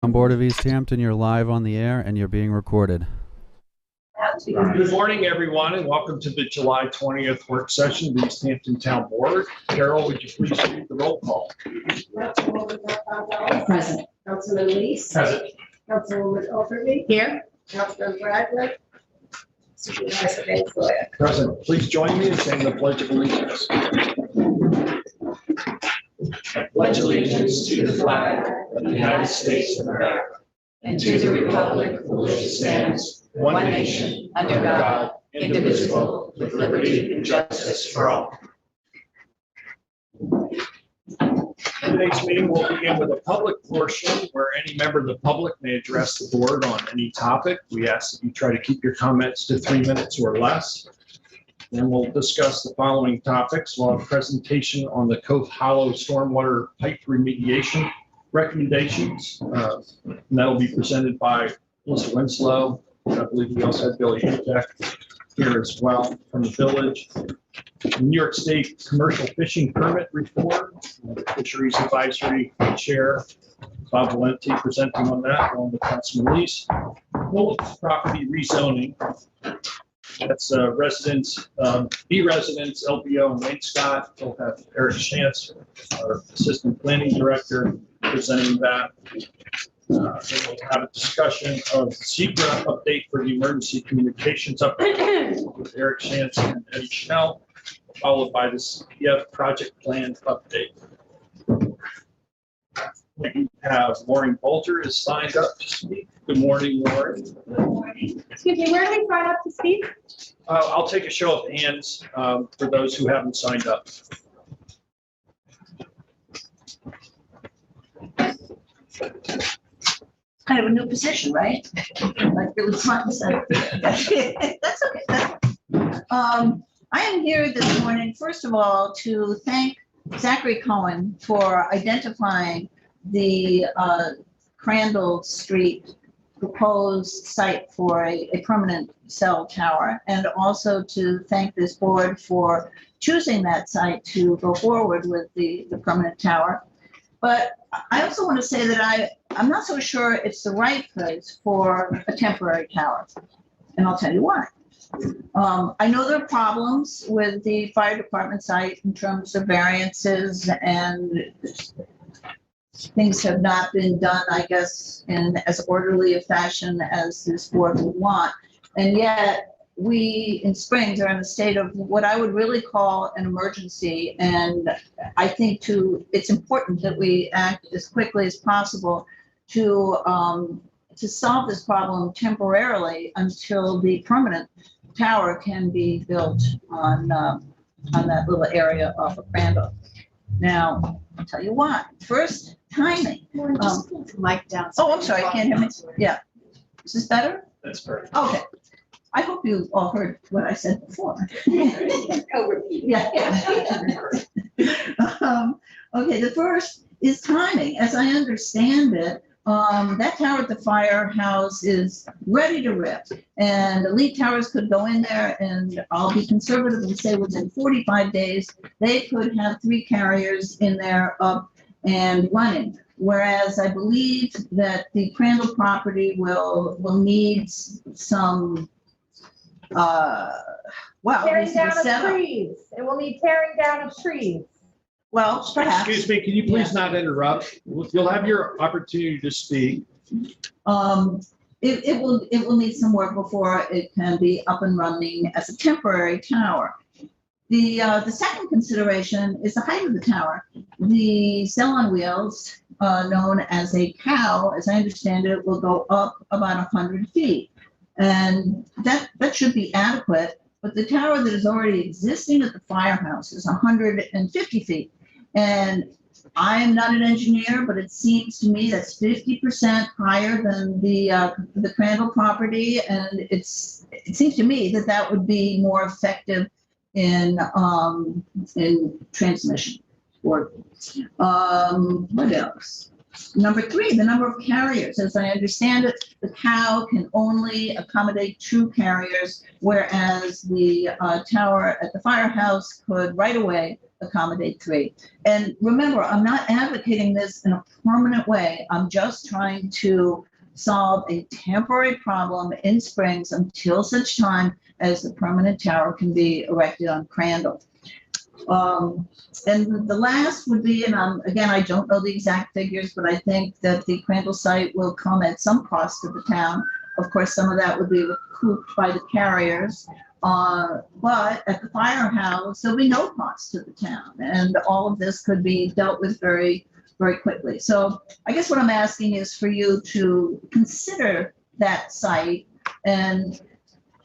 On Board of East Hampton, you're live on the air and you're being recorded. Good morning, everyone, and welcome to the July 20th work session of the East Hampton Town Board. Carol, would you please read the roll call? Present. Councilman Lees. Present. Councilwoman Overby. Here. Councilman Bradley. Supervisor Van Sawyer. Present. Please join me in saying the Pledge of Allegiance. I pledge allegiance to the flag of the United States of America And to the republic for which it stands, one nation, under God, indivisible, with liberty and justice for all. Today's meeting will begin with a public portion where any member of the public may address the board on any topic. We ask that you try to keep your comments to 3 minutes or less. Then we'll discuss the following topics. We'll have a presentation on the Cove Hollow stormwater pipe remediation recommendations. And that'll be presented by Melissa Winslow. I believe we also have Billy Hudak here as well from the village. New York State commercial fishing permit reform, Fisheries Advisory Chair Bob Valenti presenting on that, along with Councilman Lees. Willis property rezoning. That's residents, B residents, LBO and Wayne Scott. We'll have Eric Chance, our Assistant Planning Director, presenting that. Then we'll have a discussion of SECRA update for the emergency communications update with Eric Chance and Eddie Schnell, followed by the CPF project plan update. We have Lauren Bolter is signed up to speak. Good morning, Lauren. Excuse me, where do we sign up to speak? I'll take a show of hands for those who haven't signed up. Kind of a new position, right? Like really front and center. That's okay. I am here this morning, first of all, to thank Zachary Cohen for identifying the Crandall Street proposed site for a permanent cell tower, and also to thank this board for choosing that site to go forward with the permanent tower. But I also want to say that I'm not so sure it's the right place for a temporary tower, and I'll tell you why. I know there are problems with the fire department site in terms of variances, and things have not been done, I guess, in as orderly a fashion as this board would want. And yet, we in Springs are in a state of what I would really call an emergency. And I think it's important that we act as quickly as possible to solve this problem temporarily until the permanent tower can be built on that little area off of Crandall. Now, I'll tell you what. First, timing. Just put the mic down. Oh, I'm sorry, can't hear me? Yeah. Is this better? That's perfect. Okay. I hope you all heard what I said before. Yeah. Okay, the first is timing. As I understand it, that tower at the firehouse is ready to rip, and Elite Towers could go in there, and I'll be conservative and say within 45 days, they could have 3 carriers in there up and running. Whereas I believe that the Crandall property will need some, Tearing down of trees. It will need tearing down of trees. Well, perhaps. Excuse me, can you please not interrupt? You'll have your opportunity to speak. It will need some work before it can be up and running as a temporary tower. The second consideration is the height of the tower. The cell on wheels, known as a cow, as I understand it, will go up about 100 feet. And that should be adequate, but the tower that is already existing at the firehouse is 150 feet. And I am not an engineer, but it seems to me that's 50% higher than the Crandall property, and it seems to me that would be more effective in transmission. Or what else? Number three, the number of carriers. As I understand it, the cow can only accommodate 2 carriers, whereas the tower at the firehouse could right away accommodate 3. And remember, I'm not advocating this in a permanent way. I'm just trying to solve a temporary problem in Springs until such time as the permanent tower can be erected on Crandall. And the last would be, and again, I don't know the exact figures, but I think that the Crandall site will come at some cost to the town. Of course, some of that would be recouped by the carriers. But at the firehouse, there'll be no cost to the town. And all of this could be dealt with very, very quickly. So I guess what I'm asking is for you to consider that site and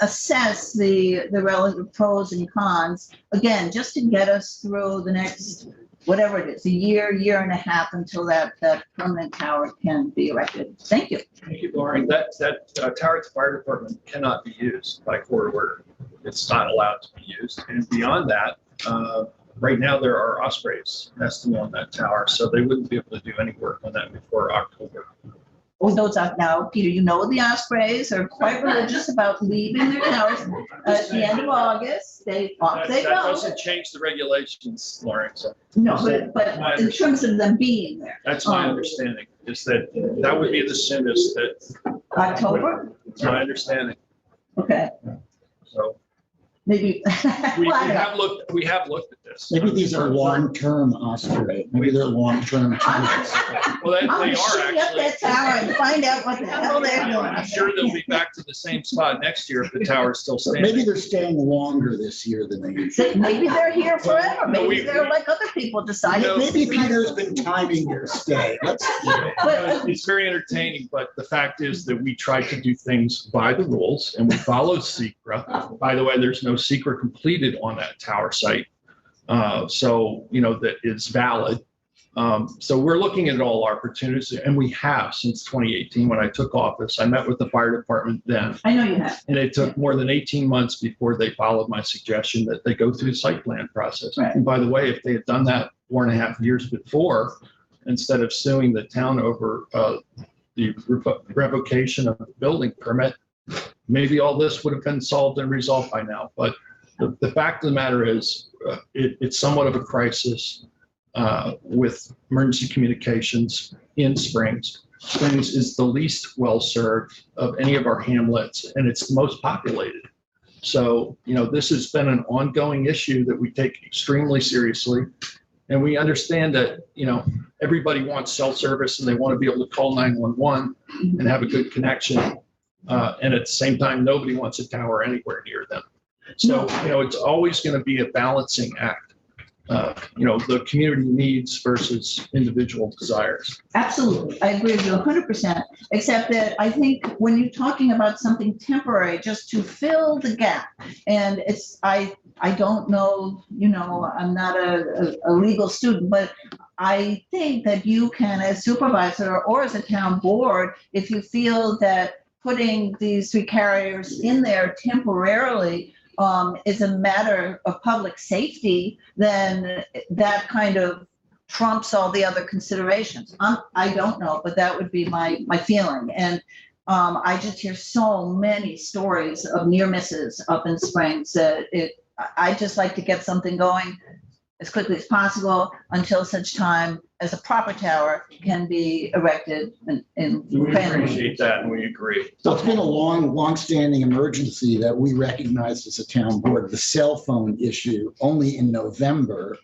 assess the relative pros and cons, again, just to get us through the next, whatever it is, a year and a half until that permanent tower can be erected. Thank you. Thank you, Lauren. That tower at the fire department cannot be used by court order. It's not allowed to be used. And beyond that, right now there are ospreys nesting on that tower, so they wouldn't be able to do any work on that before October. Well, those are now, Peter, you know, the ospreys are quite religious about leaving their towers at the end of August. They That go. doesn't change the regulations, Lauren. So No, but in terms of them being there. that's my understanding, is that that would be the soonest that. October? It's my understanding. Okay, So maybe. we Well, I don't know. have looked at this. Maybe these are long-term osprey. Maybe they're long-term. tenants. Well, I'm they gonna are shoot up that actually. tower and find out what the hell they're doing. I'm sure they'll be back to the same spot next year if the tower's still Maybe standing. they're staying longer this year than they usually. Maybe they're here forever. No, Maybe they're like other people decided. No. Maybe Peter's been timing their stay. Let's. It's very entertaining, but the fact is that we try to do things by the rules and we follow secra. By the way, there's no secra completed on that tower site. So, you know, that is valid. So we're looking at all opportunities, and we have since 2018 when I took office. I met with the fire department then, I know you have. and it took more than 18 months before they followed my suggestion that they go through the site plan process. Right. And by the way, if they had done that 4.5 years before, instead of suing the town over the revocation of the building permit, maybe all this would have been solved and resolved by now. But the fact of the matter is, it's somewhat of a crisis with emergency communications in Springs. Springs is the least well-served of any of our hamlets, and it's the most populated. So, you know, this has been an ongoing issue that we take extremely seriously. And we understand that, you know, everybody wants cell service and they want to be able to call 911 and have a good connection. And at the same time, nobody wants a tower anywhere near them. So, you know, it's always going to be a balancing act. You know, the community needs versus individual desires. Absolutely. I agree with you 100%, except that I think when you're talking about something temporary, just to fill the gap, and it's, I don't know, you know, I'm not a legal student, but I think that you can, as supervisor or as a town board, if you feel that putting these 3 carriers in there temporarily is a matter of public safety, then that kind of trumps all the other considerations. I don't know, but that would be my feeling. And I just hear so many stories of near misses up in Springs that I just like to get something going as quickly as possible until such time as a proper tower can be erected in We appreciate that and we agree. So it's been a long-standing emergency that we recognized as a town board, the cell phone issue, only in November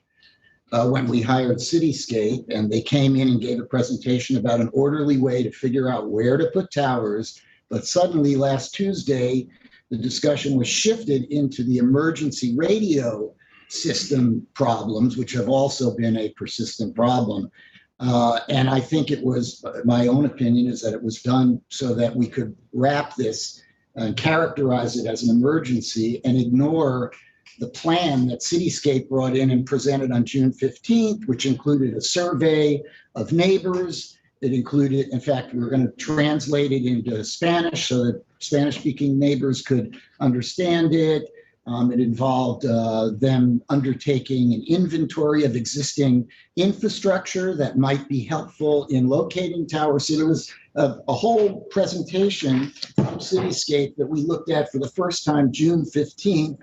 when we hired Cityscape, and they came in and gave a presentation about an orderly way to figure out where to put towers. But suddenly last Tuesday, the discussion was shifted into the emergency radio system problems, which have also been a persistent problem. And I think it was, my own opinion is that it was done so that we could wrap this and characterize it as an emergency and ignore the plan that Cityscape brought in and presented on June 15th, which included a survey of neighbors. It included, in fact, we were going to translate it into Spanish so that Spanish-speaking neighbors could understand it. It involved them undertaking an inventory of existing infrastructure that might be helpful in locating towers. So there was a whole presentation from Cityscape that we looked at for the first time June 15th.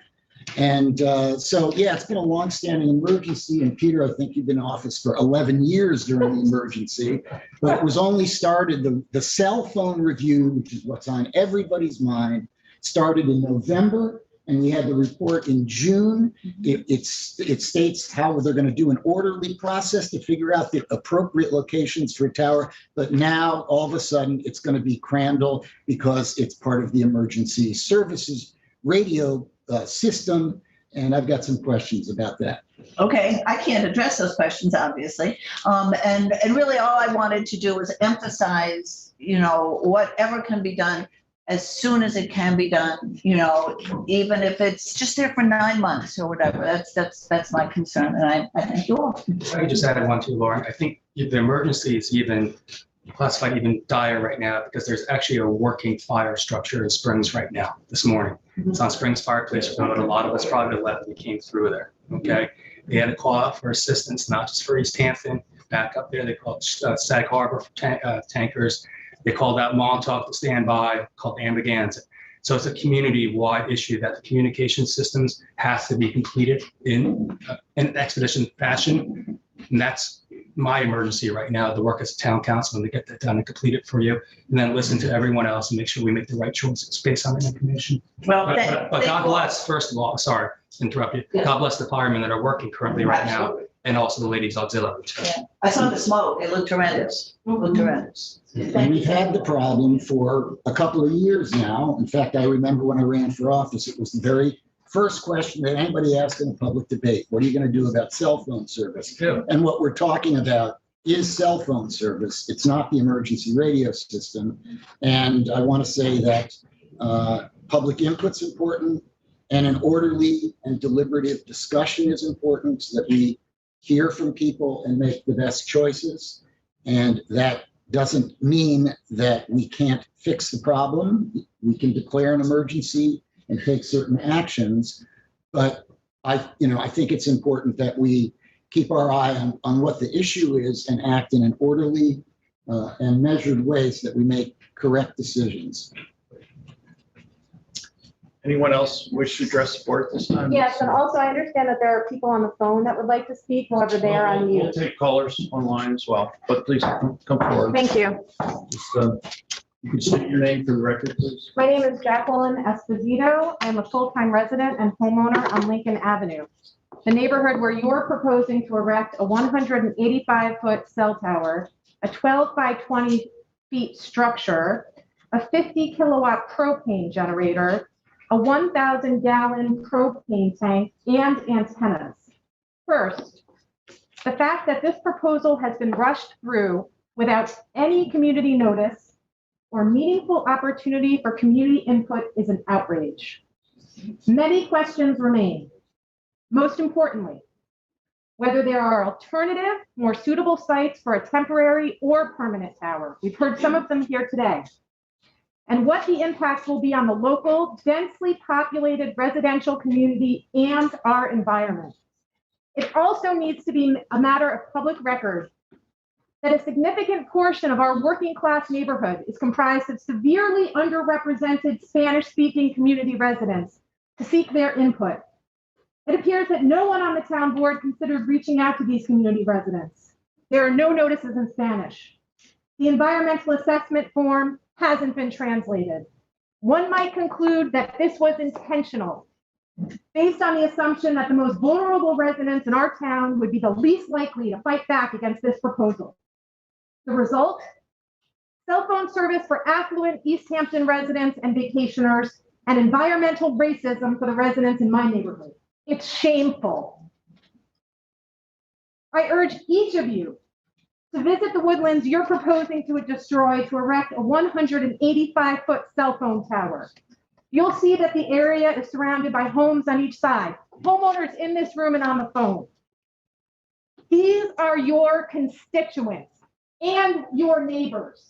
And so, yeah, it's been a longstanding emergency. And Peter, I think you've been in office for 11 years during the emergency, but it was only started, the cell phone review, which is what's on everybody's mind, started in November. And we had the report in June. It states how they're going to do an orderly process to figure out the appropriate locations for a tower. But now, all of a sudden, it's going to be Crandall because it's part of the emergency services radio system. And I've got some questions about that. Okay, I can't address those questions, obviously. And really all I wanted to do was emphasize, whatever can be done as soon as it can be done, even if it's just there for 9 months or whatever. That's my concern. And I thank you all. If I could just add one too, Lauren. I think the emergency is even classified even dire right now because there's actually a working fire structure in Springs right now this morning. It's on Springs Fireplace Road. A lot of us probably left and came through there. Okay. They had to call out for assistance, not just for East Hampton. Back up there, they called Sag Harbor tankers. They called out Montauk to stand by, called Ambiganza. So it's a community-wide issue that the communication systems has to be completed in an expedition fashion. And that's my emergency right now, the work as a town councilman to get that done and complete it for you, and then listen to everyone else and make sure we make the right choices based on the information. Well, But God bless, first of all, sorry to interrupt you. God bless the firemen that are working currently right now, and also the ladies auxiliary. Yeah. I saw the smoke. It looked horrendous. And we've had the problem for a couple of years now. In fact, I remember when I ran for office, it was the very first question that anybody asked in a public debate. What are you going to do about cell phone service? Yeah. And what we're talking about is cell phone service. It's not the emergency radio system. And I want to say that public input's important, and an orderly and deliberative discussion is important so that we hear from people and make the best choices. And that doesn't mean that we can't fix the problem. We can declare an emergency and take certain actions. But I think it's important that we keep our eye on what the issue is and act in an orderly and measured way so that we make correct decisions. Anyone else wish to address the board at this time? Yes, and also I understand that there are people on the phone that would like to speak, however, they are on We'll mute. take callers online as well, but please come forward. Thank you. Just, you can state your name for the record, please. My name is Jacqueline Esposito. I'm a full-time resident and homeowner on Lincoln Avenue, the neighborhood where you're proposing to erect a 185-foot cell tower, a 12 by 20 feet structure, a 50 kilowatt propane generator, a 1,000 gallon propane tank, and antennas. First, the fact that this proposal has been rushed through without any community notice or meaningful opportunity for community input is an outrage. Many questions remain. Most importantly, whether there are alternative, more suitable sites for a temporary or permanent tower. We've heard some of them here today. And what the impacts will be on the local, densely populated residential community and our environment. It also needs to be a matter of public record that a significant portion of our working class neighborhood is comprised of severely underrepresented Spanish-speaking community residents to seek their input. It appears that no one on the town board considered reaching out to these community residents. There are no notices in Spanish. The environmental assessment form hasn't been translated. One might conclude that this was intentional, based on the assumption that the most vulnerable residents in our town would be the least likely to fight back against this proposal. The result? Cell phone service for affluent East Hampton residents and vacationers, and environmental racism for the residents in my neighborhood. It's shameful. I urge each of you to visit the woodlands you're proposing to destroy to erect a 185-foot cell phone tower. You'll see that the area is surrounded by homes on each side, homeowners in this room and on the phone. These are your constituents and your neighbors,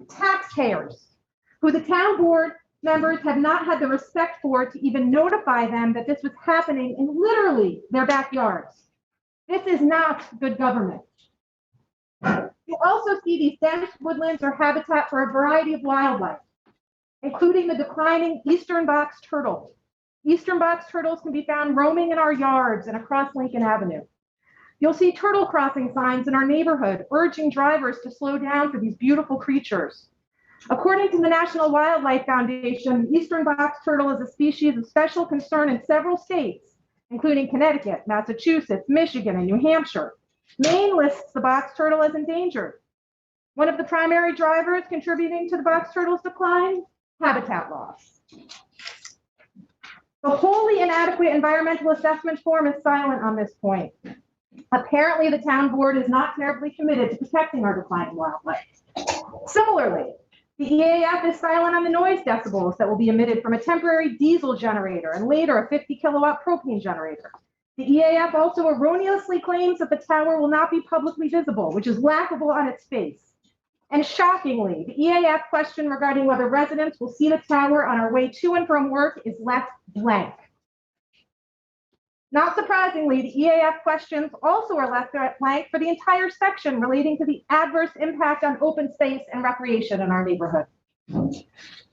taxpayers, who the town board members have not had the respect for to even notify them that this was happening in literally their backyards. This is not good government. You'll also see these dense woodlands are habitat for a variety of wildlife, including the declining eastern box turtle. Eastern box turtles can be found roaming in our yards and across Lincoln Avenue. You'll see turtle crossing signs in our neighborhood urging drivers to slow down for these beautiful creatures. According to the National Wildlife Foundation, the eastern box turtle is a species of special concern in several states, including Connecticut, Massachusetts, Michigan, and New Hampshire. Maine lists the box turtle as endangered. One of the primary drivers contributing to the box turtle's decline, habitat loss. The wholly inadequate environmental assessment form is silent on this point. Apparently, the town board is not terribly committed to protecting our declining wildlife. Similarly, the EAF is silent on the noise decibels that will be emitted from a temporary diesel generator and later a 50 kilowatt propane generator. The EAF also erroneously claims that the tower will not be publicly visible, which is laughable on its face. And shockingly, the EAF question regarding whether residents will see the tower on our way to and from work is left blank. Not surprisingly, the EAF questions also are left blank for the entire section relating to the adverse impact on open space and recreation in our neighborhood.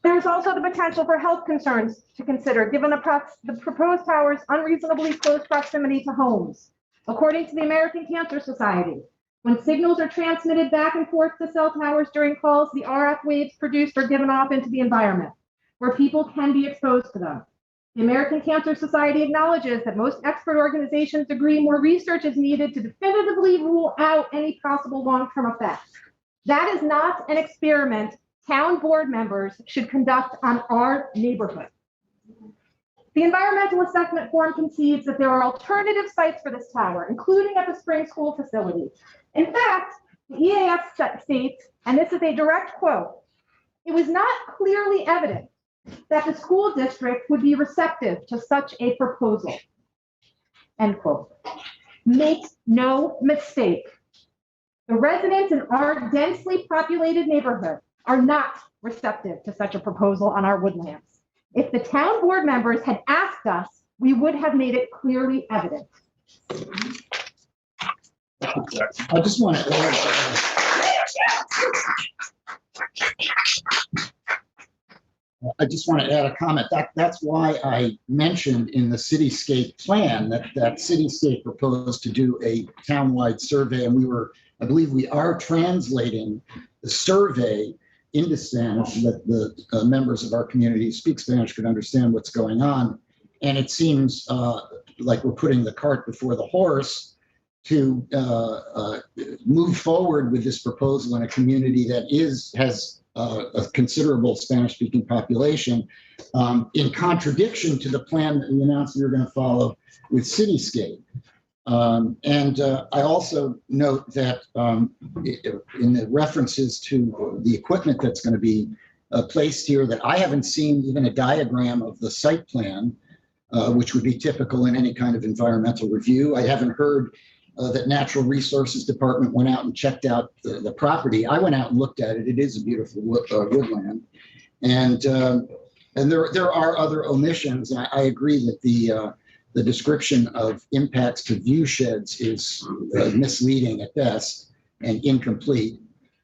There's also the potential for health concerns to consider given the proposed tower's unreasonably close proximity to homes. According to the American Cancer Society, when signals are transmitted back and forth to cell towers during calls, the RF waves produced are given off into the environment, where people can be exposed to them. The American Cancer Society acknowledges that most expert organizations agree more research is needed to definitively rule out any possible long-term effects. That is not an experiment town board members should conduct on our neighborhood. The environmental assessment form concedes that there are alternative sites for this tower, including at the spring school facility. In fact, the EAF states, and this is a direct quote, "It was not clearly evident that the school district would be receptive to such a proposal." End quote. Make no mistake, the residents in our densely populated neighborhood are not receptive to such a proposal on our woodlands. If the town board members had asked us, we would have made it clearly evident. I just want to add, a comment. That's why I mentioned in the cityscape plan that cityscape proposed to do a townwide survey, and I believe we are translating the survey into Spanish so that the members of our community who speak Spanish could understand what's going on. And it seems like we're putting the cart before the horse to move forward with this proposal in a community that has a considerable Spanish-speaking population, in contradiction to the plan that we announced we were going to follow with Cityscape. I also note that in the references to the equipment that's going to be placed here, that I haven't seen even a diagram of the site plan, which would be typical in any kind of environmental review. I haven't heard that Natural Resources Department went out and checked out the property. I went out and looked at it. It is a beautiful woodland. And there are other omissions. And I agree that the description of impacts to view sheds is misleading at best and incomplete.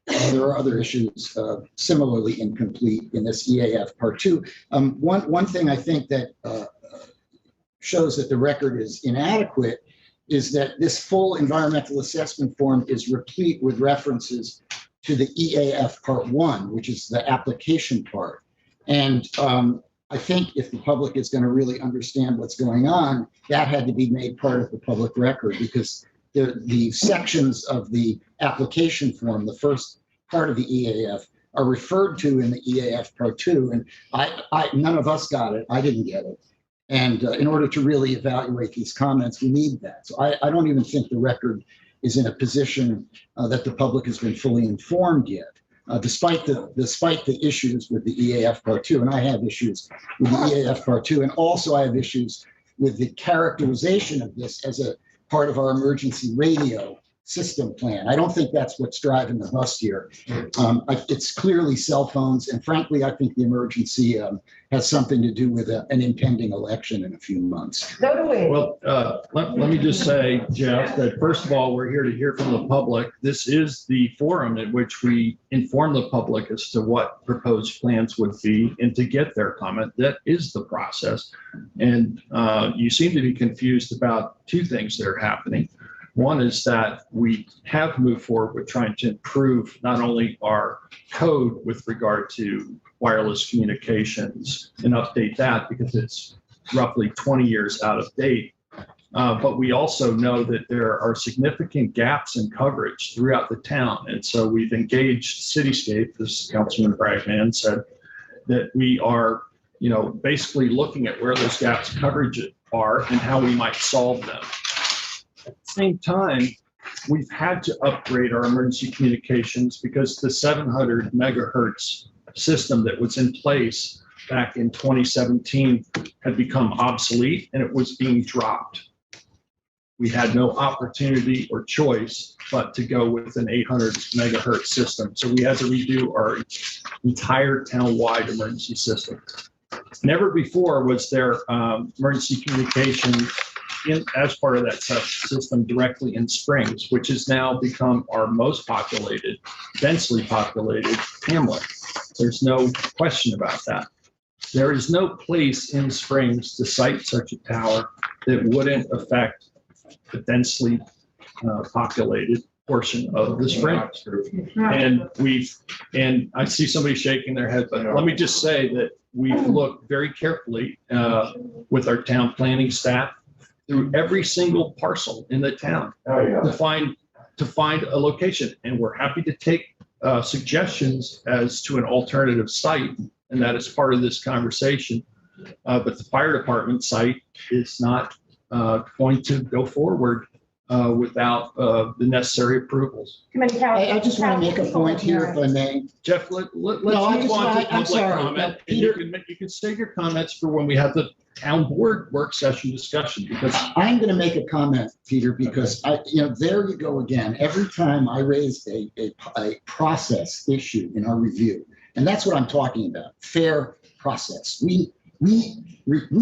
There are other issues similarly incomplete in this EAF Part 2. One thing I think that shows that the record is inadequate is that this full environmental assessment form is replete with references to the EAF Part 1, which is the application part. And I think if the public is going to really understand what's going on, that had to be made part of the public record, because the sections of the application form, the first part of the EAF, are referred to in the EAF Part 2. And none of us got it. I didn't get it. And in order to really evaluate these comments, we need that. So I don't even think the record is in a position that the public has been fully informed yet, despite the issues with the EAF Part 2. And I have issues with the EAF Part 2. And also I have issues with the characterization of this as a part of our emergency radio system plan. I don't think that's what's driving the bus here. It's clearly cell phones, and frankly, I think the emergency has something to do with an impending election in a few months. So do we. Well, let me just say, Jeff, that first of all, we're here to hear from the public. This is the forum in which we inform the public as to what proposed plans would be and to get their comment. That is the process. And you seem to be confused about two things that are happening. One is that we have moved forward with trying to improve not only our code with regard to wireless communications and update that because it's roughly 20 years out of date. But we also know that there are significant gaps in coverage throughout the town. And so we've engaged Cityscape, as Councilman Bragman said, that we are, basically looking at where those gaps in coverage are and how we might solve them. At the same time, we've had to upgrade our emergency communications because the 700 megahertz system that was in place back in 2017 had become obsolete and it was being dropped. We had no opportunity or choice but to go with an 800 megahertz system. So we had to redo our entire town-wide emergency system. Never before was there emergency communication as part of that system directly in Springs, which has now become our most populated, densely populated hamlet. There's no question about that. There is no place in Springs to site such a tower that wouldn't affect the densely populated portion of the Springs. And I see somebody shaking their head, but let me just say that we've looked very carefully with our town planning staff through every single parcel in the town to find a location. And we're happy to take suggestions as to an alternative site, and that is part of this conversation. But the fire department site is not going to go forward without the necessary approvals. I just want to make a point here, if I may. Jeff, let's No, move on to I'm public sorry, comment. And Peter. you can save your comments for when we have the town board work session discussion, because I'm going to make a comment, Peter, because there you go again. Every time I raise a process issue in our review, and that's what I'm talking about, fair process. We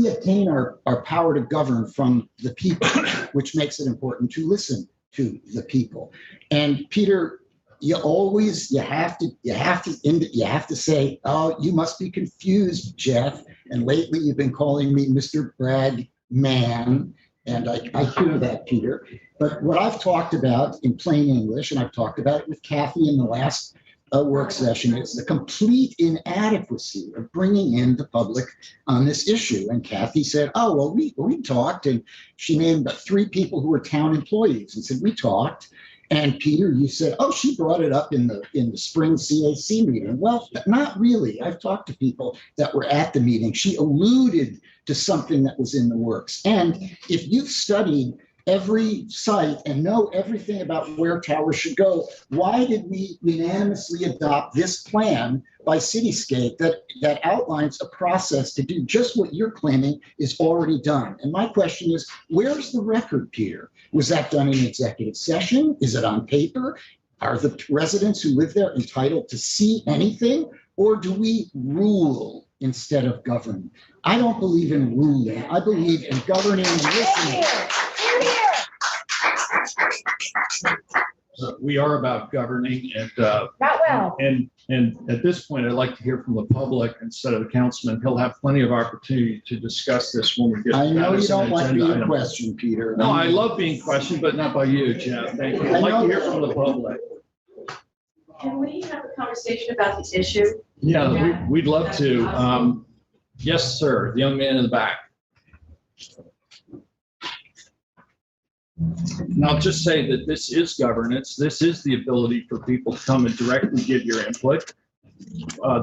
obtain our power to govern from the people, which makes it important to listen to the people. And Peter, you have to say, oh, you must be confused, Jeff. And lately you've been calling me Mr. Bragman, and I hear that, Peter. But what I've talked about in plain English, and I've talked about it with Kathy in the last work session, is the complete inadequacy of bringing in the public on this issue. And Kathy said, oh, well, we talked, and she named 3 people who were town employees and said, we talked. And Peter, you said, oh, she brought it up in the spring CAC meeting. Well, not really. I've talked to people that were at the meeting. She alluded to something that was in the works. And if you've studied every site and know everything about where towers should go, why did we unanimously adopt this plan by Cityscape that outlines a process to do just what you're claiming is already done? And my question is, where's the record, Peter? Was that done in executive session? Is it on paper? Are the residents who live there entitled to see anything? Or do we rule instead of govern? I don't believe in ruling. I believe in governing and listening. We are about governing, and Not well. and at this point, I'd like to hear from the public instead of the councilman. He'll have plenty of opportunity to discuss this when we get. I to know that you as an don't like agenda being item. questioned, Peter. No, I love being questioned, but not by you, Jeff. Thank you. I'd like to hear from the public. Can we have a conversation about this issue? Yeah, we'd love to. Yes, sir. The young man in the back. And I'll just say that this is governance. This is the ability for people to come and directly give your input.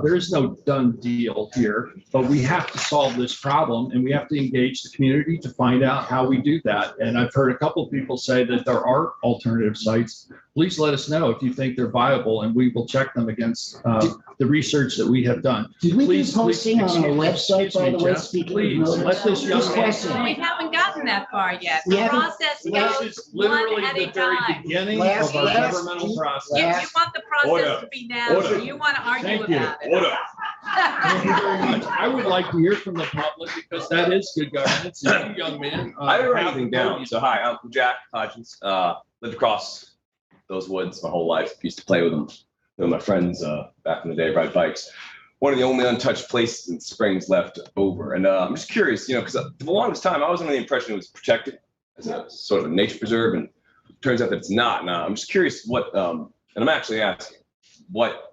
There is no done deal here, but we have to solve this problem, and we have to engage the community to find out how we do that. And I've heard a couple of people say that there are alternative sites. Please let us know if you think they're viable, and we will check them against the research that we have done. Did we do Please, posting on our excuse website, by me, the way? Jeff, speaking of please, notice? let this young Just man. question. We haven't gotten that far yet. We The haven't- process This goes is one literally at the a very time. beginning Last- of our last governmental week- process. You last- want the Order. process to be now, so Order. you want to argue Thank you. about it. Order. Thank you very much. I would like to hear from the public because that is good governance. You young man. I didn't write have anything the down. podium. So hi, I'm Jack Hodgins. Lived across those woods my whole life. Used to play with them with my friends back in the day, ride bikes. One of the only untouched places in Springs left over. And I'm just curious, because for the longest time I was under the impression it was protected as a sort of a nature preserve, and it turns out that it's not. Now I'm just curious what, and I'm actually asking what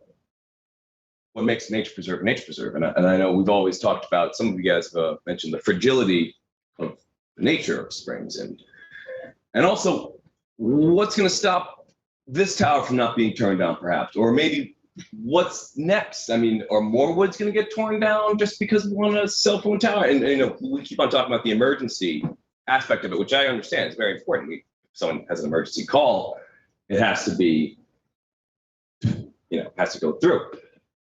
makes nature preserve a nature preserve. And I know we've always talked about, some of you guys have mentioned the fragility of the nature of Springs, and also what's going to stop this tower from not being torn down, perhaps, or maybe what's next? I mean, are more woods going to get torn down just because we want a cell phone tower? And we keep on talking about the emergency aspect of it, which I understand is very important. If someone has an emergency call, it has to be, has to go through.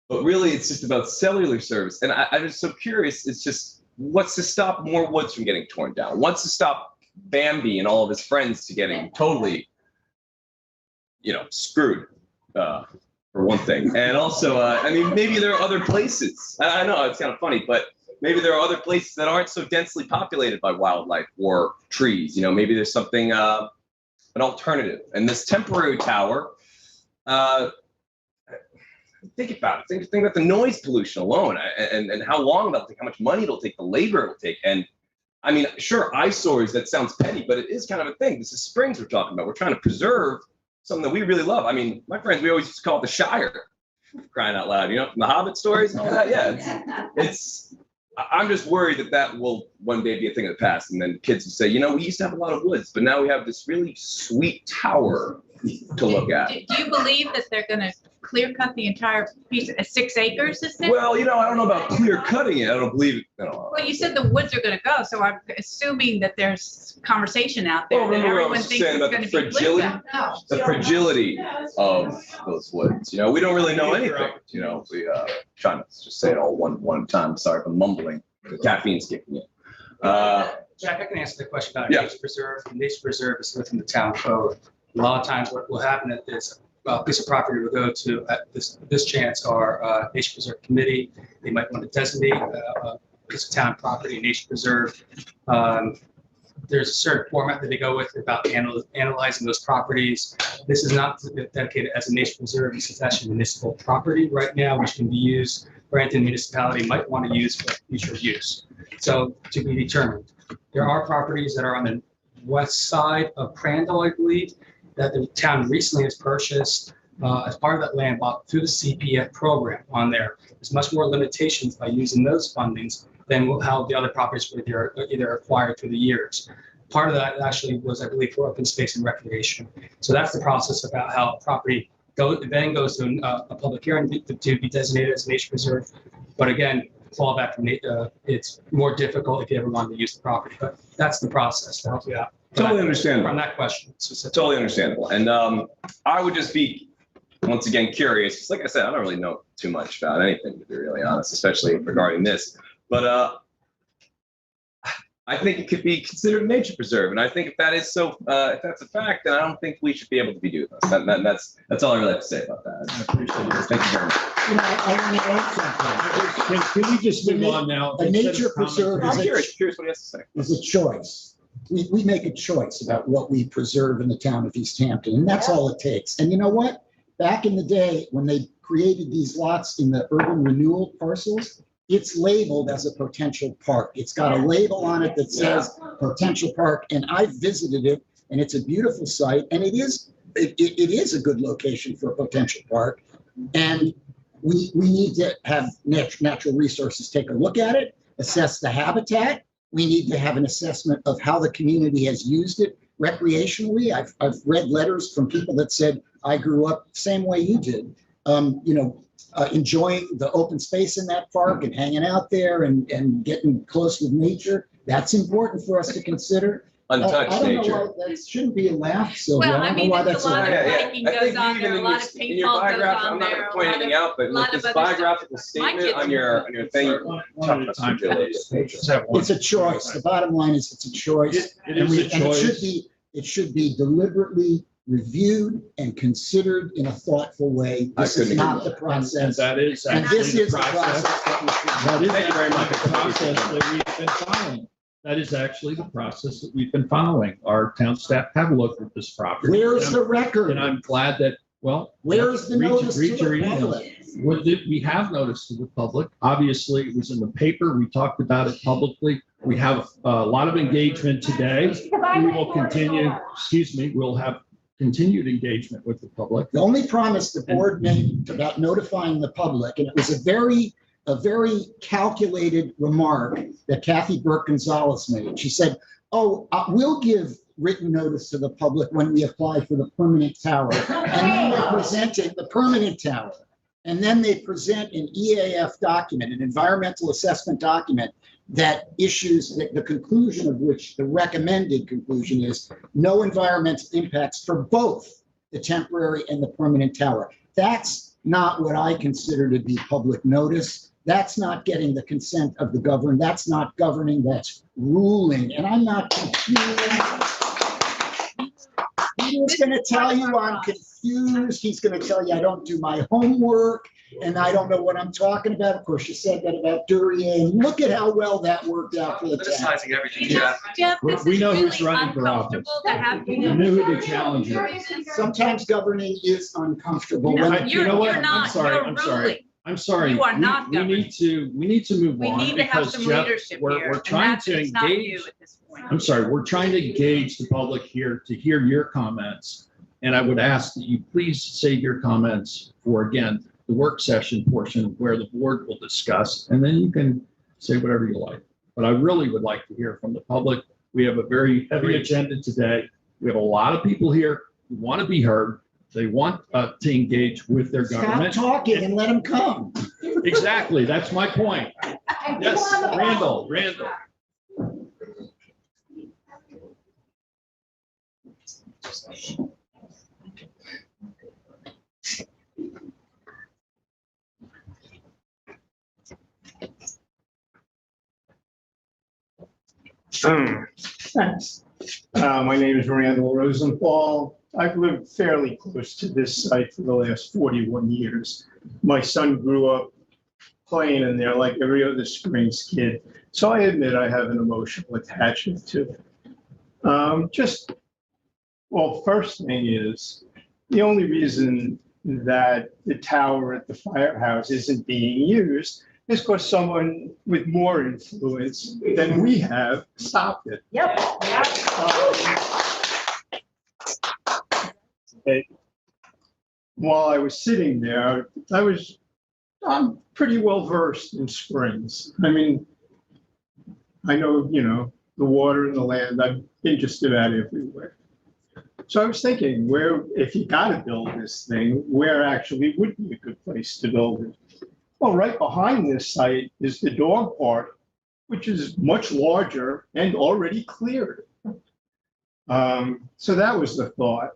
But really, it's just about cellular service. And I'm just so curious. It's just, what's to stop more woods from getting torn down? What's to stop Bambi and all of his friends to getting totally, screwed, for one thing. And also, maybe there are other places. I know it's kind of funny, but maybe there are other places that aren't so densely populated by wildlife or trees. Maybe there's something, an alternative. And this temporary tower, think about it. Think about the noise pollution alone, and how long that'll take, how much money it'll take, the labor it'll take. And I mean, sure, eyesores, that sounds petty, but it is kind of a thing. This is Springs we're talking about. We're trying to preserve something that we really love. I mean, my friends, we always used to call it the Shire, crying out loud, from the Hobbit stories and all that. Yeah, I'm just worried that will one day be a thing of the past. And then kids will say, we used to have a lot of woods, but now we have this really sweet tower to look at. Do you believe that they're going to clear cut the entire piece, 6 acres, is it? Well, I don't know about clear cutting it. I don't believe it. Well, you said the woods are going to go, so I'm assuming that there's conversation out there Well, that remember what I everyone was thinks saying is about going the to be cleared fragility? cut. The fragility of those woods. We don't really know anything. We trying to just say it all one time. Sorry if I'm mumbling. The caffeine's kicking in. Jack, I can answer the question about Yeah. nature preserve. The nature preserve is within the town code. A lot of times what will happen at this piece of property will go to, at this chance, our nature preserve committee. They might want to designate a piece of town property, nature preserve. There's a certain format that they go with about analyzing those properties. This is not dedicated as a nature preserve. This is actually municipal property right now, which can be used, or anything the municipality might want to use for future use. So to be determined. There are properties that are on the west side of Crandall, I believe, that the town recently has purchased as part of that land bought through the CPF program on there. There's much more limitations by using those fundings than how the other properties were either acquired through the years. Part of that actually was, I believe, for open space and recreation. So that's the process about how a property then goes to a public hearing to be designated as a nature preserve. But again, clawback from it's more difficult if you ever wanted to use the property. But that's the process to help you out. Totally understandable. On that question. Totally understandable. And I would just be, once again, curious. Just like I said, I don't really know too much about anything, to be really honest, especially regarding this. But I think it could be considered a nature preserve. And I think if that is so, if that's a fact, then I don't think we should be able to be doing this. That's all I really have to say about that. I appreciate it. Thank you very much. I want to add something. Can we just move on now? A nature preserve I'm is curious what he has to say. a choice. We make a choice about what we preserve in the town of East Hampton, and that's all it takes. And you know what? Back in the day, when they created these lots in the urban renewal parcels, it's labeled as a potential park. It's got a label on it that says potential park, and I've visited it, and it's a beautiful site, and it is a good location for a potential park. And we need to have natural resources take a look at it, assess the habitat. We need to have an assessment of how the community has used it recreationally. I've read letters from people that said, I grew up the same way you did, enjoying the open space in that park and hanging out there and getting close with nature. That's important for us to consider. untouched I don't know nature. why, that shouldn't be a laugh, Sylvia. Well, I I don't know mean, why there's that's a lot of Yeah, yeah. hiking I goes think on even there, a in lot your- of in your paintball goes biograph, on I'm not there. gonna a point lot anything of- out, but lot look, of this other stuff. biographical My statement kids on do. your thing. One at a time, please. Just have one. It's a choice. The bottom line is it's a choice. It And is a and choice. it should be deliberately reviewed and considered in a thoughtful way. I This is couldn't not agree the more. And process. that is And actually this the is the process. process that we That is Thank you very much. the process that we've been following. That is actually the process that we've been following. Our town staff have looked at this property. Where's And the I'm- record? And I'm glad that, well. Where's the read- notice read to your the emails. public? We have noticed to the public. Obviously, it was in the paper. We talked about it publicly. We have a lot of engagement today. We will continue, we'll have continued engagement with the public. The only promise the board made about notifying the public, and it was a very calculated remark that Kathy Burke Gonzalez made. She said, "Oh, we'll give written notice to the public when we apply for the permanent tower." And then they're presenting the permanent tower. And then they present an EAF document, an environmental assessment document that issues the conclusion of which, the recommended conclusion is no environmental impacts for both the temporary and the permanent tower. That's not what I consider to be public notice. That's not getting the consent of the governed. That's not governing, that's ruling. And I'm not confused. He's going to tell you I'm confused. He's going to tell you I don't do my homework and I don't know what I'm talking about. Of course, you said that about Duryea. Look at how well that worked out for the town. Criticizing everything, You know, Jeff. Jeff, We- this we is know who's really running for office. uncomfortable to have We you. knew who the challenger is. Sometimes governing is uncomfortable. No, When- you know what? You're I'm not, sorry, you're I'm sorry. ruling. I'm sorry. You are not We need to move We on need to have because some Jeff, leadership we're here. and trying that's- to it's not engage. you at this point. I'm sorry, we're trying to engage the public here to hear your comments. And I would ask that you please save your comments for, again, the work session portion where the board will discuss, and then you can say whatever you like. But I really would like to hear from the public. We have a very heavy agenda today. We have a lot of people here who want to be heard. They want to engage with their Stop government. talking and let them come. Exactly, that's my point. Yes, Randall. Thanks. My name is Randall Rosenthal. I've lived fairly close to this site for the last 41 years. My son grew up playing in there like every other Springs kid. So I admit I have an emotional attachment to it. First thing is, the only reason that the tower at the firehouse isn't being used is because someone with more influence than we have stopped it. Yep. While I was sitting there, I'm pretty well versed in springs. I mean, I know, the water and the land, I've been just about everywhere. So I was thinking, if you gotta build this thing, where actually would be a good place to build it? Well, right behind this site is the dog park, which is much larger and already cleared. So that was the thought.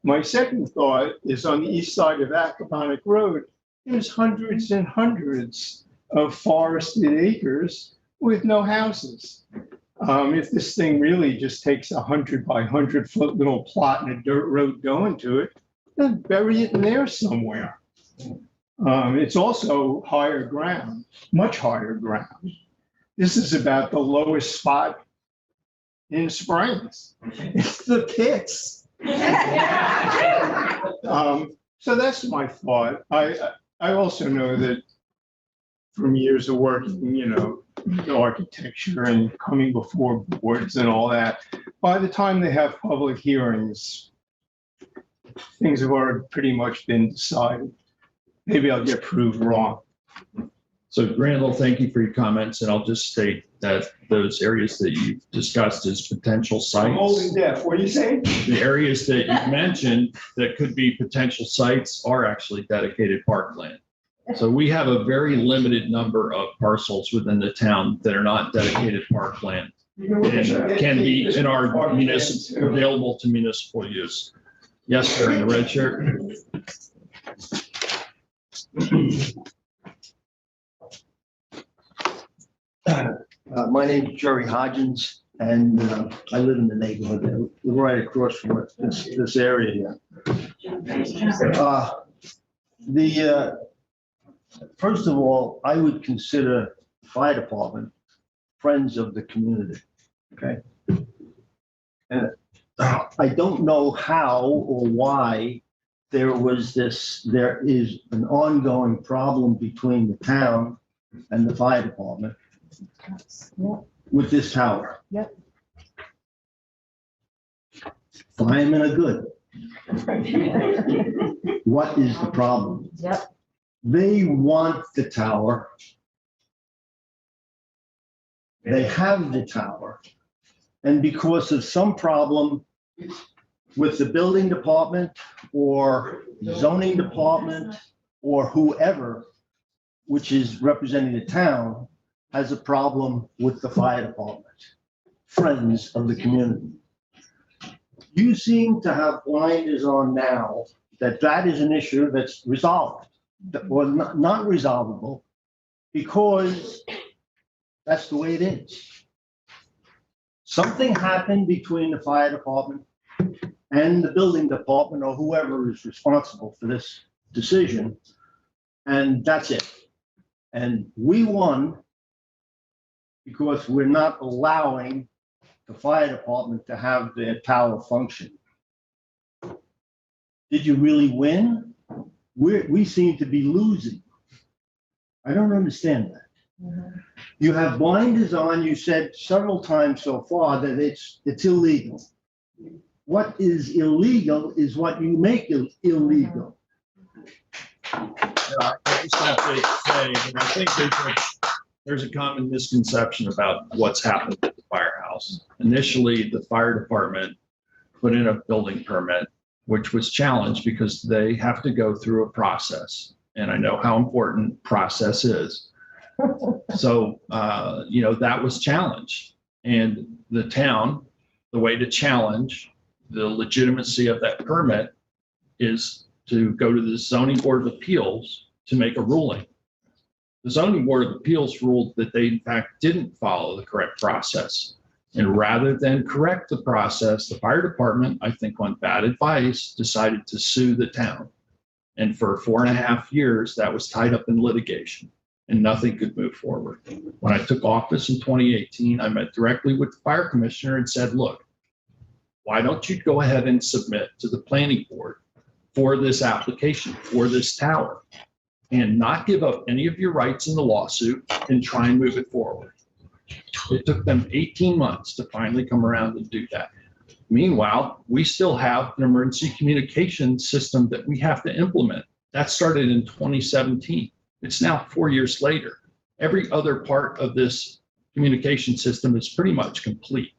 My second thought is on the east side of Acaponic Road, there's hundreds and hundreds of forested acres with no houses. If this thing really just takes 100 by 100 foot little plot and a dirt road going to it, then bury it in there somewhere. It's also higher ground, much higher ground. This is about the lowest spot in Springs. It's the pits. So that's my thought. I also know that from years of working, in architecture and coming before boards and all that, by the time they have public hearings, things have already pretty much been decided. Maybe I'll get proved wrong. So Randall, thank you for your comments, and I'll just state that those areas that you discussed as potential I'm old and sites, deaf. What are you saying? the areas that you mentioned that could be potential sites are actually dedicated parkland. So we have a very limited number of parcels within the town that are not dedicated parkland. and can be in our municipal, available to municipal use. Yes, sir, in the red shirt. My name's Jerry Hodgins, and I live in the neighborhood there, right across from this area here. First of all, I would consider the fire department friends of the community, okay? And I don't know how or why there is an ongoing problem between the town and the fire department with this tower. Yep. Firemen are good. What is the problem? Yep. They want the tower. They have the tower. And because of some problem with the building department or zoning department or whoever, which is representing the town, has a problem with the fire department, friends of the community. You seem to have blinders on now that is an issue that's resolved, or not resolvable, because that's the way it is. Something happened between the fire department and the building department or whoever is responsible for this decision, and that's it. And we won because we're not allowing the fire department to have their tower function. Did you really win? We seem to be losing. I don't understand that. You have blinders on. You said several times so far that it's illegal. What is illegal is what you make illegal. I just have to say that I think there's a common misconception about what's happened at the firehouse. Initially, the fire department put in a building permit, which was challenged because they have to go through a process. And I know how important process is. So, that was challenged. And the town, the way to challenge the legitimacy of that permit is to go to the zoning board of appeals to make a ruling. The zoning board of appeals ruled that they in fact didn't follow the correct process. And rather than correct the process, the fire department, I think on bad advice, decided to sue the town. And for 4.5 years, that was tied up in litigation and nothing could move forward. When I took office in 2018, I met directly with the fire commissioner and said, look, why don't you go ahead and submit to the planning board for this application, for this tower, and not give up any of your rights in the lawsuit and try and move it forward. It took them 18 months to finally come around and do that. Meanwhile, we still have an emergency communication system that we have to implement. That started in 2017. It's now 4 years later. Every other part of this communication system is pretty much complete,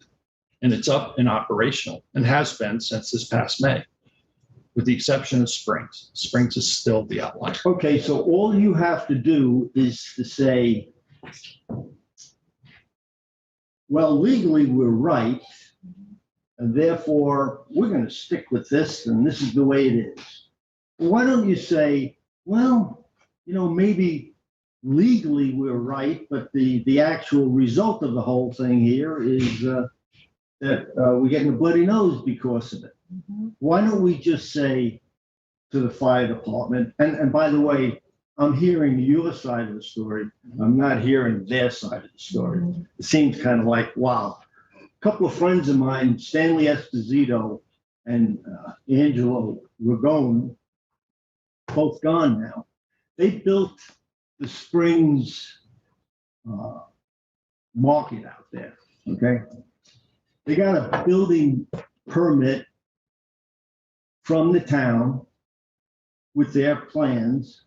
and it's up and operational and has been since this past May, with the exception of Springs. Springs is still the outlier. Okay, so all you have to do is to say, well, legally, we're right, and therefore, we're going to stick with this, and this is the way it is. Why don't you say, well, maybe legally we're right, but the actual result of the whole thing here is that we're getting a bloody nose because of it. Why don't we just say to the fire department, and by the way, I'm hearing your side of the story. I'm not hearing their side of the story. It seems kind of like, wow. A couple of friends of mine, Stanley Esposito and Angelo Ragone, both gone now. They built the Springs market out there, okay? They got a building permit from the town with their plans,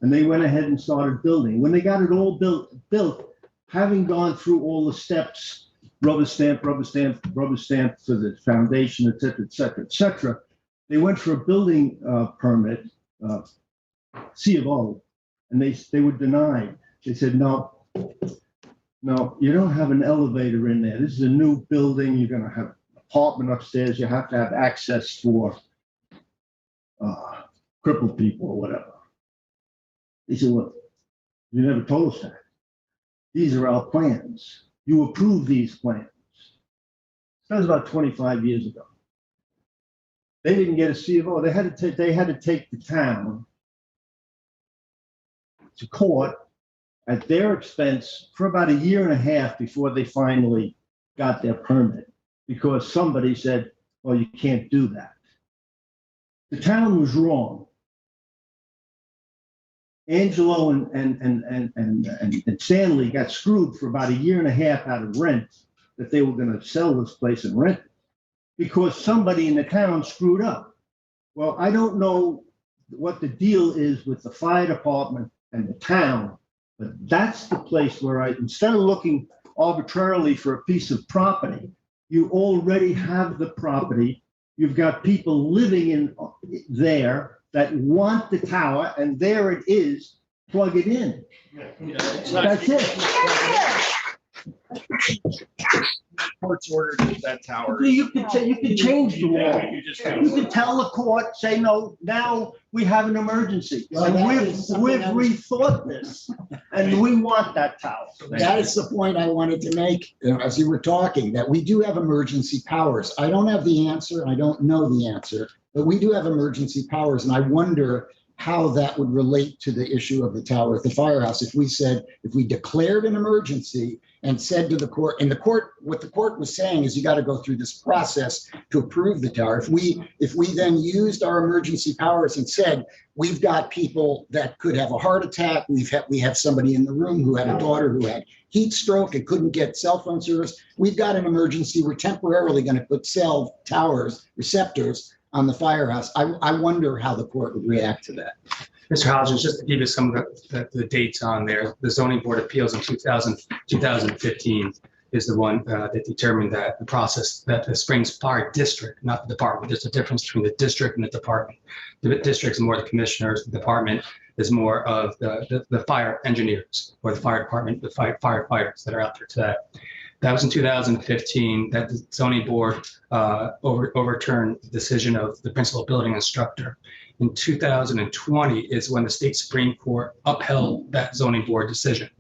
and they went ahead and started building. When they got it all built, having gone through all the steps, rubber stamp for the foundation, et cetera, et cetera, et cetera, they went for a building permit, C of O, and they were denied. They said, no, No, you don't have an elevator in there. This is a new building. You're gonna have apartment upstairs. You have to have access for crippled people or whatever. He said, well, you never told us that. These are our plans. You approved these plans. That was about 25 years ago. They didn't get a C of O. They had to take the town to court at their expense for about a year and a half before they finally got their permit, because somebody said, well, you can't do that. The town was wrong. Angelo and Stanley got screwed for about a year and a half out of rent that they were going to sell this place and rent it because somebody in the town screwed up. Well, I don't know what the deal is with the fire department and the town, but that's the place where instead of looking arbitrarily for a piece of property, you already have the property. You've got people living in there that want the tower, and there it is, plug it in. That's it. Court's ordered to that tower. You could change the law. You could tell the court, say, no, now we have an emergency. Well, And that we've is something I was- rethought this, and we want that tower. That is the point I wanted to make as you were talking, that we do have emergency powers. I don't have the answer, and I don't know the answer, but we do have emergency powers, and I wonder how that would relate to the issue of the tower at the firehouse. If we declared an emergency and said to the court, and what the court was saying is you got to go through this process to approve the tower. If we then used our emergency powers and said, we've got people that could have a heart attack, we have somebody in the room who had a daughter who had heat stroke and couldn't get cell phone service, we've got an emergency, we're temporarily going to put cell towers, receptors on the firehouse. I wonder how the court would react to that. Mr. Hodgins, just to give you some of the dates on there, the zoning board of appeals in 2015 is the one that determined that the process, that the Springs Fire District, not the department, there's a difference between the district and the department. The district is more the commissioners, the department is more of the fire engineers or the fire department, the firefighters that are out there today. That was in 2015 that the zoning board overturned the decision of the principal building instructor. In 2020 is when the state Supreme Court upheld that zoning board decision.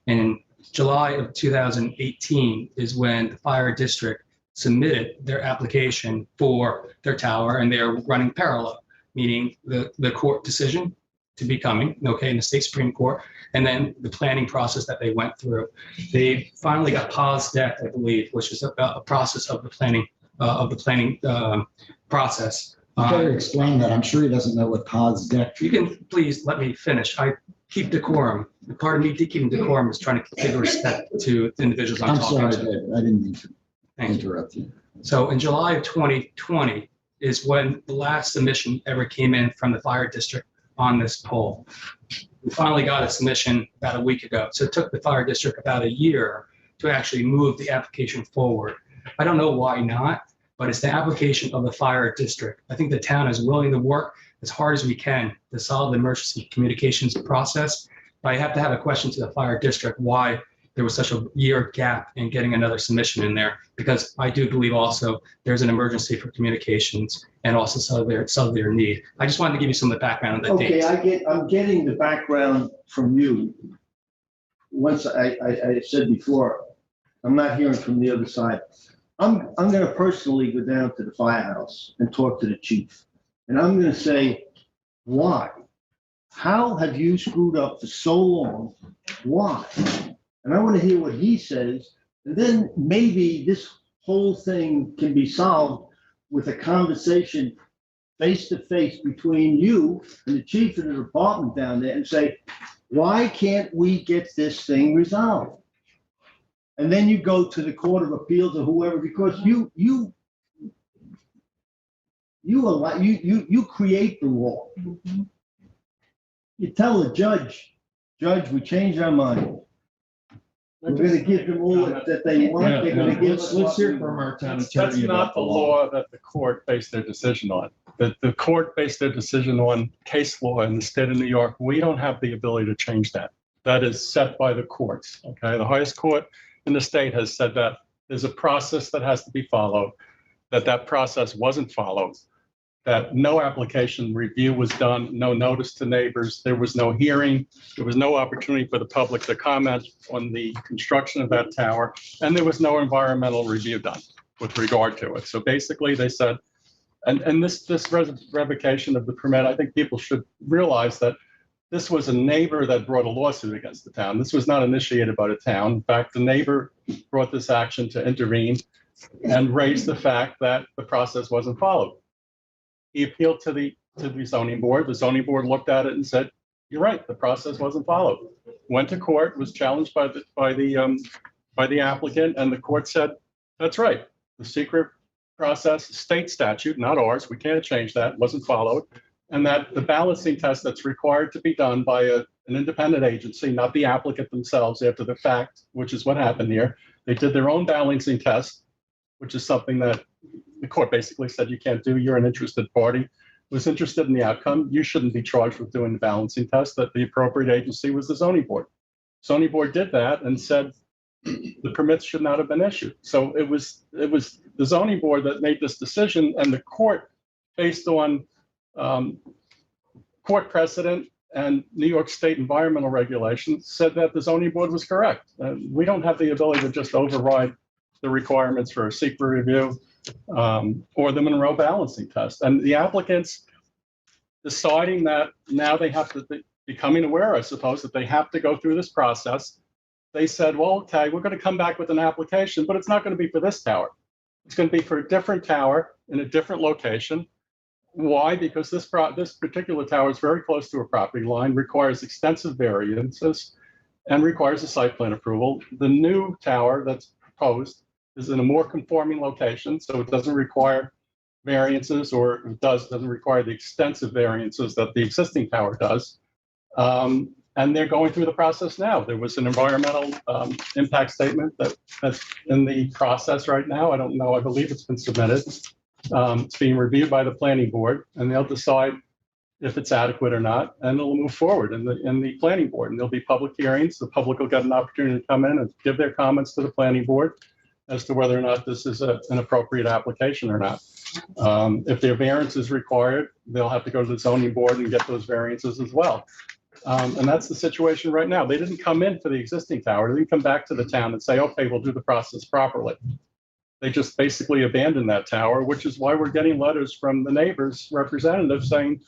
And in July of 2018 is when the fire district submitted their application for their tower, and they're running parallel, meaning the court decision to be coming, okay, in the state Supreme Court, and then the planning process that they went through. They finally got paused deck, I believe, which is a process of the planning process. You better explain that. I'm sure he doesn't know what pause deck. You can please let me finish. I keep decorum. Part of me keeping decorum is trying to give respect to the individuals I'm talking sorry, to. David. I didn't mean to Thank you. interrupt you. So in July of 2020 is when the last submission ever came in from the fire district on this poll. We finally got a submission about a week ago. So it took the fire district about a year to actually move the application forward. I don't know why not, but it's the application of the fire district. I think the town is willing to work as hard as we can to solve the emergency communications process. But I have to have a question to the fire district why there was such a year gap in getting another submission in there, because I do believe also there's an emergency for communications and also cellular need. I just wanted to give you some of the background on the dates. Okay, I'm getting the background from you. Once I said before, I'm not hearing from the other side. I'm going to personally go down to the firehouse and talk to the chief. And I'm going to say, why? How have you screwed up for so long? Why? And I want to hear what he says. And then maybe this whole thing can be solved with a conversation face to face between you and the chief of the department down there and say, why can't we get this thing resolved? And then you go to the Court of Appeals or whoever, because you create the law. You tell the judge, we changed our mind. We're going to give them all that they want. They're going to give us. Let's hear from our town attorney. That's not the law that the court based their decision on. The court based their decision on case law in the state of New York. We don't have the ability to change that. that is set by the courts. Okay, the highest court in the state has said that there's a process that has to be followed, that process wasn't followed, that no application review was done, no notice to neighbors, there was no hearing, there was no opportunity for the public to comment on the construction of that tower, and there was no environmental review done with regard to it. So basically they said, and this revocation of the permit, I think people should realize that this was a neighbor that brought a lawsuit against the town. This was not initiated by the town. In fact, the neighbor brought this action to intervene and raise the fact that the process wasn't followed. He appealed to the zoning board. The zoning board looked at it and said, "You're right, the process wasn't followed." Went to court, was challenged by the applicant, and the court said, "That's right. The secret process, state statute, not ours. We can't change that. Wasn't followed." And that the balancing test that's required to be done by an independent agency, not the applicant themselves after the fact, which is what happened here. They did their own balancing test, which is something that the court basically said you can't do. You're an interested party, was interested in the outcome. You shouldn't be charged with doing the balancing test. That the appropriate agency was the zoning board. Zoning board did that and said the permits should not have been issued. So it was the zoning board that made this decision, and the court, based on court precedent and New York State environmental regulations, said that the zoning board was correct. We don't have the ability to just override the requirements for a secret review or the Monroe balancing test. And the applicants deciding that now they have to, becoming aware, I suppose, that they have to go through this process. They said, well, okay, we're going to come back with an application, but it's not going to be for this tower. It's going to be for a different tower in a different location. Why? Because this particular tower is very close to a property line, requires extensive variances, and requires a site plan approval. The new tower that's proposed is in a more conforming location, so it doesn't require variances, or it doesn't require the extensive variances that the existing tower does. And they're going through the process now. There was an environmental impact statement that's in the process right now. I don't know, I believe it's been submitted. It's being reviewed by the planning board, and they'll decide if it's adequate or not, and it'll move forward in the planning board. And there'll be public hearings. The public will get an opportunity to come in and give their comments to the planning board as to whether or not this is an appropriate application or not. If their variance is required, they'll have to go to the zoning board and get those variances as well. And that's the situation right now. They didn't come in for the existing tower. They didn't come back to the town and say, okay, we'll do the process properly. They just basically abandoned that tower, which is why we're getting letters from the neighbors' representatives saying,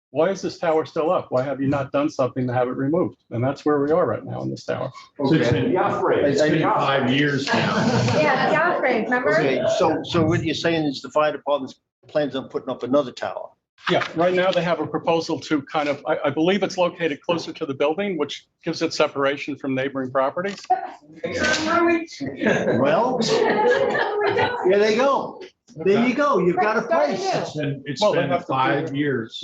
why is this tower still up? Why have you not done something to have it removed? And that's where we are right now in this tower. So it's been 5 years now. Yeah, the Ospreys, remember? Okay, so what you're saying is the fire department plans on putting up another tower? Yeah, right now they have a proposal to kind of, I believe it's located closer to the building, which gives it separation from neighboring properties. Well, here they go. There you go. You've got a place. It's been 5 years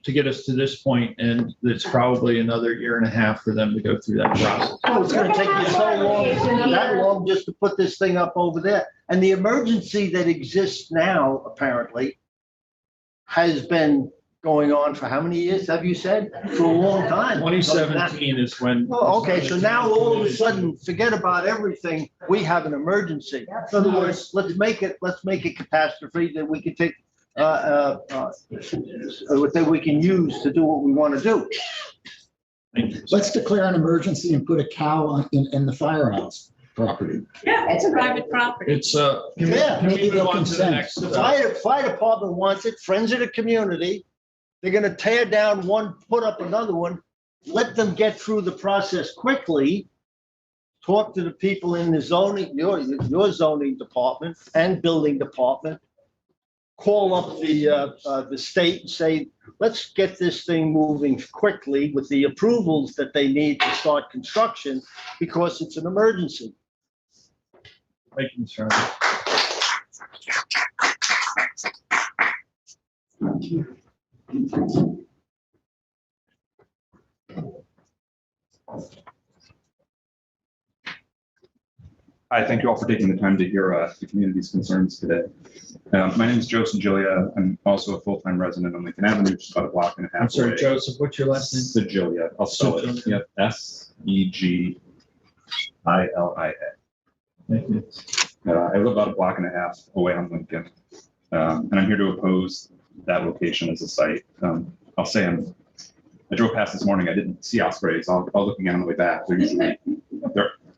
to get us to this point, and it's probably another 1.5 years for them to go through that process. Oh, it's going to take you so long, that long, just to put this thing up over there. And the emergency that exists now, apparently, has been going on for how many years, have you said? For a long time. 2017 is when. Oh, okay, so now all of a sudden, forget about everything, we have an emergency. In other words, let's make it catastrophe that we can take, that we can use to do what we want to do. Let's declare an emergency and put a cow in the firehouse property. Yeah, it's a private property. It's Yeah, maybe move they'll on to the consent. next, The fire department wants it, friends of the community. They're gonna tear down one, put up another one, let them get through the process quickly. Talk to the people in the zoning, your zoning department and building department. Call up the state and say, let's get this thing moving quickly with the approvals that they need to start construction, because it's an emergency. Thank you, sir. Hi, thank you all for taking the time to hear the community's concerns today. My name is Joseph Gilia. I'm also a full-time resident on Lincoln Avenue, just about a block and a half I'm sorry, away. Joseph, what's your last name? Segilia. I'll spell it. Segilia. Yep. S Thank you. I live about a block and a half away on Lincoln, and I'm here to oppose that location as a site. I'll say I drove past this morning. I didn't see ospreys. I'll look again on the way back. They're usually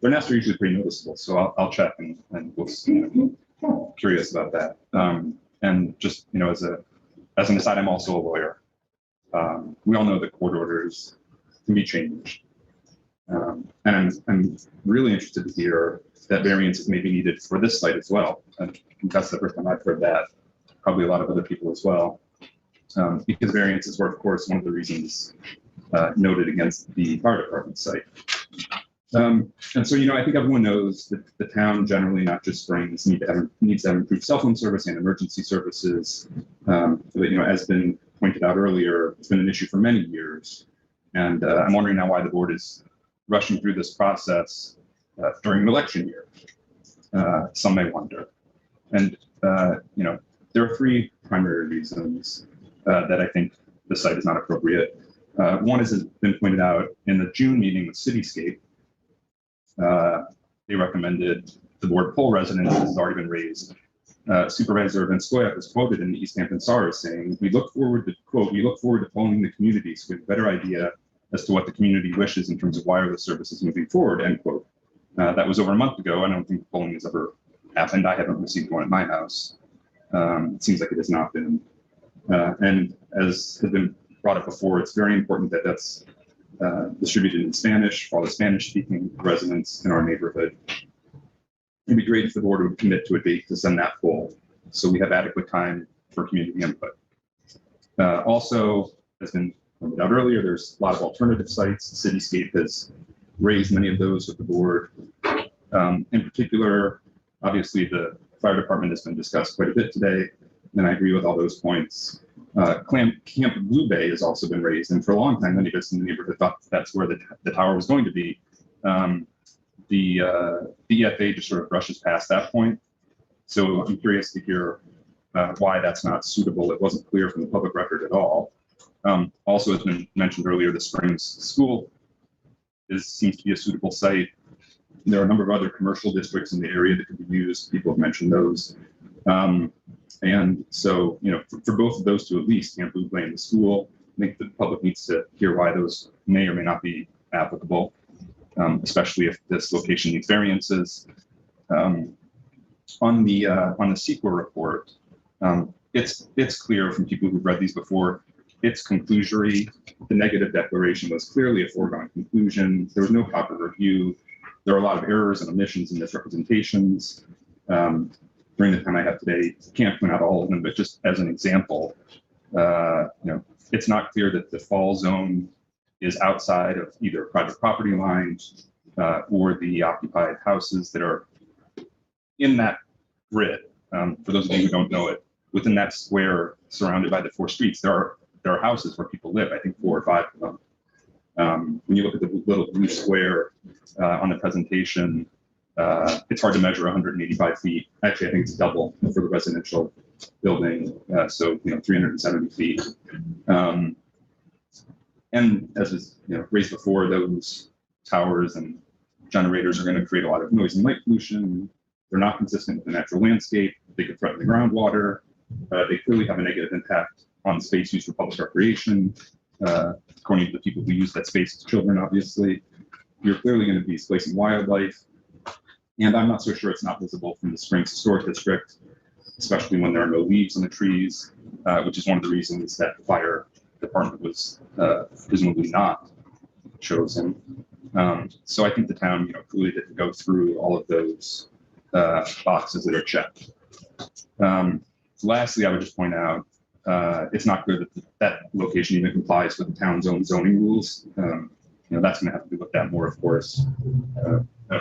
their nests are usually pretty noticeable, so I'll check and was curious about that. And just as an aside, I'm also a lawyer. We all know that court orders can be changed, and I'm really interested to hear that variance may be needed for this site as well. And that's the first time I've heard that. Probably a lot of other people as well, because variances were, of course, one of the reasons noted against the fire department site. And so, I think everyone knows that the town generally, not just Springs, needs to have improved cell phone service and emergency services. But, as been pointed out earlier, it's been an issue for many years. And I'm wondering now why the board is rushing through this process during an election year. Some may wonder. And, there are three primary reasons that I think the site is not appropriate. One has been pointed out in the June meeting with Cityscape. They recommended the board poll residents, this has already been raised. Supervisor Vince Goyak was quoted in the East Hampton Star as saying, we look forward to polling the community so we have a better idea as to what the community wishes in terms of wireless services moving forward, end quote. That was over a month ago. I don't think polling has ever happened. I haven't received one at my house. It seems like it has not been. And as has been brought up before, it's very important that that's distributed in Spanish for all the Spanish-speaking residents in our neighborhood. It'd be great if the board would commit to a date to send that poll so we have adequate time for community input. Also, as been pointed out earlier, there's a lot of alternative sites. Cityscape has raised many of those with the board. In particular, obviously, the fire department has been discussed quite a bit today, and I agree with all those points. Camp Blue Bay has also been raised, and for a long time, many of us in the neighborhood thought that's where the tower was going to be. The EFA just sort of brushes past that point. So I'm curious to hear why that's not suitable. It wasn't clear from the public record at all. Also, as been mentioned earlier, the Springs School seems to be a suitable site. There are a number of other commercial districts in the area that could be used. People have mentioned those. And so, for both of those two, at least, Camp Blue Bay and the school, I think the public needs to hear why those may or may not be applicable, especially if this location needs variances. On the CEQA report, it's clear from people who've read these before, it's conclusory. The negative declaration was clearly a foregone conclusion. There was no proper review. There are a lot of errors and omissions and misrepresentations. During the time I have today, can't point out all of them, but just as an example, it's not clear that the fall zone is outside of either private property lines or the occupied houses that are in that grid. For those of you who don't know it, within that square surrounded by the four streets, there are houses where people live, I think 4 or 5 of them. When you look at the little blue square on the presentation, it's hard to measure 185 feet. Actually, I think it's double for the residential building, so 370 feet. And as was raised before, those towers and generators are going to create a lot of noise and light pollution. They're not consistent with the natural landscape. They could threaten the groundwater. They clearly have a negative impact on space used for public recreation. According to the people who use that space as children, obviously, you're clearly going to be displacing wildlife. And I'm not so sure it's not visible from the Springs Historic District, especially when there are no leaves on the trees, which is one of the reasons that the fire department was presumably not chosen. So I think the town, clearly didn't go through all of those boxes that are checked. Lastly, I would just point out, it's not clear that that location even complies with the town's own zoning rules. That's going to have to be looked at more, of course.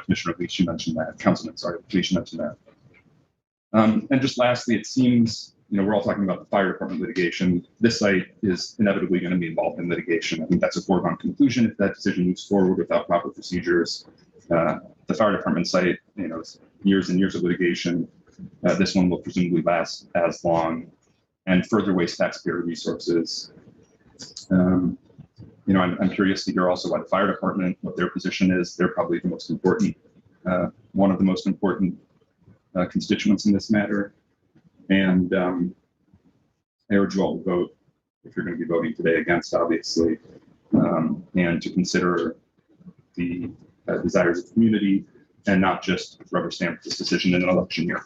Commissioner Leach, you mentioned that. Councilman, sorry, Leach mentioned that. And just lastly, it seems, we're all talking about the fire department litigation. This site is inevitably going to be involved in litigation. I think that's a foregone conclusion if that decision moves forward without proper procedures. The fire department site, years and years of litigation. This one will presumably last as long and further waste taxpayer resources. I'm curious to hear also why the fire department, what their position is. They're probably the most important, one of the most important constituents in this matter. And I urge you all to vote, if you're going to be voting today against, obviously, and to consider the desires of the community and not just rubber stamp this decision in an election year.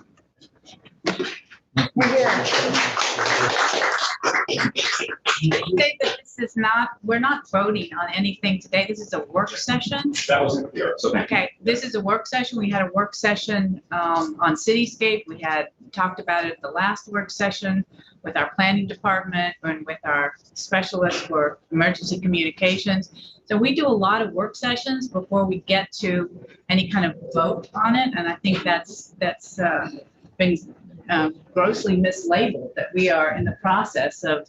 Say that this is not, we're not voting on anything today. This is a work session. That wasn't clear. So thank you. Okay, this is a work session. We had a work session on Cityscape. We had talked about it at the last work session with our planning department and with our specialist for emergency communications. So we do a lot of work sessions before we get to any kind of vote on it. And I think that's been grossly mislabeled, that we are in the process of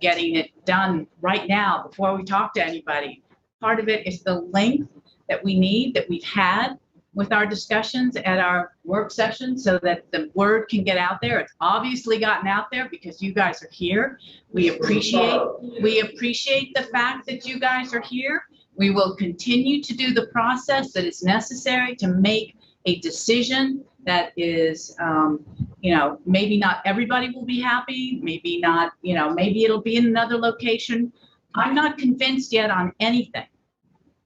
getting it done right now before we talk to anybody. Part of it is the length that we need, that we've had with our discussions at our work session, so that the word can get out there. It's obviously gotten out there because you guys are here. We appreciate the fact that you guys are here. We will continue to do the process that is necessary to make a decision that is, maybe not everybody will be happy, maybe not, maybe it'll be in another location. I'm not convinced yet on anything.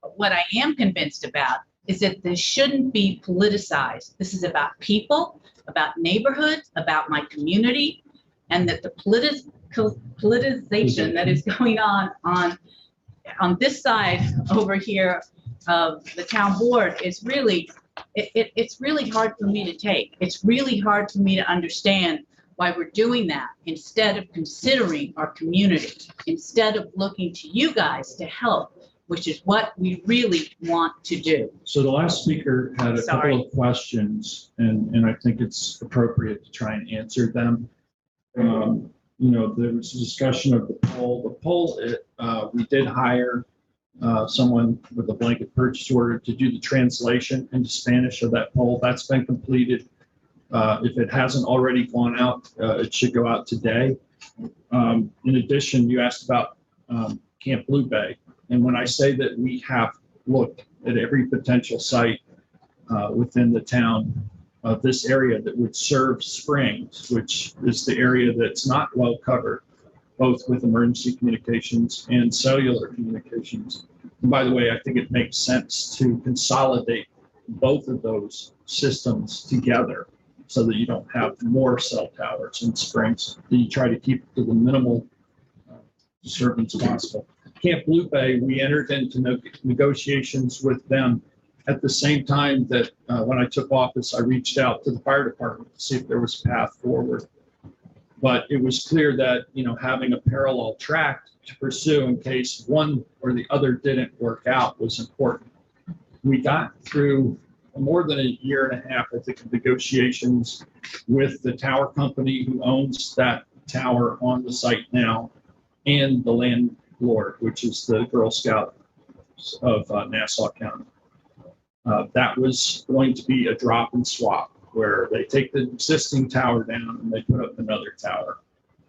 But what I am convinced about is that this shouldn't be politicized. This is about people, about neighborhoods, about my community, and that the politicization that is going on this side over here of the town board is really, it's really hard for me to take. It's really hard for me to understand why we're doing that instead of considering our community, instead of looking to you guys to help, which is what we really want to do. So the last speaker had a couple of questions, and I think it's appropriate to try and answer them. There was a discussion of the poll. The poll, we did hire someone with a blanket purchase order to do the translation into Spanish of that poll. That's been completed. If it hasn't already gone out, it should go out today. In addition, you asked about Camp Blue Bay. And when I say that we have looked at every potential site within the town of this area that would serve Springs, which is the area that's not well covered, both with emergency communications and cellular communications. And by the way, I think it makes sense to consolidate both of those systems together so that you don't have more cell towers in Springs, that you try to keep to the minimal disturbance possible. Camp Blue Bay, we entered into negotiations with them at the same time that when I took office, I reached out to the fire department to see if there was a path forward. But it was clear that, having a parallel track to pursue in case one or the other didn't work out was important. We got through more than a year and a half, I think, of negotiations with the tower company who owns that tower on the site now, and the landlord, which is the Girl Scout of Nassau County. That was going to be a drop and swap, where they take the existing tower down and they put up another tower.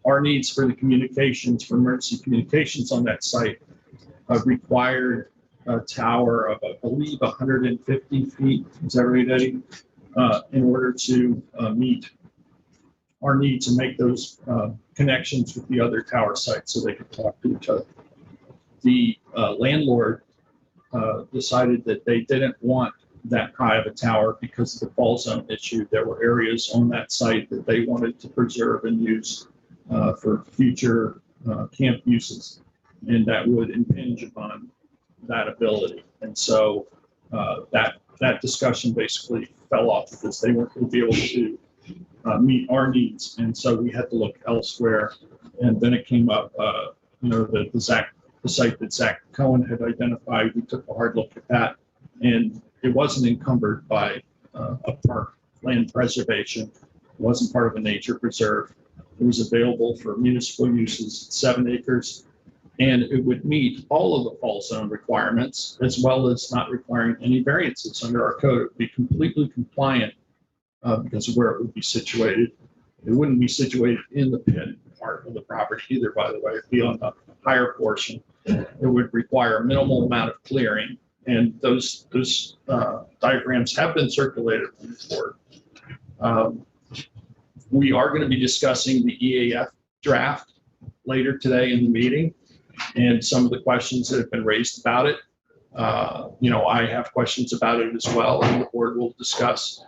Our needs for the communications, for emergency communications on that site required a tower of, I believe, 150 feet, is that right, Eddie? In order to meet our needs and make those connections with the other tower sites so they could talk to each other. The landlord decided that they didn't want that high of a tower because of the fall zone issue. There were areas on that site that they wanted to preserve and use for future camp uses, and that would impinge upon that ability. And so that discussion basically fell off because they weren't going to be able to meet our needs. And so we had to look elsewhere. And then it came up, the site that Zach Cohen had identified. We took a hard look at that, and it wasn't encumbered by a park land preservation. It wasn't part of a nature preserve. It was available for municipal uses, 7 acres, and it would meet all of the fall zone requirements, as well as not requiring any variances under our code. It would be completely compliant because of where it would be situated. It wouldn't be situated in the pit part of the property either, by the way. It'd be on higher portion, it would require a minimal amount of clearing. And those diagrams have been circulated before. We are going to be discussing the EAF draft later today in the meeting, and some of the questions that have been raised about it. I have questions about it as well, and the board will discuss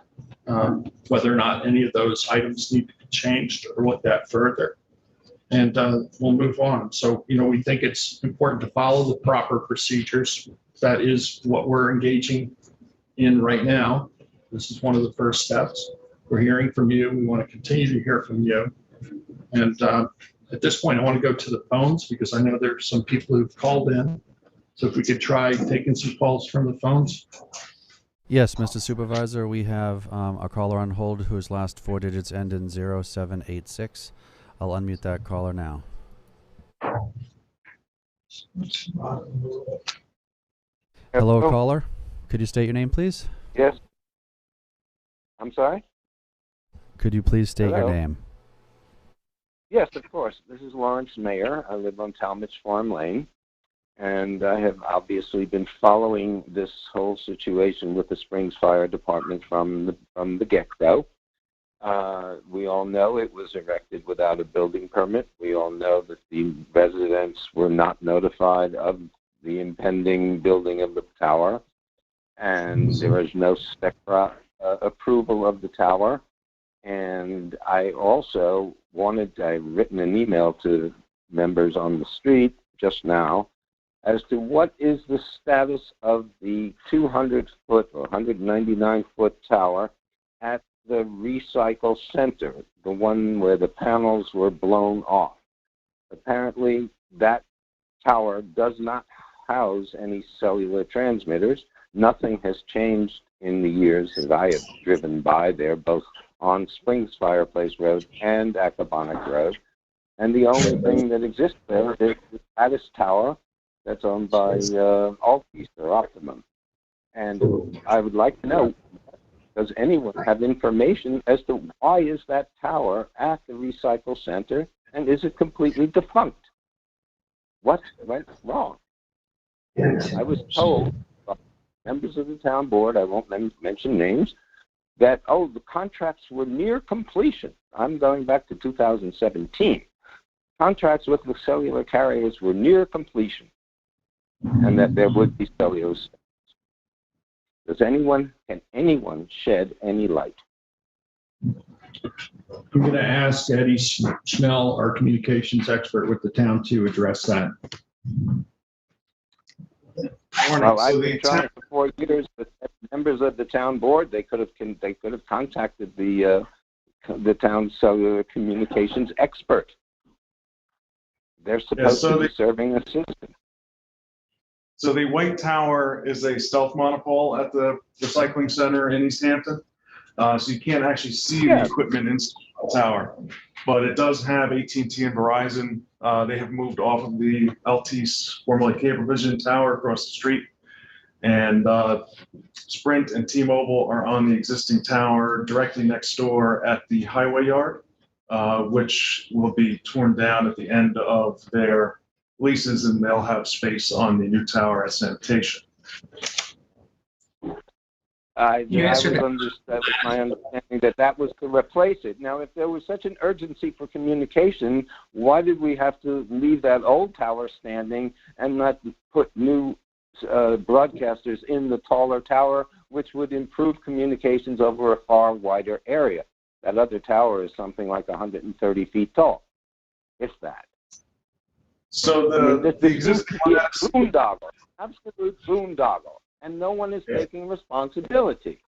whether or not any of those items need to be changed or looked at further. And we'll move on. So, we think it's important to follow the proper procedures. That is what we're engaging in right now. This is one of the first steps. We're hearing from you. We want to continue to hear from you. And at this point, I want to go to the phones because I know there's some people who've called in. So if we could try taking some calls from the phones. Yes, Mr. Supervisor, we have a caller on hold whose last four digits end in 0786. I'll unmute that caller now. Hello, caller. Could you state your name, please? Yes. I'm sorry? Could you please state your Hello? name? Yes, of course. This is Lawrence Mayer. I live on Talmadge Farm Lane, and I have obviously been following this whole situation with the Springs Fire Department from the get-go. We all know it was erected without a building permit. We all know that the residents were not notified of the impending building of the tower, and there is no SECRA approval of the tower. And I also I've written an email to members on the street just now as to what is the status of the 200-foot or 199-foot tower at the recycle center, the one where the panels were blown off. Apparently, that tower does not house any cellular transmitters. Nothing has changed in the years that I have driven by there, both on Springs Fireplace Road and Accabonac Road. And the only thing that exists there is the Addis Tower that's owned by Altice or Optimum. And I would like to know, does anyone have information as to why is that tower at the recycle center, and is it completely defunct? What went wrong? I was told by members of the town board, I won't mention names, that, the contracts were near completion. I'm going back to 2017. Contracts with the cellular carriers were near completion, and that there would be cellular service. Can anyone shed any light? I'm going to ask Eddie Schnell, our communications expert with the town, to address that. Well, I've been trying for 4 years with members of the town board. They could have contacted the town's cellular communications expert. They're supposed to be serving a system. So the white tower is a stealth monopole at the recycling center in East Hampton. So you can't actually see the equipment inside the tower, but it does have AT&T and Verizon. They have moved off of the Altice, formerly Cablevision tower across the street. And Sprint and T-Mobile are on the existing tower directly next door at the highway yard, which will be torn down at the end of their leases, and they'll have space on the new tower as sanitation. I was my understanding that was to replace it. Now, if there was such an urgency for communication, why did we have to leave that old tower standing and not put new broadcasters in the taller tower, which would improve communications over a far wider area? That other tower is something like 130 feet tall, if that. So the existing boondoggle, absolute boondoggle, and no one is taking responsibility.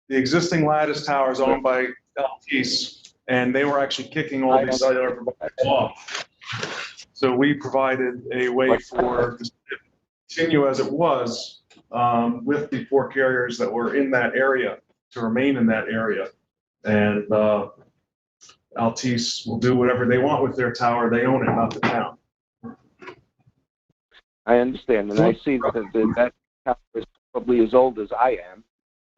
The existing lattice tower is owned by Altice, and they were actually kicking all these cellular providers off. So we provided a way for this to continue as it was with the 4 carriers that were in that area to remain in that area. And Altice will do whatever they want with their tower. They own it, not the town. I understand, and I see that tower is probably as old as I am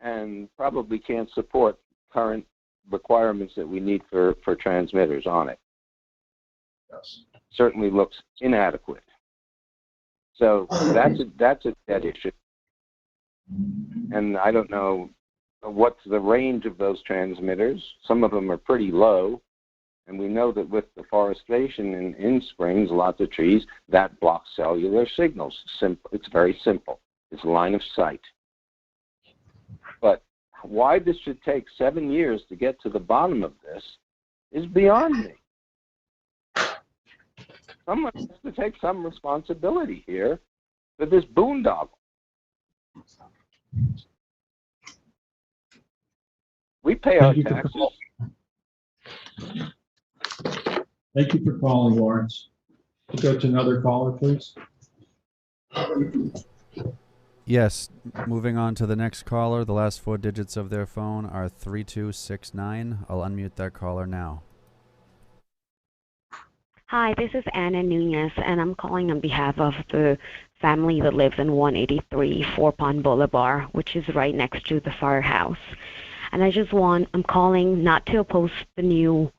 and probably can't support current requirements that we need for transmitters on it. Yes. certainly looks inadequate. So that's a dead issue. And I don't know what's the range of those transmitters. Some of them are pretty low. And we know that with deforestation in springs, lots of trees, that blocks cellular signals. It's very simple. It's line of sight. But why this should take 7 years to get to the bottom of this is beyond me. Someone has to take some responsibility here for this boondoggle. We pay our taxes. Thank you for calling, Lawrence. We'll go to another caller, please. Yes, moving on to the next caller. The last 4 digits of their phone are 3269. I'll unmute that caller now. Hi, this is Anna Nunez, and I'm calling on behalf of the family that lives in 183 Four Pond Boulevard, which is right next to the firehouse. And I'm calling not to oppose the new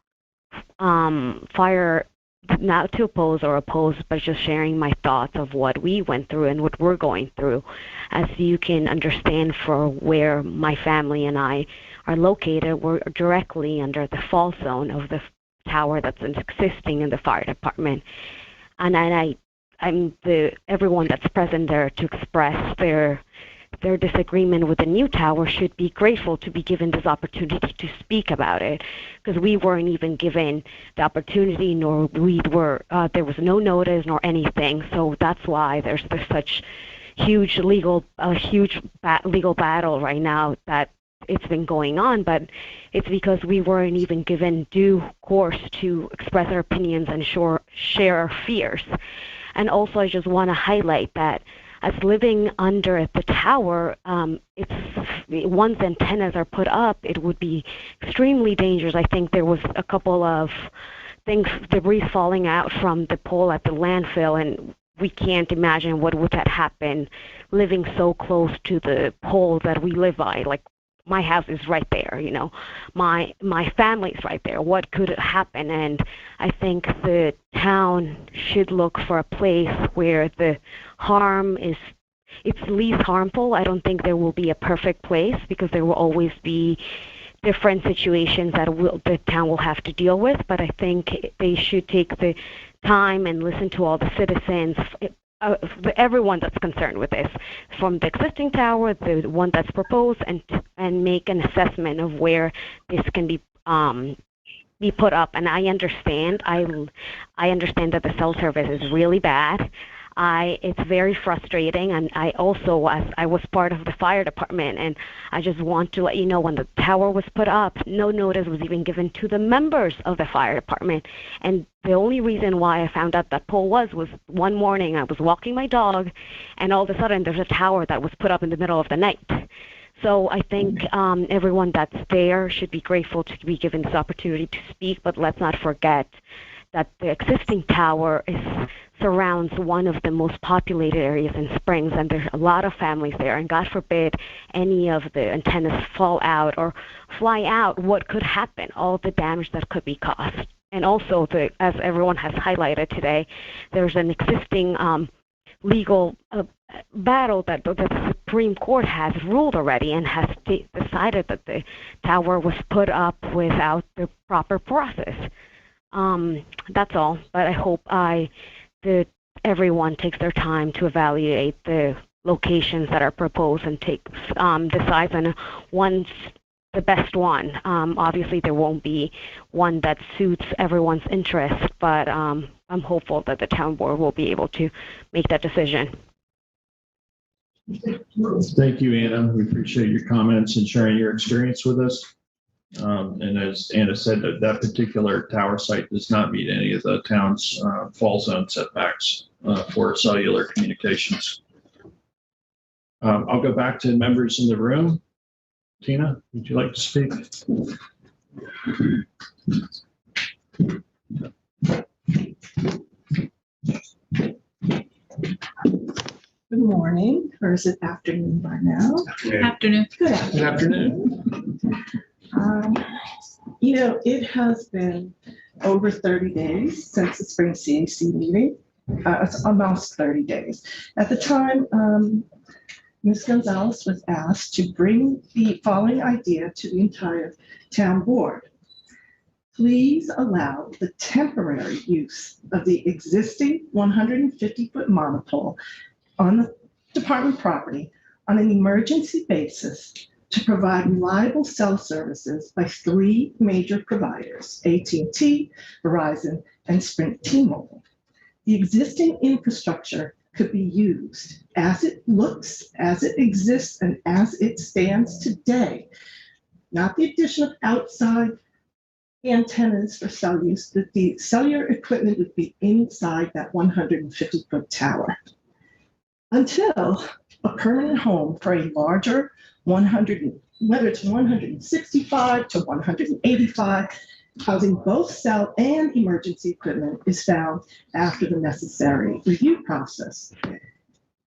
not to oppose or oppose, but just sharing my thoughts of what we went through and what we're going through. As you can understand, for where my family and I are located, we're directly under the fault zone of the tower that's existing in the fire department. And I'm everyone that's present there to express their disagreement with the new tower should be grateful to be given this opportunity to speak about it, because we weren't even given the opportunity, nor there was no notice nor anything. So that's why there's such huge legal battle right now that it's been going on. But it's because we weren't even given due course to express our opinions and share our fears. And also, I just want to highlight that as living under the tower, once antennas are put up, it would be extremely dangerous. I think there was a couple of debris falling out from the pole at the landfill, and we can't imagine what would have happened living so close to the pole that we live by. Like, my house is right there, my family's right there. What could happen? And I think the town should look for a place where the harm it's least harmful. I don't think there will be a perfect place, because there will always be different situations that the town will have to deal with. But I think they should take the time and listen to all the citizens, everyone that's concerned with this, from the existing tower, the one that's proposed, and make an assessment of where this can be put up. And I understand that the cell service is really bad. It's very frustrating, and I was part of the fire department, and I just want to let you know, when the tower was put up, no notice was even given to the members of the fire department. And the only reason why I found out that pole was one morning I was walking my dog, and all of a sudden there's a tower that was put up in the middle of the night. So I think everyone that's there should be grateful to be given this opportunity to speak, but let's not forget that the existing tower surrounds one of the most populated areas in Springs, and there's a lot of families there, and God forbid any of the antennas fall out or fly out, what could happen, all the damage that could be caused. And also, as everyone has highlighted today, there's an existing legal battle that the Supreme Court has ruled already, and has decided that the tower was put up without the proper process. That's all, but I hope everyone takes their time to evaluate the locations that are proposed and decides on one's the best one. Obviously, there won't be one that suits everyone's interest, but I'm hopeful that the town board will be able to make that decision. Thank you, Anna. We appreciate your comments and sharing your experience with us. And as Anna said, that particular tower site does not meet any of the town's fall zone setbacks for cellular communications. I'll go back to members in the room. Tina, would you like to speak? Good morning, or is it afternoon by now? Afternoon. Good afternoon. It has been over 30 days since the spring CAC meeting. It's almost 30 days. At the time, Ms. Gonzalez was asked to bring the following idea to the entire town board. Please allow the temporary use of the existing 150-foot monopole on the department property on an emergency basis to provide reliable cell services by 3 major providers, AT&T, Verizon, and Sprint T-Mobile. The existing infrastructure could be used as it looks, as it exists, and as it stands today. Not the addition of outside antennas for cell use, that the cellular equipment would be inside that 150-foot tower. Until a permanent home for a larger 100, whether it's 165 to 185, housing both cell and emergency equipment is found after the necessary review process.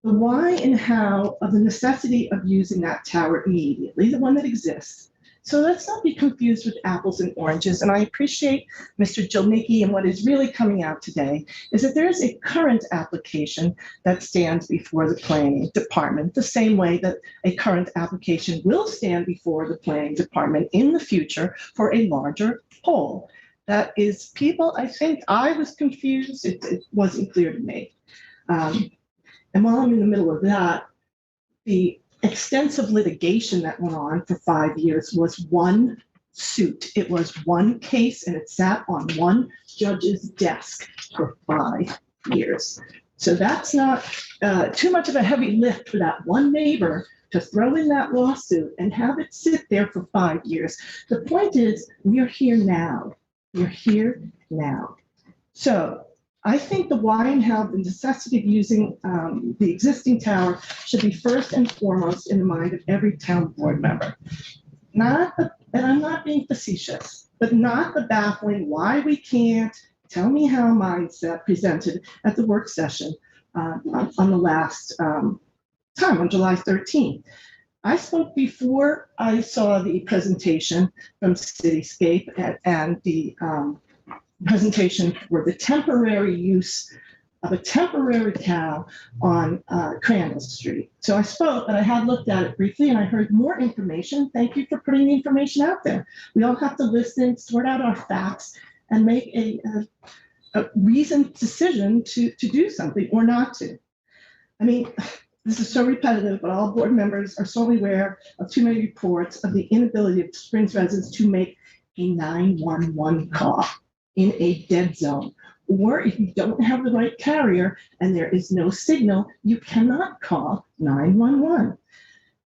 The why and how of the necessity of using that tower immediately, the one that exists. So let's not be confused with apples and oranges. And I appreciate Mr. Jilnicki, and what is really coming out today is that there is a current application that stands before the planning department, the same way that a current application will stand before the planning department in the future for a larger pole. That is, people, I think I was confused. It wasn't clear to me. And while I'm in the middle of that, the extensive litigation that went on for 5 years was one suit. It was one case, and it sat on one judge's desk for 5 years. So that's not too much of a heavy lift for that one neighbor to throw in that lawsuit and have it sit there for 5 years. The point is, we are here now. We're here now. So I think the why and how, the necessity of using the existing tower should be first and foremost in the mind of every town board member. And I'm not being facetious, but not the baffling why we can't, tell me how mindset presented at the work session on the last time on July 13th. I spoke before I saw the presentation from Cityscape and the presentation for the temporary use of a temporary tower on Crandall Street. So I spoke, but I had looked at it briefly and I heard more information. Thank you for putting the information out there. We all have to listen, sort out our facts, and make a reasoned decision to do something or not to. I mean, this is so repetitive, but all board members are solely aware of too many reports of the inability of Springs residents to make a 911 call in a dead zone. Or if you don't have the right carrier and there is no signal, you cannot call 911.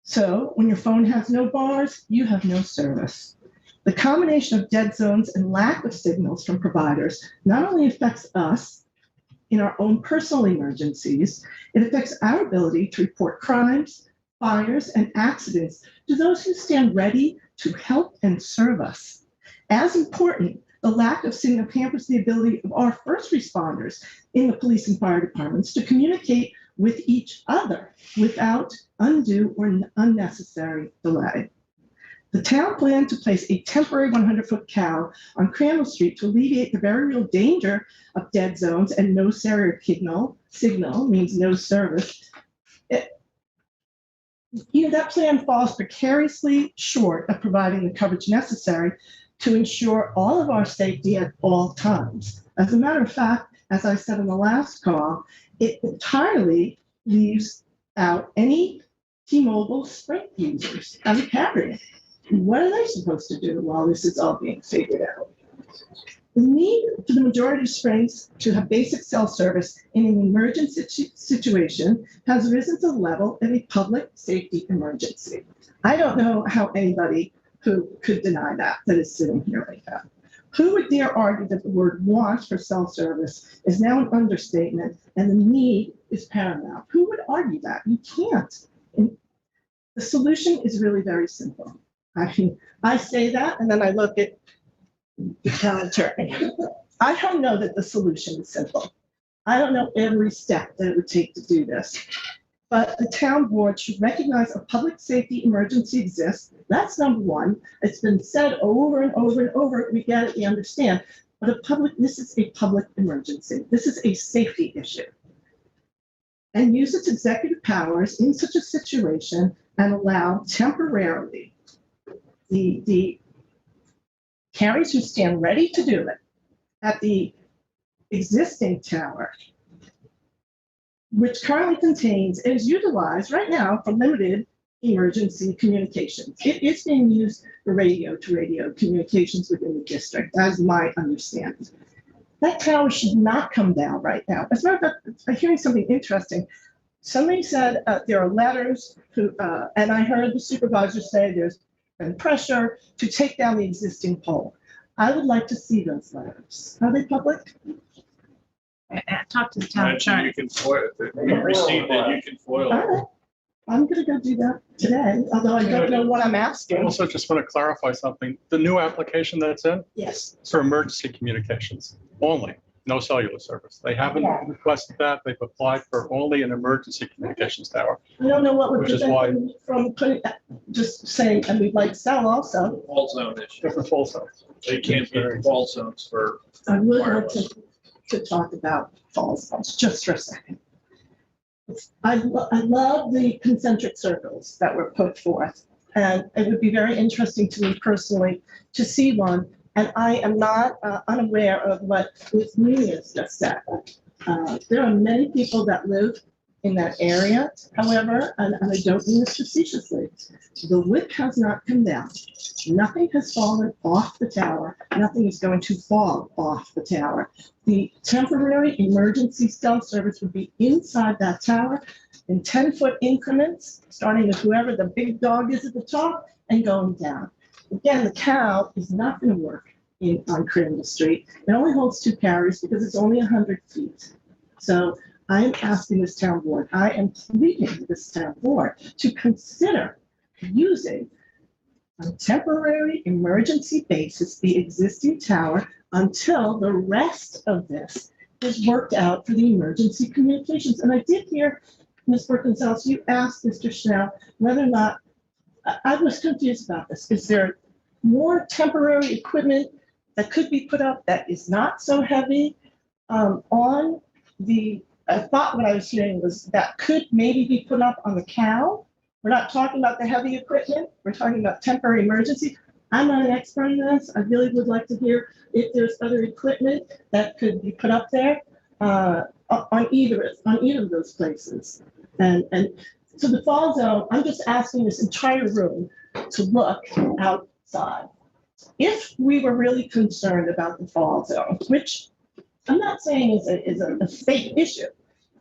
So when your phone has no bars, you have no service. The combination of dead zones and lack of signals from providers not only affects us in our own personal emergencies, it affects our ability to report crimes, fires, and accidents to those who stand ready to help and serve us. As important, the lack of signal hampers the ability of our first responders in the police and fire departments to communicate with each other without undue or unnecessary delay. The town planned to place a temporary 100-foot cow on Crandall Street to alleviate the very real danger of dead zones and no cellular signal means no service. That plan falls precariously short of providing the coverage necessary to ensure all of our safety at all times. As a matter of fact, as I said in the last call, it entirely leaves out any T-Mobile Sprint users as a carrier. What are they supposed to do while this is all being figured out? The need for the majority of Springs to have basic cell service in an emergency situation has risen to the level of a public safety emergency. I don't know how anybody who could deny that is sitting here right now. Who would dare argue that the word want for cell service is now an understatement and the need is paramount? Who would argue that? You can't. And the solution is really very simple. I mean, I say that and then I look at the town attorney. I don't know that the solution is simple. I don't know every step that it would take to do this. But the town board should recognize a public safety emergency exists. That's number one. It's been said over and over and over. We get it, we understand. this is a public emergency. This is a safety issue. And use its executive powers in such a situation and allow temporarily the carriers who stand ready to do it at the existing tower, which currently contains, is utilized right now for limited emergency communications. It is being used for radio-to-radio communications within the district, as my understanding. That tower should not come down right now. As a matter of fact, I'm hearing something interesting. Somebody said there are letters, and I heard the supervisor say there's been pressure to take down the existing pole. I would like to see those letters. Are they public? Talk to the town Mention attorney. you can foil, if you received it, you can foil All it. right. I'm gonna go do that today, although I don't know what I'm I asking. also just want to clarify something. The new application that's in Yes. is for emergency communications only, no cellular service. They haven't requested that. They've applied for only an emergency communications tower. I don't know what would Which is prevent why- them from putting, just saying, and we'd like cell also. Fault zone issue. Different full zones. They can't be in fault zones for I would like wireless. to talk about fall zones just for a second. I love the concentric circles that were put forth, and it would be very interesting to me personally to see one. And I am not unaware of what Ms. Nunez just said. There are many people that live in that area, however, and I don't mean this facetiously, the wick has not come down. Nothing has fallen off the tower. Nothing is going to fall off the tower. The temporary emergency cell service would be inside that tower in 10-foot increments, starting with whoever the big dog is at the top and going down. Again, the cow is not going to work on Crandall Street. It only holds 2 carriers because it's only 100 feet. So I am asking this town board, I am pleading this town board to consider using on a temporary emergency basis the existing tower until the rest of this is worked out for the emergency communications. And I did hear, Ms. Perkins, you asked Mr. Schnell whether or not, I was confused about this. Is there more temporary equipment that could be put up that is not so heavy on the, I thought what I was hearing was that could maybe be put up on the cow. We're not talking about the heavy equipment. We're talking about temporary emergency. I'm not an expert in this. I really would like to hear if there's other equipment that could be put up there on either of those places. And so the fall zone, I'm just asking this entire room to look outside. If we were really concerned about the fall zone, which I'm not saying is a state issue,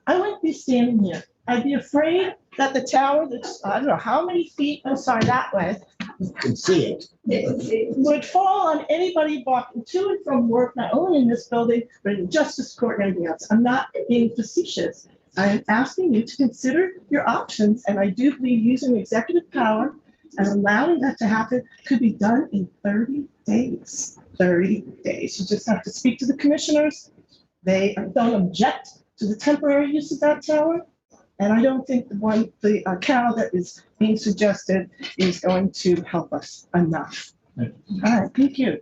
I wouldn't be standing here. I'd be afraid that the tower that's, I don't know how many feet, I'm sorry, that way, You can see it. it would fall on anybody walking to and from work, not only in this building, but in Justice Court and everything else. I'm not being facetious. I am asking you to consider your options, and I do believe using executive power and allowing that to happen could be done in 30 days. 30 days. You just have to speak to the commissioners. They don't object to the temporary use of that tower. And I don't think the cow that is being suggested is going to help us enough. All right, thank you.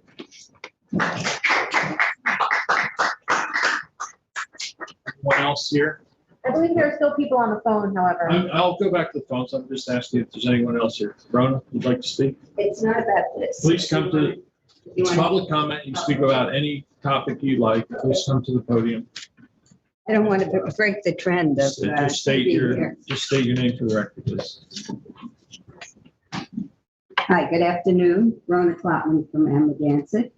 Anyone else here? I believe there are still people on the phone, however. I'll go back to the phones. I'm just asking if there's anyone else here. Rona, would you like to speak? It's not about this. Please come to, it's public comment. You speak about any topic you like. Please come to the podium. I don't want to break the trend of. Just state your being here. name for the record, please. Hi, good afternoon. Rona Klotman from Amagansett.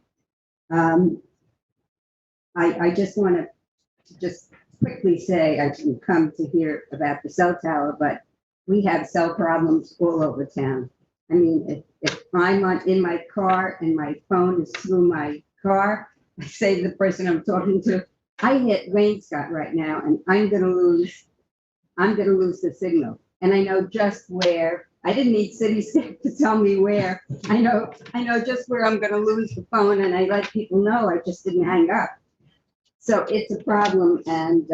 I just want to just quickly say I didn't come to hear about the cell tower, but we have cell problems all over town. I mean, if I'm in my car and my phone is through my car, I say to the person I'm talking to, I hit Wainscott right now and I'm gonna lose the signal. And I know just where. I didn't need Cityscape to tell me where. I know just where I'm gonna lose the phone, and I let people know. I just didn't hang up. So it's a problem, and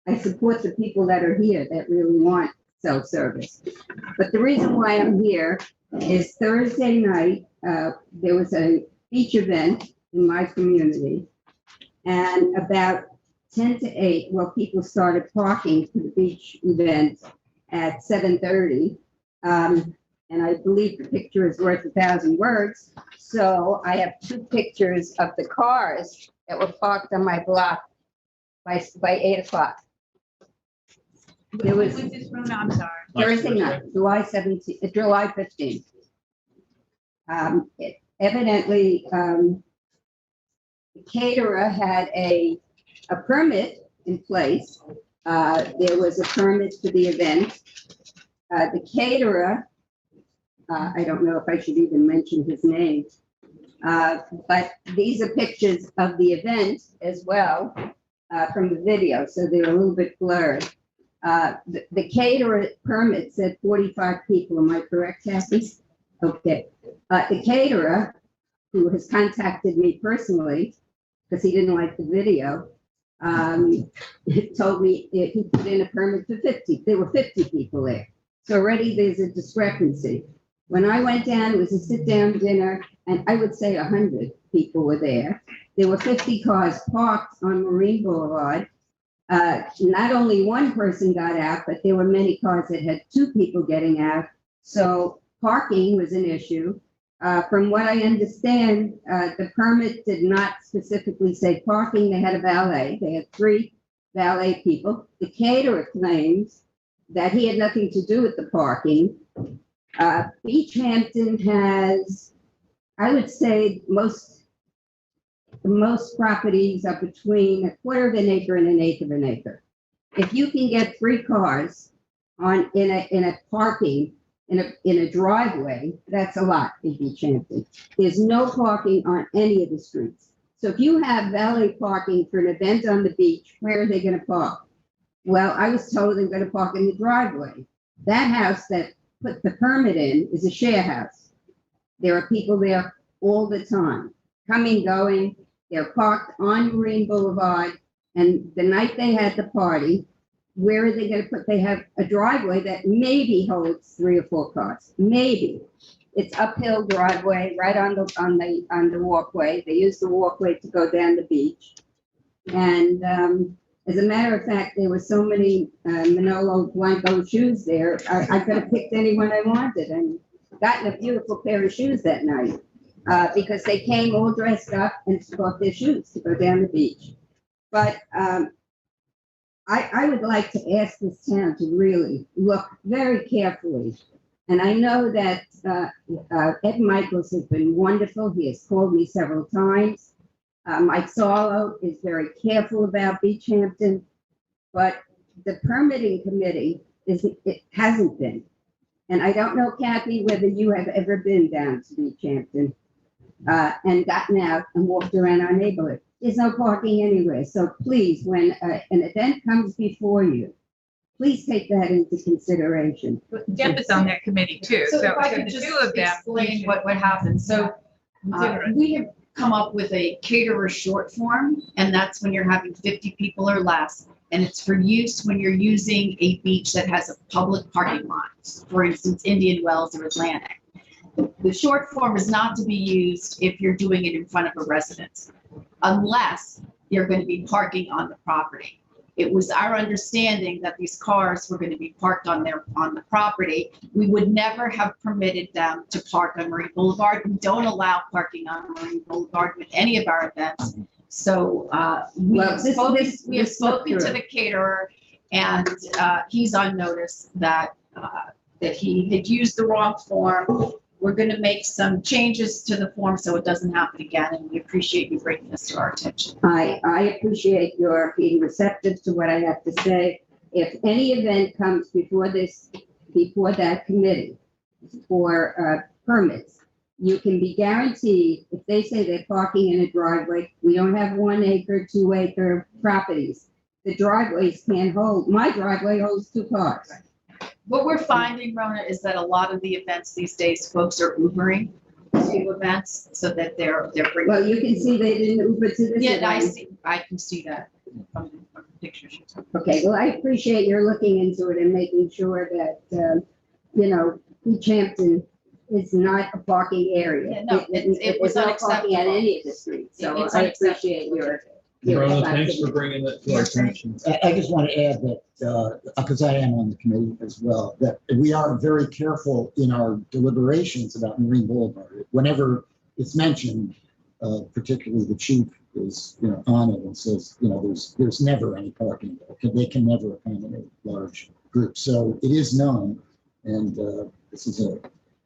I support the people that are here that really want cell service. But the reason why I'm here is Thursday night, there was a beach event in my community, And about 10 to 8, well, people started parking for the beach event at 7:30. And I believe the picture is worth 1,000 words. So I have 2 pictures of the cars that were parked on my block by 8 o'clock. There was this room? I'm sorry. Thursday night, July 15th. Evidently, the caterer had a permit in place. There was a permit for the event. The caterer, I don't know if I should even mention his name, but these are pictures of the event as well from the video, so they're a little bit blurred. The caterer permit said 45 people. Am I correct, Kathy? Okay. The caterer, who has contacted me personally because he didn't like the video, told me he put in a permit for 50. There were 50 people there. So already there's a discrepancy. When I went down, it was a sit-down dinner, and I would say 100 people were there. There were 50 cars parked on Marine Boulevard. Not only one person got out, but there were many cars that had 2 people getting out. So parking was an issue. From what I understand, the permit did not specifically say parking. They had a valet. They had 3 valet people. The caterer claims that he had nothing to do with the parking. Beach Hampton has, I would say, most properties are between 1/4 of an acre and 1/8 of an acre. If you can get 3 cars in a parking in a driveway, that's a lot in Beach Hampton. There's no parking on any of the streets. So if you have valet parking for an event on the beach, where are they going to park? Well, I was told they're going to park in the driveway. That house that put the permit in is a share house. There are people there all the time, coming, going. They're parked on Marine Boulevard. And the night they had the party, where are they going to put? They have a driveway that maybe holds 3 or 4 cars. Maybe. It's uphill driveway right on the walkway. They use the walkway to go down the beach. And as a matter of fact, there were so many Manolo Blanco shoes there. I could have picked anyone I wanted and gotten a beautiful pair of shoes that night because they came all dressed up and bought their shoes to go down the beach. But I would like to ask this town to really look very carefully. And I know that Ed Michaels has been wonderful. He has called me several times. Mike Sarlo is very careful about Beach Hampton, but the permitting committee it hasn't been. And I don't know, Kathy, whether you have ever been down to Beach Hampton and gotten out and walked around our neighborhood. There's no parking anywhere. So please, when an event comes before you, please take that into consideration. Jeff is on that committee too. So if I the could just 2 of them. explain what happened. So we have come up with a caterer short form, and that's when you're having 50 people or less. And it's for use when you're using a beach that has a public parking lot, for instance, Indian Wells or Atlantic. The short form is not to be used if you're doing it in front of a residence, unless you're going to be parking on the property. It was our understanding that these cars were going to be parked on the property. We would never have permitted them to park on Marine Boulevard. We don't allow parking on Marine Boulevard with any of our events. So we have spoken to the caterer, and he's on notice that he had used the wrong form. We're going to make some changes to the form so it doesn't happen again, and we appreciate you bringing this to our attention. I appreciate your being receptive to what I have to say. If any event comes before that committee for permits, you can be guaranteed, if they say they're parking in a driveway, we don't have 1 acre, 2 acre properties. The driveways can't hold, my driveway holds 2 cars. What we're finding, Rona, is that a lot of the events these days, folks are Ubering to events so that they're bringing. Well, you can see they didn't Uber to this Yeah, event. I can see that from the pictures. Okay, well, I appreciate your looking into it and making sure that, Beach Hampton is not a parking area. Yeah, no, it was There's no unacceptable. parking at any of the streets, so It's I unacceptable. appreciate your Rona, thanks for bringing that to our attention. I just want to add that, because I am on the committee as well, that we are very careful in our deliberations about Marine Boulevard. Whenever it's mentioned, particularly the chief is, on it and says, there's never any parking there. They can never accommodate large groups. So it is known, and this is a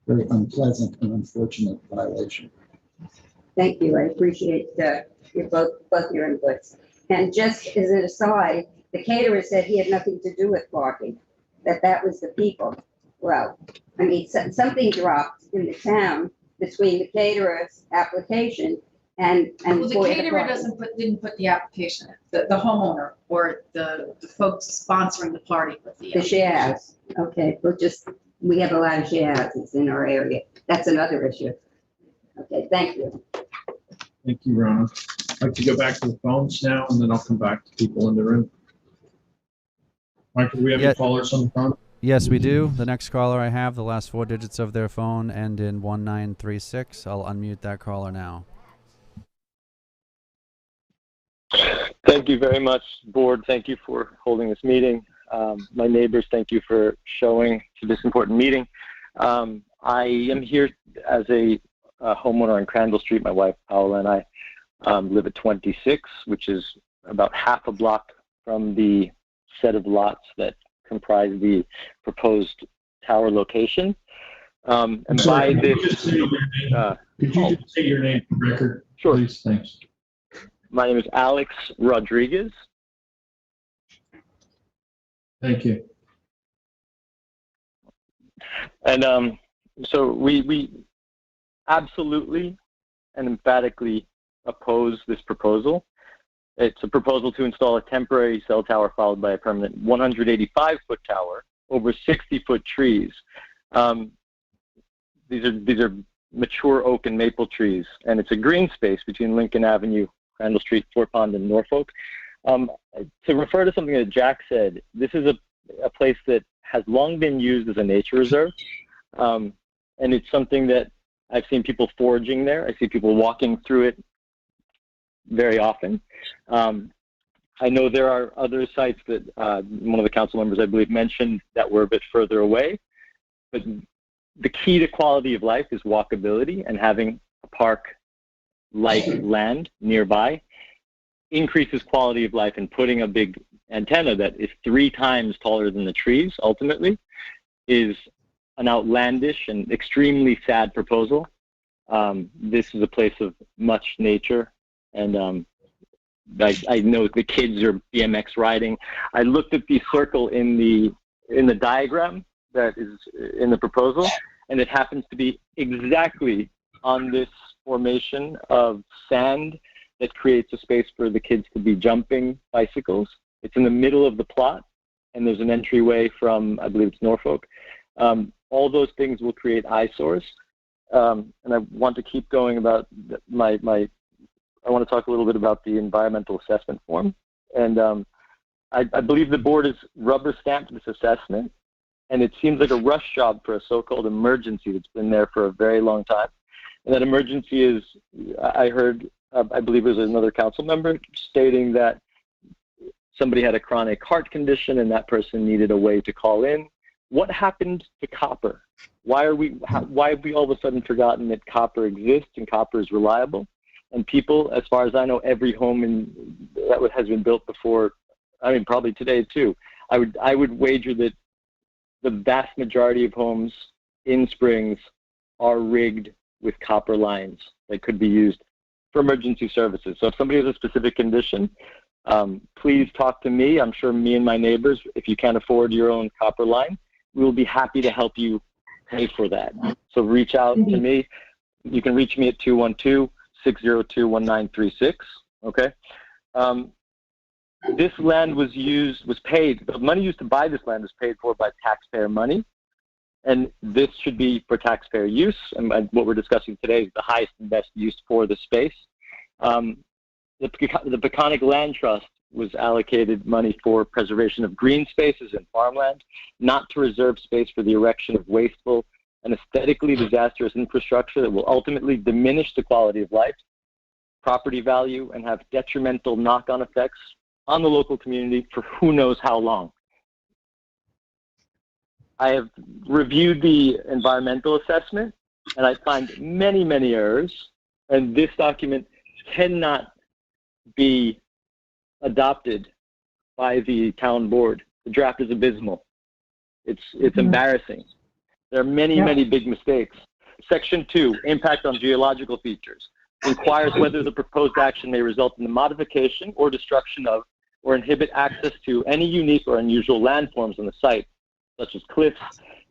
very unpleasant and unfortunate violation. Thank you. I appreciate both your inputs. And just as an aside, the caterer said he had nothing to do with parking, that was the people. Well, I mean, something dropped in the town between the caterer's application and Well, the caterer didn't put the application in. The homeowner or the folks sponsoring the party put the share house. Okay, we have a lot of share houses in our area. That's another issue. Okay, thank you. Thank you, Rona. I'd like to go back to the phones now, and then I'll come back to people in the room. Michael, do we have any callers on the phone? Yes, we do. The next caller I have, the last 4 digits of their phone end in 1936. I'll unmute that caller now. Thank you very much, board. Thank you for holding this meeting. My neighbors, thank you for showing to this important meeting. I am here as a homeowner on Crandall Street. My wife, Paola, and I live at 26, which is about half a block from the set of lots that comprise the proposed tower location. And sorry, by could this, you just say your name for the record? Sure. Please, thanks. My name is Alex Rodriguez. Thank you. And so we absolutely and emphatically oppose this proposal. It's a proposal to install a temporary cell tower followed by a permanent 185-foot tower over 60-foot trees. These are mature oak and maple trees, and it's a green space between Lincoln Avenue, Crandall Street, Fort Pond, and Norfolk. To refer to something that Jack said, this is a place that has long been used as a nature reserve, and it's something that I've seen people foraging there. I see people walking through it very often. I know there are other sites that one of the council members, I believe, mentioned that were a bit further away, but the key to quality of life is walkability, and having a park-like land nearby increases quality of life, and putting a big antenna that is 3 times taller than the trees ultimately is an outlandish and extremely sad proposal. This is a place of much nature, and I know the kids are BMX riding. I looked at the circle in the diagram that is in the proposal, and it happens to be exactly on this formation of sand that creates a space for the kids to be jumping bicycles. It's in the middle of the plot, and there's an entryway from, I believe it's Norfolk. All those things will create eyesores. And I want to keep going about I want to talk a little bit about the environmental assessment form. And I believe the board has rubber stamped this assessment, and it seems like a rush job for a so-called emergency that's been there for a very long time. And that emergency is, I heard, I believe it was another council member stating that somebody had a chronic heart condition and that person needed a way to call in. What happened to copper? Why have we all of a sudden forgotten that copper exists and copper is reliable? And people, as far as I know, every home that has been built before, I mean, probably today too, I would wager that the vast majority of homes in Springs are rigged with copper lines that could be used for emergency services. So if somebody has a specific condition, please talk to me. I'm sure me and my neighbors, if you can't afford your own copper line, we will be happy to help you pay for that. So reach out to me. You can reach me at 212-602-1936, okay? This land was paid, the money used to buy this land was paid for by taxpayer money, and this should be for taxpayer use, and what we're discussing today is the highest and best use for the space. The Peconic Land Trust was allocated money for preservation of green spaces and farmland, not to reserve space for the erection of wasteful and aesthetically disastrous infrastructure that will ultimately diminish the quality of life, property value and have detrimental knock-on effects on the local community for who knows how long. I have reviewed the environmental assessment, and I find many, many errors, and this document cannot be adopted by the town board. The draft is abysmal. It's embarrassing. There are many, many big mistakes. Section 2, impact on geological features, inquires whether the proposed action may result in the modification or destruction of or inhibit access to any unique or unusual landforms on the site, such as cliffs,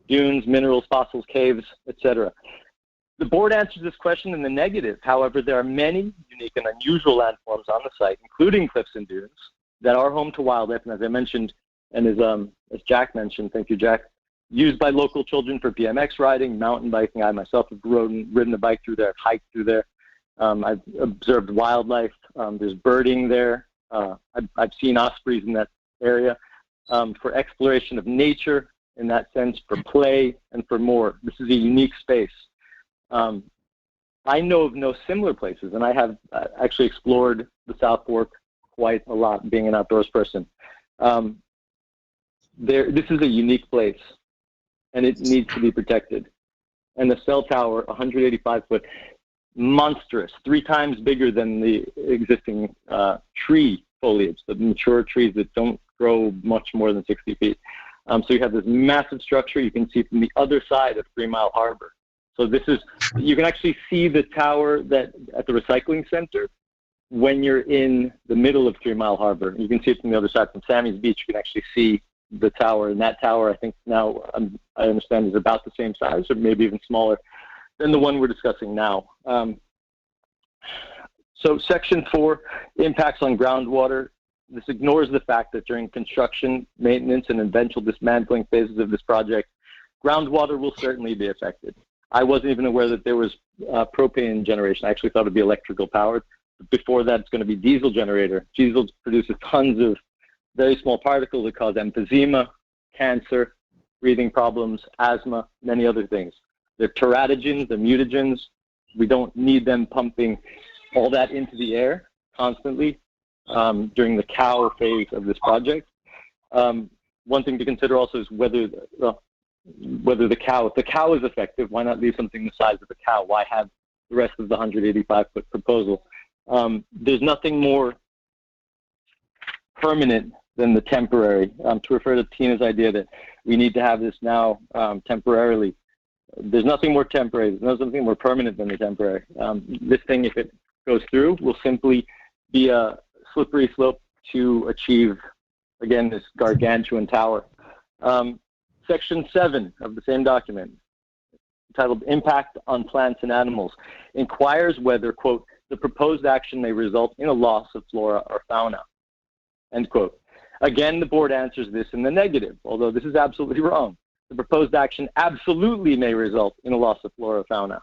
dunes, minerals, fossils, caves, etc. The board answers this question in the negative. However, there are many unique and unusual landforms on the site, including cliffs and dunes, that are home to wildlife, and as I mentioned, and as Jack mentioned, thank you, Jack, used by local children for BMX riding, mountain biking. I myself have ridden a bike through there, I've hiked through there. I've observed wildlife. There's birding there. I've seen ospreys in that area for exploration of nature in that sense, for play and for more. This is a unique space. I know of no similar places, and I have actually explored the South Fork quite a lot, being an outdoors person. This is a unique place, and it needs to be protected. And the cell tower, 185-foot, monstrous, 3 times bigger than the existing tree foliage, the mature trees that don't grow much more than 60 feet. So you have this massive structure you can see from the other side of 3 Mile Harbor. So this is, you can actually see the tower that at the recycling center when you're in the middle of 3 Mile Harbor. You can see it from the other side, from Sammy's Beach. You can actually see the tower, and that tower, I think now I understand, is about the same size, or maybe even smaller than the one we're discussing now. So Section 4, impacts on groundwater. This ignores the fact that during construction, maintenance, and eventual dismantling phases of this project, groundwater will certainly be affected. I wasn't even aware that there was propane generation. I actually thought it would be electrical powered. Before that, it's going to be diesel generator. Diesel produces tons of very small particles that cause emphysema, cancer, breathing problems, asthma, many other things. They're teratogens, they're mutagens. We don't need them pumping all that into the air constantly during the cow phase of this project. One thing to consider also is whether the cow, if the cow is effective, why not leave something the size of the cow? Why have the rest of the 185-foot proposal? There's nothing more permanent than the temporary. To refer to Tina's idea that we need to have this now temporarily, there's nothing more temporary, there's nothing more permanent than the temporary. This thing, if it goes through, will simply be a slippery slope to achieve, again, this gargantuan tower. Section 7 of the same document, titled Impact on Plants and Animals, inquires whether, quote, the proposed action may result in a loss of flora or fauna, end quote. Again, the board answers this in the negative, although this is absolutely wrong. The proposed action absolutely may result in a loss of flora or fauna.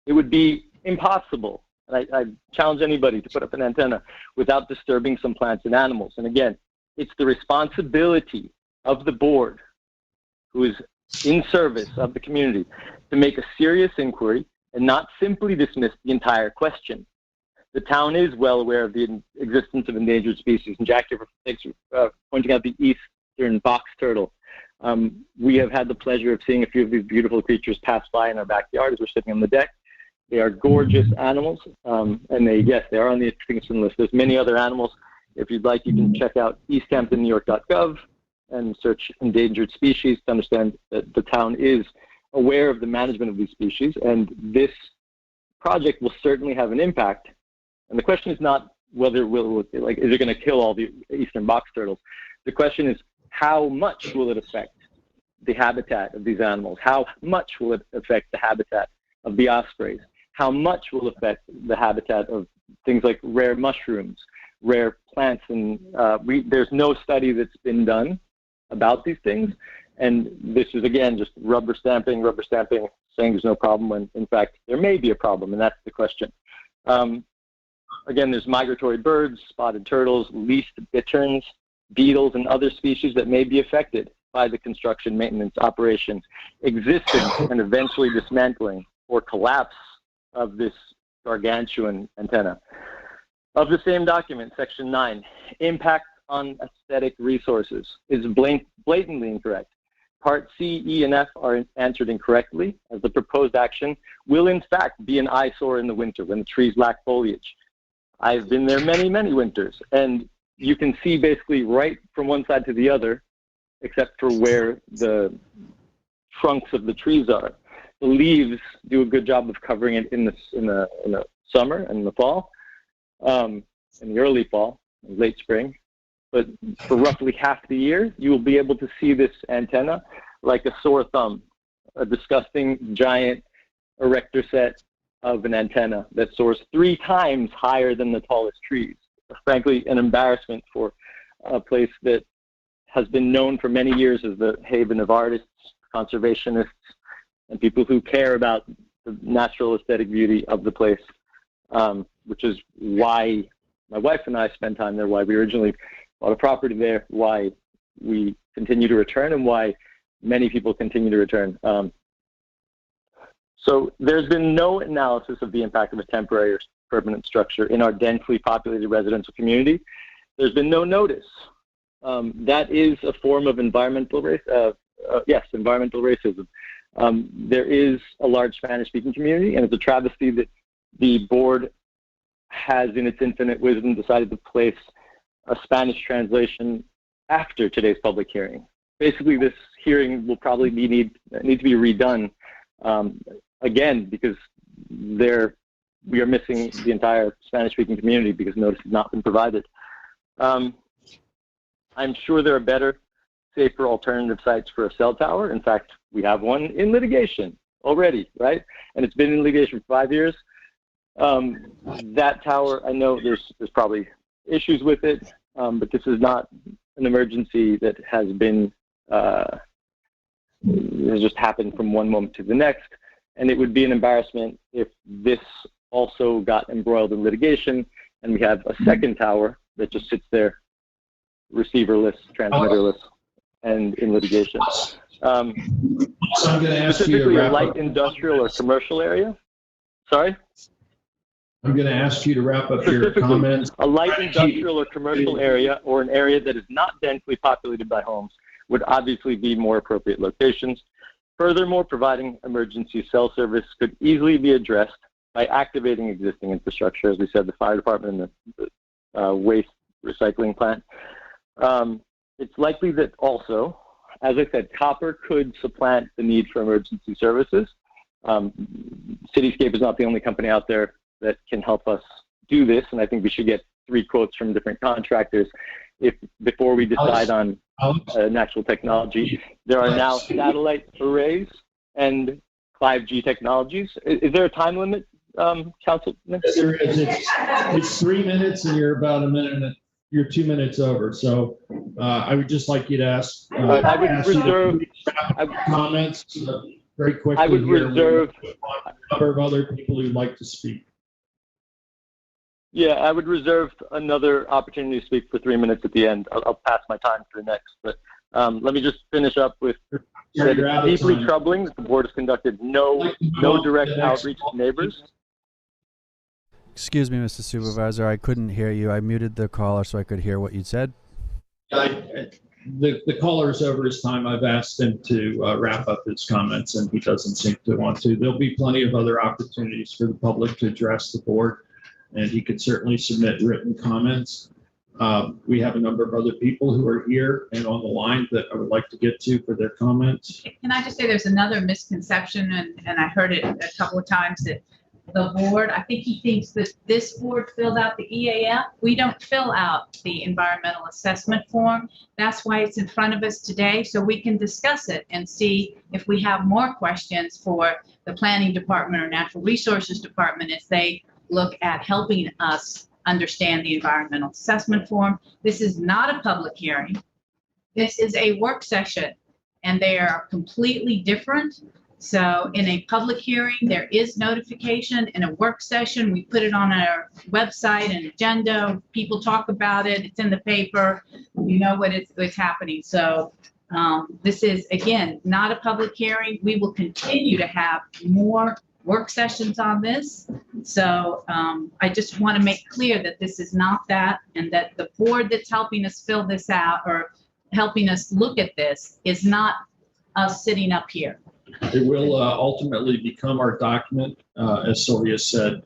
It would be impossible, and I challenge anybody to put up an antenna without disturbing some plants and animals. And again, it's the responsibility of the board, who is in service of the community, to make a serious inquiry and not simply dismiss the entire question. The town is well aware of the existence of endangered species, and Jack, thanks for pointing out the eastern box turtle. We have had the pleasure of seeing a few of these beautiful creatures pass by in our backyard as we're sitting on the deck. They are gorgeous animals, and yes, they are on the extinction list. There's many other animals. If you'd like, you can check out easthamptonnewyork.gov and search endangered species to understand that the town is aware of the management of these species, and this project will certainly have an impact. And the question is not whether it will, like, is it going to kill all the eastern box turtles? The question is, how much will it affect the habitat of these animals? How much will it affect the habitat of the ospreys? How much will it affect the habitat of things like rare mushrooms, rare plants? And there's no study that's been done about these things. And this is, again, just rubber stamping, saying there's no problem when, in fact, there may be a problem, and that's the question. Again, there's migratory birds, spotted turtles, least bitterns, beetles, and other species that may be affected by the construction, maintenance, operation, existence, and eventually dismantling or collapse of this gargantuan antenna. Of the same document, section 9, impact on aesthetic resources is blatantly incorrect. Part C, E, and F are answered incorrectly, as the proposed action will in fact be an eyesore in the winter when the trees lack foliage. I've been there many, many winters, and you can see basically right from one side to the other, except for where the trunks of the trees are. The leaves do a good job of covering it in the summer and in the fall, in the early fall, late spring. But for roughly half the year, you will be able to see this antenna like a sore thumb, a disgusting, giant erector set of an antenna that soars 3 times higher than the tallest trees. Frankly, an embarrassment for a place that has been known for many years as the haven of artists, conservationists, and people who care about the natural aesthetic beauty of the place, which is why my wife and I spend time there, why we originally bought a property there, why we continue to return, and why many people continue to return. So there's been no analysis of the impact of a temporary or permanent structure in our densely populated residential community. There's been no notice. That is a form of environmental racism. There is a large Spanish-speaking community, and it's a travesty that the board has, in its infinite wisdom, decided to place a Spanish translation after today's public hearing. Basically, this hearing will probably need to be redone again, because we are missing the entire Spanish-speaking community because notice has not been provided. I'm sure there are better, safer alternative sites for a cell tower. In fact, we have one in litigation already, right? And it's been in litigation for 5 years. That tower, I know there's probably issues with it, but this is not an emergency that has just happened from one moment to the next. And it would be an embarrassment if this also got embroiled in litigation and we have a second tower that just sits there receiverless, transmitterless, and in litigation. So I'm going to ask you to specifically a wrap light up. industrial or commercial area. Sorry? I'm going to ask you to wrap up your comments. A light industrial or commercial area, or an area that is not densely populated by homes, would obviously be more appropriate locations. Furthermore, providing emergency cell service could easily be addressed by activating existing infrastructure, as we said, the fire department and the waste recycling plant. It's likely that also, as I said, copper could supplant the need for emergency services. Cityscape is not the only company out there that can help us do this, and I think we should get 3 quotes from different contractors before we decide on natural technology. There are now satellite arrays and 5G technologies. Is there a time limit, Councilman? Yes, there is. It's 3 minutes, and you're about a minute, and you're 2 minutes over. So I would just like you to ask. I would reserve comments very quickly. I would reserve a number of other people who'd like to speak. Yeah, I would reserve another opportunity to speak for 3 minutes at the end. I'll pass my time to the next. But let me just finish up with that it's deeply troubling that the board has conducted no direct outreach to neighbors. Excuse me, Mr. Supervisor, I couldn't hear you. I muted the caller so I could hear what you said. The caller is over his time. I've asked him to wrap up his comments, and he doesn't seem to want to. There'll be plenty of other opportunities for the public to address the board, and he could certainly submit written comments. We have a number of other people who are here and on the line that I would like to get to for their comments. Can I just say there's another misconception, and I heard it a couple of times, that the board, I think he thinks that this board filled out the EAF. We don't fill out the environmental assessment form. That's why it's in front of us today, so we can discuss it and see if we have more questions for the planning department or natural resources department as they look at helping us understand the environmental assessment form. This is not a public hearing. This is a work session, and they are completely different. So in a public hearing, there is notification. In a work session, we put it on our website and agenda. People talk about it. It's in the paper. You know what's happening. So this is, again, not a public hearing. We will continue to have more work sessions on this. So I just want to make clear that this is not that, and that the board that's helping us fill this out or helping us look at this is not us sitting up here. It will ultimately become our document. As Sylvia said,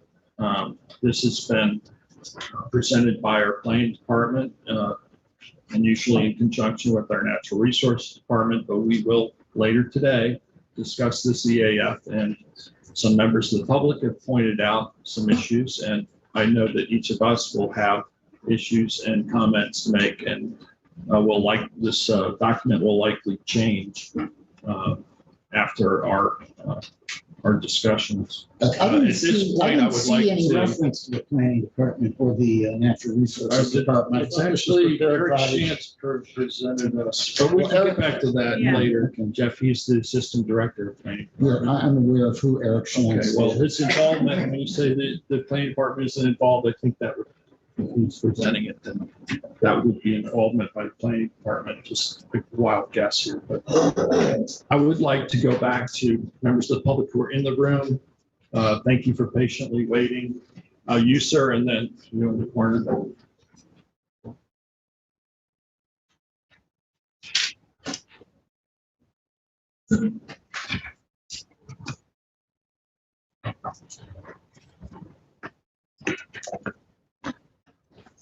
this has been presented by our planning department and usually in conjunction with our natural resource department, but we will later today discuss this EAF, and some members of the public have pointed out some issues, and I know that each of us will have issues and comments to make, and this document will likely change after our discussions. I At didn't this see, point, I would see any like to. reference to the planning department or the natural resources department. It's actually Eric Shantz presented us, but we can get back to that Yeah. later. Jeff, he's the assistant director of planning. Yeah, I'm aware of who Eric Okay, Shantz well, is. his involvement, when you say the planning department isn't involved, I think that would, if he's presenting it, then that would be involvement by the planning department, just a wild guess here. But I would like to go back to members of the public who are in the room. Thank you for patiently waiting. You, sir, and then you in the corner there.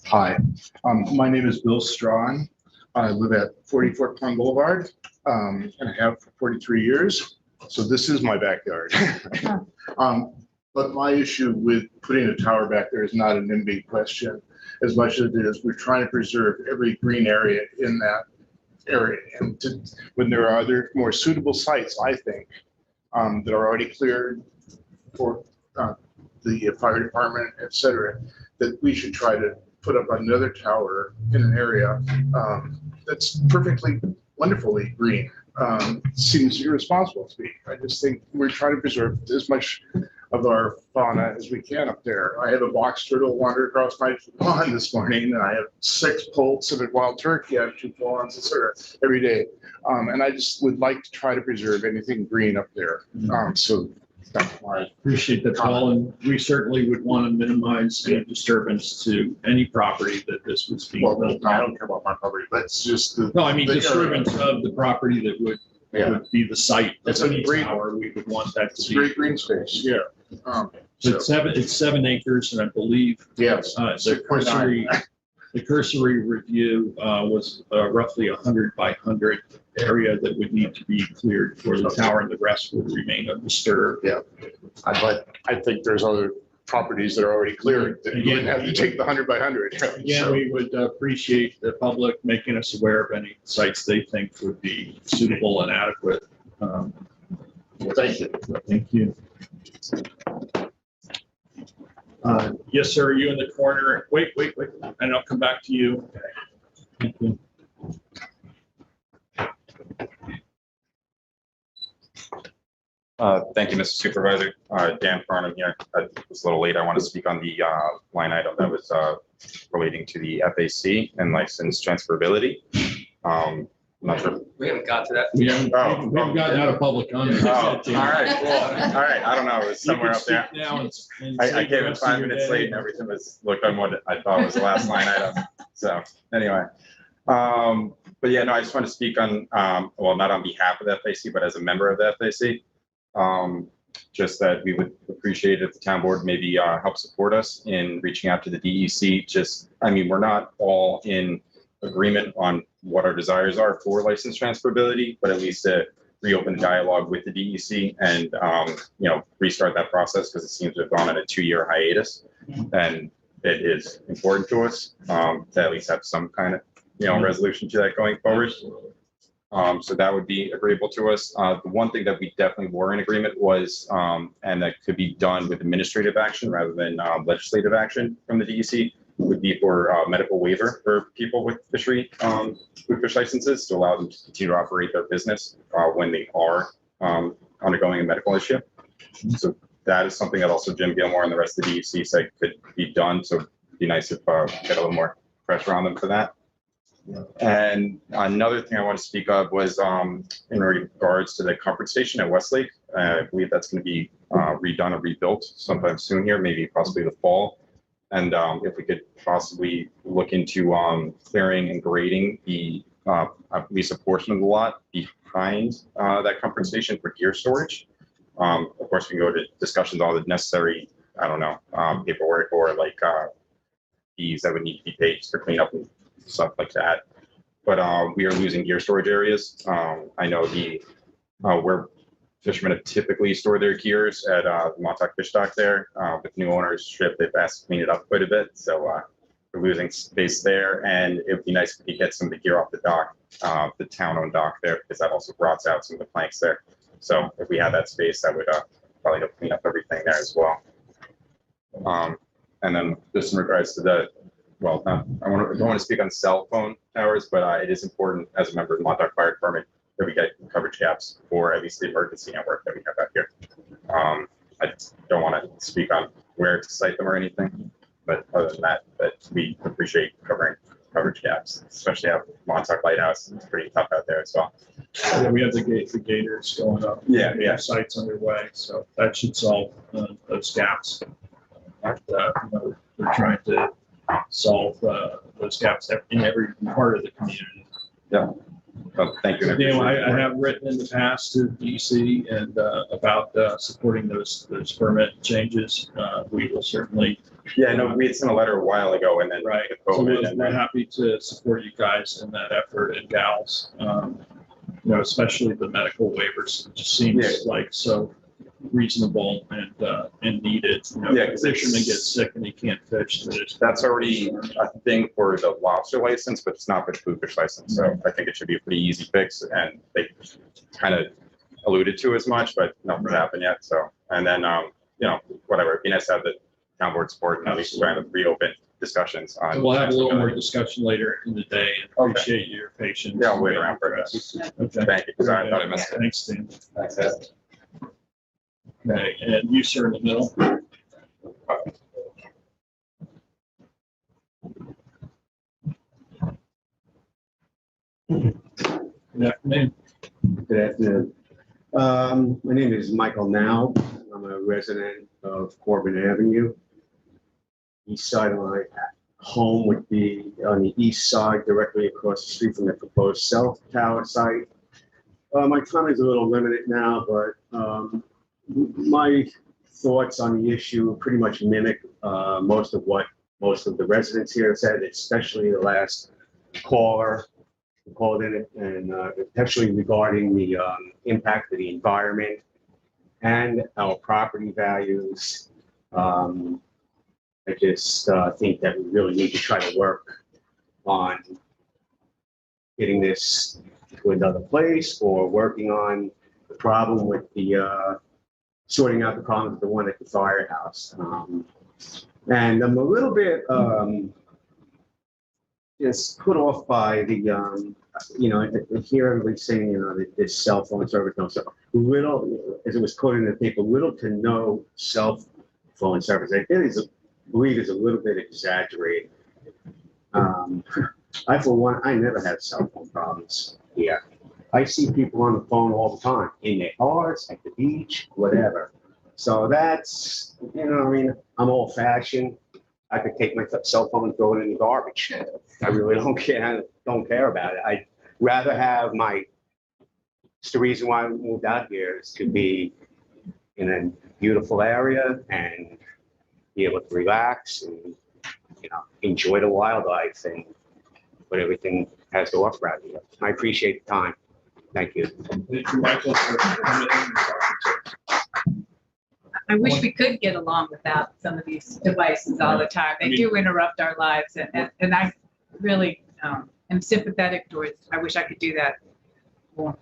Hi, my name is Bill Strawn. I live at 44 Plum Boulevard, and I have for 43 years. So this is my backyard. But my issue with putting a tower back there is not an NIMBY question, as much as it is we're trying to preserve every green area in that area. And when there are other more suitable sites, I think, that are already cleared for the fire department, et cetera, that we should try to put up another tower in an area that's perfectly wonderfully green. Seems irresponsible to me. I just think we're trying to preserve as much of our fauna as we can up there. I have a box turtle wander across my lawn this morning, and I have 6 poults and a wild turkey. I have 2 fawns, etc. every day. And I just would like to try to preserve anything green up there. So that's why. I appreciate that, Paul, and we certainly would want to minimize any disturbance to any property that this was being Well, built I on. don't care about my property, but it's just the. No, I mean the disturbance area. of the property that would be the site of It's a any great- tower. We would want that It's to a be. great green space, yeah. So it's 7 acres, and I believe Yes. the cursory review was roughly 100 by 100 area that would need to be cleared for the tower, and the rest would remain undisturbed. Yeah, I think there's other properties that are already cleared that you wouldn't have to take the 100 by 100. Again, we would appreciate the public making us aware of any sites they think would be suitable and adequate. Thank you. Thank you. Yes, sir, you in the corner. Wait, and I'll come back to you. Thank you. Thank you, Mr. Supervisor. Dan Farnham here. I was a little late. I want to speak on the line item that was relating to the FAC and license transferability. I'm not sure. We haven't got to that. We haven't gotten out of public comment. Oh, all right, cool. All right, I don't know. It was somewhere up there. I came in 5 minutes late and everything was looked on what I thought was the last line item. So anyway, but yeah, no, I just want to speak on, well, not on behalf of the FAC, but as a member of the FAC. Just that we would appreciate if the town board maybe help support us in reaching out to the DEC. Just, I mean, we're not all in agreement on what our desires are for license transferability, but at least to reopen dialogue with the DEC and, you know, restart that process, because it seems to have gone on a 2-year hiatus. And it is important to us to at least have some kind of, you know, resolution to that going forward. So that would be agreeable to us. The one thing that we definitely were in agreement was, and that could be done with administrative action rather than legislative action from the DEC, would be for medical waiver for people with fishery food fish licenses to allow them to continue to operate their business when they are undergoing a medical issue. So that is something that also Jim Gilmore and the rest of the DEC said could be done. So it'd be nice if get a little more pressure on them for that. And another thing I want to speak of was in regards to the comfort station at Westlake. I believe that's going to be redone or rebuilt sometime soon here, maybe possibly the fall. And if we could possibly look into clearing and grading the at least a portion of the lot behind that comfort station for gear storage. Of course, we can go to discussions, all the necessary, I don't know, paperwork or like fees that would need to be paid for cleanup and stuff like that. But we are losing gear storage areas. I know where fishermen have typically stored their gears at Montauk Fish Dock there. With new ownership, they've asked to clean it up quite a bit. So we're losing space there. And it would be nice if we could get some of the gear off the dock, the town-owned dock there, because that also rots out some of the planks there. So if we had that space, that would probably help clean up everything there as well. And then just in regards to the, well, don't want to speak on cell phone towers, but it is important as a member of the Montauk Fire Department that we get coverage gaps for at least the emergency network that we have out here. I don't want to speak on where to site them or anything, but other than that, we appreciate covering coverage gaps, especially at Montauk Lighthouse. It's pretty tough out there as well. Yeah, we have the gators going up. Yeah, we have sites underway, so that should solve those gaps. We're trying to solve those gaps in every part of the community. Yeah. Well, thank you. Daniel, I have written in the past to DC and about supporting those permit changes. We will certainly. Yeah, no, we had sent a letter a while ago, and then right. So we're happy to support you guys in that effort, and gals. Especially the medical waivers. It just seems like so reasonable and needed. If a fisherman gets sick and he can't fish, that's already a thing for the lobster license, but it's not for the bluefish license. So I think it should be a pretty easy fix, and they kind of alluded to as much, but nothing's happened yet. So, and then whatever. It'd be nice to have the town board support and at least trying to reopen discussions on. We'll have a little more discussion later in the day, and appreciate your patience. Yeah, I'll wait around for this. Okay. Thank you. Sorry, I thought I missed it. Thanks, Dan. Thanks, Ed. Okay, and you, sir, in the middle. Good afternoon. Good afternoon. My name is Michael Now. I'm a resident of Corbin Avenue. East side of my home would be on the east side, directly across the street from the proposed cell tower site. My time is a little limited now, but my thoughts on the issue pretty much mimic most of the residents here said, especially the last caller who called in, and especially regarding the impact of the environment and our property values. I just think that we really need to try to work on getting this to another place, or working on the problem with the sorting out the problem with the one at the firehouse. And I'm a little bit just put off by the, I hear everybody saying, that this cell phone service, no, so little, as it was quoted in the paper, little to no cell phone service. I believe is a little bit exaggerated. I, for one, I never had cell phone problems here. I see people on the phone all the time, in their cars, at the beach, whatever. So that's, I'm old fashioned. I could take my cell phone and throw it in the garbage. I really don't care about it. I'd rather have it's the reason why I moved out here is to be in a beautiful area and be able to relax and, enjoy the wildlife and what everything has to offer out here. I appreciate the time. Thank you. Thank you, Michael. I wish we could get along without some of these devices all the time. They do interrupt our lives, and I really am sympathetic towards. I wish I could do that more.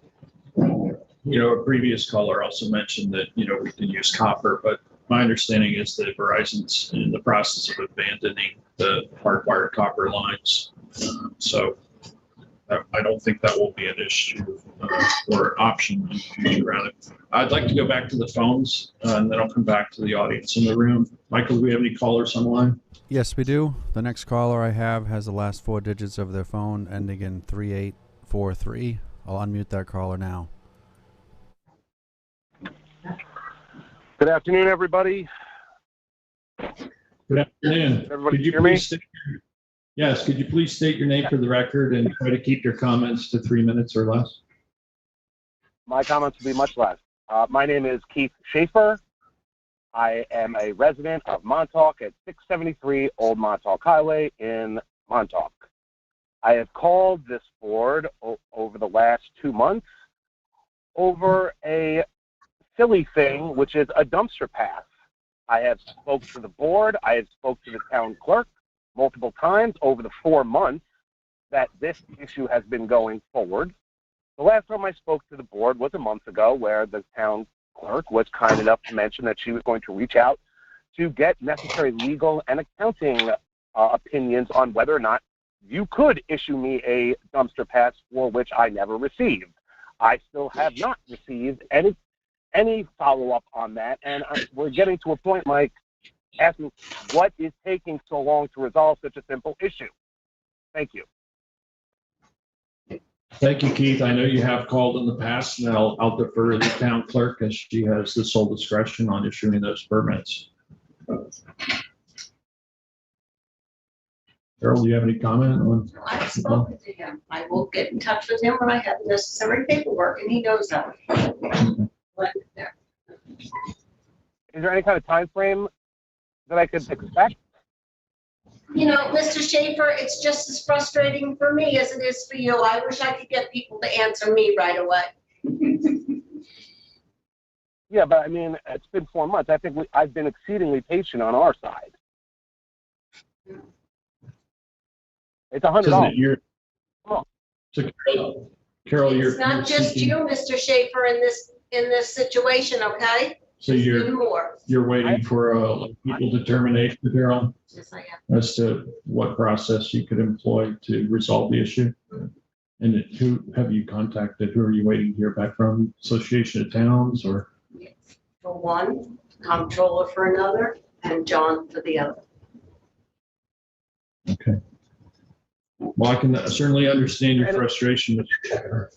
A previous caller also mentioned that we can use copper, but my understanding is that Verizon's in the process of abandoning the hardwired copper lines. So I don't think that will be an issue or an option in the future, rather. I'd like to go back to the phones and then I'll come back to the audience in the room. Michael, do we have any callers on the line? Yes, we do. The next caller I have has the last 4 digits of their phone ending in 3843. I'll unmute that caller now. Good afternoon, everybody. Good afternoon. Everybody Could you hear me? please yes, could you please state your name for the record and try to keep your comments to 3 minutes or less? My comments will be much less. My name is Keith Schaefer. I am a resident of Montauk at 673 Old Montauk Highway in Montauk. I have called this board over the last 2 months over a silly thing, which is a dumpster pass. I have spoke to the board. I have spoke to the town clerk multiple times over the 4 months that this issue has been going forward. The last time I spoke to the board was a month ago, where the town clerk was kind enough to mention that she was going to reach out to get necessary legal and accounting opinions on whether or not you could issue me a dumpster pass, for which I never received. I still have not received any follow-up on that, and we're getting to a point, Mike, asking what is taking so long to resolve such a simple issue. Thank you. Thank you, Keith. I know you have called in the past, and I'll defer to the town clerk as she has the sole discretion on issuing those permits. Carol, do you have any comment on? I've spoken to him. I will get in touch with him when I have necessary paperwork, and he knows that. But, yeah. Is there any kind of time frame that I could expect? You know, Mr. Schaefer, it's just as frustrating for me as it is for you. I wish I could get people to answer me right away. Yeah, but I mean, it's been 4 months. I think I've been exceedingly patient on our side. It's $100. So Carol, It's not just you, Mr. Schaefer, in this situation, okay? So you're waiting for a legal determination, Carol? Yes, I am. As to what process you could employ to resolve the issue? And who have you contacted? Who are you waiting to hear back from? Association of Towns or? For one, comptroller for another, and John for the other. Okay. Well, I can certainly understand your frustration, Mr. Schaefer.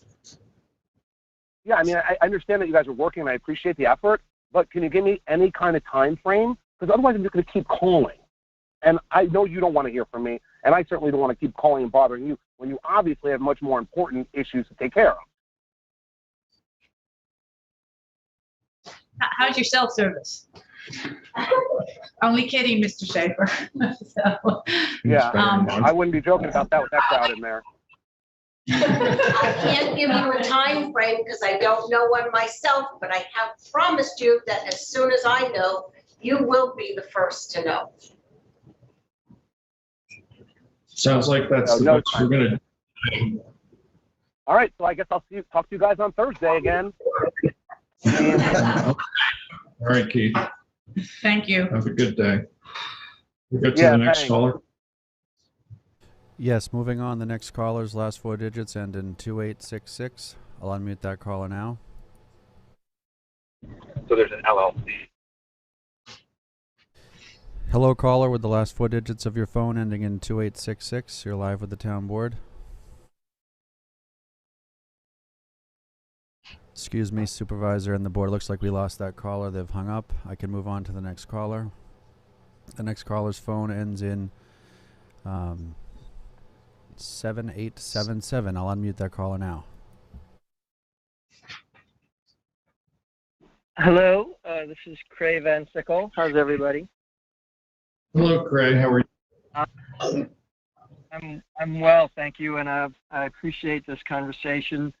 Yeah, I mean, I understand that you guys are working, and I appreciate the effort, but can you give me any kind of time frame? Because otherwise I'm just going to keep calling. And I know you don't want to hear from me, and I certainly don't want to keep calling and bothering you when you obviously have much more important issues to take care of. How's your self-service? Only kidding, Mr. Schaefer. So, yeah, I wouldn't be joking about that with that crowd in there. I can't give you a time frame because I don't know one myself, but I have promised you that as soon as I know, you will be the first to know. Sounds like that's the best we're going to. All right, so I guess I'll talk to you guys on Thursday again. All right, Keith. Thank you. Have a good day. We'll go to the next caller. Yes, moving on. The next caller's last 4 digits end in 2866. I'll unmute that caller now. So there's an LLC. Hello, caller, with the last 4 digits of your phone ending in 2866. You're live with the town board. Excuse me, supervisor and the board. Looks like we lost that caller. They've hung up. I can move on to the next caller. The next caller's phone ends in 7877. I'll unmute that caller now. Hello, this is Cray Van Sickle. How's everybody? Hello, Cray. How are you? I'm well, thank you, and I appreciate this conversation.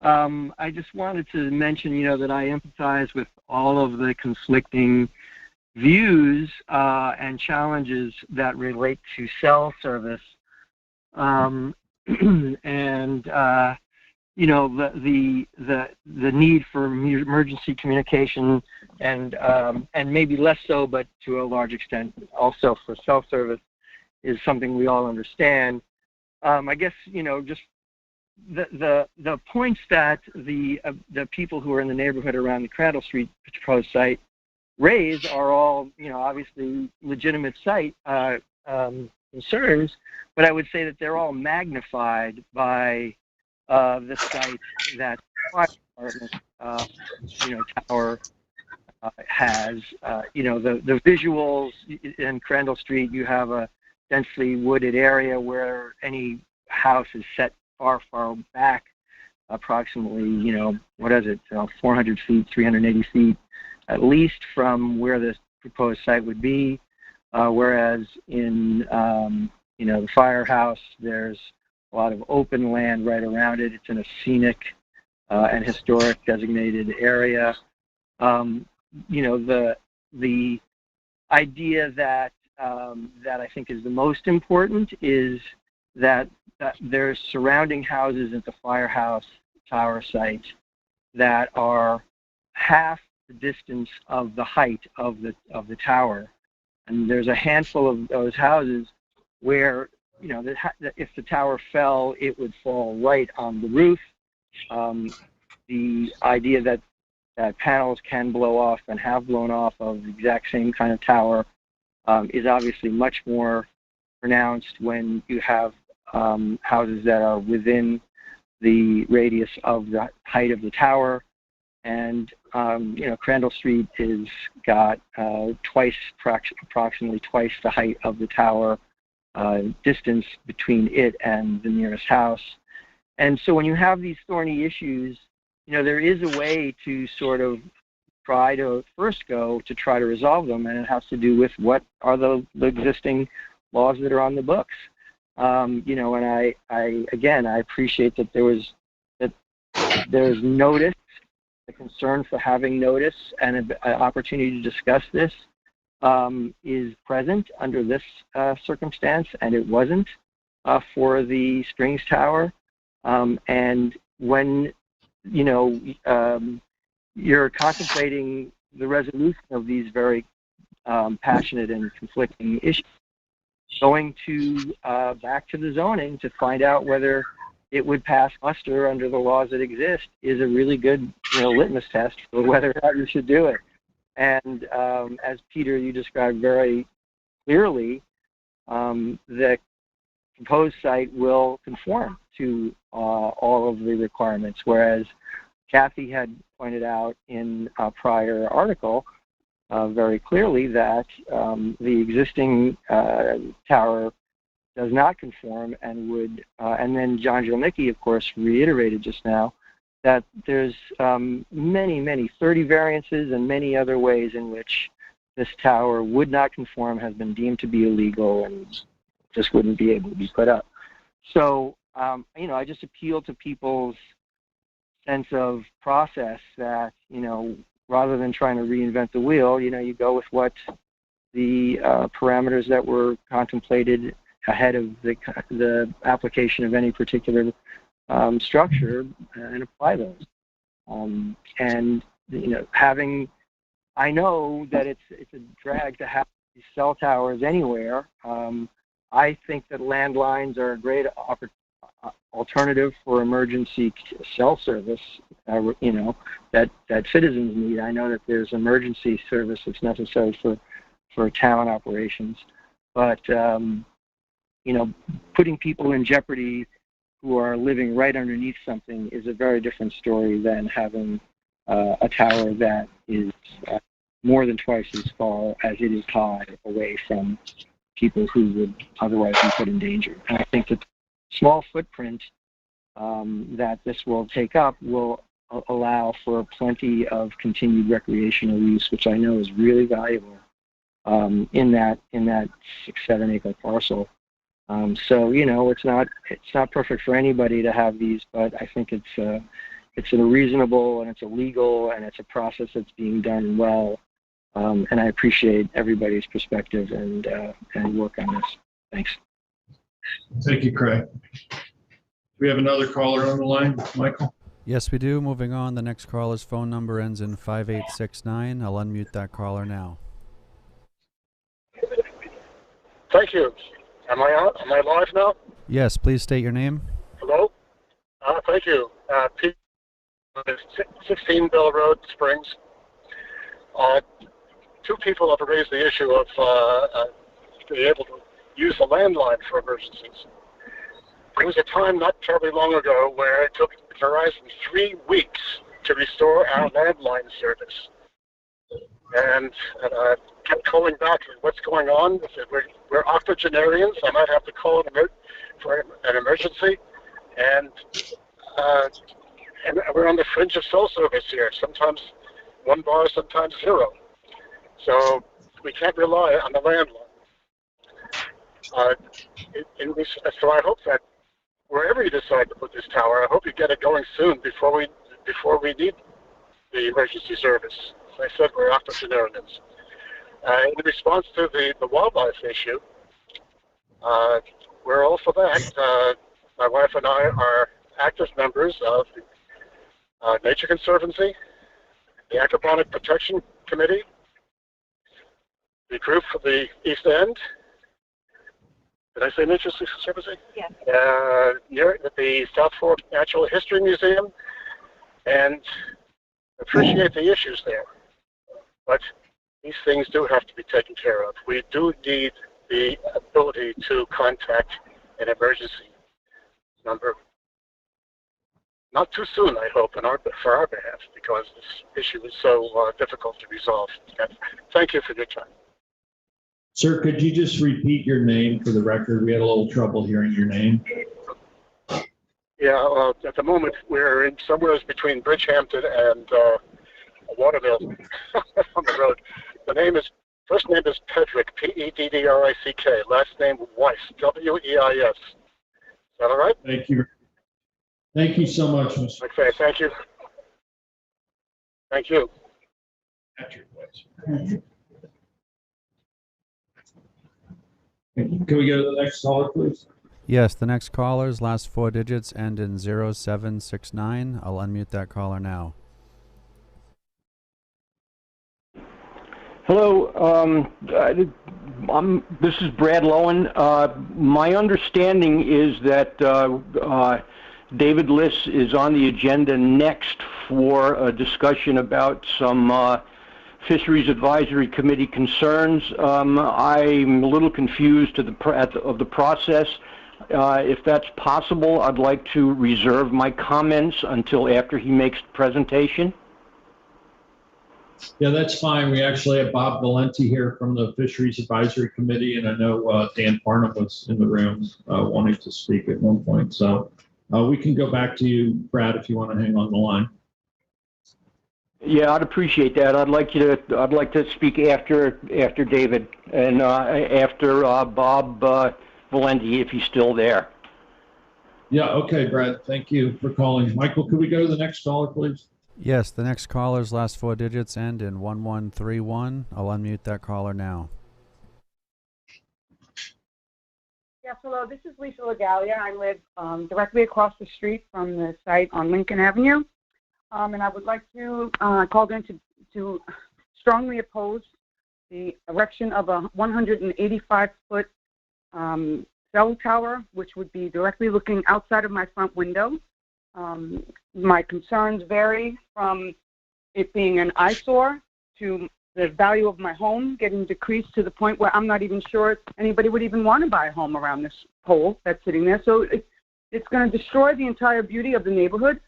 I just wanted to mention, that I empathize with all of the conflicting views and challenges that relate to cell service, and the need for emergency communication, and maybe less so, but to a large extent also for cell service is something we all understand. I guess just the points that the people who are in the neighborhood around the Crandall Street proposed site raise are all obviously legitimate site concerns, but I would say that they're all magnified by the site that fire department tower has. The visuals in Crandall Street, you have a densely wooded area where any house is set far, far back, approximately, 400 feet, 380 feet, at least from where the proposed site would be. Whereas in, the firehouse, there's a lot of open land right around it. It's in a scenic and historic designated area. The idea that I think is the most important is that there's surrounding houses at the firehouse tower site that are half the distance of the height of the tower, and there's a handful of those houses where if the tower fell, it would fall right on the roof. The idea that panels can blow off and have blown off of the exact same kind of tower is obviously much more pronounced when you have houses that are within the radius of the height of the tower. And, Crandall Street is got approximately twice the height of the tower distance between it and the nearest house. And so when you have these thorny issues, there is a way to sort of try to try to resolve them, and it has to do with what are the existing laws that are on the books. And I appreciate that there's notice, the concern for having notice and an opportunity to discuss this is present under this circumstance, and it wasn't for the Springs Tower. And when you're contemplating the resolution of these very passionate and conflicting issues, going to back to the zoning to find out whether it would pass muster under the laws that exist is a really good litmus test for whether or not you should do it. And as Peter, you described very clearly, the proposed site will conform to all of the requirements, whereas Kathy had pointed out in a prior article very clearly that the existing tower does not conform and would, and then John Jelnicki, of course, reiterated just now that there's many 30 variances and many other ways in which this tower would not conform, has been deemed to be illegal, and just wouldn't be able to be put up. So, I just appeal to people's sense of process that, rather than trying to reinvent the wheel, you go with what the parameters that were contemplated ahead of the application of any particular structure and apply those. I know that it's a drag to have these cell towers anywhere. I think that landlines are a great alternative for emergency cell service, that citizens need. I know that there's emergency service that's necessary for town operations, but putting people in jeopardy who are living right underneath something is a very different story than having a tower that is more than twice as far as it is high away from people who would otherwise be put in danger. And I think that the small footprint that this will take up will allow for plenty of continued recreational use, which I know is really valuable in that 6-7 acre parcel. So it's not perfect for anybody to have these, but I think it's a reasonable and it's a legal and it's a process that's being done well. And I appreciate everybody's perspective and work on this. Thanks. Thank you, Craig. We have another caller on the line, Michael. Yes, we do. Moving on, the next caller's phone number ends in 5869. I'll unmute that caller now. Thank you. Am I on? Am I live now? Yes, please state your name. Hello? Thank you. Pete, 16 Bell Road, Springs. Two people have raised the issue of being able to use the landline for emergencies. There was a time not terribly long ago where it took Verizon 3 weeks to restore our landline service. and I kept calling back, what's going on? I said, we're octogenarians. I might have to call for an emergency. And we're on the fringe of cell service here. Sometimes one bar, sometimes zero. So we can't rely on the landline. So I hope that wherever you decide to put this tower, I hope you get it going soon before we need the emergency service. As I said, we're octogenarians. In response to the wildlife issue, we're all for that. My wife and I are active members of the Nature Conservancy, the Aquaponic Protection Committee, the group for the East End. Did I say Nature Conservancy? Yes. Near the South Fork Natural History Museum, and appreciate the issues there. But these things do have to be taken care of. We do need the ability to contact an emergency number. Not too soon, I hope, for our behalf, because this issue is so difficult to resolve. Thank you for your time. Sir, could you just repeat your name for the record? We had a little trouble hearing your name. Yeah, at the moment, we're in somewhere between Bridgehampton and Waterville on the road. First name is Pedrick, P-E-D-D-R-I-C-K. Last name Weiss, W-E-I-S. Is that all right? Thank you. Thank you so much, Mr. Okay, thank you. Thank you. Patrick Weiss. Can we go to the next caller, please? Yes, the next caller's last four digits end in 0769. I'll unmute that caller now. Hello, this is Brad Lowen. My understanding is that David Liss is on the agenda next for a discussion about some Fisheries Advisory Committee concerns. I'm a little confused of the process. If that's possible, I'd like to reserve my comments until after he makes the presentation. Yeah, that's fine. We actually have Bob Valenti here from the Fisheries Advisory Committee, and I know Dan Farnham was in the room wanting to speak at one point. So we can go back to you, Brad, if you want to hang on the line. Yeah, I'd appreciate that. I'd like to speak after David and after Bob Valenti, if he's still there. Yeah, okay, Brad. Thank you for calling. Michael, could we go to the next caller, please? Yes, the next caller's last four digits end in 1131. I'll unmute that caller now. Yes, hello, this is Lisa Legalia. I live directly across the street from the site on Lincoln Avenue. And I would like to call in to strongly oppose the erection of a 185-foot cell tower, which would be directly looking outside of my front window. My concerns vary from it being an eyesore to the value of my home getting decreased to the point where I'm not even sure anybody would even want to buy a home around this pole that's sitting there. So it's going to destroy the entire beauty of the neighborhood,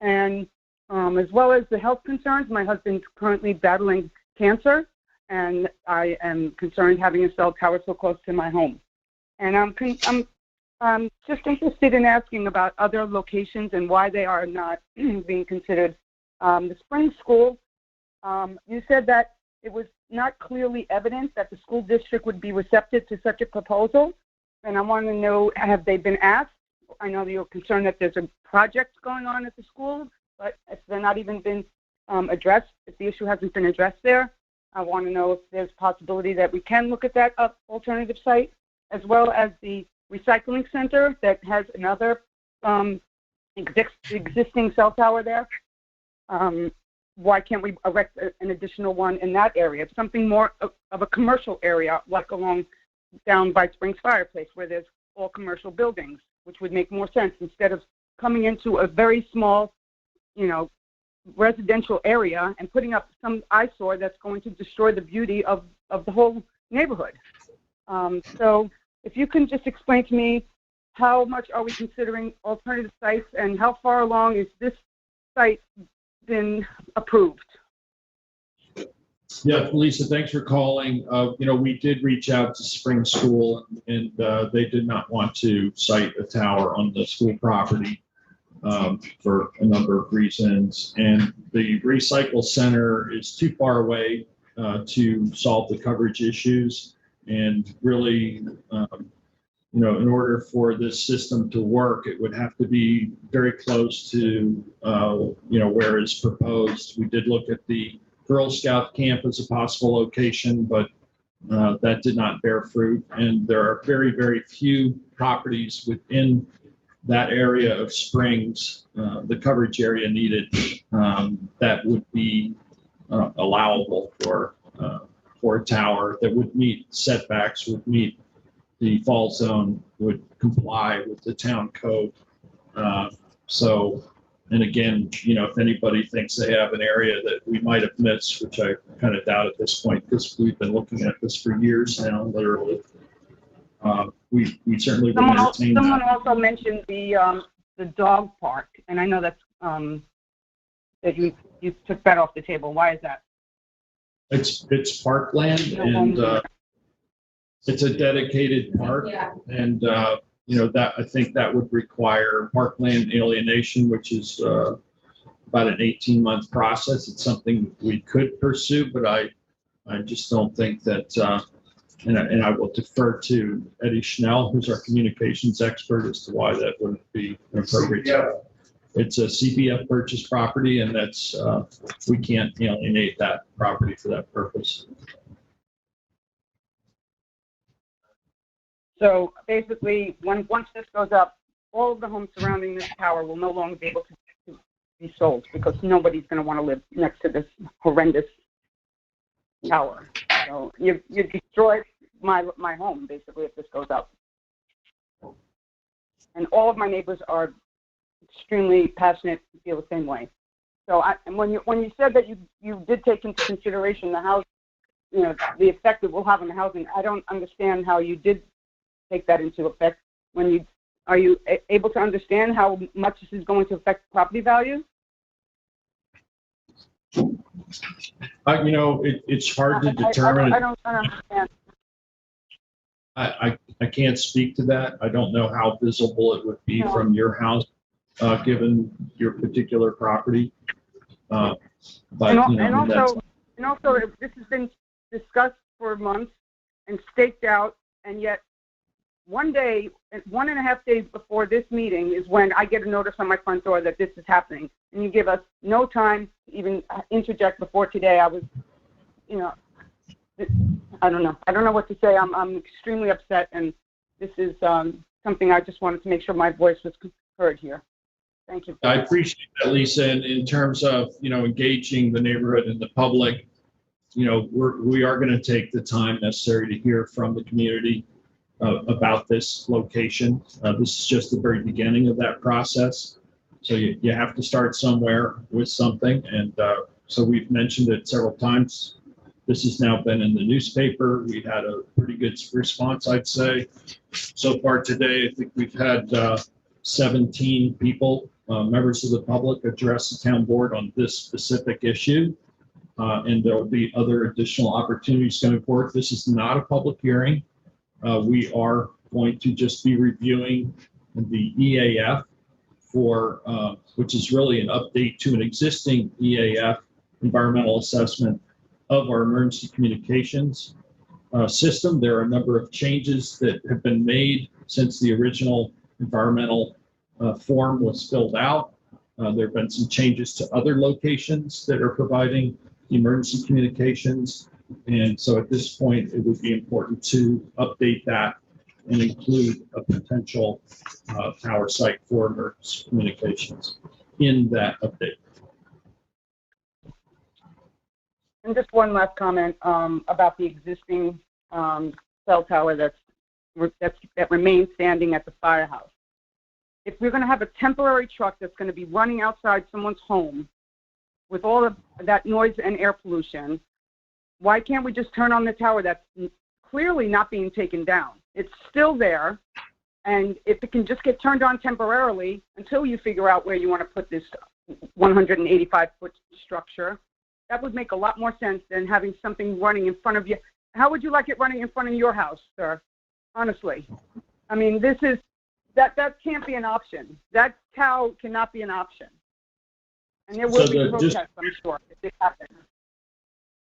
and as well as the health concerns. My husband's currently battling cancer, and I am concerned having a cell tower so close to my home. And I'm just interested in asking about other locations and why they are not being considered. The spring school, you said that it was not clearly evident that the school district would be receptive to such a proposal. And I want to know, have they been asked? I know that you're concerned that there's a project going on at the school, but if they're not even been addressed, if the issue hasn't been addressed there, I want to know if there's possibility that we can look at that alternative site, as well as the recycling center that has another existing cell tower there. Why can't we erect an additional one in that area? Something more of a commercial area, like along down by Springs Fireplace, where there's all commercial buildings, which would make more sense instead of coming into a very small, residential area and putting up some eyesore that's going to destroy the beauty of the whole neighborhood. So if you can just explain to me, how much are we considering alternative sites, and how far along is this site been approved? Yeah, Lisa, thanks for calling. We did reach out to Spring School and they did not want to site a tower on the school property for a number of reasons. And the recycle center is too far away to solve the coverage issues. And really, in order for this system to work, it would have to be very close to, where it's proposed. We did look at the Girl Scout camp as a possible location, but that did not bear fruit. And there are very, very few properties within that area of Springs, the coverage area needed, that would be allowable for a tower that would meet setbacks, would meet the fall zone, would comply with the town code. And again, if anybody thinks they have an area that we might have missed, which I kind of doubt at this point, because we've been looking at this for years now, literally. We certainly would entertain Someone that. also mentioned the dog park, and I know that's that you took that off the table. Why is that? It's parkland, and it's a dedicated park, and that I think that would require parkland alienation, which is about an 18-month process. It's something we could pursue, but I just don't think that. And I will defer to Eddie Schnell, who's our communications expert, as to why that wouldn't be an appropriate. It's a CPF purchase property, and that's we can't alienate that property for that purpose. So basically, once this goes up, all of the homes surrounding this tower will no longer be able to be sold because nobody's going to want to live next to this horrendous tower. So you destroyed my home basically if this goes up. And all of my neighbors are extremely passionate, feel the same way. So and when you said that you did take into consideration the house, the effect it will have on the housing, I don't understand how you did take that into effect. Are you able to understand how much this is going to affect property values? It's hard to determine. I don't understand. I can't speak to that. I don't know how visible it would be from your house, given your particular property. But also, this has been discussed for months and staked out, and yet 1.5 days before this meeting is when I get a notice on my front door that this is happening. And you give us no time to even interject before today. I was, I don't know. I don't know what to say. I'm extremely upset, and this is something I just wanted to make sure my voice was heard here. Thank you. I appreciate that, Lisa. And in terms of, engaging the neighborhood and the public, we are going to take the time necessary to hear from the community about this location. This is just the very beginning of that process. So you have to start somewhere with something. And so we've mentioned it several times. This has now been in the newspaper. We had a pretty good response, I'd say. So far today, I think we've had 17 people, members of the public, address the town board on this specific issue. And there will be other additional opportunities going forward. This is not a public hearing. We are going to just be reviewing the EAF which is really an update to an existing EAF, environmental assessment of our emergency communications system. There are a number of changes that have been made since the original environmental form was filled out. There have been some changes to other locations that are providing emergency communications. And so at this point, it would be important to update that and include a potential tower site for emergency communications in that update. And just one last comment about the existing cell tower that remains standing at the firehouse. If we're going to have a temporary truck that's going to be running outside someone's home with all of that noise and air pollution, why can't we just turn on the tower that's clearly not being taken down? It's still there, and if it can just get turned on temporarily until you figure out where you want to put this 185-foot structure, That would make a lot more sense than having something running in front of you. How would you like it running in front of your house, sir? Honestly. I mean, that can't be an option. That cow cannot be an option. And there will be protests, I'm sure, if this happens.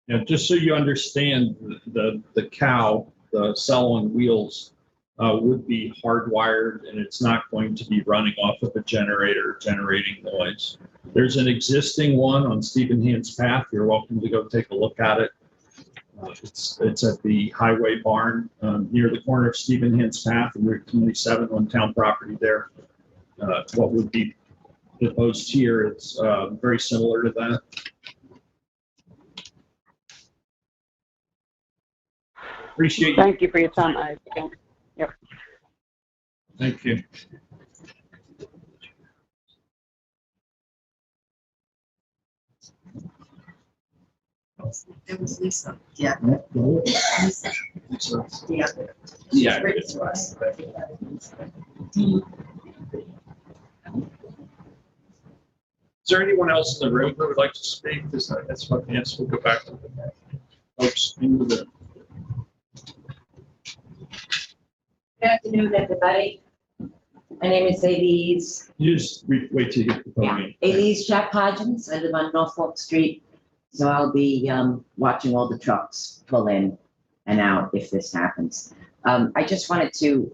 Yeah, just so you understand, the cow, the cell on wheels, would be hardwired, and it's not going to be running off of a generator generating noise. There's an existing one on Stephen Hand's Path. You're welcome to go take a look at it. It's at the highway barn near the corner of Stephen Hand's Path and Route 27 on town property there. What would be proposed here, it's very similar to that. Appreciate you. Thank you for your time. Yep. Thank you. It was Lisa. Yeah. Lisa. Yeah. Yeah. Written to us. Is there anyone else in the room who would like to speak? That's what the answer. We'll go back to the folks into the. Good afternoon, everybody. My name is Elise. You just wait till you get the podium. Elise Chap Hodgins. I live on Norfolk Street, so I'll be watching all the trucks pull in and out if this happens. I just wanted to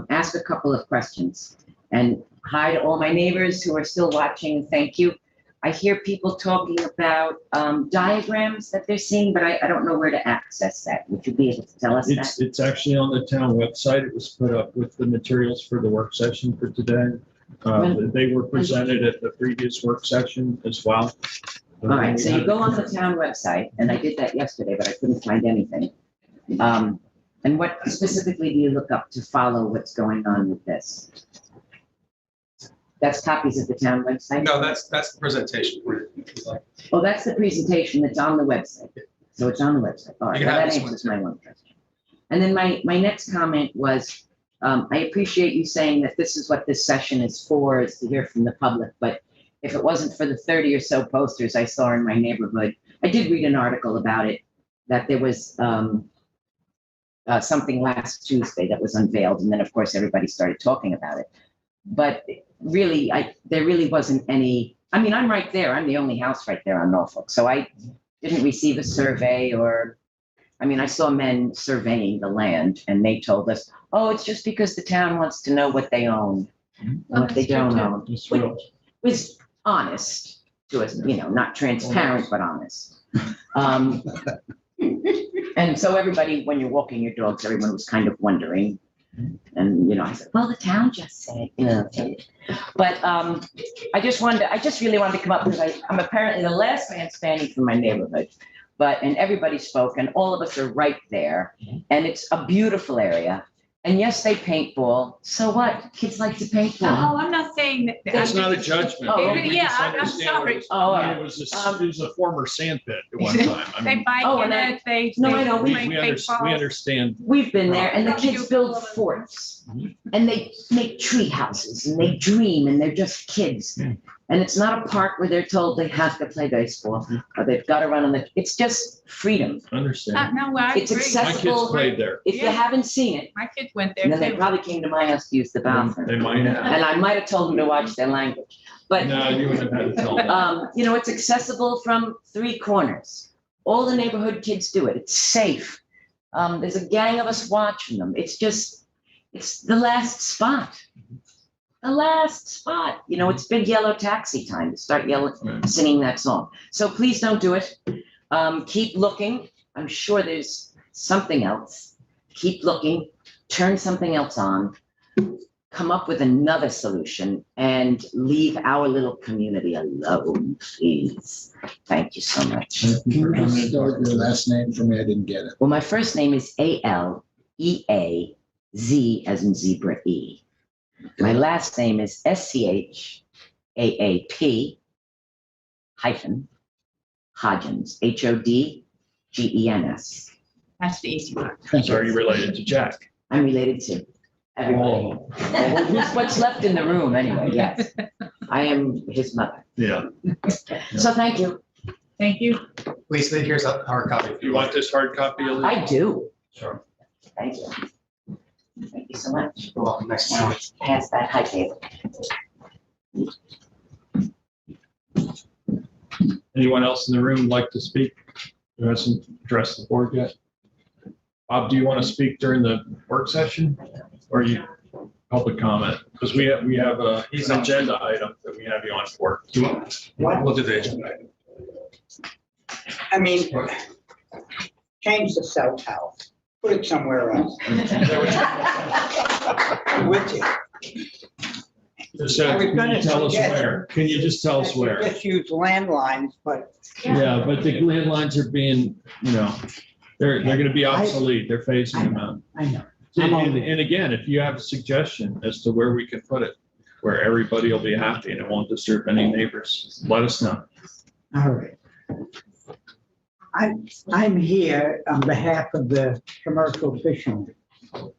ask a couple of questions. And hi to all my neighbors who are still watching. Thank you. I hear people talking about diagrams that they're seeing, but I don't know where to access that. Would you be able to tell us that? It's actually on the town website. It was put up with the materials for the work session for today. They were presented at the previous work session as well. All right, so you go on the town website, and I did that yesterday, but I couldn't find anything. And what specifically do you look up to follow what's going on with this? That's copies of the town website? No, that's the presentation. Oh, that's the presentation that's on the website. So it's on the website. All right, You well, can have that this one answers my one question. And then my next comment was, I appreciate you saying that this is what this session is for, is to hear from the public. But if it wasn't for the 30 or so posters I saw in my neighborhood, I did read an article about it, that there was something last Tuesday that was unveiled. And then, of course, everybody started talking about it. But really, there really wasn't any, I mean, I'm right there. I'm the only house right there on Norfolk. So I didn't receive a survey or, I mean, I saw men surveying the land and they told us, oh, it's just because the town wants to know what they own and what they don't own. Which was honest to us, you know, not transparent, but honest. And so everybody, when you're walking your dogs, everyone was kind of wondering. And, you know, I said, well, the town just said, you know, but I just really wanted to come up because I'm apparently the last man standing from my neighborhood, and everybody spoke and all of us are right there. And it's a beautiful area. And yes, they paintball. So what? Kids like to paintball. Oh, I'm not saying that. That's not a judgment. Oh, We yeah, just I'm understand sorry. It was a former sand pit at one time. I They mean, bike in it, they. No, I know. we play understand. We've been there and the kids build forts and they make tree houses and they dream and they're just kids. And it's not a park where they're told they have to play baseball or they've got to run on it's just freedom. Understand. No, I It's agree. accessible. My kids played there. If you haven't seen it, My kids went and there then they too. probably came to my house to use the bathroom. They might have. And I might have told them to watch their language. But, No, you wouldn't have had to tell them. you know, it's accessible from 3 corners. All the neighborhood kids do it. It's safe. There's a gang of us watching them. It's the last spot. The last spot. You know, it's Big Yellow Taxi time to start singing that song. So please don't do it. Keep looking. I'm sure there's something else. Keep looking. Turn something else on. Come up with another solution and leave our little community alone, please. Thank you so much. Can you start your last name for me? I didn't get it. Well, my first name is Aleeaz, as in zebra E. My last name is Schaap hyphen Hodgins, Hodgens. That's the easy one. So are you related to Jack? I'm related to everybody. Well, what's left in the room anyway, yes. I am his mother. Yeah. So thank you. Thank you. Lisa, here's a hard copy. You want this hard copy, Elise? I do. Sure. Thank you. Thank you so much. You're welcome. Nice to Now, see you. pass that. Hi, David. Anyone else in the room like to speak? Who hasn't addressed the board yet? Bob, do you want to speak during the work session or you public comment? Because we have an agenda item that we have you on for. Do you want? We'll do the agenda item. I mean, change the cell tower, put it somewhere else. With you. Just, can you tell us where? Can you just tell us where? Just use landlines, but. Yeah, but the landlines are being, they're gonna be obsolete. They're phasing them out. I know. And again, if you have a suggestion as to where we can put it, where everybody will be happy and it won't disturb any neighbors, let us know. All right. I'm here on behalf of the commercial fishermen. All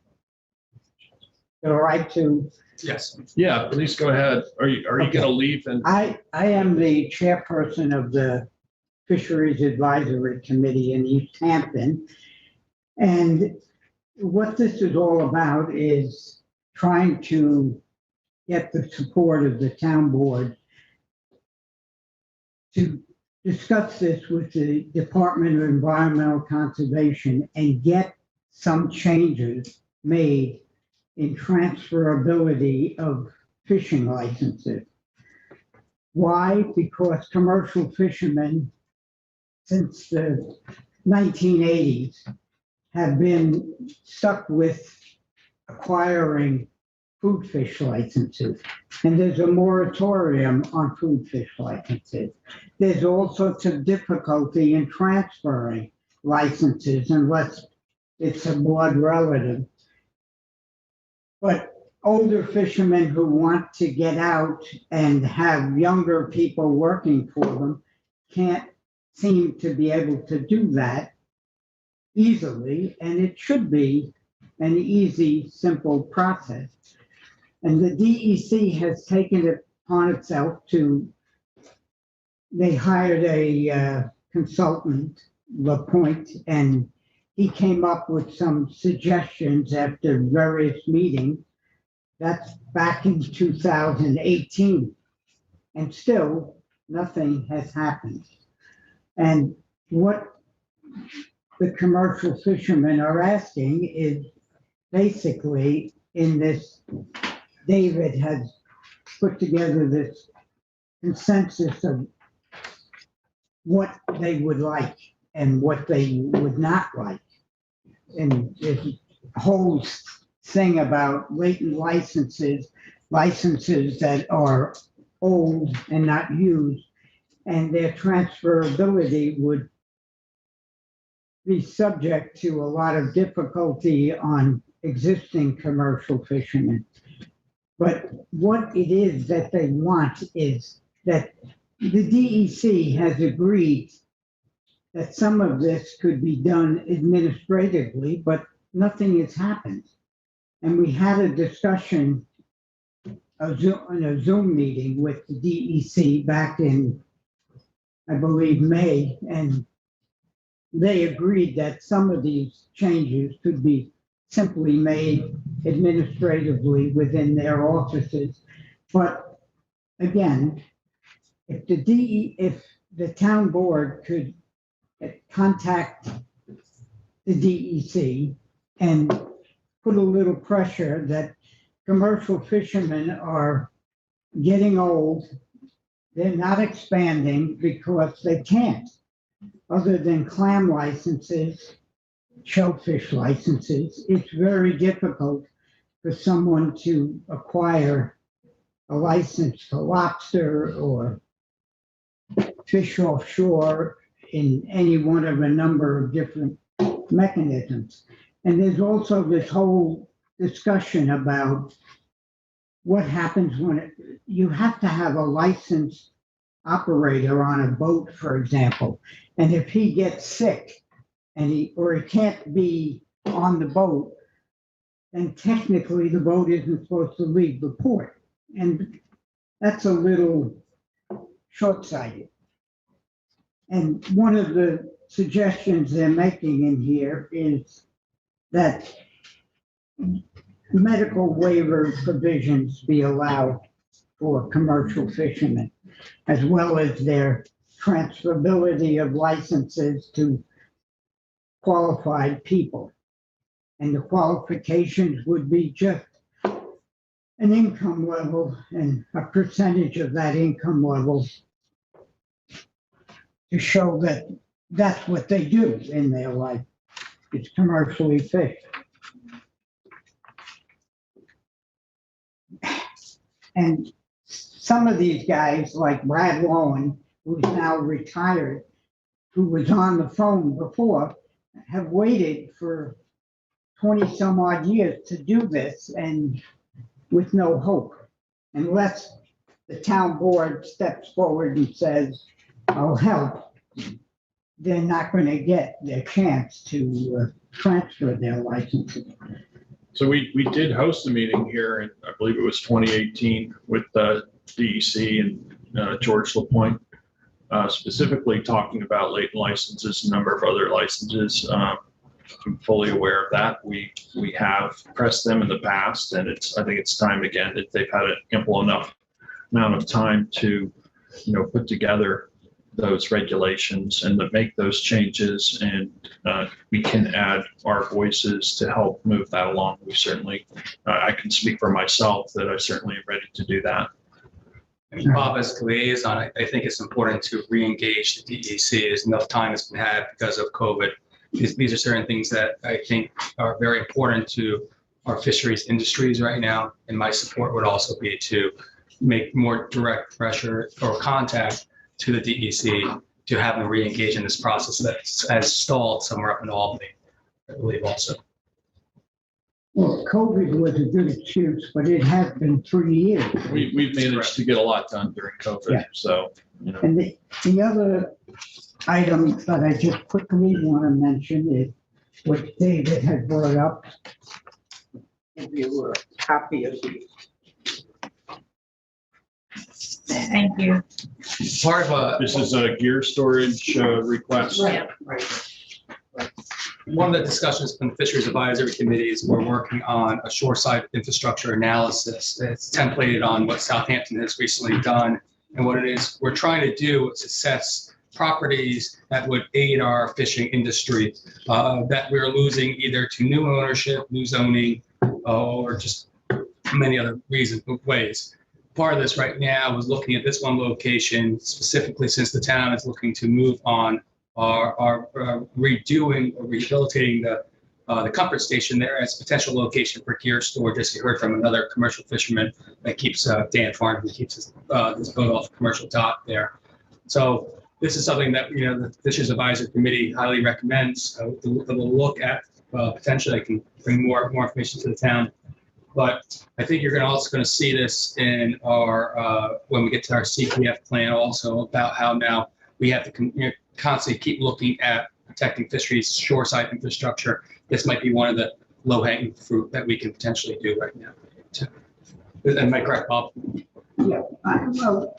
right to. Yes. Yeah, please go ahead. Are you gonna leave and? I am the chairperson of the Fisheries Advisory Committee in East Hampton. And what this is all about is trying to get the support of the town board to discuss this with the Department of Environmental Conservation and get some changes made in transferability of fishing licenses. Why? Because commercial fishermen since the 1980s have been stuck with acquiring food fish licenses. And there's a moratorium on food fish licenses. There's all sorts of difficulty in transferring licenses unless it's a blood relative. But older fishermen who want to get out and have younger people working for them can't seem to be able to do that easily, and it should be an easy, simple process. And the DEC has taken it upon itself they hired a consultant, LaPointe, and he came up with some suggestions after various meetings. That's back in 2018. And still, nothing has happened. And what the commercial fishermen are asking is basically in this, David has put together this consensus of what they would like and what they would not like. And there's a whole thing about latent licenses that are old and not used, and their transferability would be subject to a lot of difficulty on existing commercial fishermen. But what it is that they want is that the DEC has agreed that some of this could be done administratively, but nothing has happened. And we had a discussion in a Zoom meeting with the DEC back in, I believe, May, and they agreed that some of these changes could be simply made administratively within their offices. But again, if the town board could contact the DEC and put a little pressure that commercial fishermen are getting old, they're not expanding because they can't. Other than clam licenses, shellfish licenses, it's very difficult for someone to acquire a license for lobster or fish offshore in any one of a number of different mechanisms. And there's also this whole discussion about what happens when you have to have a licensed operator on a boat, for example. And if he gets sick and he can't be on the boat, then technically the boat isn't supposed to leave the port. And that's a little short-sighted. And one of the suggestions they're making in here is that medical waiver provisions be allowed for commercial fishermen, as well as their transferability of licenses to qualified people. And the qualifications would be just an income level and a percentage of that income level to show that that's what they do in their life. It's commercially fish. And some of these guys, like Brad Lowen, who's now retired, who was on the phone before, have waited for 20 some odd years to do this and with no hope. Unless the town board steps forward and says, I'll help, they're not going to get their chance to transfer their licenses. So we did host a meeting here, and I believe it was 2018 with DEC and George LaPointe, specifically talking about latent licenses, a number of other licenses. I'm fully aware of that. We have pressed them in the past, and I think it's time again that they've had an ample enough amount of time to, put together those regulations and to make those changes, and we can add our voices to help move that along. We certainly, I can speak for myself that I certainly am ready to do that. I mean, Bob, as liaison, I think it's important to re-engage the DEC as enough time has been had because of COVID. These are certain things that I think are very important to our fisheries industries right now. And my support would also be to make more direct pressure or contact to the DEC to have them re-engage in this process that has stalled somewhere up in Albany, I believe also. Well, COVID was a good excuse, but it has been 3 years. We've managed to get a lot done during COVID, Yeah. so. And the other item that I just quickly want to mention is what David had brought up. Give you a copy of these. Thank you. Part of This is a gear storage request. Right. One of the discussions from the Fisheries Advisory Committee is we're working on a shoreside infrastructure analysis. It's templated on what Southampton has recently done. And what it is we're trying to do is assess properties that would aid our fishing industry that we're losing either to new ownership, new zoning, or just many other ways. Part of this right now was looking at this one location specifically since the town is looking to move on our redoing or rehabilitating the comfort station there as a potential location for gear storage. As you heard from another commercial fisherman that keeps Dan Farn, who keeps his boat off the commercial dock there. So this is something that the Fisheries Advisory Committee highly recommends. That we'll look at potentially. I can bring more information to the town. But I think you're also going to see this in our when we get to our CPF plan also about how now we have to constantly keep looking at protecting fisheries shoreside infrastructure. This might be one of the low-hanging fruit that we can potentially do right now. Am I correct, Bob? Yeah, well,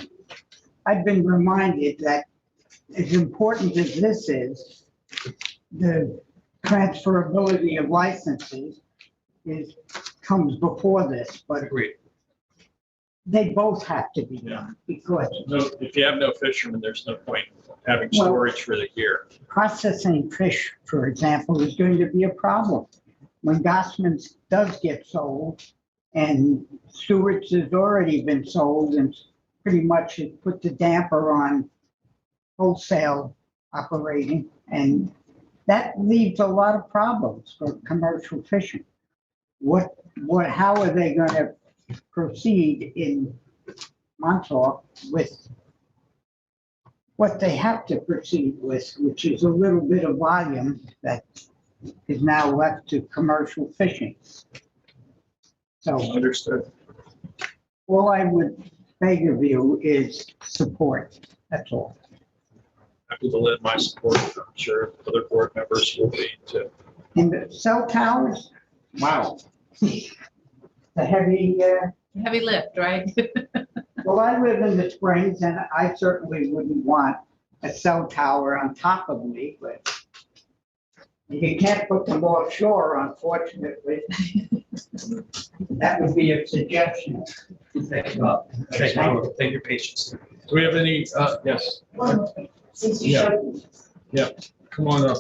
I've been reminded that as important as this is, the transferability of licenses comes before this, but Agreed. They both have to be done because If you have no fishermen, there's no point having storage for the gear. processing fish, for example, is going to be a problem. When Gossman's does get sold and Stewart's has already been sold and pretty much it put the damper on wholesale operating, and that leaves a lot of problems for commercial fishing. How are they going to proceed in Montauk with what they have to proceed with, which is a little bit of volume that is now left to commercial fishing? So Understood. all I would beg of you is support. That's all. Happy to lend my support. I'm sure other board members will be too. And the cell towers, wow. The heavy, Heavy lift, right? well, I live in the Springs and I certainly wouldn't want a cell tower on top of me, but you can't put them offshore, unfortunately. That would be a suggestion. Thank you. Thank you for your patience. Do we have any, yes? Since you Yeah. showed. Yeah, come on up.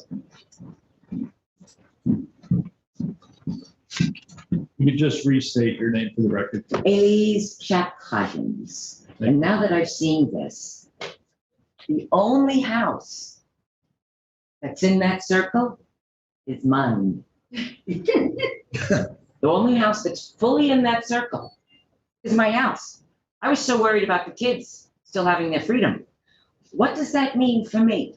You could just restate your name for the record. A's Jack Hudgens. And now that I've seen this, the only house that's in that circle is mine. The only house that's fully in that circle is my house. I was so worried about the kids still having their freedom. What does that mean for me?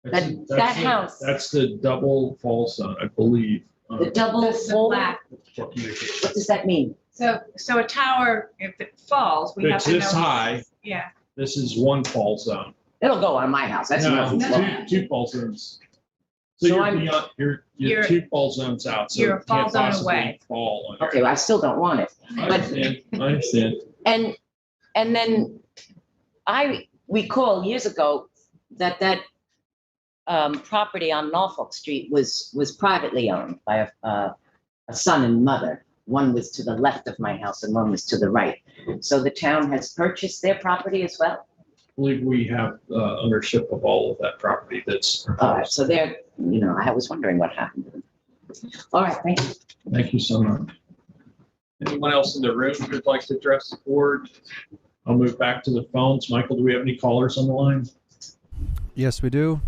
That house. That's the double fall zone, I believe. The double full. flat. What does that mean? So a tower, if it falls, we have It's to know. this high, Yeah. this is one fall zone. It'll go on my house. That's No, nothing. two fall zones. So So you're I'm- beyond, you're You're- two fall zones out, so you're a it fall can't zone possibly away. fall on your. Okay, well, I still don't want it. I But understand, I understand. and then I recall years ago that property on Norfolk Street was privately owned by a son and mother. One was to the left of my house and one was to the right. So the town has purchased their property as well. I believe we have ownership of all of that property that's. All right, so they're, I was wondering what happened to them. All right, thank you. Thank you so much. Anyone else in the room who'd like to address the board? I'll move back to the phones. Michael, do we have any callers on the line? Yes, we do.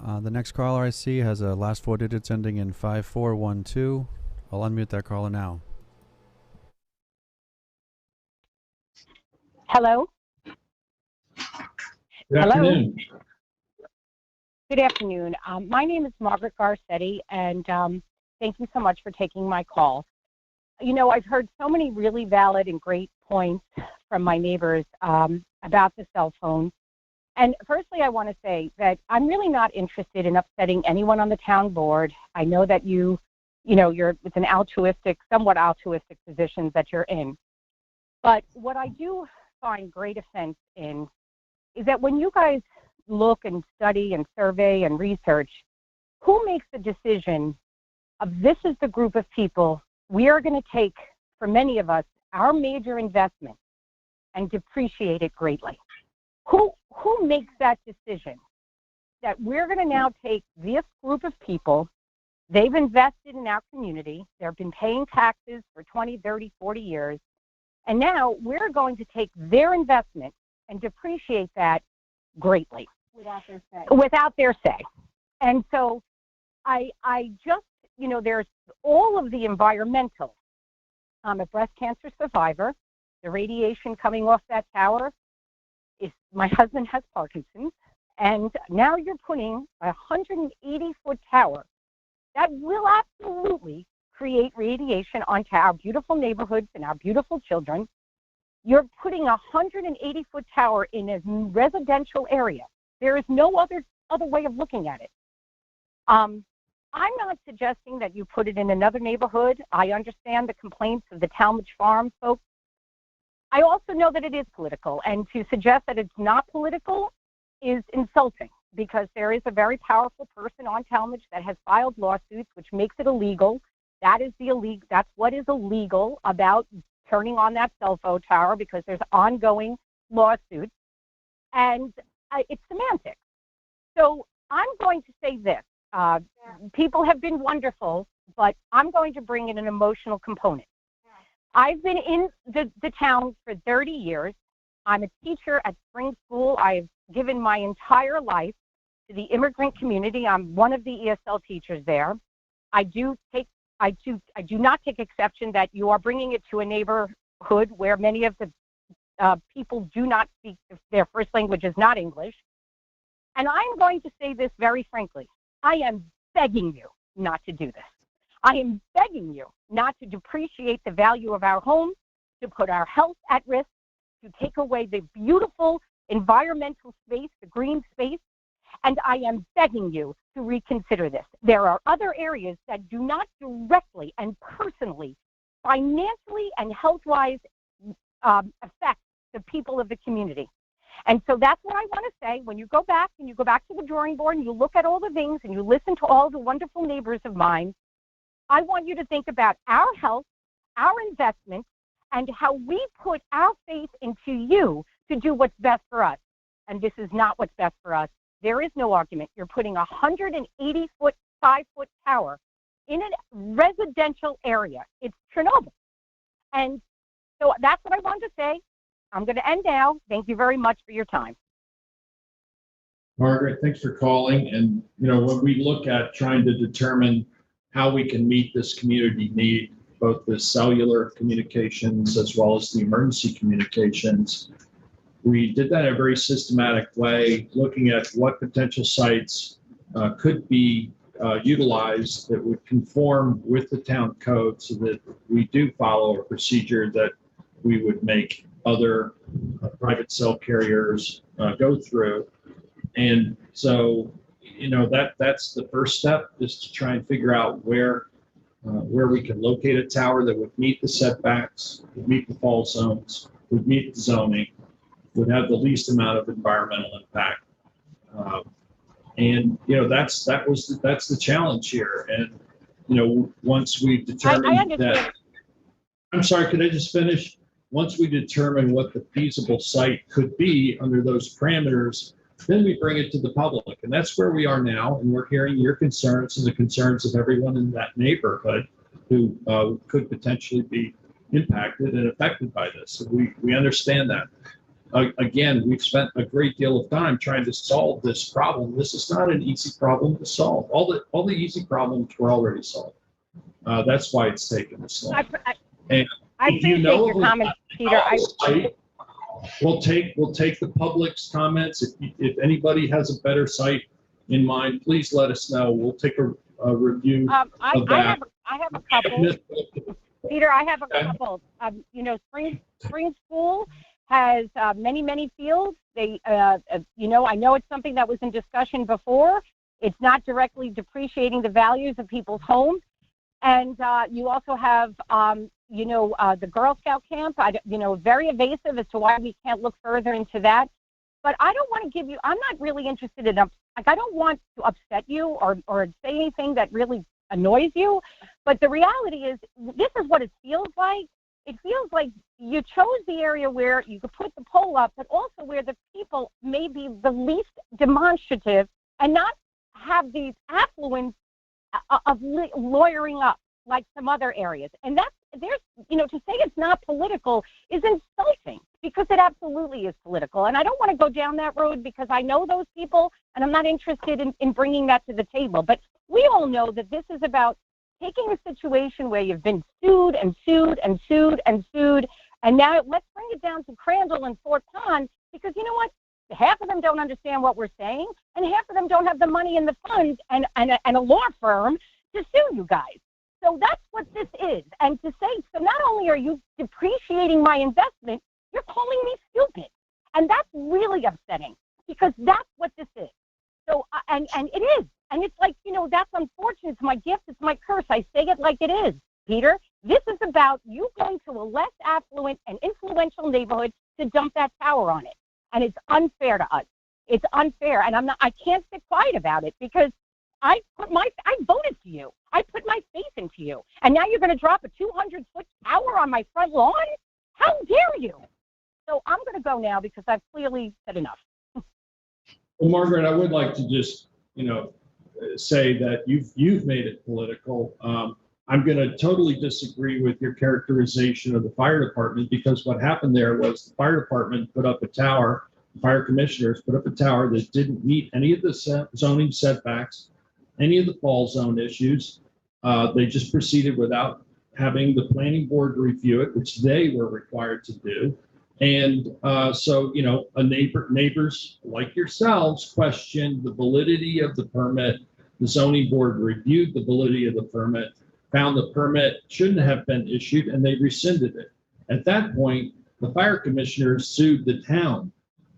The next caller I see has a last four digits ending in 5412. I'll unmute that caller now. Hello. Good Hello. afternoon. Good afternoon. My name is Margaret Garcetti, and thank you so much for taking my call. I've heard so many really valid and great points from my neighbors about the cell phone. And firstly, I want to say that I'm really not interested in upsetting anyone on the town board. I know that you're it's an somewhat altruistic position that you're in. But what I do find great offense in is that when you guys look and study and survey and research, who makes the decision of this is the group of people we are going to take, for many of us, our major investment and depreciate it greatly? Who makes that decision that we're going to now take this group of people, they've invested in our community, they've been paying taxes for 20, 30, 40 years, and now we're going to take their investment and depreciate that greatly. Without their say. And so I just, there's all of the environmental. I'm a breast cancer survivor. The radiation coming off that tower my husband has Parkinson's, and now you're putting a 180-foot tower that will absolutely create radiation onto our beautiful neighborhoods and our beautiful children. You're putting a 180-foot tower in a residential area. There is no other way of looking at it. I'm not suggesting that you put it in another neighborhood. I understand the complaints of the Talmadge Farm folks. I also know that it is political, and to suggest that it's not political is insulting, because there is a very powerful person on Talmadge that has filed lawsuits, which makes it illegal. That's what is illegal about turning on that cell phone tower, because there's ongoing lawsuits, and it's semantics. So I'm going to say this. People have been wonderful, but I'm going to bring in an emotional component. I've been in the town for 30 years. I'm a teacher at Spring School. I've given my entire life to the immigrant community. I'm one of the ESL teachers there. I do not take exception that you are bringing it to a neighborhood where many of the people do not speak, their first language is not English. And I'm going to say this very frankly. I am begging you not to do this. I am begging you not to depreciate the value of our homes, to put our health at risk, to take away the beautiful environmental space, the green space, and I am begging you to reconsider this. There are other areas that do not directly and personally, financially and health-wise affect the people of the community. And so that's what I want to say. When you go back and you go back to the drawing board and you look at all the things and you listen to all the wonderful neighbors of mine, I want you to think about our health, our investment, and how we put our faith into you to do what's best for us. And this is not what's best for us. There is no argument. You're putting a 180-foot, 5-foot tower in a residential area. It's Chernobyl. And so that's what I wanted to say. I'm going to end now. Thank you very much for your time. Margaret, thanks for calling. And, when we look at trying to determine how we can meet this community need, both the cellular communications as well as the emergency communications, we did that in a very systematic way, looking at what potential sites could be utilized that would conform with the town code so that we do follow a procedure that we would make other private cell carriers go through. And so, that's the first step, is to try and figure out where we can locate a tower that would meet the setbacks, would meet the fault zones, would meet the zoning, would have the least amount of environmental impact. And that's the challenge here. And once we determine that, I'm sorry, could I just finish? Once we determine what the feasible site could be under those parameters, then we bring it to the public. And that's where we are now. And we're hearing your concerns and the concerns of everyone in that neighborhood who could potentially be impacted and affected by this. So we understand that. Again, we've spent a great deal of time trying to solve this problem. This is not an easy problem to solve. All the easy problems were already solved. That's why it's taken this long. I appreciate your comments, Peter. We'll take the public's comments. If anybody has a better site in mind, please let us know. We'll take a review of that. I have a couple. Peter, I have a couple. Spring School has many fields. They, I know it's something that was in discussion before. It's not directly depreciating the values of people's homes. And you also have, the Girl Scout camp, very evasive as to why we can't look further into that. But I don't want to give you, I'm not really interested in, I don't want to upset you or say anything that really annoys you. But the reality is, this is what it feels like. It feels like you chose the area where you could put the pole up, but also where the people may be the least demonstrative and not have these affluence of lawyering up like some other areas. And to say it's not political is insulting, because it absolutely is political. And I don't want to go down that road because I know those people and I'm not interested in bringing that to the table. But we all know that this is about taking a situation where you've been sued and sued and sued and sued. And now let's bring it down to Crandall and Fort Pond, because you know what? Half of them don't understand what we're saying, and half of them don't have the money in the funds and a law firm to sue you guys. So that's what this is. And to say, so not only are you depreciating my investment, you're calling me stupid. And that's really upsetting, because that's what this is. So, and it is. And it's like, that's unfortunate. It's my gift. It's my curse. I say it like it is, Peter. This is about you going to a less affluent and influential neighborhood to dump that tower on it. And it's unfair to us. It's unfair. And I can't sit quiet about it, because I voted for you. I put my faith into you. And now you're going to drop a 200-foot tower on my front lawn? How dare you? So I'm going to go now, because I've clearly said enough. Well, Margaret, I would like to just, say that you've made it political. I'm going to totally disagree with your characterization of the fire department, because what happened there was the fire department put up a tower, the fire commissioners put up a tower that didn't meet any of the zoning setbacks, any of the fall zone issues. They just proceeded without having the planning board review it, which they were required to do. And so, neighbors like yourselves questioned the validity of the permit. The zoning board reviewed the validity of the permit, found the permit shouldn't have been issued, and they rescinded it. At that point, the fire commissioners sued the town.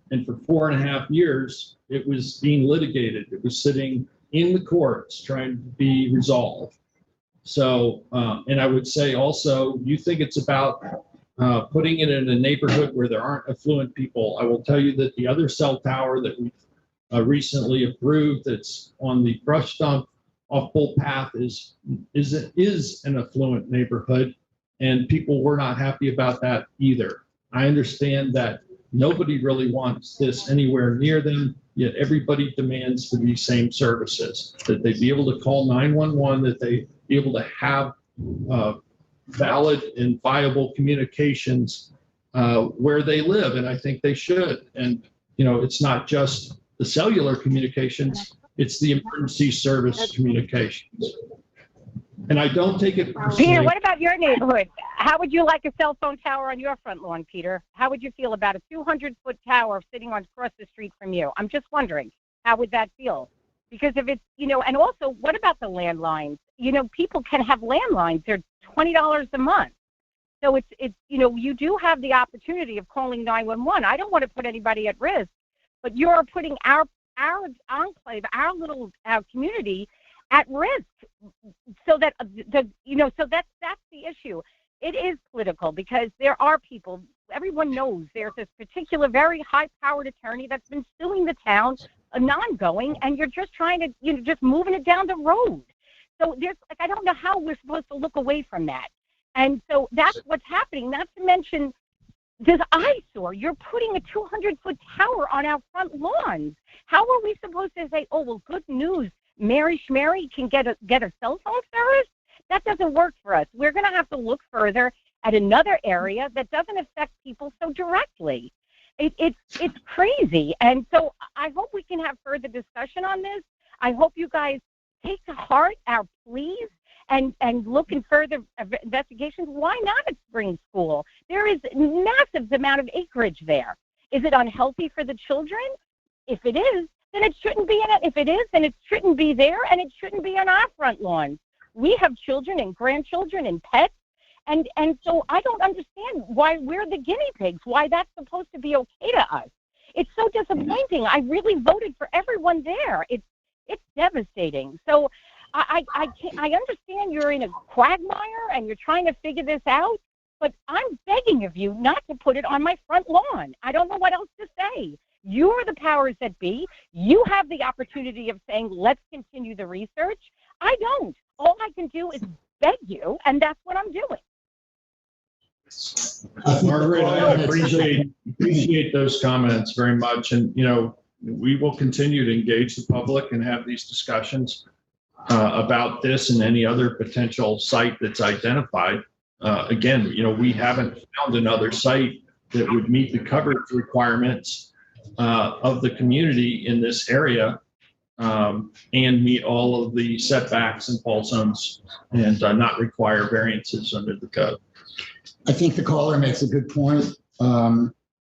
And for 4.5 years, it was being litigated. It was sitting in the courts trying to be resolved. So, and I would say also, you think it's about putting it in a neighborhood where there aren't affluent people. I will tell you that the other cell tower that we recently approved that's on the brush dump off Bull Path is an affluent neighborhood, and people were not happy about that either. I understand that nobody really wants this anywhere near them, yet everybody demands for these same services, that they be able to call 911, that they be able to have valid and viable communications where they live, and I think they should. And it's not just the cellular communications, it's the emergency service communications. And I don't take it personally. Peter, what about your neighborhood? How would you like a cell phone tower on your front lawn, Peter? How would you feel about a 200-foot tower sitting across the street from you? I'm just wondering, how would that feel? Because if it's, and also, what about the landlines? People can have landlines. They're $20 a month. So it's you do have the opportunity of calling 911. I don't want to put anybody at risk, but you're putting our enclave, our community at risk. So that so that's the issue. It is political because there are people, everyone knows there's this particular very high-powered attorney that's been suing the town, non-going, and you're just trying to, just moving it down the road. So there's, I don't know how we're supposed to look away from that. And so that's what's happening, not to mention this eyesore. You're putting a 200-foot tower on our front lawns. How are we supposed to say, oh, well, good news, Mary Schmary can get a cell phone service? That doesn't work for us. We're going to have to look further at another area that doesn't affect people so directly. It's crazy. And so I hope we can have further discussion on this. I hope you guys take to heart our pleas and look in further investigations. Why not at Spring School? There is massive amount of acreage there. Is it unhealthy for the children? If it is, then it shouldn't be in it. If it is, then it shouldn't be there, and it shouldn't be on our front lawns. We have children and grandchildren and pets, and so I don't understand why we're the guinea pigs, why that's supposed to be okay to us. It's so disappointing. I really voted for everyone there. It's devastating. So I understand you're in a quagmire and you're trying to figure this out, but I'm begging of you not to put it on my front lawn. I don't know what else to say. You're the powers that be. You have the opportunity of saying, let's continue the research. I don't. All I can do is beg you, and that's what I'm doing. Margaret, I appreciate those comments very much. And, we will continue to engage the public and have these discussions about this and any other potential site that's identified. Again, we haven't found another site that would meet the coverage requirements of the community in this area and meet all of the setbacks and fault zones and not require variances under the code. I think the caller makes a good point.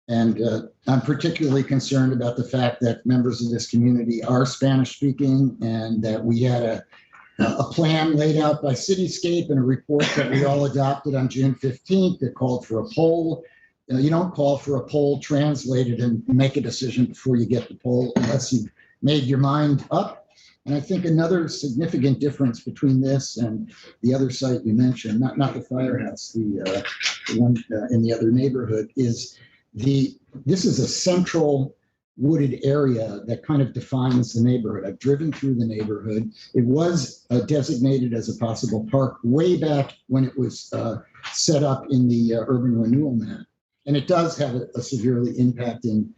And I'm particularly concerned about the fact that members of this community are Spanish speaking, and that we had a plan laid out by Cityscape and a report that we all adopted on June 15th that called for a poll. You don't call for a poll, translate it, and make a decision before you get the poll unless you've made your mind up. And I think another significant difference between this and the other site you mentioned, not the firehouse, the one in the other neighborhood, is this is a central wooded area that kind of defines the neighborhood. I've driven through the neighborhood. It was designated as a possible park way back when it was set up in the urban renewal map. And it does have a severely impacting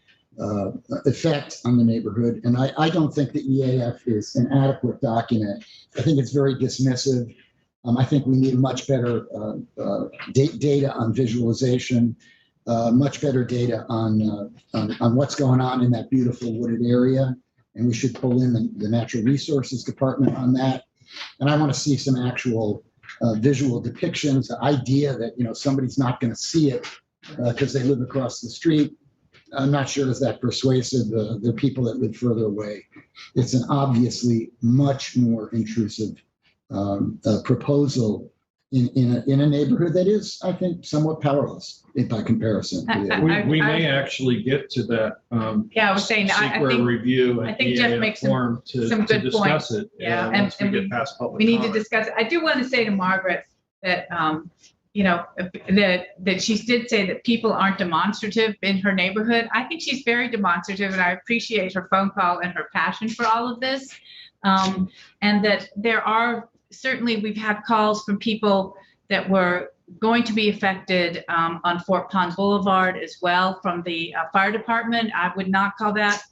effect on the neighborhood. And I don't think the EAF is an adequate document. I think it's very dismissive. I think we need much better data on visualization, much better data on what's going on in that beautiful wooded area. And we should pull in the Natural Resources Department on that. And I want to see some actual visual depictions, the idea that, somebody's not going to see it because they live across the street. I'm not sure is that persuasive. The people that live further away. It's an obviously much more intrusive proposal in a neighborhood that is, I think, somewhat powerless by comparison. We may actually get to that. I was saying, I think review. I think Jeff makes some good discuss points. it. Yeah, once we get past public we need to comment. discuss it. I do want to say to Margaret that that she did say that people aren't demonstrative in her neighborhood. I think she's very demonstrative, and I appreciate her phone call and her passion for all of this. And that there are, certainly we've had calls from people that were going to be affected on Fort Pond Boulevard as well from the fire department. I would not call that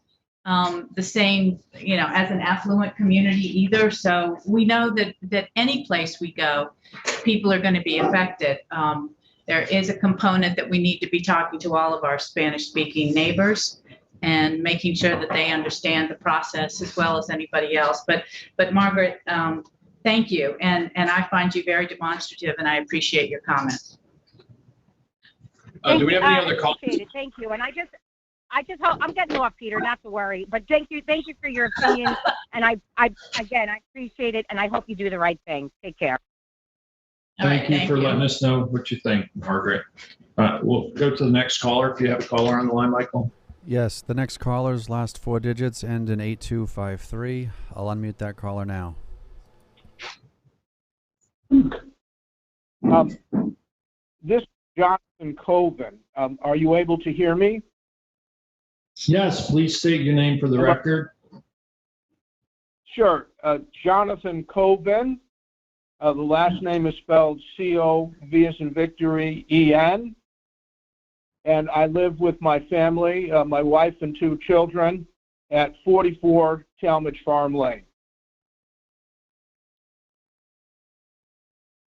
the same, as an affluent community either. So we know that any place we go, people are going to be affected. There is a component that we need to be talking to all of our Spanish-speaking neighbors and making sure that they understand the process as well as anybody else. But Margaret, thank you, and I find you very demonstrative, and I appreciate your comments. Do we have any other calls? Thank you, and I just hope I'm getting off, Peter, not to worry, but thank you for your opinion, and I appreciate it, and I hope you do the right thing. Take care. Thank you for letting us know what you think, Margaret. We'll go to the next caller. If you have a caller on the line, Michael. Yes, the next caller's last 4 digits end in 8253. I'll unmute that caller now. This is Jonathan Coven. Are you able to hear me? Yes, please state your name for the record. Sure. Jonathan Coven. The last name is spelled C-O-V as in victory, E-N. And I live with my family, my wife and 2 children, at 44 Talmadge Farm Lane.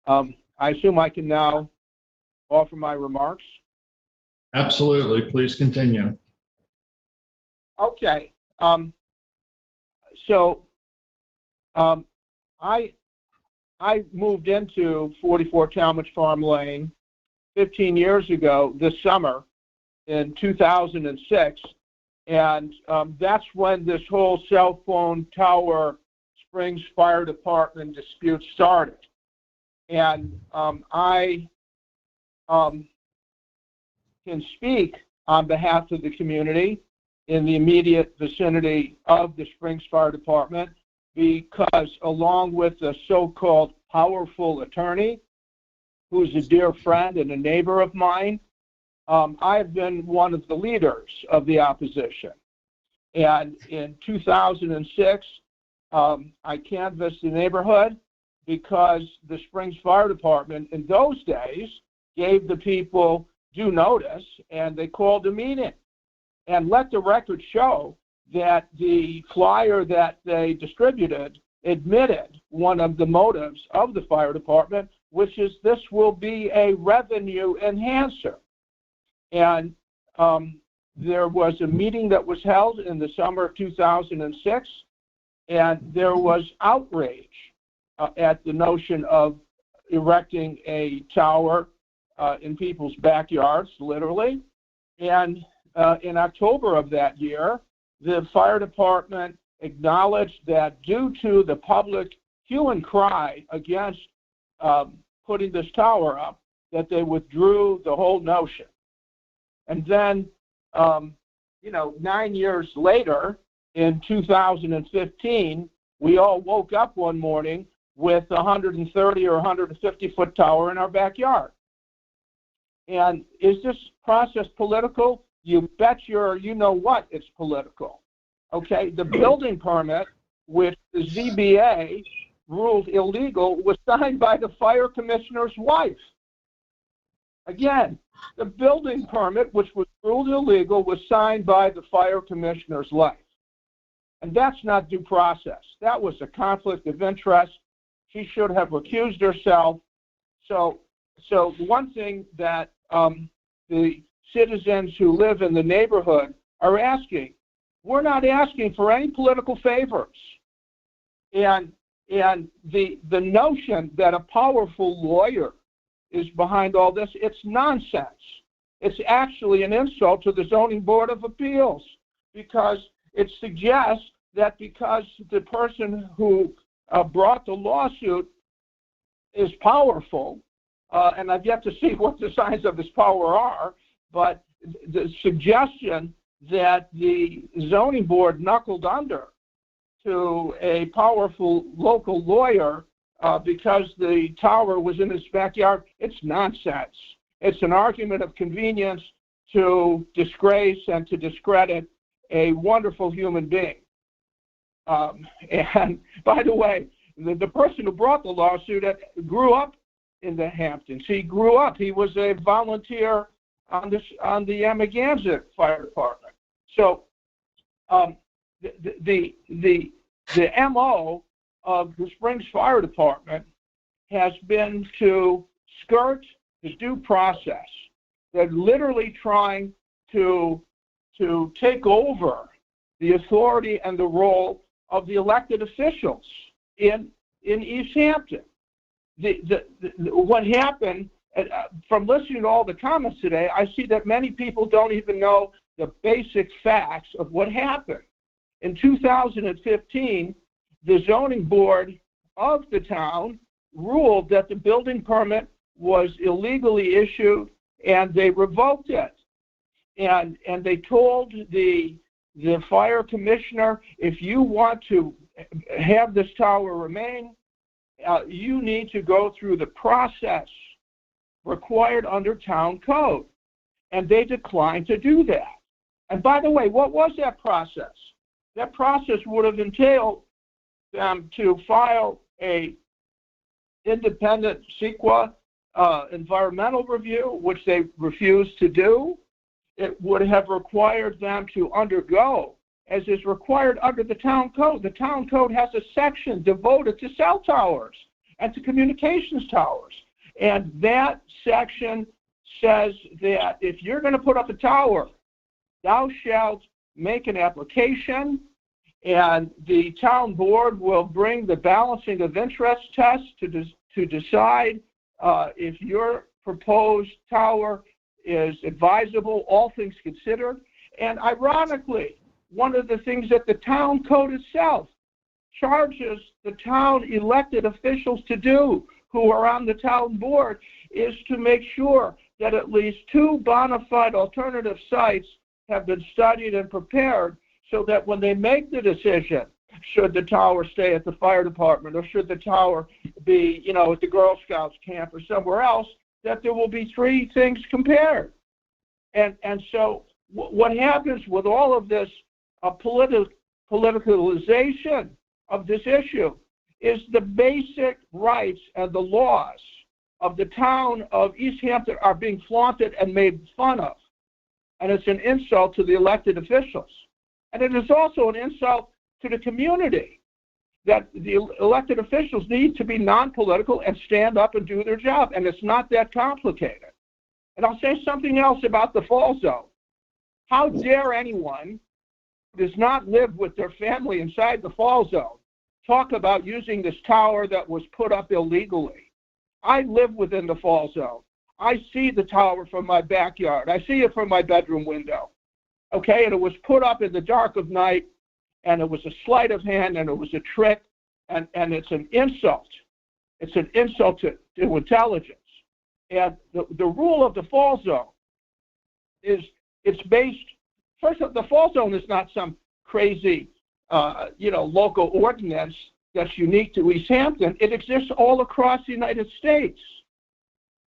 I assume I can now offer my remarks. Absolutely. Please continue. Okay. I moved into 44 Talmadge Farm Lane 15 years ago this summer in 2006. And that's when this whole cell phone tower Springs Fire Department dispute started. And I can speak on behalf of the community in the immediate vicinity of the Springs Fire Department, because along with a so-called powerful attorney, who's a dear friend and a neighbor of mine, I've been one of the leaders of the opposition. And in 2006, I canvassed the neighborhood because the Springs Fire Department in those days gave the people due notice, and they called a meeting. And let the record show that the flyer that they distributed admitted one of the motives of the fire department, which is this will be a revenue enhancer. And there was a meeting that was held in the summer of 2006, and there was outrage at the notion of erecting a tower in people's backyards, literally. And in October of that year, the fire department acknowledged that due to the public hue and cry against putting this tower up, that they withdrew the whole notion. And then, 9 years later, in 2015, we all woke up one morning with a 130 or 150-foot tower in our backyard. And is this process political? You bet your you-know-what it's political. Okay, the building permit, which the ZBA ruled illegal, was signed by the fire commissioner's wife. Again, the building permit, which was ruled illegal, was signed by the fire commissioner's wife. And that's not due process. That was a conflict of interest. She should have recused herself. So one thing that the citizens who live in the neighborhood are asking, we're not asking for any political favors. And the notion that a powerful lawyer is behind all this, it's nonsense. It's actually an insult to the Zoning Board of Appeals, because it suggests that because the person who brought the lawsuit is powerful, and I've yet to see what the signs of this power are, but the suggestion that the zoning board knuckled under to a powerful local lawyer because the tower was in his backyard, it's nonsense. It's an argument of convenience to disgrace and to discredit a wonderful human being. And by the way, the person who brought the lawsuit grew up in the Hamptons. He grew up. He was a volunteer on the Amagansett Fire Department. So the MO of the Springs Fire Department has been to skirt the due process. They're literally trying to take over the authority and the role of the elected officials in East Hampton. What happened, from listening to all the comments today, I see that many people don't even know the basic facts of what happened. In 2015, the zoning board of the town ruled that the building permit was illegally issued, and they revoked it. And they told the fire commissioner, if you want to have this tower remain, you need to go through the process required under town code. And they declined to do that. And by the way, what was that process? That process would have entailed them to file a independent CEQA environmental review, which they refused to do. It would have required them to undergo, as is required under the town code. The town code has a section devoted to cell towers and to communications towers. And that section says that if you're going to put up a tower, thou shalt make an application, and the town board will bring the balancing of interest test to decide if your proposed tower is advisable, all things considered. And ironically, one of the things that the town code itself charges the town elected officials to do, who are on the town board, is to make sure that at least 2 bona fide alternative sites have been studied and prepared, so that when they make the decision, should the tower stay at the fire department or should the tower be, at the Girl Scouts camp or somewhere else, that there will be 3 things compared. And so what happens with all of this politicalization of this issue is the basic rights and the laws of the town of East Hampton are being flaunted and made fun of. And it's an insult to the elected officials. And it is also an insult to the community, that the elected officials need to be non-political and stand up and do their job. And it's not that complicated. And I'll say something else about the fall zone. How dare anyone who does not live with their family inside the fall zone talk about using this tower that was put up illegally? I live within the fall zone. I see the tower from my backyard. I see it from my bedroom window. Okay, and it was put up in the dark of night, and it was a sleight of hand, and it was a trick, and it's an insult. It's an insult to intelligence. And the rule of the fall zone is, it's based, first of all, the fall zone is not some crazy, local ordinance that's unique to East Hampton. It exists all across the United States.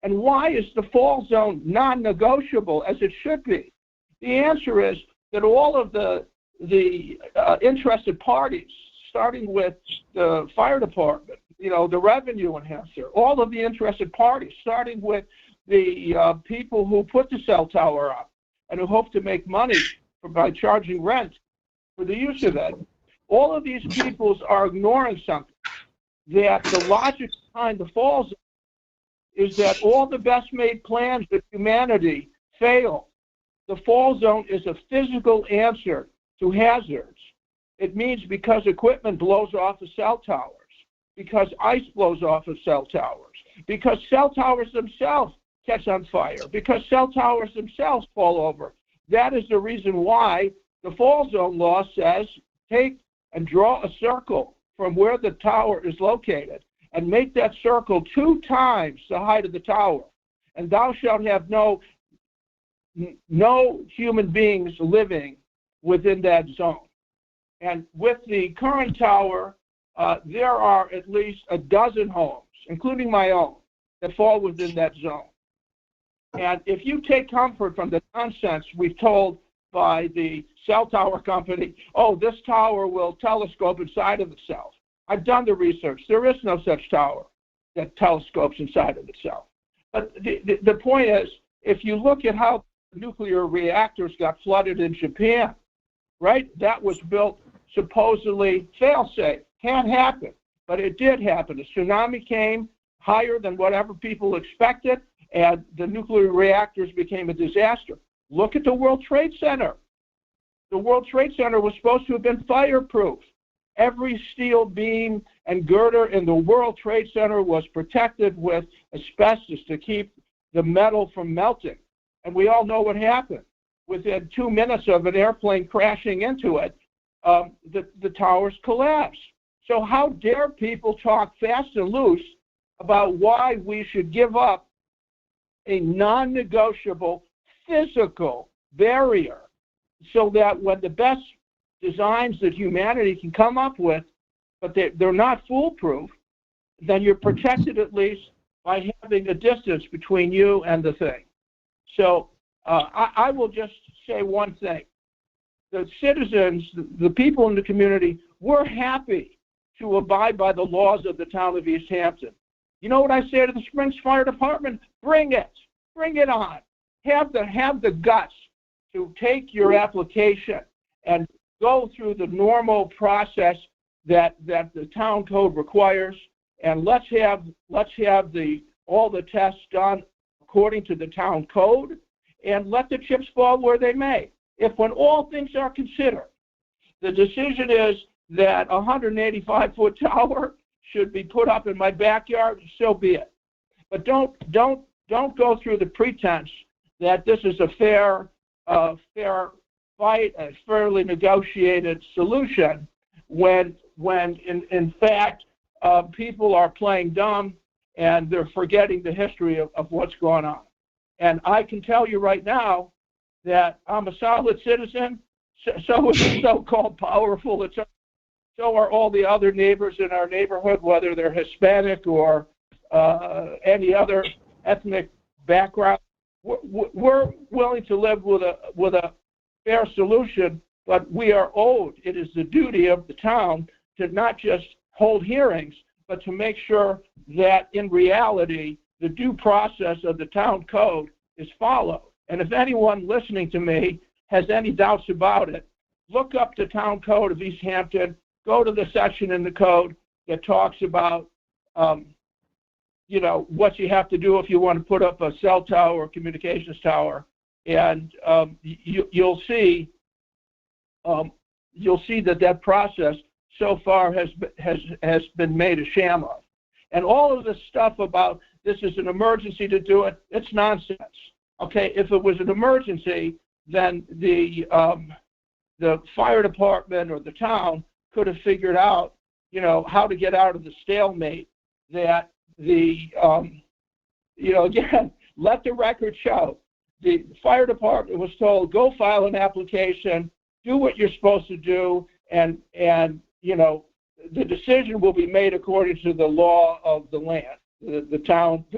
And why is the fall zone non-negotiable as it should be? The answer is that all of the interested parties, starting with the fire department, the revenue enhancer, all of the interested parties, starting with the people who put the cell tower up and who hope to make money by charging rent for the use of it, all of these peoples are ignoring something, that the logic behind the fall zone is that all the best made plans of humanity fail. The fall zone is a physical answer to hazards. It means because equipment blows off of cell towers, because ice blows off of cell towers, because cell towers themselves catch on fire, because cell towers themselves fall over. That is the reason why the fall zone law says take and draw a circle from where the tower is located and make that circle 2 times the height of the tower. And thou shalt have no human beings living within that zone. And with the current tower, there are at least a dozen homes, including my own, that fall within that zone. And if you take comfort from the nonsense we've told by the cell tower company, oh, this tower will telescope inside of itself. I've done the research. There is no such tower that telescopes inside of itself. But the point is, if you look at how nuclear reactors got flooded in Japan, right? That was built supposedly fail-safe. Can't happen, but it did happen. A tsunami came higher than whatever people expected, and the nuclear reactors became a disaster. Look at the World Trade Center. The World Trade Center was supposed to have been fireproof. Every steel beam and girder in the World Trade Center was protected with asbestos to keep the metal from melting. And we all know what happened. Within 2 minutes of an airplane crashing into it, the towers collapsed. So how dare people talk fast and loose about why we should give up a non-negotiable physical barrier so that when the best designs that humanity can come up with, but they're not foolproof, then you're protected at least by having a distance between you and the thing. So I will just say one thing. The citizens, the people in the community, we're happy to abide by the laws of the town of East Hampton. You know what I say to the Springs Fire Department? Bring it on. Have the guts to take your application and go through the normal process that the town code requires, and let's have all the tests done according to the town code, and let the chips fall where they may. If when all things are considered, the decision is that a 185-foot tower should be put up in my backyard, so be it. But don't go through the pretense that this is a fair fight, a fairly negotiated solution, when in fact people are playing dumb and they're forgetting the history of what's going on. And I can tell you right now that I'm a solid citizen, so is the so-called powerful, so are all the other neighbors in our neighborhood, whether they're Hispanic or any other ethnic background. We're willing to live with a fair solution, but we are owed. It is the duty of the town to not just hold hearings, but to make sure that in reality, the due process of the town code is followed. And if anyone listening to me has any doubts about it, look up the town code of East Hampton, go to the section in the code that talks about, what you have to do if you want to put up a cell tower or communications tower, and you'll see that process so far has been made a sham of. And all of this stuff about this is an emergency to do it, it's nonsense. Okay, if it was an emergency, then the fire department or the town could have figured out, how to get out of the stalemate that again, let the record show. The fire department was told, go file an application, do what you're supposed to do, and the decision will be made according to the law of the land, the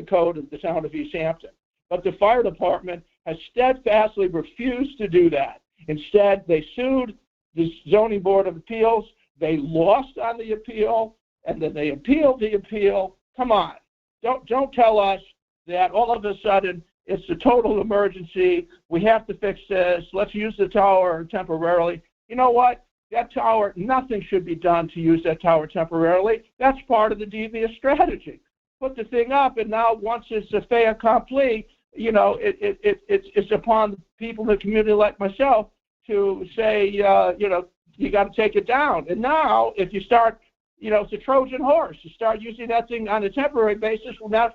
code of the town of East Hampton. But the fire department has steadfastly refused to do that. Instead, they sued the Zoning Board of Appeals. They lost on the appeal, and then they appealed the appeal. Come on, don't tell us that all of a sudden it's a total emergency. We have to fix this. Let's use the tower temporarily. You know what? That tower, nothing should be done to use that tower temporarily. That's part of the devious strategy. Put the thing up, and now once it's a fait accompli, it's upon people in the community like myself to say, you got to take it down. And now, if you start, it's a Trojan horse. You start using that thing on a temporary basis, well, now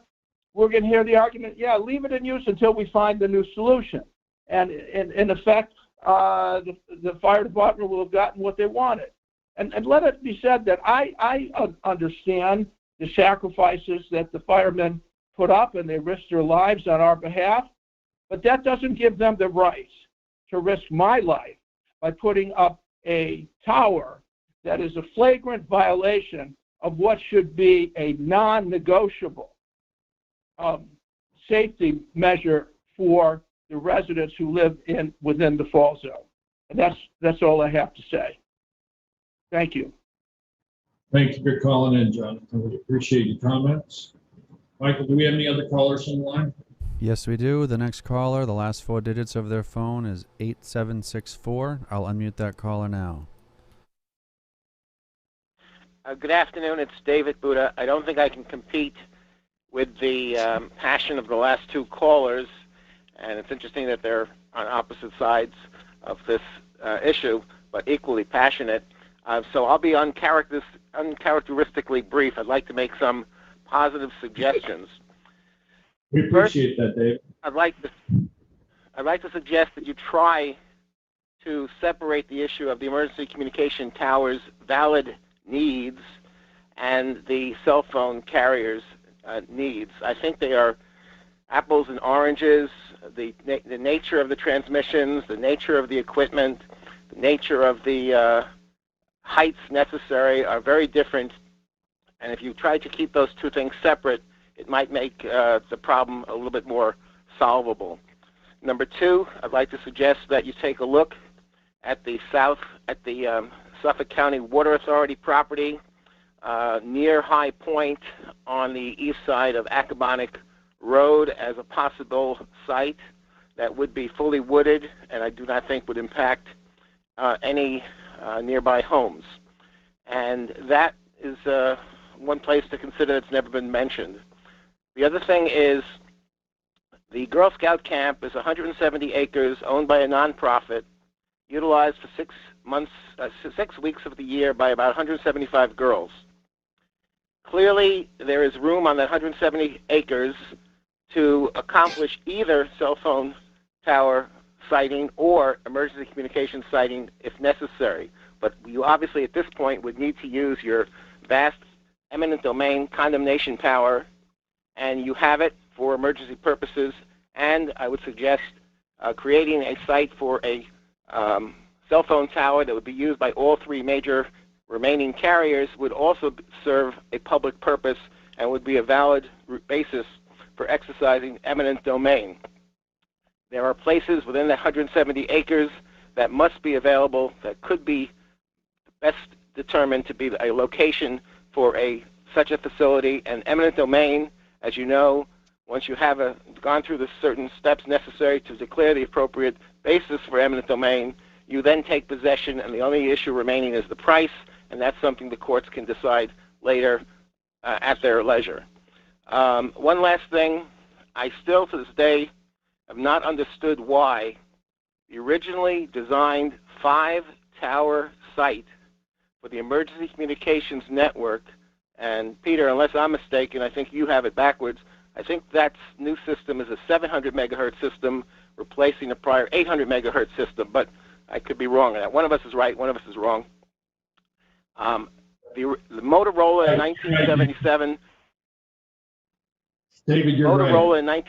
we're going to hear the argument, leave it in use until we find the new solution. And in effect, the fire department will have gotten what they wanted. And let it be said that I understand the sacrifices that the firemen put up, and they risked their lives on our behalf, but that doesn't give them the right to risk my life by putting up a tower that is a flagrant violation of what should be a non-negotiable safety measure for the residents who live within the fall zone. And that's all I have to say. Thank you. Thank you for calling in, Jonathan. We appreciate your comments. Michael, do we have any other callers on the line? Yes, we do. The next caller, the last 4 digits of their phone is 8764. I'll unmute that caller now. Good afternoon. It's David Buddha. I don't think I can compete with the passion of the last 2 callers, and it's interesting that they're on opposite sides of this issue, but equally passionate. So I'll be uncharacteristically brief. I'd like to make some positive suggestions. We appreciate that, Dave. I'd like to suggest that you try to separate the issue of the emergency communication tower's valid needs and the cell phone carriers' needs. I think they are apples and oranges. The nature of the transmissions, the nature of the equipment, the nature of the heights necessary are very different. And if you try to keep those 2 things separate, it might make the problem a little bit more solvable. Number 2, I'd like to suggest that you take a look at the Suffolk County Water Authority property near High Point on the east side of Accabonac Road as a possible site that would be fully wooded, and I do not think would impact any nearby homes. And that is one place to consider that's never been mentioned. The other thing is the Girl Scout camp is 170 acres owned by a nonprofit, utilized for 6 months, 6 weeks of the year by about 175 girls. Clearly, there is room on that 170 acres to accomplish either cell phone tower siting or emergency communication siting if necessary. But you obviously at this point would need to use your vast eminent domain condemnation power, and you have it for emergency purposes. And I would suggest creating a site for a cell phone tower that would be used by all 3 major remaining carriers would also serve a public purpose and would be a valid basis for exercising eminent domain. There are places within the 170 acres that must be available that could be best determined to be a location for such a facility. And eminent domain, as you know, once you have gone through the certain steps necessary to declare the appropriate basis for eminent domain, you then take possession, and the only issue remaining is the price, and that's something the courts can decide later at their leisure. One last thing, I still to this day have not understood why the originally designed 5-tower site for the emergency communications network, and Peter, unless I'm mistaken, I think you have it backwards, I think that new system is a 700 megahertz system replacing a prior 800 megahertz system, but I could be wrong on that. One of us is right, one of us is wrong. The Motorola in 1977. David, you're Motorola right.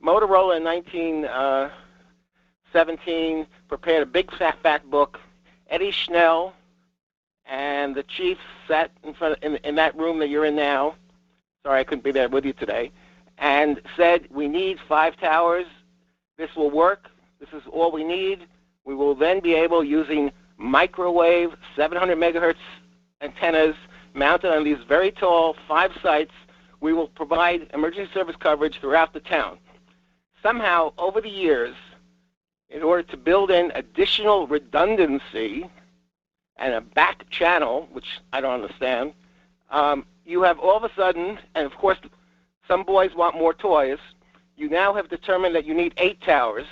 Motorola in 1917 prepared a big fat book. Eddie Schnell and the chief sat in front in that room that you're in now. Sorry, I couldn't be there with you today. And said, we need 5 towers. This will work. This is all we need. We will then be able, using microwave 700 megahertz antennas mounted on these very tall 5 sites, we will provide emergency service coverage throughout the town. Somehow, over the years, in order to build in additional redundancy and a back channel, which I don't understand, you have all of a sudden, and of course some boys want more toys, you now have determined that you need 8 towers.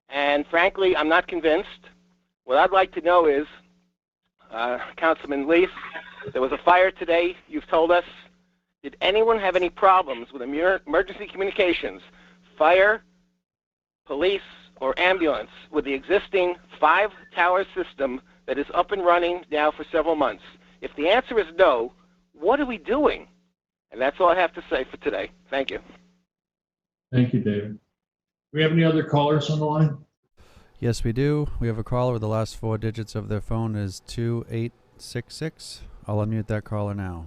And frankly, I'm not convinced. What I'd like to know is, Councilman Leaf, there was a fire today, you've told us. Did anyone have any problems with emergency communications, fire, police, or ambulance with the existing 5-tower system that is up and running now for several months? If the answer is no, what are we doing? And that's all I have to say for today. Thank you. Thank you, David. Do we have any other callers on the line? Yes, we do. We have a caller with the last 4 digits of their phone is 2866. I'll unmute that caller now.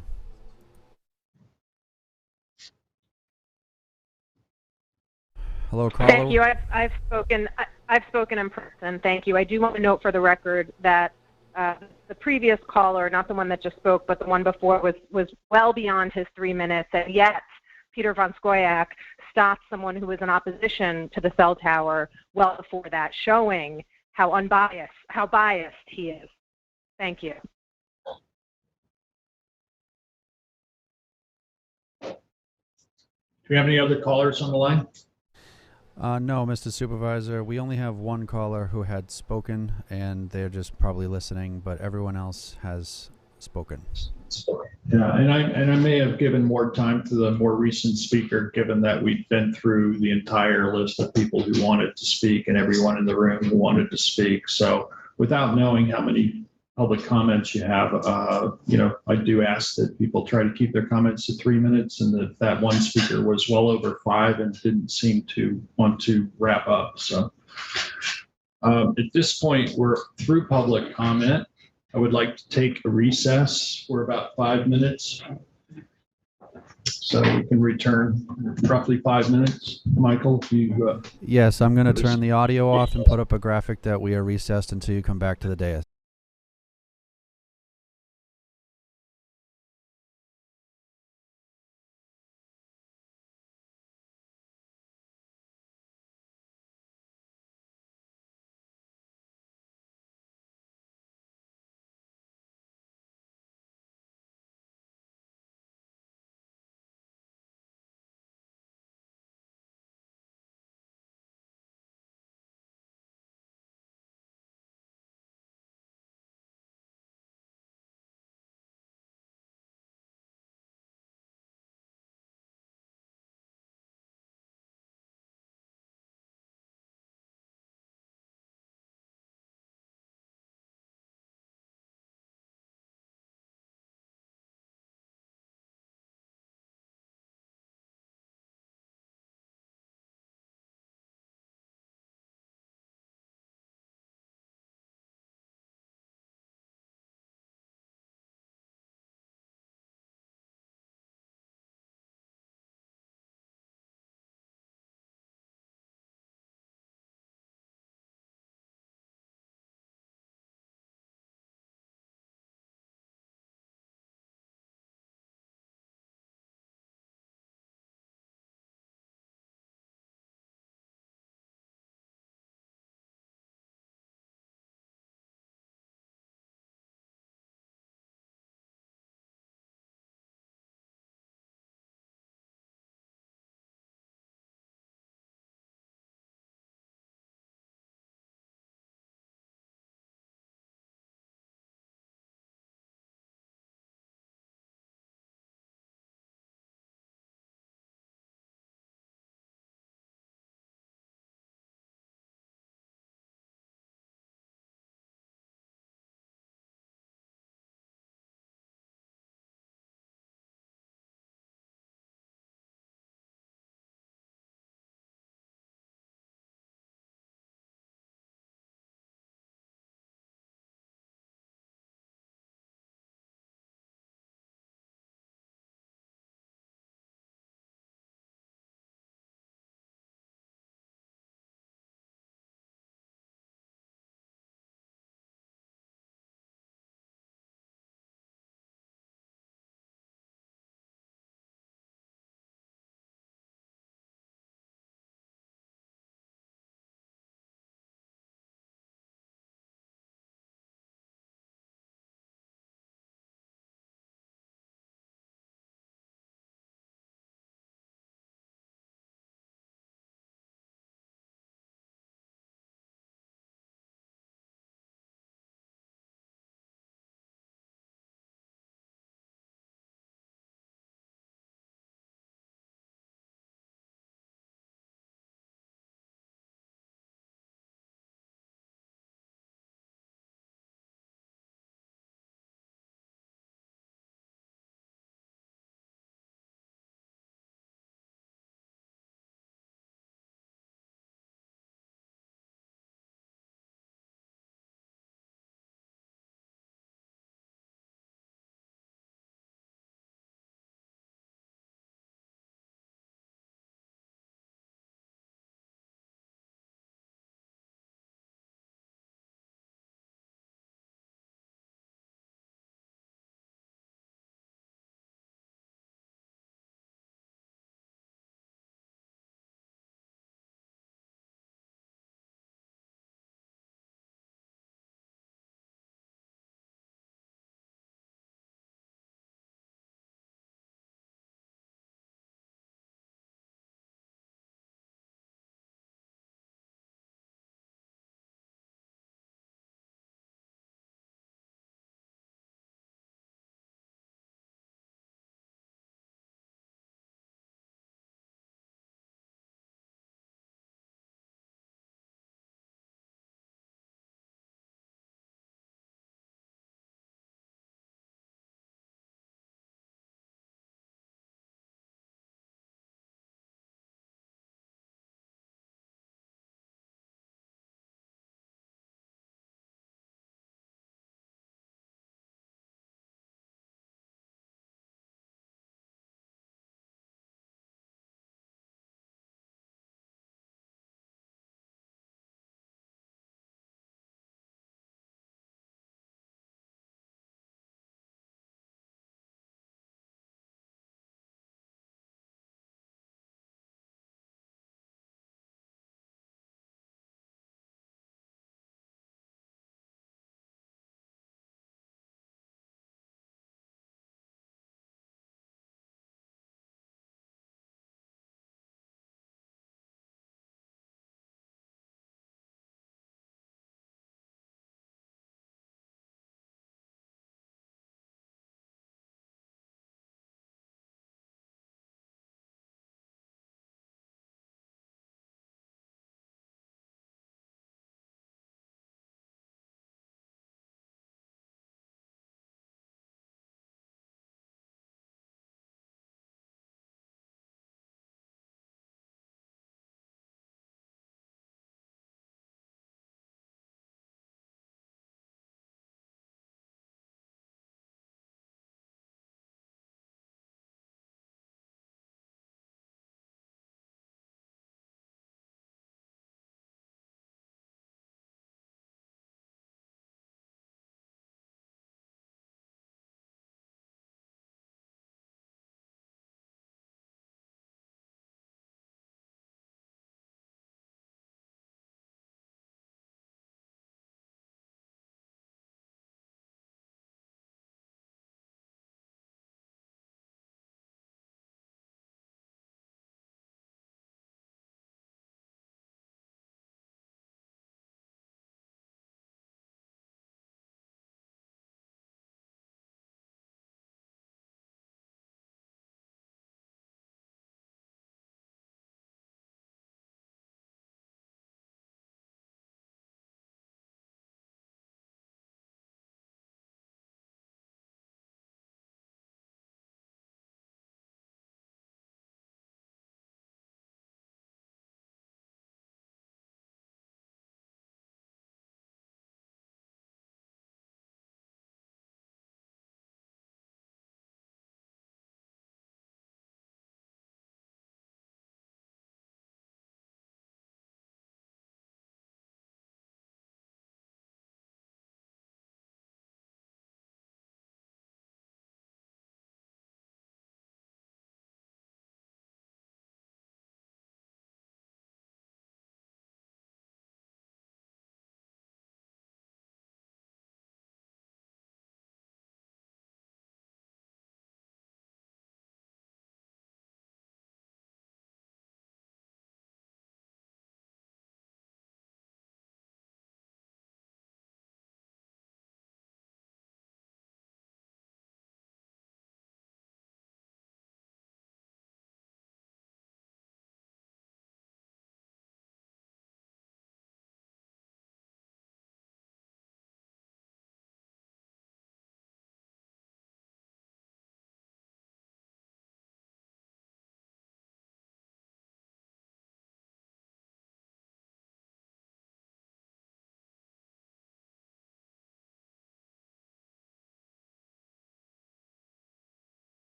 Hello, caller. Thank you. I've spoken in person. Thank you. I do want to note for the record that the previous caller, not the one that just spoke, but the one before, was well beyond his 3 minutes, and yet Peter von Skoyak stopped someone who was in opposition to the cell tower well before that, showing how biased he is. Thank you. Do we have any other callers on the line? No, Mr. Supervisor. We only have one caller who had spoken, and they're just probably listening, but everyone else has spoken. Yeah, and I may have given more time to the more recent speaker, given that we've been through the entire list of people who wanted to speak and everyone in the room who wanted to speak. So without knowing how many public comments you have, I do ask that people try to keep their comments to 3 minutes, and that one speaker was well over 5 and didn't seem to want to wrap up. So at this point, we're through public comment. I would like to take a recess for about 5 minutes, so we can return roughly 5 minutes. Michael, if you... Yes, I'm going to turn the audio off and put up a graphic that we are recessed until you come back to the dais.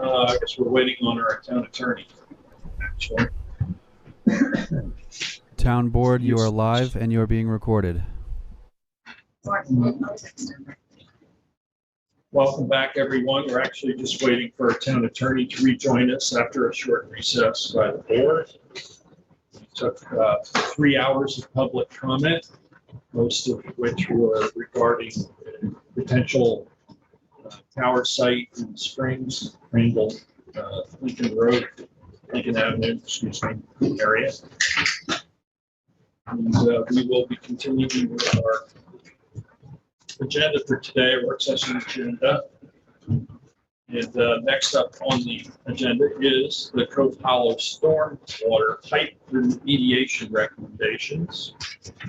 I guess we're waiting on our town attorney, actually. Town board, you are live and you are being recorded. Welcome back, everyone. We're actually just waiting for our town attorney to rejoin us after a short recess by the board. We took 3 hours of public comment, most of which were regarding potential tower site in Springs, Randall, Lincoln Road, Lincoln Avenue, excuse me, area. And we will be continuing with our agenda for today, our work session agenda. And next up on the agenda is the Cove Hollow stormwater pipe remediation recommendations.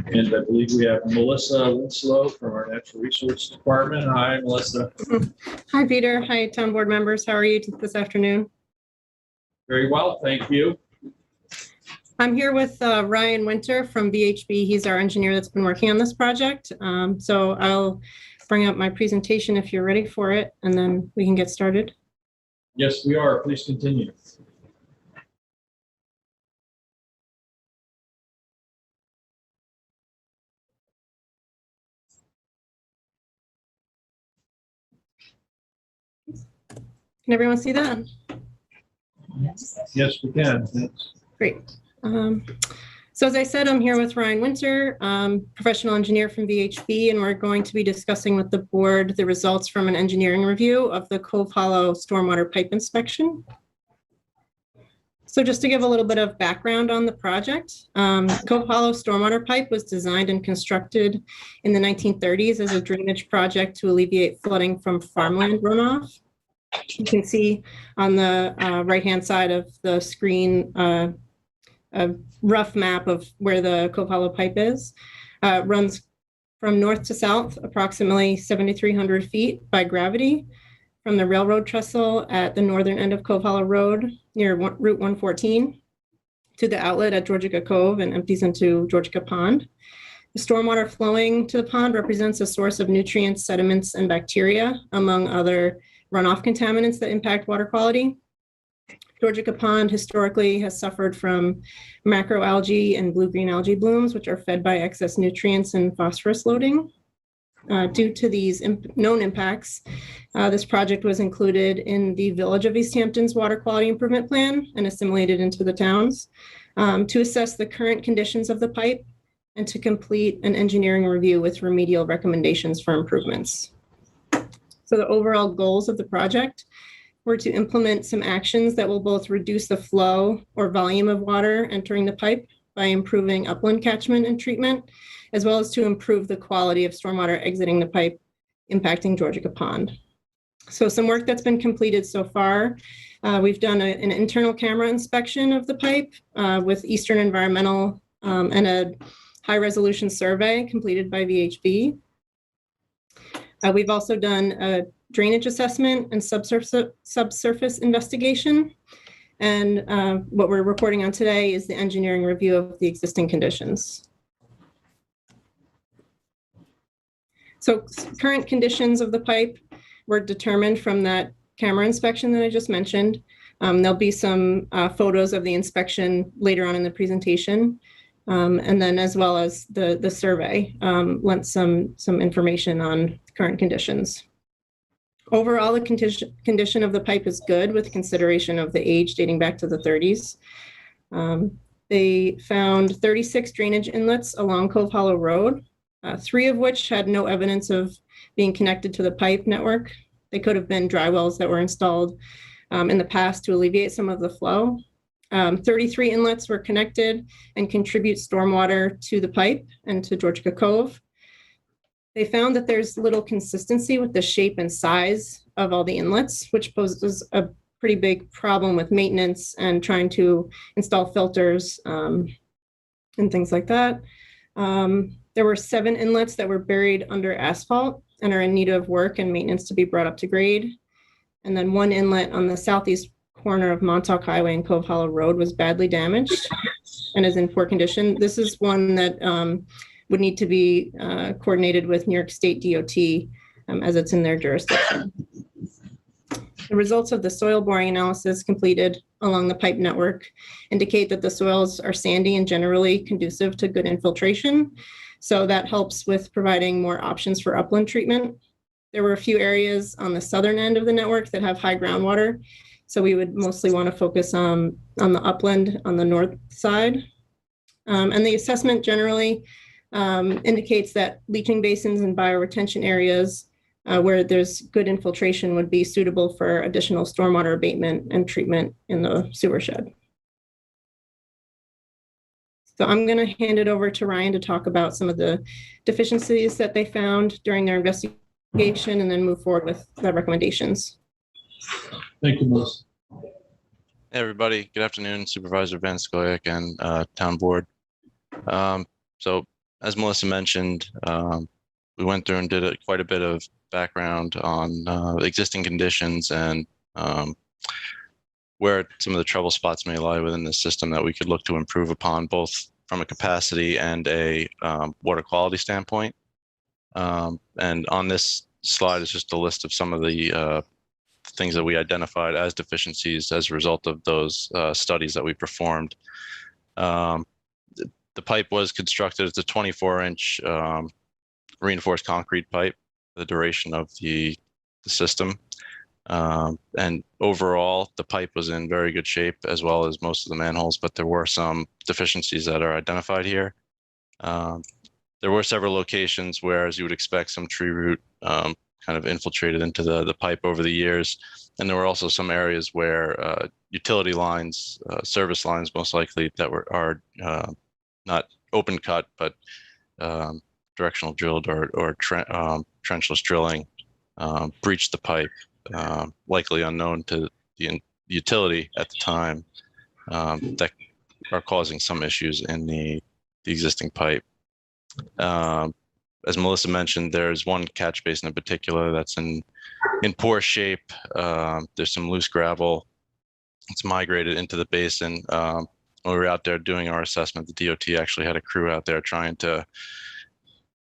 And I believe we have Melissa Winslow from our Natural Resource Department. Hi, Melissa. Hi, Peter. Hi, town board members. How are you this afternoon? Very well, thank you. I'm here with Ryan Winter from VHB. He's our engineer that's been working on this project. So I'll bring up my presentation if you're ready for it, and then we can get started. Yes, we are. Please continue. Can everyone see that? Yes, we can. Thanks. Great. So as I said, I'm here with Ryan Winter, professional engineer from VHB, and we're going to be discussing with the board the results from an engineering review of the Cove Hollow stormwater pipe inspection. So just to give a little bit of background on the project, Cove Hollow stormwater pipe was designed and constructed in the 1930s as a drainage project to alleviate flooding from farmland runoff. You can see on the right-hand side of the screen a rough map of where the Cove Hollow pipe is. It runs from north to south, approximately 7,300 feet by gravity, from the railroad trestle at the northern end of Cove Hollow Road near Route 114 to the outlet at Georgica Cove and empties into Georgica Pond. The stormwater flowing to the pond represents a source of nutrients, sediments, and bacteria, among other runoff contaminants that impact water quality. Georgica Pond historically has suffered from macroalgae and blue-green algae blooms, which are fed by excess nutrients and phosphorus loading. Due to these known impacts, this project was included in the Village of East Hampton's Water Quality Improvement Plan and assimilated into the towns to assess the current conditions of the pipe and to complete an engineering review with remedial recommendations for improvements. So the overall goals of the project were to implement some actions that will both reduce the flow or volume of water entering the pipe by improving upland catchment and treatment, as well as to improve the quality of stormwater exiting the pipe, impacting Georgica Pond. So some work that's been completed so far, we've done an internal camera inspection of the pipe with Eastern Environmental and a high-resolution survey completed by VHB. We've also done a drainage assessment and subsurface investigation. And what we're reporting on today is the engineering review of the existing conditions. So current conditions of the pipe were determined from that camera inspection that I just mentioned. There'll be some photos of the inspection later on in the presentation. And then as well as the survey lent some information on current conditions. Overall, the condition of the pipe is good with consideration of the age dating back to the 30s. They found 36 drainage inlets along Cove Hollow Road, 3 of which had no evidence of being connected to the pipe network. They could have been dry wells that were installed in the past to alleviate some of the flow. 33 inlets were connected and contribute stormwater to the pipe and to Georgica Cove. They found that there's little consistency with the shape and size of all the inlets, which poses a pretty big problem with maintenance and trying to install filters and things like that. There were 7 inlets that were buried under asphalt and are in need of work and maintenance to be brought up to grade. And then 1 inlet on the southeast corner of Montauk Highway and Cove Hollow Road was badly damaged and is in poor condition. This is one that would need to be coordinated with New York State DOT as it's in their jurisdiction. The results of the soil boring analysis completed along the pipe network indicate that the soils are sandy and generally conducive to good infiltration. So that helps with providing more options for upland treatment. There were a few areas on the southern end of the network that have high groundwater. So we would mostly want to focus on the upland on the north side. And the assessment generally indicates that leaching basins and bioretention areas where there's good infiltration would be suitable for additional stormwater abatement and treatment in the sewer shed. So I'm going to hand it over to Ryan to talk about some of the deficiencies that they found during their investigation and then move forward with the recommendations. Thank you, Melissa. Hey, everybody. Good afternoon, Supervisor Van Scoyoc and Town Board. So as Melissa mentioned, we went through and did quite a bit of background on existing conditions and where some of the trouble spots may lie within the system that we could look to improve upon, both from a capacity and a water quality standpoint. And on this slide is just a list of some of the things that we identified as deficiencies as a result of those studies that we performed. The pipe was constructed as a 24-inch reinforced concrete pipe, the duration of the system. And overall, the pipe was in very good shape, as well as most of the manholes, but there were some deficiencies that are identified here. There were several locations where, as you would expect, some tree root kind of infiltrated into the pipe over the years. And there were also some areas where utility lines, service lines most likely, that are not open cut, but directional drilled or trenchless drilling breached the pipe, likely unknown to the utility at the time, that are causing some issues in the existing pipe. As Melissa mentioned, there's one catch basin in particular that's in poor shape. There's some loose gravel. It's migrated into the basin. When we were out there doing our assessment, the DOT actually had a crew out there trying to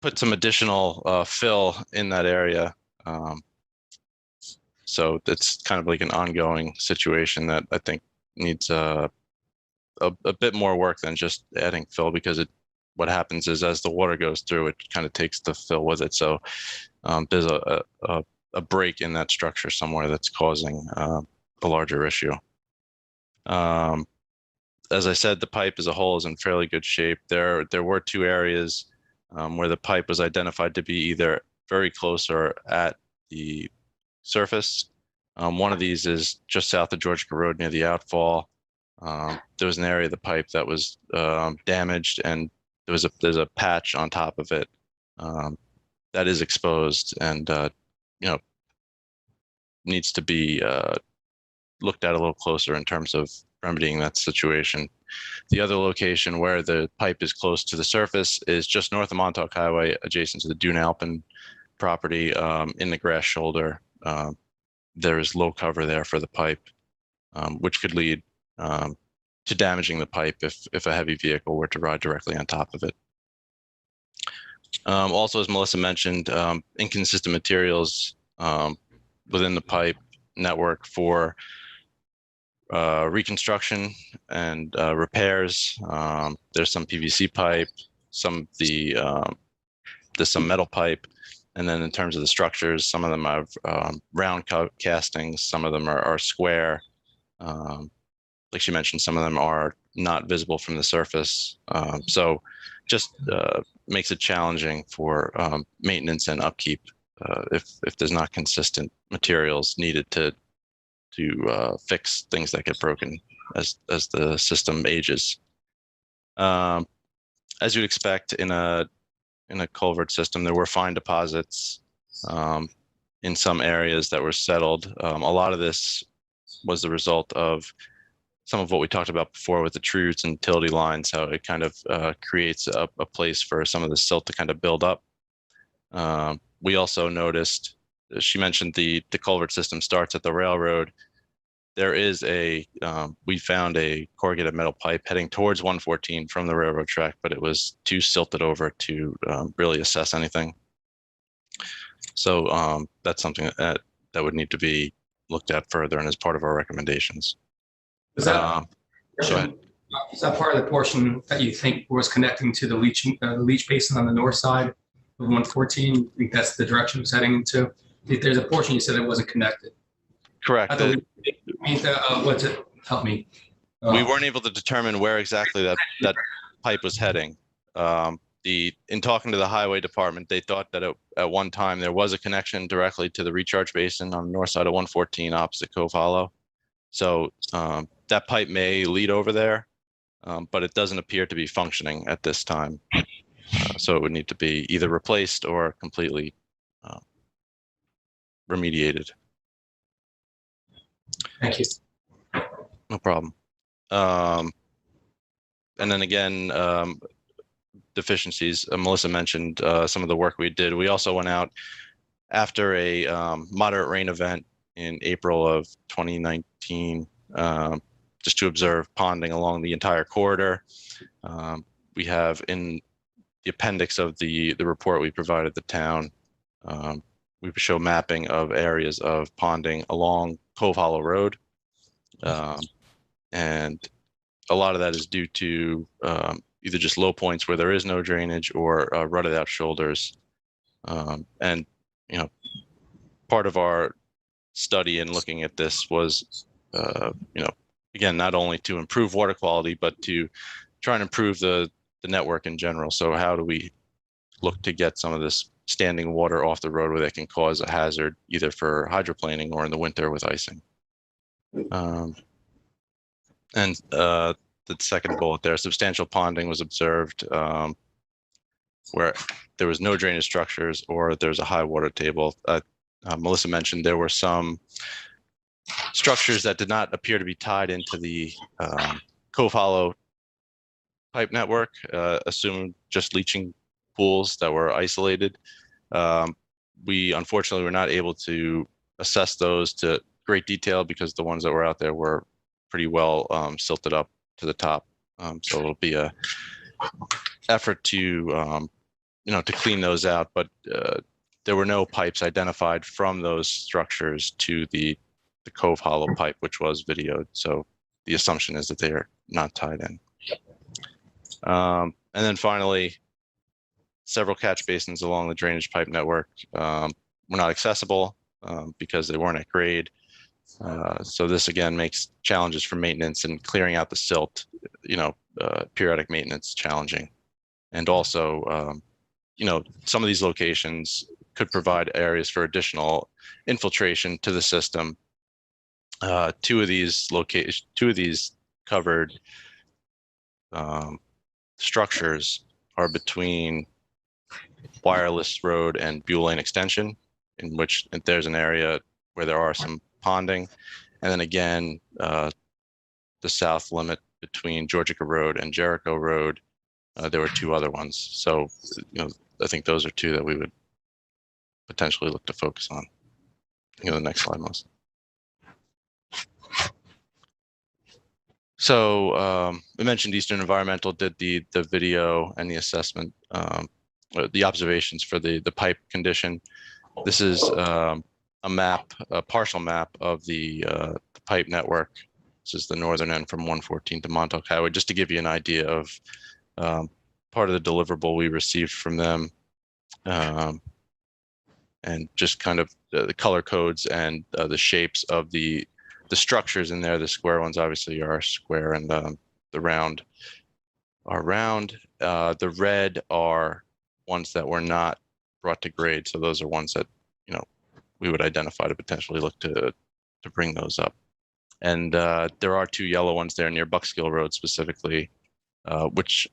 put some additional fill in that area. So it's kind of like an ongoing situation that I think needs a bit more work than just adding fill, because what happens is as the water goes through, it kind of takes the fill with it. So there's a break in that structure somewhere that's causing a larger issue. As I said, the pipe as a whole is in fairly good shape. There were two areas where the pipe was identified to be either very close or at the surface. One of these is just south of Georgia Road near the outfall. There was an area of the pipe that was damaged, and there's a patch on top of it that is exposed and needs to be looked at a little closer in terms of remedying that situation. The other location where the pipe is close to the surface is just north of Montauk Highway, adjacent to the Dune Alpin property, in the grass shoulder. There is low cover there for the pipe, which could lead to damaging the pipe if a heavy vehicle were to ride directly on top of it. Also, as Melissa mentioned, inconsistent materials within the pipe network for reconstruction and repairs. There's some PVC pipe, there's some metal pipe, and then in terms of the structures, some of them have round castings, some of them are square. Like she mentioned, some of them are not visible from the surface. So just makes it challenging for maintenance and upkeep if there's not consistent materials needed to fix things that get broken as the system ages. As you'd expect in a culvert system, there were fine deposits in some areas that were settled. A lot of this was the result of some of what we talked about before with the tree roots and utility lines, how it kind of creates a place for some of the silt to kind of build up. We also noticed, she mentioned the culvert system starts at the railroad. There is we found a corrugated metal pipe heading towards 114 from the railroad track, but it was too silted over to really assess anything. So that's something that would need to be looked at further and as part of our recommendations. Is that, Go ahead. is that part of the portion that you think was connecting to the leach basin on the north side of 114? You think that's the direction it was heading into? If there's a portion you said it wasn't connected. Correct. What's it? Help me. We weren't able to determine where exactly that pipe was heading. In talking to the highway department, they thought that at one time there was a connection directly to the recharge basin on the north side of 114 opposite Cove Hollow. So that pipe may lead over there, but it doesn't appear to be functioning at this time. So it would need to be either replaced or completely remediated. Thank you. No problem. And then again, deficiencies. Melissa mentioned some of the work we did. We also went out after a moderate rain event in April of 2019, just to observe ponding along the entire corridor. We have in the appendix of the report we provided the town, we show mapping of areas of ponding along Cove Hollow Road. And a lot of that is due to either just low points where there is no drainage or rutted out shoulders. And, you know, part of our study in looking at this was, you know, again, not only to improve water quality, but to try and improve the network in general. So how do we look to get some of this standing water off the roadway that can cause a hazard either for hydroplaning or in the winter with icing? And the second bullet there, substantial ponding was observed where there was no drainage structures or there's a high water table. Melissa mentioned there were some structures that did not appear to be tied into the Cove Hollow pipe network, assumed just leaching pools that were isolated. We unfortunately were not able to assess those to great detail because the ones that were out there were pretty well silted up to the top. So it'll be a effort to, you know, to clean those out, but there were no pipes identified from those structures to the Cove Hollow pipe, which was videoed. So the assumption is that they are not tied in. And then finally, several catch basins along the drainage pipe network were not accessible because they weren't at grade. So this again makes challenges for maintenance and clearing out the silt, you know, periodic maintenance challenging. And also, you know, some of these locations could provide areas for additional infiltration to the system. Two of these covered structures are between Wireless Road and Buell Lane Extension, in which there's an area where there are some ponding. And then again, the south limit between Georgica Road and Jericho Road, there were two other ones. So, you know, I think those are two that we would potentially look to focus on. You know, the next slide, Melissa. So we mentioned Eastern Environmental did the video and the assessment, the observations for the pipe condition. This is a map, a partial map of the pipe network. This is the northern end from 114 to Montauk Highway, just to give you an idea of part of the deliverable we received from them, and just kind of the color codes and the shapes of the structures in there. The square ones obviously are square, and the round are round. The red are ones that were not brought to grade, so those are ones that, you know, we would identify to potentially look to bring those up. And there are two yellow ones there near Buckskill Road specifically, which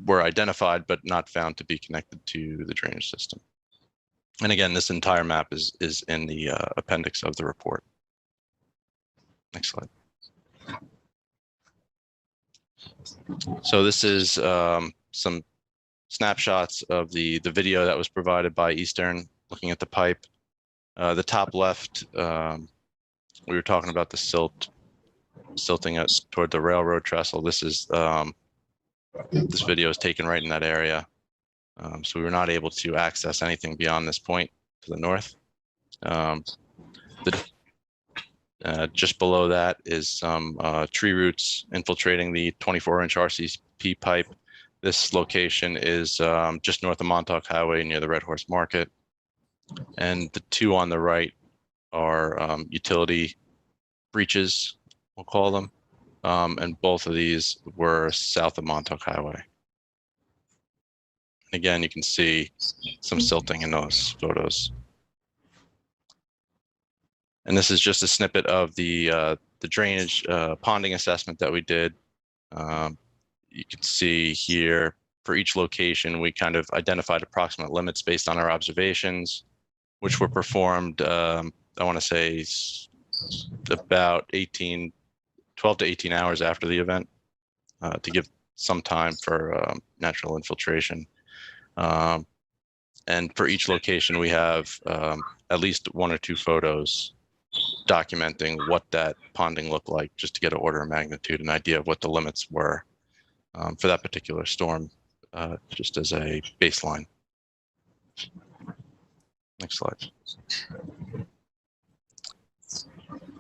were identified but not found to be connected to the drainage system. And again, this entire map is in the appendix of the report. Next slide. So this is some snapshots of the video that was provided by Eastern looking at the pipe. The top left, we were talking about the silting us toward the railroad trestle. This is this video is taken right in that area. So we were not able to access anything beyond this point to the north. Just below that is some tree roots infiltrating the 24-inch RCP pipe. This location is just north of Montauk Highway near the Red Horse Market. And the two on the right are utility breaches, we'll call them. And both of these were south of Montauk Highway. And again, you can see some silting in those photos. And this is just a snippet of the drainage ponding assessment that we did. You can see here for each location, we kind of identified approximate limits based on our observations, which were performed, I want to say about 12 to 18 hours after the event to give some time for natural infiltration. And for each location, we have at least 1 or 2 photos documenting what that ponding looked like, just to get an order of magnitude, an idea of what the limits were for that particular storm, just as a baseline. Next slide.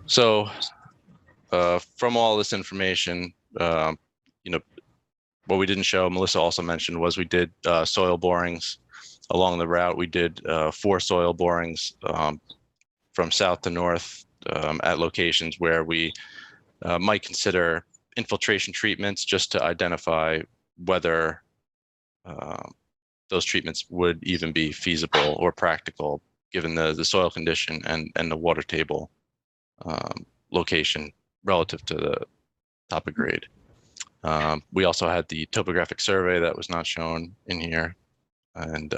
So from all this information, you know, what we didn't show, Melissa also mentioned, was we did soil borings along the route. We did 4 soil borings from south to north at locations where we might consider infiltration treatments, just to identify whether those treatments would even be feasible or practical given the soil condition and the water table location relative to the topic grade. We also had the topographic survey that was not shown in here, and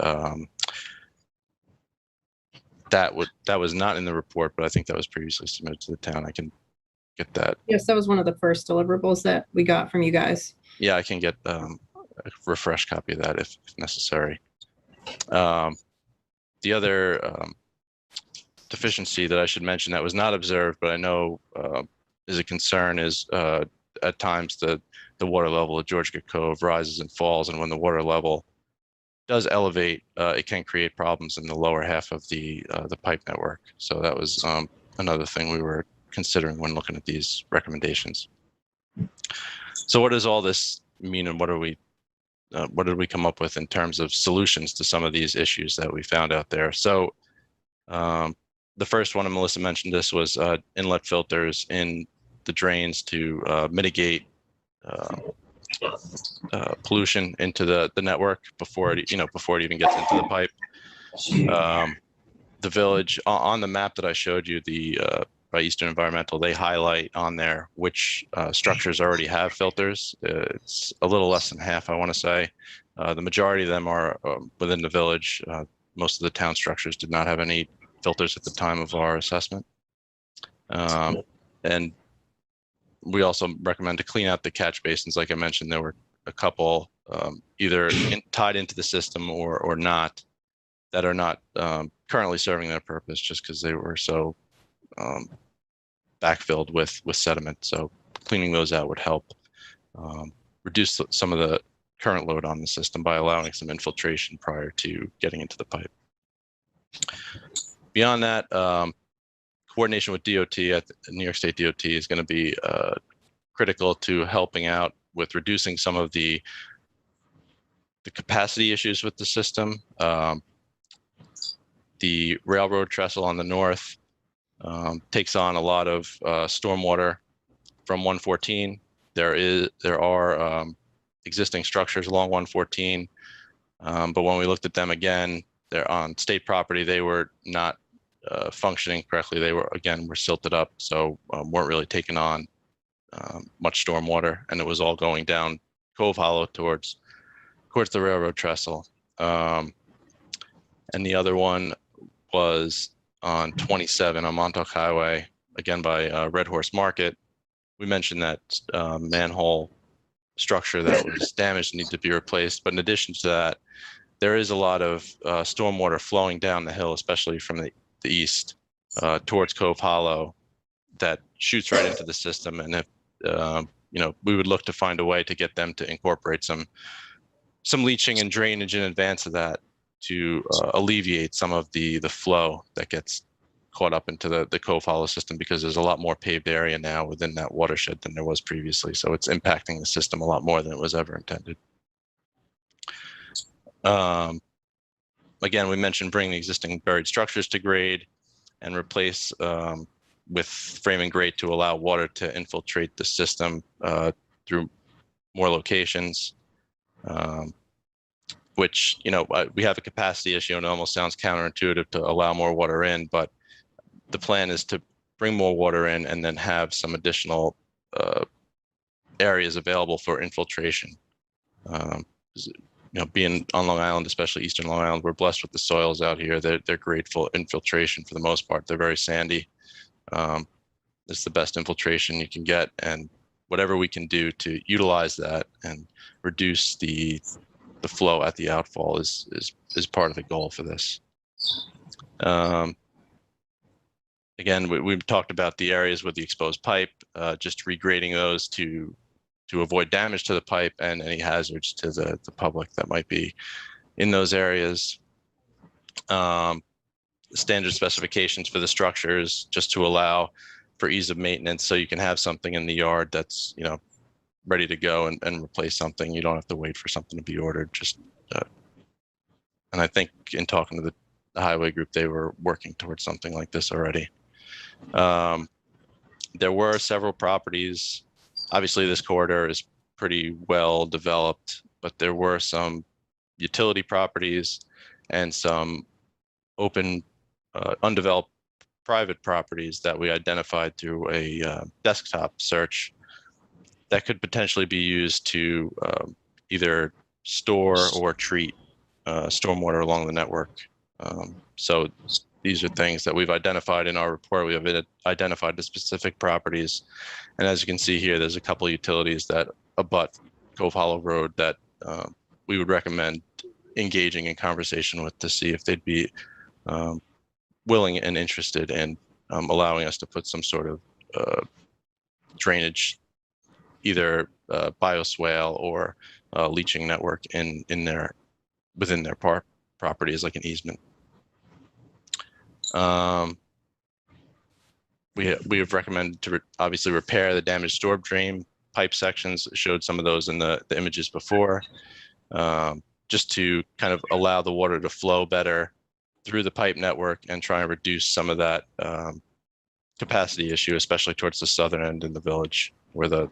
that was not in the report, but I think that was previously submitted to the town. I can get that. Yes, that was one of the first deliverables that we got from you guys. Yeah, I can get a refresh copy of that if necessary. The other deficiency that I should mention that was not observed, but I know is a concern, is at times the water level of Georgia Cove rises and falls, and when the water level does elevate, it can create problems in the lower half of the pipe network. So that was another thing we were considering when looking at these recommendations. So what does all this mean, and what did we come up with in terms of solutions to some of these issues that we found out there? So the first one, and Melissa mentioned this, was inlet filters in the drains to mitigate pollution into the network before it even gets into the pipe. The village on the map that I showed you, by Eastern Environmental, they highlight on there which structures already have filters. It's a little less than half, I want to say. The majority of them are within the village. Most of the town structures did not have any filters at the time of our assessment. And we also recommend to clean out the catch basins. Like I mentioned, there were a couple either tied into the system or not, that are not currently serving their purpose, just because they were so backfilled with sediment. So cleaning those out would help reduce some of the current load on the system by allowing some infiltration prior to getting into the pipe. Beyond that, coordination with DOT, New York State DOT, is going to be critical to helping out with reducing some of the capacity issues with the system. The railroad trestle on the north takes on a lot of stormwater from 114. There are existing structures along 114, but when we looked at them again, they're on state property. They were not functioning correctly. They were silted up, so weren't really taking on much stormwater, and it was all going down Cove Hollow towards the railroad trestle. And the other one was on 27 on Montauk Highway, again by Red Horse Market. We mentioned that manhole structure that was damaged needed to be replaced, but in addition to that, there is a lot of stormwater flowing down the hill, especially from the east towards Cove Hollow, that shoots right into the system. And if we would look to find a way to get them to incorporate some leaching and drainage in advance of that to alleviate some of the flow that gets caught up into the Cove Hollow system because there's a lot more paved area now within that watershed than there was previously. So it's impacting the system a lot more than it was ever intended. Again, we mentioned bringing the existing buried structures to grade and replace with frame and grate to allow water to infiltrate the system through more locations, which, you know, we have a capacity issue and it almost sounds counterintuitive to allow more water in, but the plan is to bring more water in and then have some additional areas available for infiltration. You know, being on Long Island, especially Eastern Long Island, we're blessed with the soils out here. They're great for infiltration for the most part. They're very sandy. It's the best infiltration you can get, and whatever we can do to utilize that and reduce the flow at the outfall is part of the goal for this. Again, we've talked about the areas with the exposed pipe, just regrading those to avoid damage to the pipe and any hazards to the public that might be in those areas. Standard specifications for the structures just to allow for ease of maintenance, so you can have something in the yard that's, you know, ready to go and replace something. You don't have to wait for something to be ordered. Just and I think in talking to the highway group, they were working towards something like this already. There were several properties. Obviously, this corridor is pretty well developed, but there were some utility properties and some open, undeveloped private properties that we identified through a desktop search that could potentially be used to either store or treat stormwater along the network. So these are things that we've identified in our report. We have identified the specific properties. And as you can see here, there's a couple of utilities that abut Cove Hollow Road that we would recommend engaging in conversation with to see if they'd be willing and interested in allowing us to put some sort of drainage, either bioswale or leaching network within their property as like an easement. We have recommended to obviously repair the damaged storm drain pipe sections. Showed some of those in the images before, just to kind of allow the water to flow better through the pipe network and try and reduce some of that capacity issue, especially towards the southern end in the village where the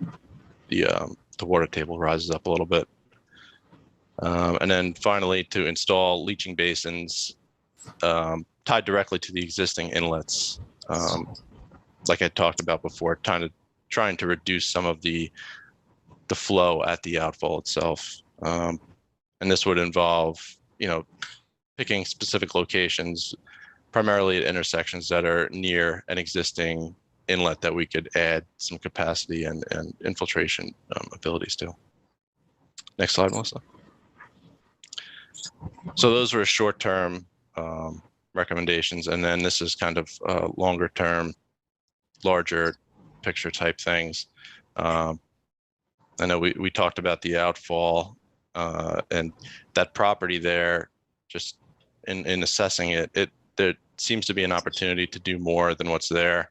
water table rises up a little bit. And then finally, to install leaching basins tied directly to the existing inlets, like I talked about before, trying to reduce some of the flow at the outfall itself. And this would involve, you know, picking specific locations, primarily at intersections that are near an existing inlet that we could add some capacity and infiltration abilities to. Next slide, Melissa. So those were short-term recommendations, and then this is kind of longer-term, larger picture type things. I know we talked about the outfall and that property there. Just in assessing it, there seems to be an opportunity to do more than what's there.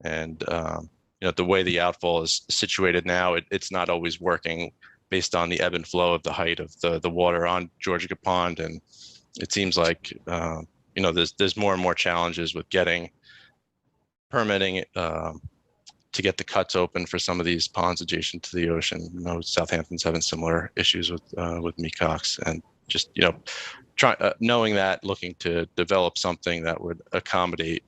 And you know, the way the outfall is situated now, it's not always working based on the ebb and flow of the height of the water on Georgia Pond. And it seems like you know, there's more and more challenges with getting permitting to get the cuts open for some of these ponds adjacent to the ocean. You know, Southampton's having similar issues with Mecox, and just, you know, knowing that, looking to develop something that would accommodate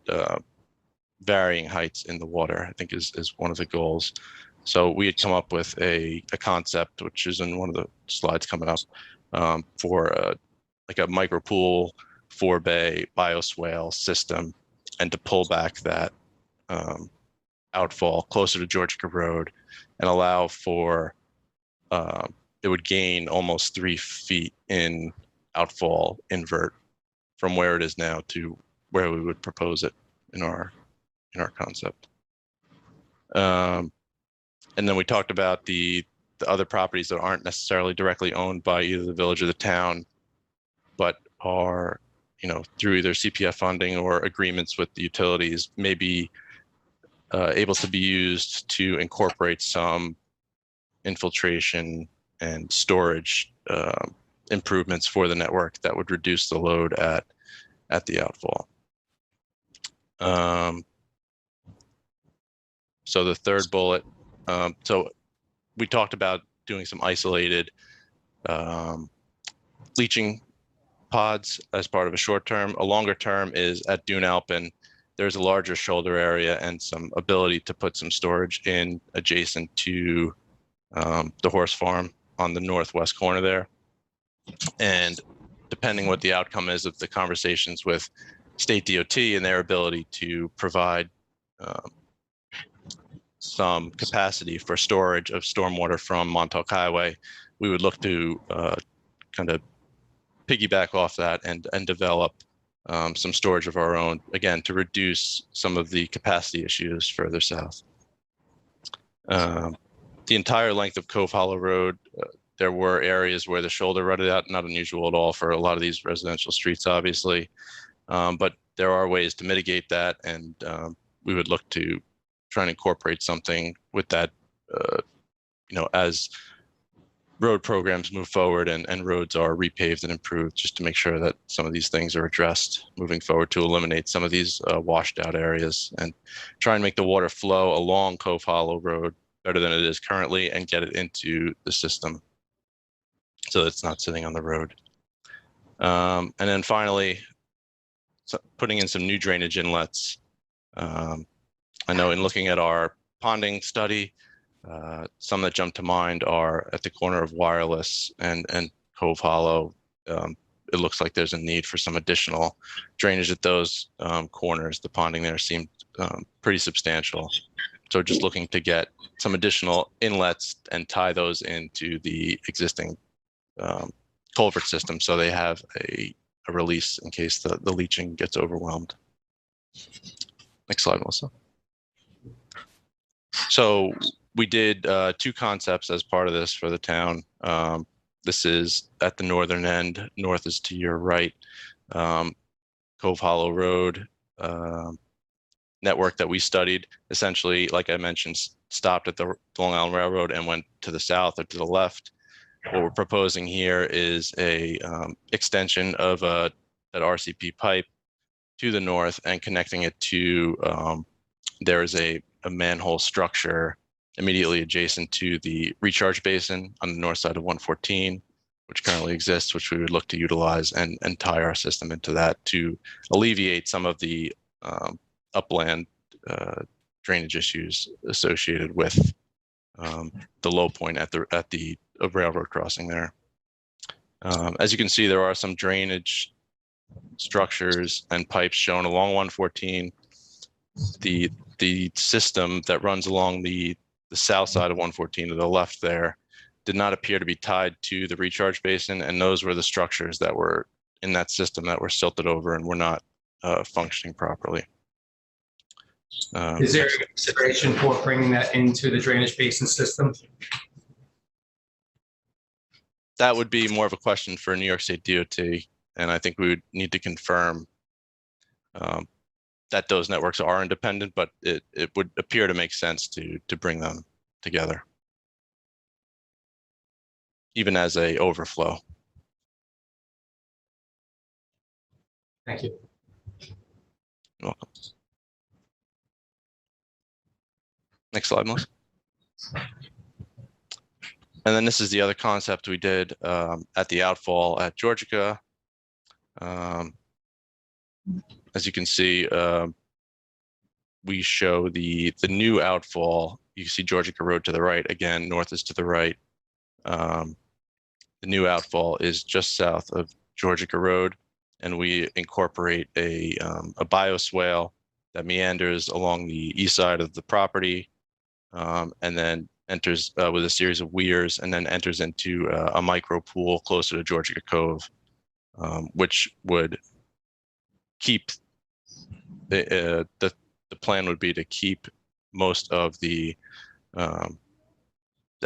varying heights in the water, I think is one of the goals. So we had come up with a concept, which is in one of the slides coming up, for like a micro pool 4-bay bioswale system, and to pull back that outfall closer to Georgia Road and allow for, it would gain almost 3 feet in outfall invert from where it is now to where we would propose it in our concept. And then we talked about the other properties that aren't necessarily directly owned by either the village or the town, but are, through either CPF funding or agreements with the utilities, may be able to be used to incorporate some infiltration and storage improvements for the network that would reduce the load at the outfall. So the third bullet, so we talked about doing some isolated leaching pods as part of a short term. A longer term is at Dune Alpin. There's a larger shoulder area and some ability to put some storage in adjacent to the horse farm on the northwest corner there. And depending what the outcome is of the conversations with state DOT and their ability to provide some capacity for storage of stormwater from Montauk Highway, we would look to kind of piggyback off that and develop some storage of our own, again, to reduce some of the capacity issues further south. The entire length of Cove Hollow Road, there were areas where the shoulder rutted out, not unusual at all for a lot of these residential streets, obviously. But there are ways to mitigate that, and we would look to try and incorporate something with that, as road programs move forward and roads are repaved and improved, just to make sure that some of these things are addressed moving forward to eliminate some of these washed out areas and try and make the water flow along Cove Hollow Road better than it is currently and get it into the system so that it's not sitting on the road. And then finally, putting in some new drainage inlets. I know in looking at our ponding study, some that jump to mind are at the corner of Wireless and Cove Hollow. It looks like there's a need for some additional drainage at those corners. The ponding there seemed pretty substantial. So just looking to get some additional inlets and tie those into the existing culvert system so they have a release in case the leaching gets overwhelmed. Next slide, Melissa. So we did two concepts as part of this for the town. This is at the northern end. North is to your right. Cove Hollow Road network that we studied, essentially, like I mentioned, stopped at the Long Island Railroad and went to the south or to the left. What we're proposing here is a extension of that RCP pipe to the north and connecting it to, there is a manhole structure immediately adjacent to the recharge basin on the north side of 114, which currently exists, which we would look to utilize and tie our system into that to alleviate some of the upland drainage issues associated with the low point at the railroad crossing there. As you can see, there are some drainage structures and pipes shown along 114. The system that runs along the south side of 114 to the left there did not appear to be tied to the recharge basin, and those were the structures that were in that system that were silted over and were not functioning properly. Is there a consideration for bringing that into the drainage basin system? That would be more of a question for New York State DOT, and I think we would need to confirm that those networks are independent, but it would appear to make sense to bring them together, even as a overflow. Thank you. You're welcome. Next slide, Melissa. And then this is the other concept we did at the outfall at Georgica. As you can see, we show the new outfall. You see Georgica Road to the right. Again, north is to the right. The new outfall is just south of Georgica Road, and we incorporate a bioswale that meanders along the east side of the property, and then enters with a series of weirs, and then enters into a micro pool closer to Georgica Cove, which would keep the plan would be to keep most of the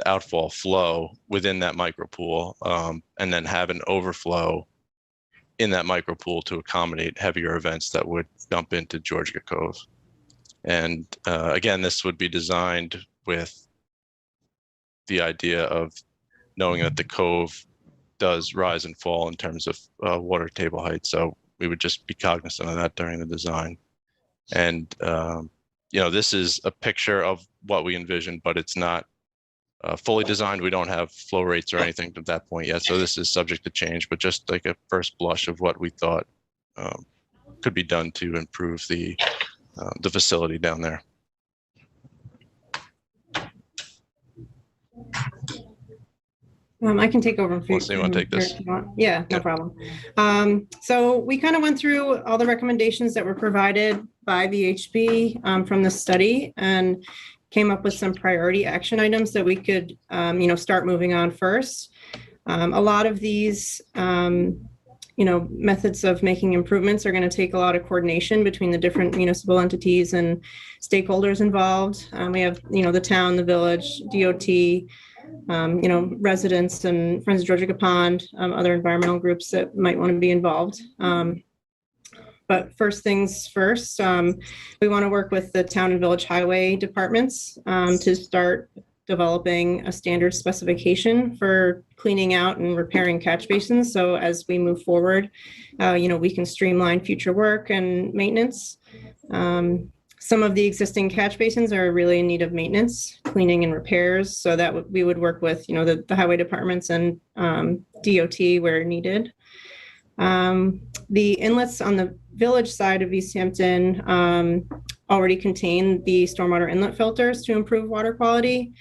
outfall flow within that micro pool, and then have an overflow in that micro pool to accommodate heavier events that would dump into Georgia Cove. And again, this would be designed with the idea of knowing that the cove does rise and fall in terms of water table height. So we would just be cognizant of that during the design. And, you know, this is a picture of what we envisioned, but it's not fully designed. We don't have flow rates or anything at that point yet. So this is subject to change, but just like a first blush of what we thought could be done to improve the facility down there. I can take over. So you want to take this? Yeah, no problem. So we kind of went through all the recommendations that were provided by VHB from the study and came up with some priority action items that we could, you know, start moving on first. A lot of these, you know, methods of making improvements are going to take a lot of coordination between the different municipal entities and stakeholders involved. We have, you know, the town, the village, DOT, you know, residents and Friends of Georgia Pond, other environmental groups that might want to be involved. But first things first, we want to work with the town and village highway departments to start developing a standard specification for cleaning out and repairing catch basins. So as we move forward, you know, we can streamline future work and maintenance. Some of the existing catch basins are really in need of maintenance, cleaning and repairs. So that we would work with, you know, the highway departments and DOT where needed. The inlets on the village side of East Hampton already contain the stormwater inlet filters to improve water quality.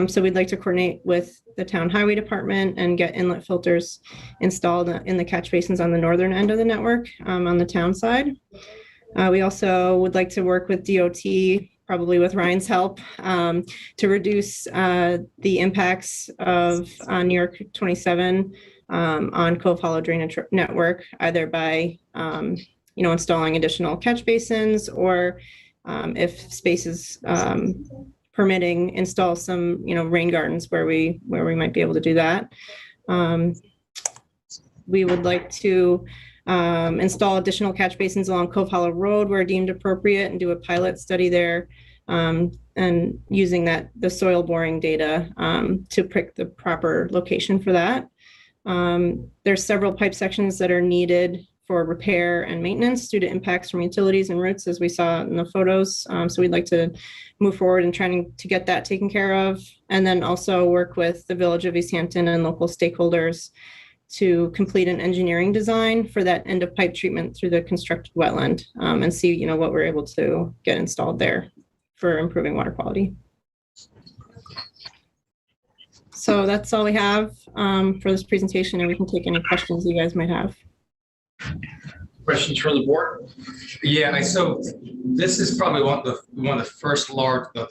So we'd like to coordinate with the town highway department and get inlet filters installed in the catch basins on the northern end of the network on the town side. We also would like to work with DOT, probably with Ryan's help, to reduce the impacts of New York 27 on Cove Hollow drainage network, either by you know, installing additional catch basins, or if space is permitting, install some, you know, rain gardens where we might be able to do that. We would like to install additional catch basins along Cove Hollow Road where deemed appropriate and do a pilot study there, and using the soil boring data to pick the proper location for that. There's several pipe sections that are needed for repair and maintenance due to impacts from utilities and roots, as we saw in the photos. So we'd like to move forward and trying to get that taken care of, and then also work with the Village of East Hampton and local stakeholders to complete an engineering design for that end of pipe treatment through the constructed wetland, and see, you know, what we're able to get installed there for improving water quality. So that's all we have for this presentation, and we can take any questions you guys might have. Questions from the board? Yeah, so this is probably one of the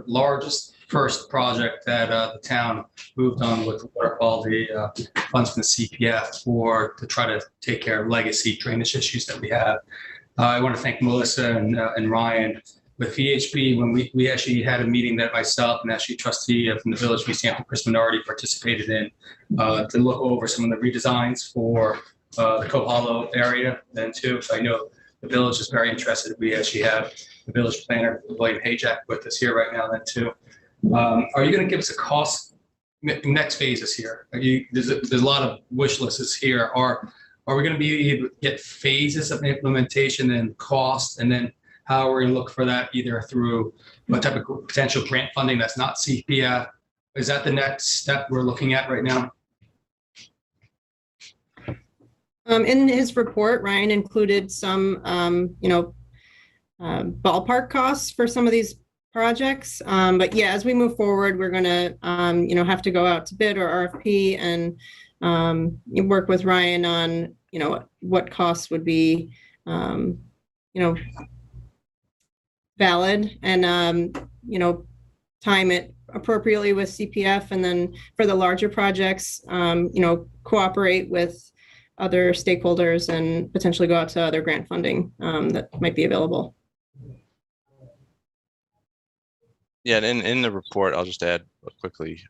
largest first project that the town moved on with water quality funds from the CPF to try to take care of legacy drainage issues that we have. I want to thank Melissa and Ryan with VHB. When we actually had a meeting that myself and actually trustee from the Village of East Hampton, Chris Minardi, participated in to look over some of the redesigns for the Cove Hollow area then too. So I know the village is very interested. We actually have the village planner, William Hayjack, with us here right now then too. Are you going to give us a cost? Next phase is here. There's a lot of wish lists here. Are we going to be able to get phases of implementation and cost, and then how are we going to look for that either through what type of potential grant funding that's not CPF? Is that the next step we're looking at right now? In his report, Ryan included some, you know, ballpark costs for some of these projects. But yeah, as we move forward, we're going to, you know, have to go out to bid or RFP and work with Ryan on, you know, what costs would be, you know, valid, and, you know, time it appropriately with CPF. And then for the larger projects, you know, cooperate with other stakeholders and potentially go out to other grant funding that might be available. Yeah, and in the report, I'll just add quickly,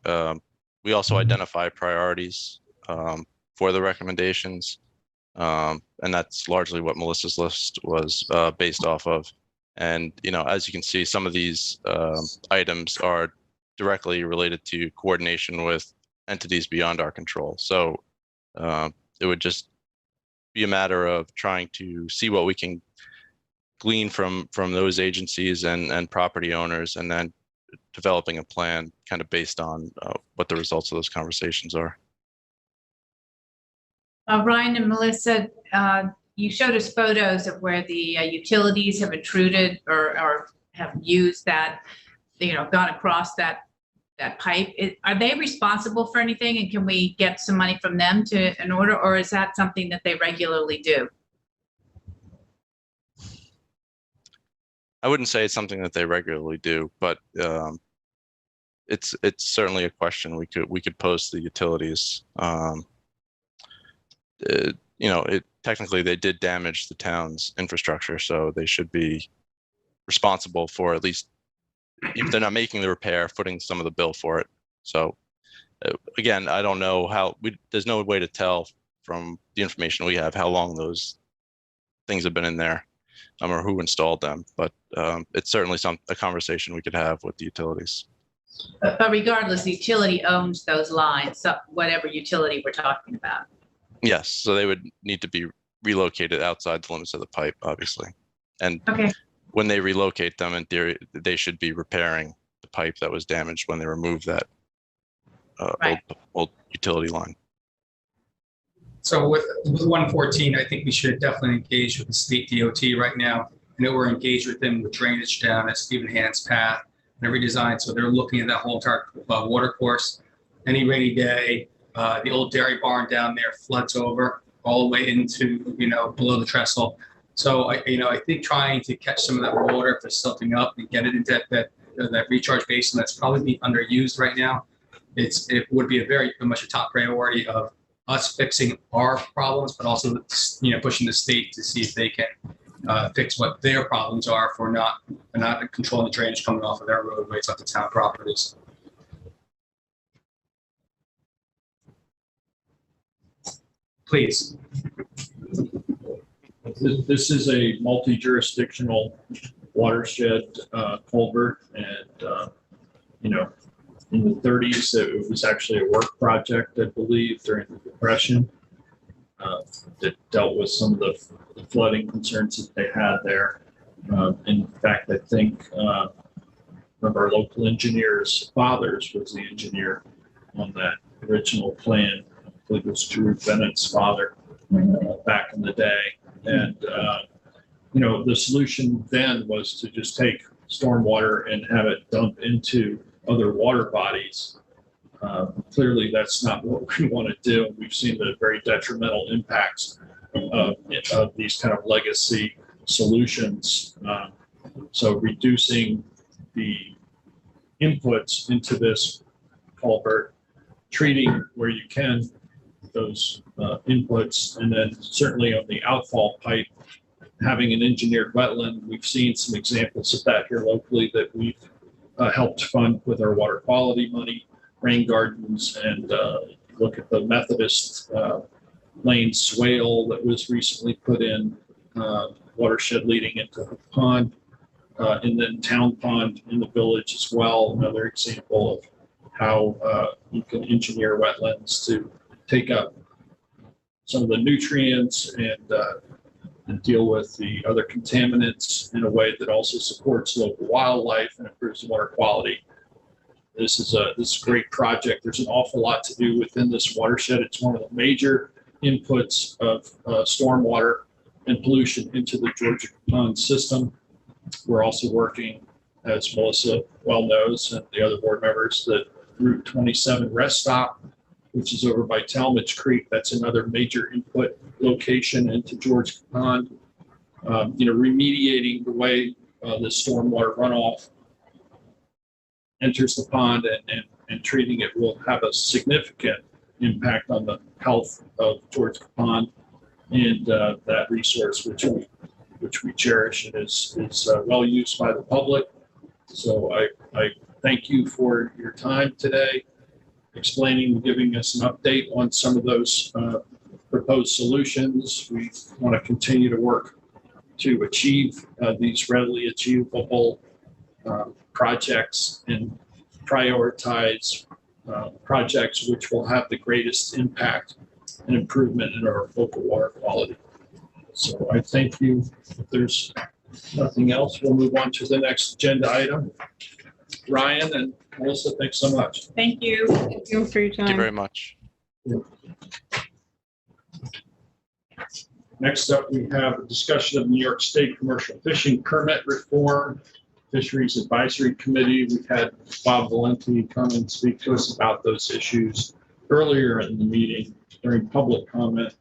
we also identify priorities for the recommendations. And that's largely what Melissa's list was based off of. And, as you can see, some of these items are directly related to coordination with entities beyond our control. So it would just be a matter of trying to see what we can glean from those agencies and property owners, and then developing a plan kind of based on what the results of those conversations are. Ryan and Melissa, you showed us photos of where the utilities have intruded or have used that, gone across that pipe. Are they responsible for anything, and can we get some money from them in order, or is that something that they regularly do? I wouldn't say it's something that they regularly do, but it's certainly a question we could pose to the utilities. Technically they did damage the town's infrastructure, so they should be responsible for, at least if they're not making the repair, footing some of the bill for it. So again, I don't know how, there's no way to tell from the information we have how long those things have been in there, or who installed them, but it's certainly a conversation we could have with the utilities. But regardless, the utility owns those lines, so whatever utility we're talking about. Yes, so they would need to be relocated outside the limits of the pipe, obviously. And when they relocate them, in theory, they should be repairing the pipe that was damaged when they removed that old utility line. So with 114, I think we should definitely engage with the state DOT right now. I know we're engaged with them with drainage down at Stephen Hand's Path and every design. So they're looking at that whole entire water course. Any rainy day, the old dairy barn down there floods over all the way into, below the trestle. So I think trying to catch some of that water, if there's something up, and get it into that recharge basin that's probably being underused right now. It would be very much a top priority of us fixing our problems, but also pushing the state to see if they can fix what their problems are for not controlling the drainage coming off of their roadways onto town properties. Please. This is a multi-jurisdictional watershed culvert, and in the 30s it was actually a work project, I believe, during the Depression that dealt with some of the flooding concerns that they had there. In fact, I think one of our local engineers' fathers was the engineer on that original plan. I believe it was Drew Bennett's father back in the day. And, the solution then was to just take stormwater and have it dump into other water bodies. Clearly, that's not what we want to do. We've seen the very detrimental impacts of these kind of legacy solutions. So reducing the inputs into this culvert, treating where you can those inputs, and then certainly on the outfall pipe, having an engineered wetland. We've seen some examples of that here locally that we've helped fund with our water quality money, rain gardens, and look at the Methodist lane swale that was recently put in, watershed leading into the pond, and then Town Pond in the village as well. Another example of how you can engineer wetlands to take up some of the nutrients and deal with the other contaminants in a way that also supports local wildlife and improves water quality. This is a great project. There's an awful lot to do within this watershed. It's one of the major inputs of stormwater and pollution into the Georgia Pond system. We're also working, as Melissa well knows, and the other board members, the Route 27 rest stop, which is over by Talmadge Creek. That's another major input location into Georgia Pond. Remediating the way the stormwater runoff enters the pond and treating it will have a significant impact on the health of Georgia Pond and that resource which we cherish and is well used by the public. So I thank you for your time today, explaining, giving us an update on some of those proposed solutions. We want to continue to work to achieve these readily achievable projects and prioritize projects which will have the greatest impact and improvement in our local water quality. So I thank you. If there's nothing else, we'll move on to the next agenda item. Ryan and Melissa, thanks so much. Thank you. Thank you for your time. Thank you very much. Next up, we have a discussion of New York State commercial fishing permit reform, Fisheries Advisory Committee. We've had Bob Valenti come and speak to us about those issues earlier in the meeting during public comment,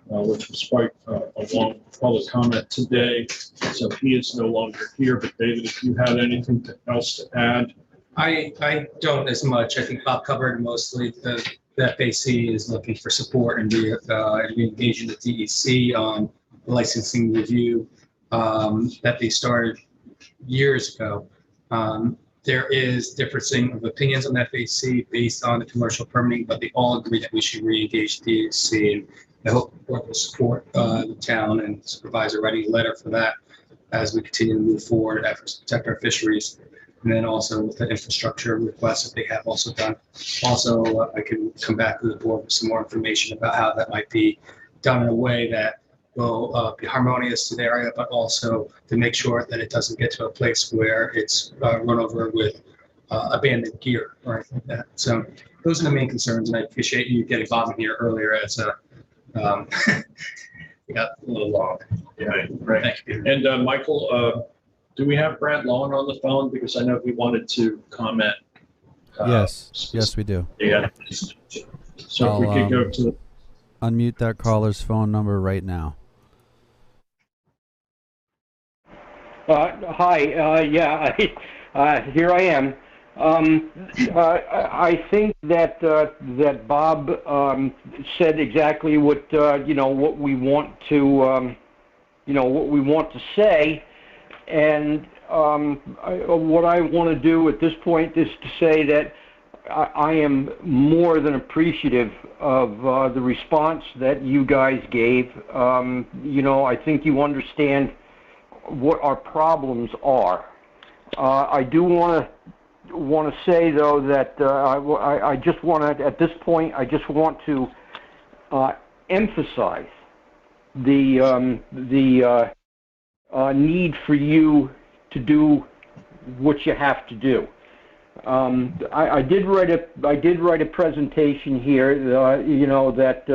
which was quite a long public comment today. So he is no longer here, but David, if you had anything else to add. I don't as much. I think Bob covered mostly. The FAC is looking for support and re-engaging the DEC on licensing review that they started years ago. There is differencing of opinions on FAC based on the commercial permitting, but they all agree that we should re-engage the DEC. And I hope the board will support the town and supervisor writing a letter for that as we continue to move forward efforts to protect our fisheries. And then also with the infrastructure requests that they have also done. Also, I can come back to the board with some more information about how that might be done in a way that will be harmonious to the area, but also to make sure that it doesn't get to a place where it's run over with abandoned gear or anything like that. So those are the main concerns, and I appreciate you getting Bob in here earlier as a we got a little long. Yeah, right. Thank you. And Michael, do we have Brad Lowen on the phone? Because I know he wanted to comment. Yes, we do. Yeah. So if we could go to the unmute that caller's phone number right now. Hi. Here I am. I think that that Bob said exactly what what we want to what we want to say, and what I want to do at this point is to say that I am more than appreciative of the response that you guys gave. I think you understand what our problems are. I do want to say though that I just want to, at this point, I just want to emphasize the need for you to do what you have to do. I did write a presentation here, that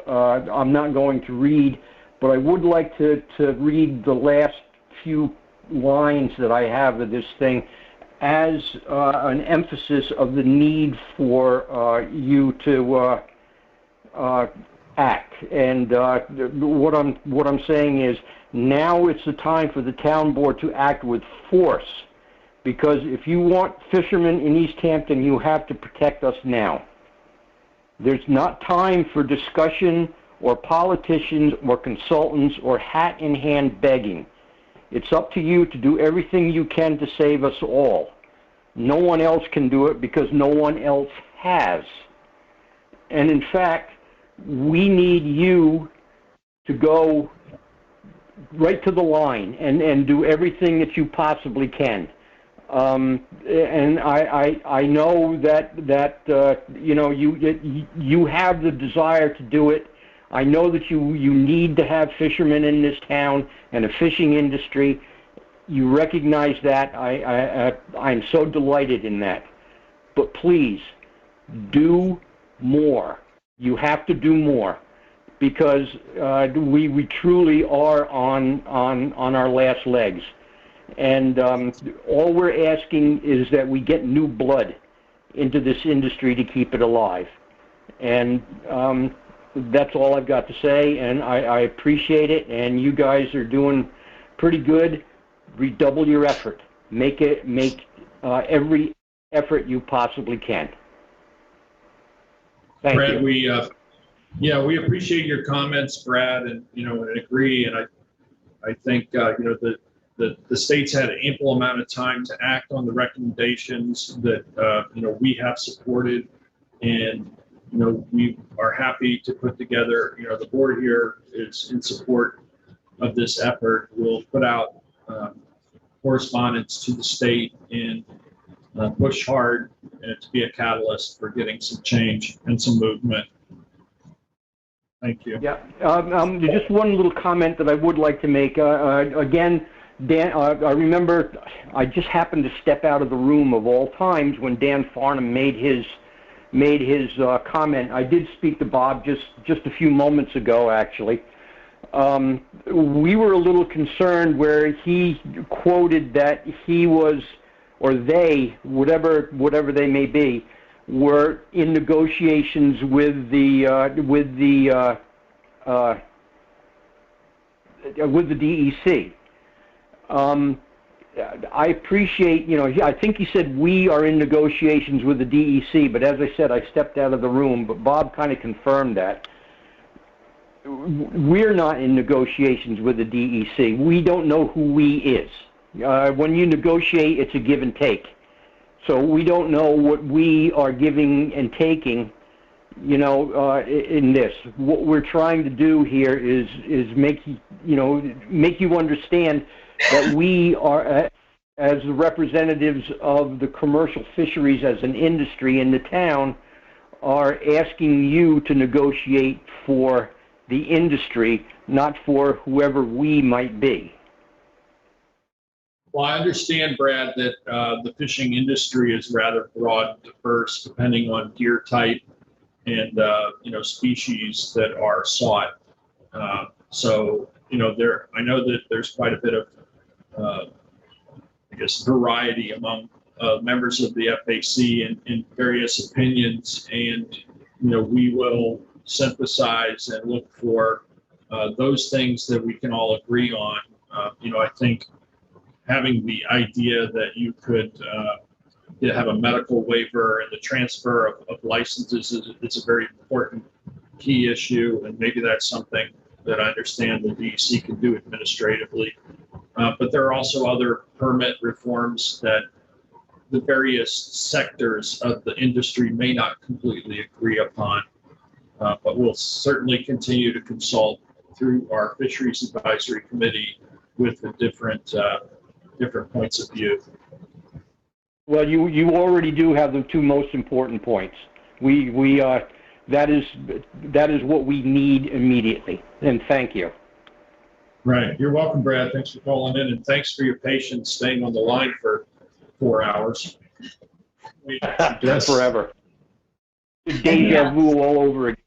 I'm not going to read, but I would like to read the last few lines that I have of this thing as an emphasis of the need for you to act. And what I'm saying is, now it's the time for the town board to act with force, because if you want fishermen in East Hampton, you have to protect us now. There's not time for discussion or politicians or consultants or hat-in-hand begging. It's up to you to do everything you can to save us all. No one else can do it because no one else has. And in fact, we need you to go right to the line and do everything that you possibly can. And I know that you have the desire to do it. I know that you need to have fishermen in this town and a fishing industry. You recognize that. I'm so delighted in that. But please, do more. You have to do more, because we truly are on our last legs. And all we're asking is that we get new blood into this industry to keep it alive. And that's all I've got to say, and I appreciate it, and you guys are doing pretty good. Redouble your effort. Make every effort you possibly can. Thank Brad, you. we appreciate your comments, Brad, and and agree. And I think the state's had an ample amount of time to act on the recommendations that we have supported, and we are happy to put together, the board here is in support of this effort. We'll put out correspondence to the state and push hard to be a catalyst for getting some change and some movement. Thank you. Yeah, just one little comment that I would like to make. Again, Dan, I remember I just happened to step out of the room of all times when Dan Farnham made his comment. I did speak to Bob just a few moments ago, actually. We were a little concerned where he quoted that he was, or they, whatever they may be, were in negotiations with the DEC. I appreciate, I think he said we are in negotiations with the DEC, but as I said, I stepped out of the room, but Bob kind of confirmed that. We're not in negotiations with the DEC. We don't know who we is. When you negotiate, it's a give and take. So we don't know what we are giving and taking, in this. What we're trying to do here is make you understand that we are, as the representatives of the commercial fisheries as an industry in the town, are asking you to negotiate for the industry, not for whoever we might be. Well, I understand, Brad, that the fishing industry is rather broad and diverse, depending on deer type and species that are sought. So I know that there's quite a bit of variety among members of the FAC in various opinions, and we will synthesize and look for those things that we can all agree on. I think having the idea that you could have a medical waiver and the transfer of licenses is a very important key issue, and maybe that's something that I understand the DEC can do administratively. But there are also other permit reforms that the various sectors of the industry may not completely agree upon. But we'll certainly continue to consult through our Fisheries Advisory Committee with the different points of view. Well, you already do have the two most important points. That is what we need immediately, and thank you. Right. You're welcome, Brad. Thanks for calling in, and thanks for your patience staying on the line for 4 hours. Forever. Deja vu all over again.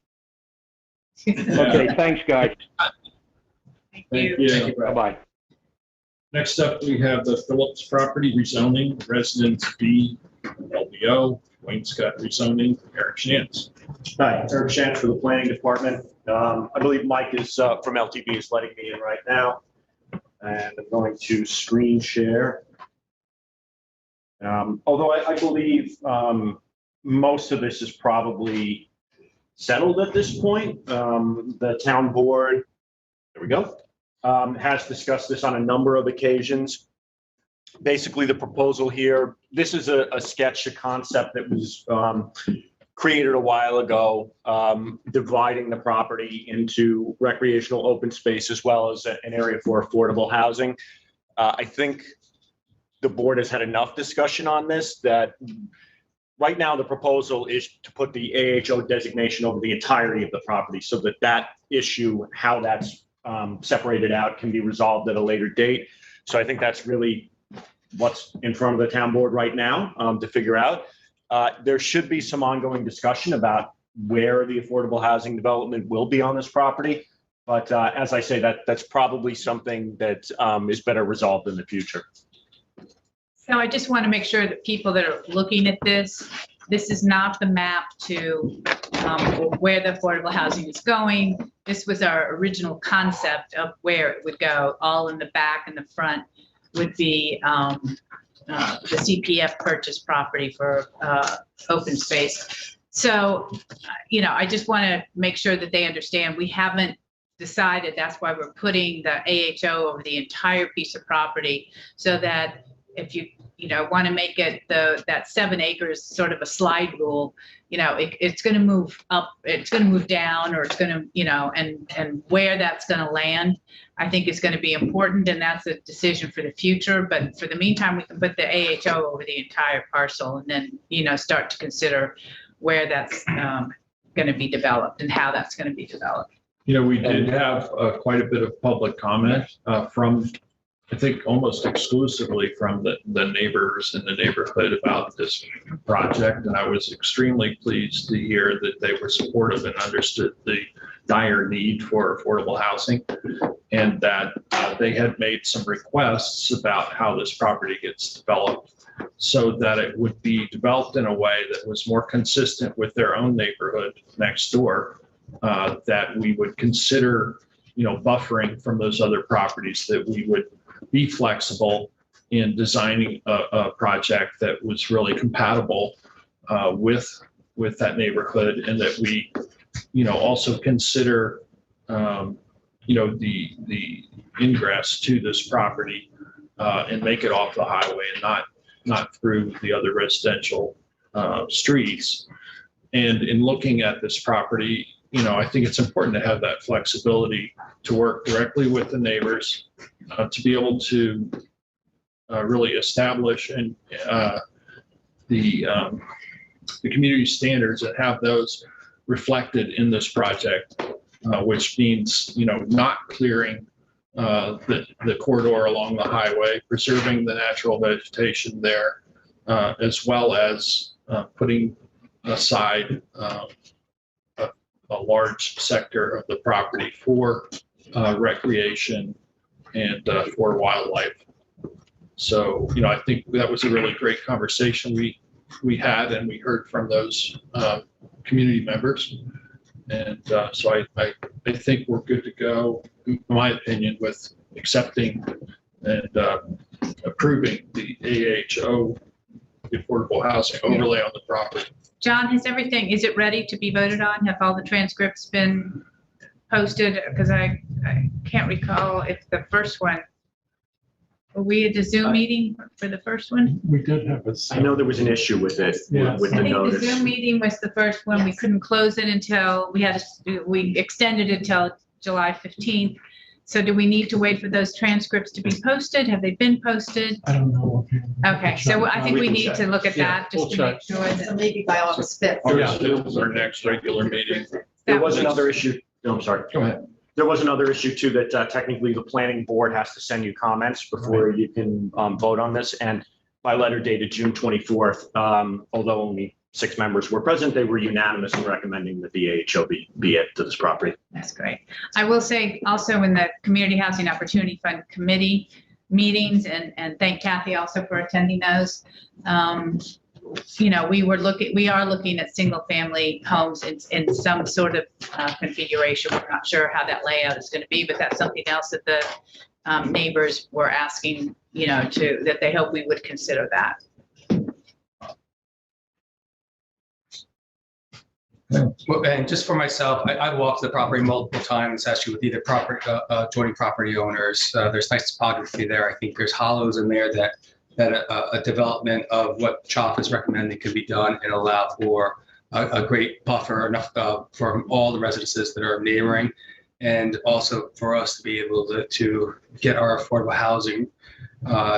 Okay, thanks, guys. Thank you. Bye-bye. Next up, we have the Phillips property rezoning, Residence B, LBO, Wayne Scott rezoning, Eric Shantz. Hi, Eric Shantz for the Planning Department. I believe Mike is from LTB is letting me in right now. And I'm going to screen share. Although I believe most of this is probably settled at this point. The town board, there we go, has discussed this on a number of occasions. Basically, the proposal here, this is a sketch, a concept that was created a while ago, dividing the property into recreational open space as well as an area for affordable housing. I think the board has had enough discussion on this that right now the proposal is to put the AHO designation over the entirety of the property so that that issue, how that's separated out, can be resolved at a later date. So I think that's really what's in front of the town board right now to figure out. There should be some ongoing discussion about where the affordable housing development will be on this property. But as I say, that's probably something that is better resolved in the future. So I just want to make sure that people that are looking at this is not the map to where the affordable housing is going. This was our original concept of where it would go. All in the back and the front would be the CPF purchase property for open space. So, I just want to make sure that they understand we haven't decided. That's why we're putting the AHO over the entire piece of property, so that if you want to make it that 7 acres sort of a slide rule, it's going to move up, it's going to move down, or it's going to, and where that's going to land, I think is going to be important, and that's a decision for the future. But for the meantime, we can put the AHO over the entire parcel, and then, start to consider where that's going to be developed and how that's going to be developed. We did have quite a bit of public comment from, I think, almost exclusively from the neighbors in the neighborhood about this project. And I was extremely pleased to hear that they were supportive and understood the dire need for affordable housing, and that they had made some requests about how this property gets developed so that it would be developed in a way that was more consistent with their own neighborhood next door, that we would consider, buffering from those other properties, that we would be flexible in designing a project that was really compatible with that neighborhood, and that we, also consider, the ingress to this property and make it off the highway and not through the other residential streets. And in looking at this property, I think it's important to have that flexibility to work directly with the neighbors, to be able to really establish and the community standards and have those reflected in this project, which means, not clearing the corridor along the highway, preserving the natural vegetation there, as well as putting aside a large sector of the property for recreation and for wildlife. So, I think that was a really great conversation we had, and we heard from those community members. And so I think we're good to go, in my opinion, with accepting and approving the AHO, the affordable housing overlay on the property. John, is it ready to be voted on? Have all the transcripts been posted? Because I can't recall if the first one, were we at the Zoom meeting for the first one? We did have a. I know there was an issue with it, with the I think notice. the Zoom meeting was the first one. We couldn't close it until we extended it until July 15th. So do we need to wait for those transcripts to be posted? Have they been posted? I don't know. Okay, so I think we need to look at Yeah, that just to make sure that. So maybe by August 5th. Thursday, our next regular meeting. There was another issue. No, I'm sorry. Go ahead. There was another issue too, that technically the planning board has to send you comments before you can vote on this. And by letter dated June 24th, although only 6 members were present, they were unanimous in recommending that the AHO be added to this property. That's great. I will say also in the Community Housing Opportunity Fund Committee meetings, and thank Kathy also for attending those. We are looking at single family homes in some sort of configuration. We're not sure how that layout is going to be, but that's something else that the neighbors were asking, that they hope we would consider that. Well, and just for myself, I walked the property multiple times, actually with either joining property owners. There's nice topography there. I think there's hollows in there that a development of what CHOP is recommending could be done and allow for a great buffer enough for all the residences that are neighboring, and also for us to be able to get our affordable housing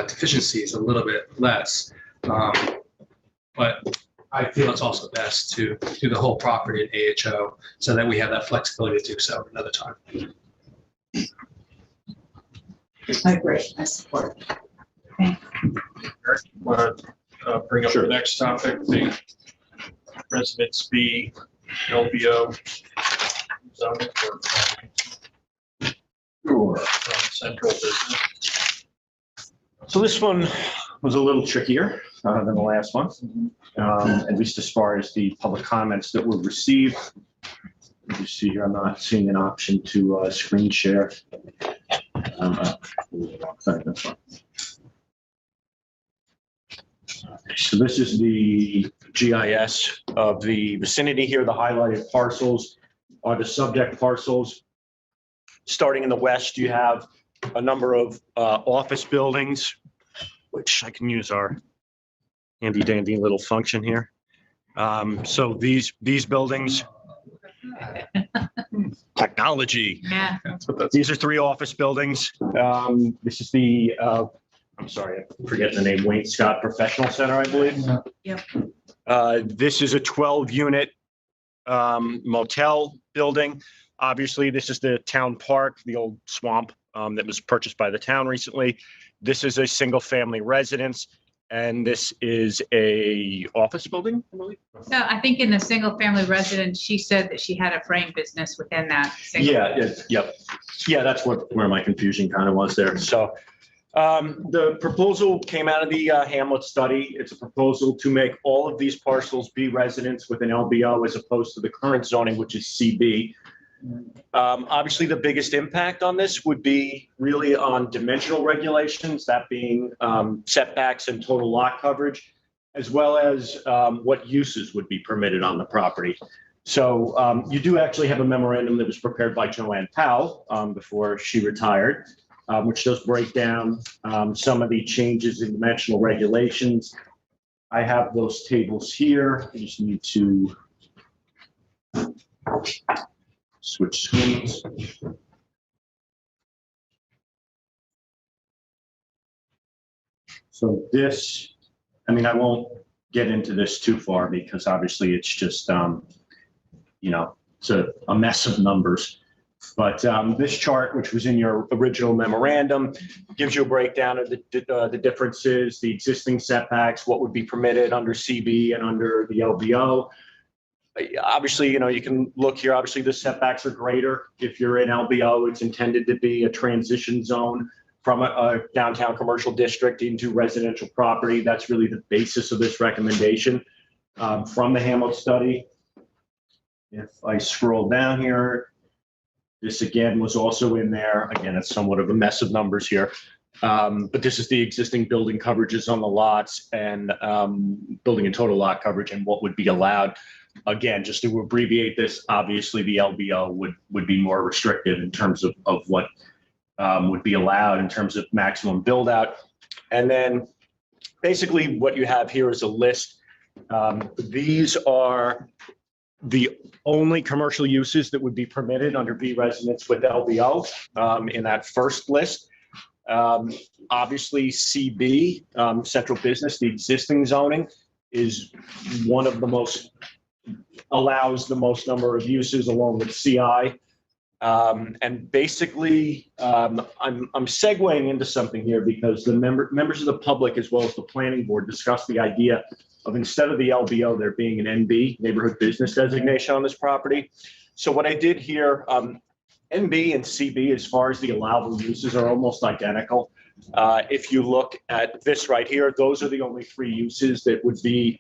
deficiencies a little bit less. But I feel it's also best to do the whole property in AHO so that we have that flexibility to do so another time. I agree. I support. Okay. Eric, want to bring up the next topic, the Residence B LBO zoning for central business. So this one was a little trickier than the last one, at least as far as the public comments that were received. You see here, I'm not seeing an option to screen share. Sorry, that's fine. So this is the GIS of the vicinity here. The highlighted parcels are the subject parcels. Starting in the west, you have a number of office buildings, which I can use our handy dandy little function here. So these buildings, technology. Yeah. These are 3 office buildings. This is the, I'm sorry, I'm forgetting the name, Wayne Scott Professional Center, I believe. Yep. This is a 12-unit motel building. Obviously, this is the town park, the old swamp that was purchased by the town recently. This is a single-family residence, and this is a office building, I believe. So I think in the single family residence, she said that she had a frame business within that. single- Yeah, that's where my confusion kind of was there. So the proposal came out of the Hamlet study. It's a proposal to make all of these parcels be residents with an LBO as opposed to the current zoning, which is CB. Obviously, the biggest impact on this would be really on dimensional regulations, that being setbacks and total lot coverage, as well as what uses would be permitted on the property. So you do actually have a memorandum that was prepared by Joanne Powell before she retired, which does break down some of the changes in dimensional regulations. I have those tables here. I just need to switch screens. So this, I mean, I won't get into this too far because obviously it's just, you know, it's a mess of numbers. But this chart, which was in your original memorandum, gives you a breakdown of the differences, the existing setbacks, what would be permitted under CB and under the LBO. Obviously, you know, you can look here, obviously the setbacks are greater. If you're in LBO, it's intended to be a transition zone from a downtown commercial district into residential property. That's really the basis of this recommendation from the Hamlet study. If I scroll down here, this again was also in there. Again, it's somewhat of a mess of numbers here. But this is the existing building coverages on the lots and building and total lot coverage and what would be allowed. Again, just to abbreviate this, obviously the LBO would be more restrictive in terms of what would be allowed in terms of maximum build out. And then basically what you have here is a list. These are the only commercial uses that would be permitted under B residence with LBO in that first list. Obviously CB, central business, the existing zoning is one of the most, allows the most number of uses along with CI. And basically, I'm segueing into something here because the members of the public as well as the planning board discussed the idea of instead of the LBO, there being an NB, neighborhood business designation on this property. So what I did here, NB and CB, as far as the allowable uses, are almost identical. If you look at this right here, those are the only 3 uses that would be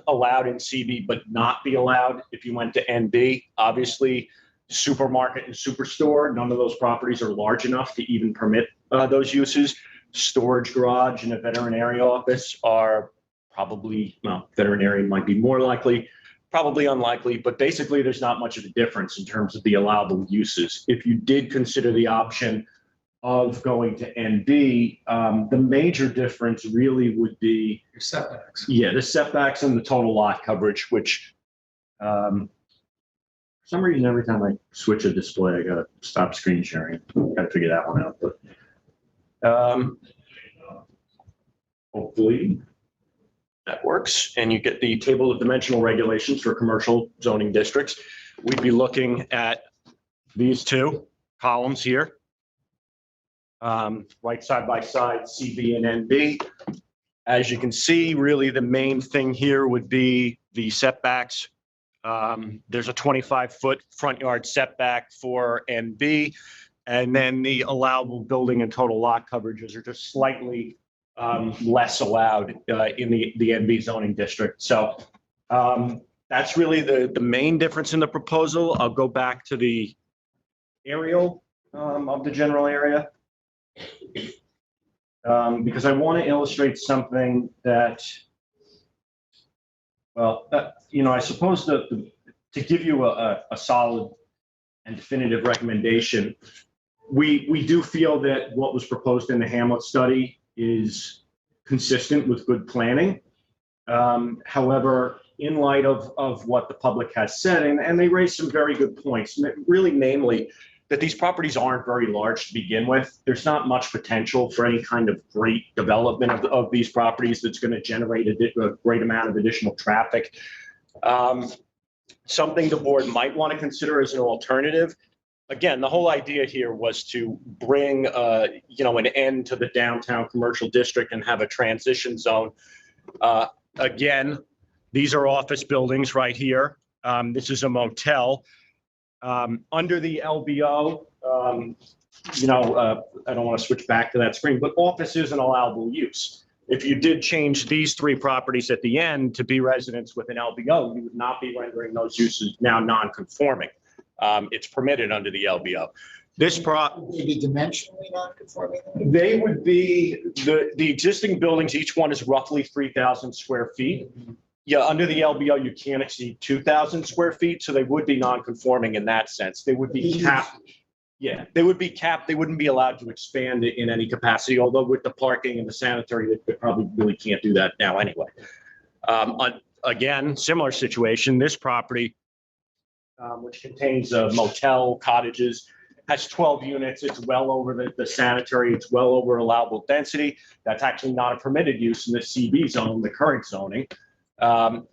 allowed in CB, but not be allowed if you went to NB. Obviously, supermarket and superstore, none of those properties are large enough to even permit those uses. Storage garage and a veterinary office are probably, well, veterinary might be more likely, probably unlikely, but basically there's not much of a difference in terms of the allowable uses. If you did consider the option of going to NB, the major difference really would be Your setbacks. Yeah, the setbacks and the total lot coverage, which for some reason, every time I switch a display, I gotta stop screen sharing. Gotta figure that one out, but hopefully that works. And you get the table of dimensional regulations for commercial zoning districts. We'd be looking at these 2 columns here. Right side by side, CB and NB. As you can see, really the main thing here would be the setbacks. There's a 25-foot front yard setback for NB, and then the allowable building and total lot coverages are just slightly less allowed in the NB zoning district. So that's really the main difference in the proposal. I'll go back to the aerial of the general area. Because I want to illustrate something that, well, you know, I suppose to give you a solid and definitive recommendation, we do feel that what was proposed in the Hamlet study is consistent with good planning. However, in light of what the public has said, and they raised some very good points, really namely that these properties aren't very large to begin with. There's not much potential for any kind of great development of these properties that's going to generate a great amount of additional traffic. Something the board might want to consider as an alternative. Again, the whole idea here was to bring, an end to the downtown commercial district and have a transition zone. Again, these are office buildings right here. This is a motel. Under the LBO, I don't want to switch back to that screen, but office is an allowable use. If you did change these three properties at the end to be residents with an LBO, you would not be rendering those uses now non-conforming. It's permitted under the LBO. This Would they be dimensionally non-conforming? They would be, the existing buildings, each one is roughly 3,000 square feet. Yeah, under the LBO, you can't exceed 2,000 square feet, so they would be non-conforming in that sense. They would be capped. Yeah, they would be capped. They wouldn't be allowed to expand in any capacity, although with the parking and the sanitary, they probably really can't do that now anyway. Again, similar situation, this property, which contains a motel, cottages, has 12 units. It's well over the sanitary. It's well over allowable density. That's actually not a permitted use in the CB zone, the current zoning.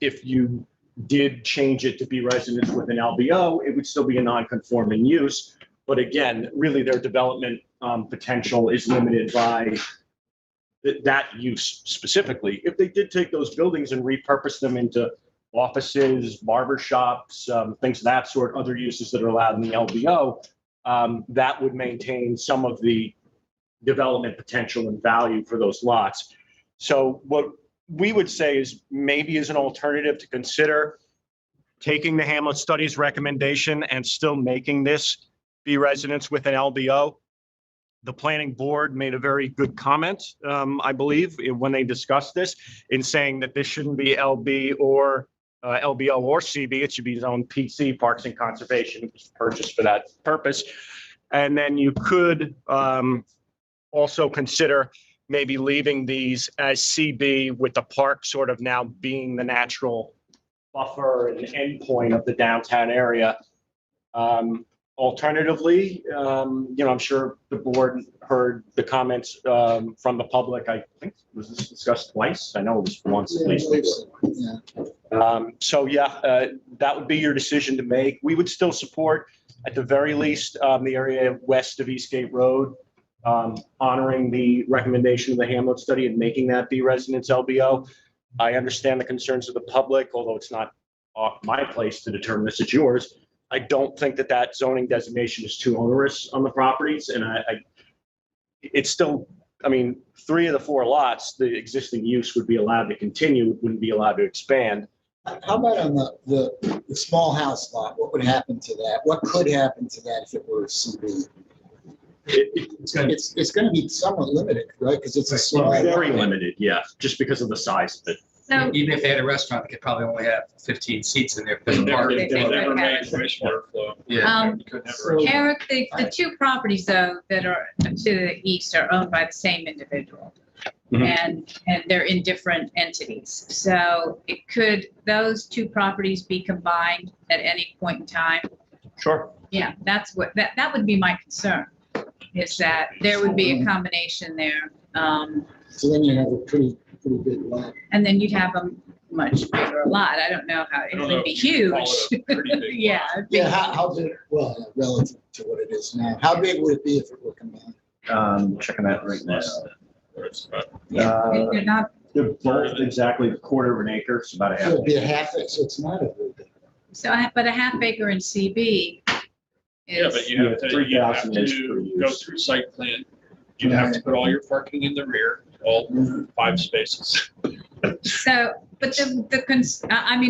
If you did change it to be residents with an LBO, it would still be a non-conforming use. But again, really their development potential is limited by that use specifically. If they did take those buildings and repurpose them into offices, barber shops, things of that sort, other uses that are allowed in the LBO, that would maintain some of the development potential and value for those lots. So what we would say is maybe as an alternative to consider taking the Hamlet Studies recommendation and still making this be residents with an LBO. The planning board made a very good comment, I believe, when they discussed this, in saying that this shouldn't be LB or LBO or CB. It should be zone PC, Parks and Conservation. It was purchased for that purpose. And then you could also consider maybe leaving these as CB, with the park sort of now being the natural buffer and endpoint of the downtown area. Alternatively, I'm sure the board heard the comments from the public. I think, was this discussed twice? I know it was once at least. That would be your decision to make. We would still support, at the very least, the area west of Eastgate Road, honoring the recommendation of the Hamlet study and making that be residence LBO. I understand the concerns of the public, although it's not my place to determine this, it's yours. I don't think that zoning designation is too onerous on the properties, and it's still, 3 of the 4 lots, the existing use would be allowed to continue, wouldn't be allowed to expand. How about on the small house lot? What would happen to that? What could happen to that if it were CB? It's going to be somewhat limited, right? Because it's a small. Very limited, yeah, just because of the size of it. So, even if they had a restaurant, they could probably only have 15 seats in there. Because Eric, the 2 properties though that are to the east are owned by the same individual. And they're in different entities. So could those 2 properties be combined at any point in time? Sure. Yeah, that's what that would be my concern, is that there would be a combination there. So then you have a pretty big lot. And then you'd have a much bigger lot. I don't know how it would be huge. Yeah. Yeah. How big? Well, relative to what it is now. How big would it be if it were combined? Checking that right now. They're not. They're both exactly a quarter of an acre. It's about a half. So it'd be a half. So it's not a very big. So, but a half acre in CB. Yeah, but you have to go through site plan. You'd have to put all your parking in the rear, all 5 spaces. So, but I'm.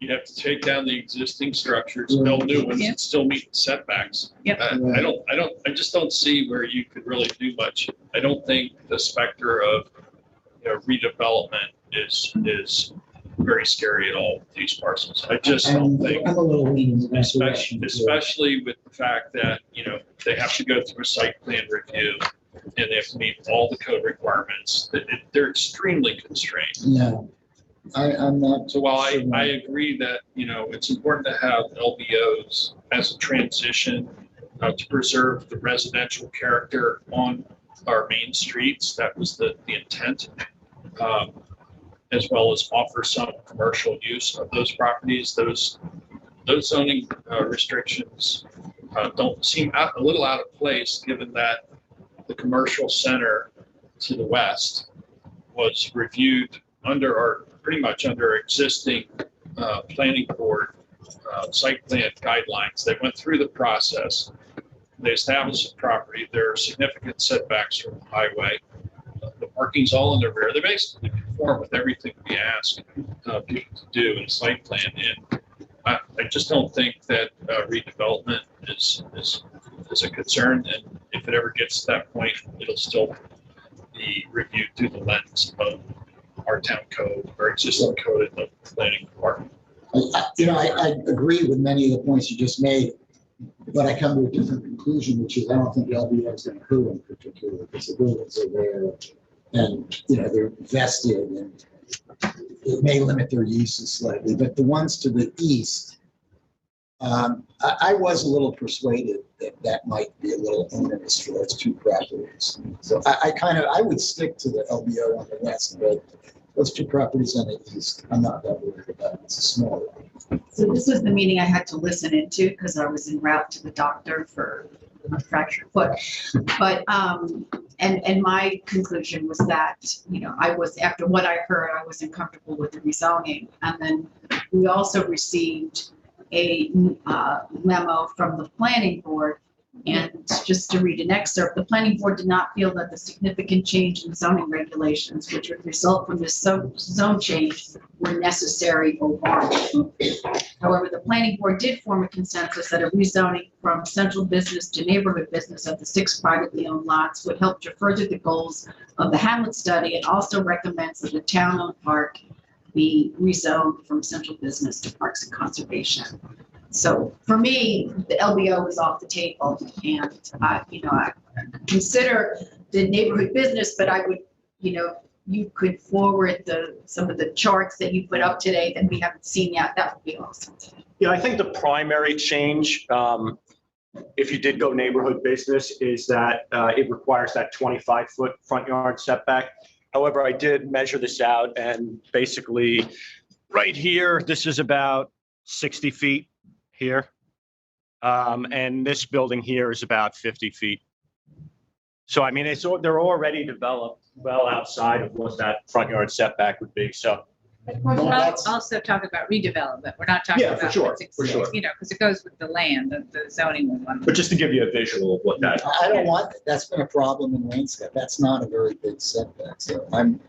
You have to take down the existing structures, build new ones, and still meet setbacks. Yep. I just don't see where you could really do much. I don't think the specter of redevelopment is very scary at all with these parcels. I just don't think. I'm a little leaning in especially with the fact that they have to go through a site plan review, and they have to meet all the code requirements. They're extremely constrained. No, I'm not. So while I agree that, it's important to have LBOs as a transition to preserve the residential character on our main streets, that was the intent, as well as offer some commercial use of those properties. Those zoning restrictions don't seem a little out of place, given that the commercial center to the west was reviewed pretty much under existing planning board site plan guidelines. They went through the process. They established the property. There are significant setbacks from the highway. The parking's all in the rear. They basically conform with everything we ask people to do in a site plan. And I just don't think that redevelopment is a concern. And if it ever gets to that point, it'll still be reviewed through the lens of our town code or existing code in the planning department. I agree with many of the points you just made, but I come to a different conclusion, which is I don't think LBO is going to hurt in particular because the buildings are there and, they're vested and it may limit their uses slightly. But the ones to the east, I was a little persuaded that might be a little onerous for those two properties. So I would stick to the LBO on the west, but those two properties on the east, I'm not that worried about. It's a small one. So this was the meeting I had to listen into because I was en route to the doctor for a fractured foot. But, and my conclusion was that, I was, after what I heard, I wasn't comfortable with the rezoning. And then we also received a memo from the planning board. And just to read an excerpt, the planning board did not feel that the significant change in zoning regulations, which would result from this zone change, were necessary or warranted. However, the planning board did form a consensus that a rezoning from central business to neighborhood business of the 6 privately owned lots would help to further the goals of the Hamlet study, and also recommends that the town-owned park be rezoned from central business to parks and conservation. So for me, the LBO is off the table, and I consider the neighborhood business, but I would, you could forward some of the charts that you put up today that we haven't seen yet. That would be awesome. Yeah, I think the primary change, if you did go neighborhood business, is that it requires that 25-foot front yard setback. However, I did measure this out, and basically right here, this is about 60 feet here. And this building here is about 50 feet. So, I mean, they're already developed well outside of what that front yard setback would be. So, of course, we're also talking about redevelopment. We're not talking about for sure, because it goes with the land, the zoning one. But just to give you a visual of what that. I don't want that. That's been a problem in Waynescott. That's not a very big setback. So I'm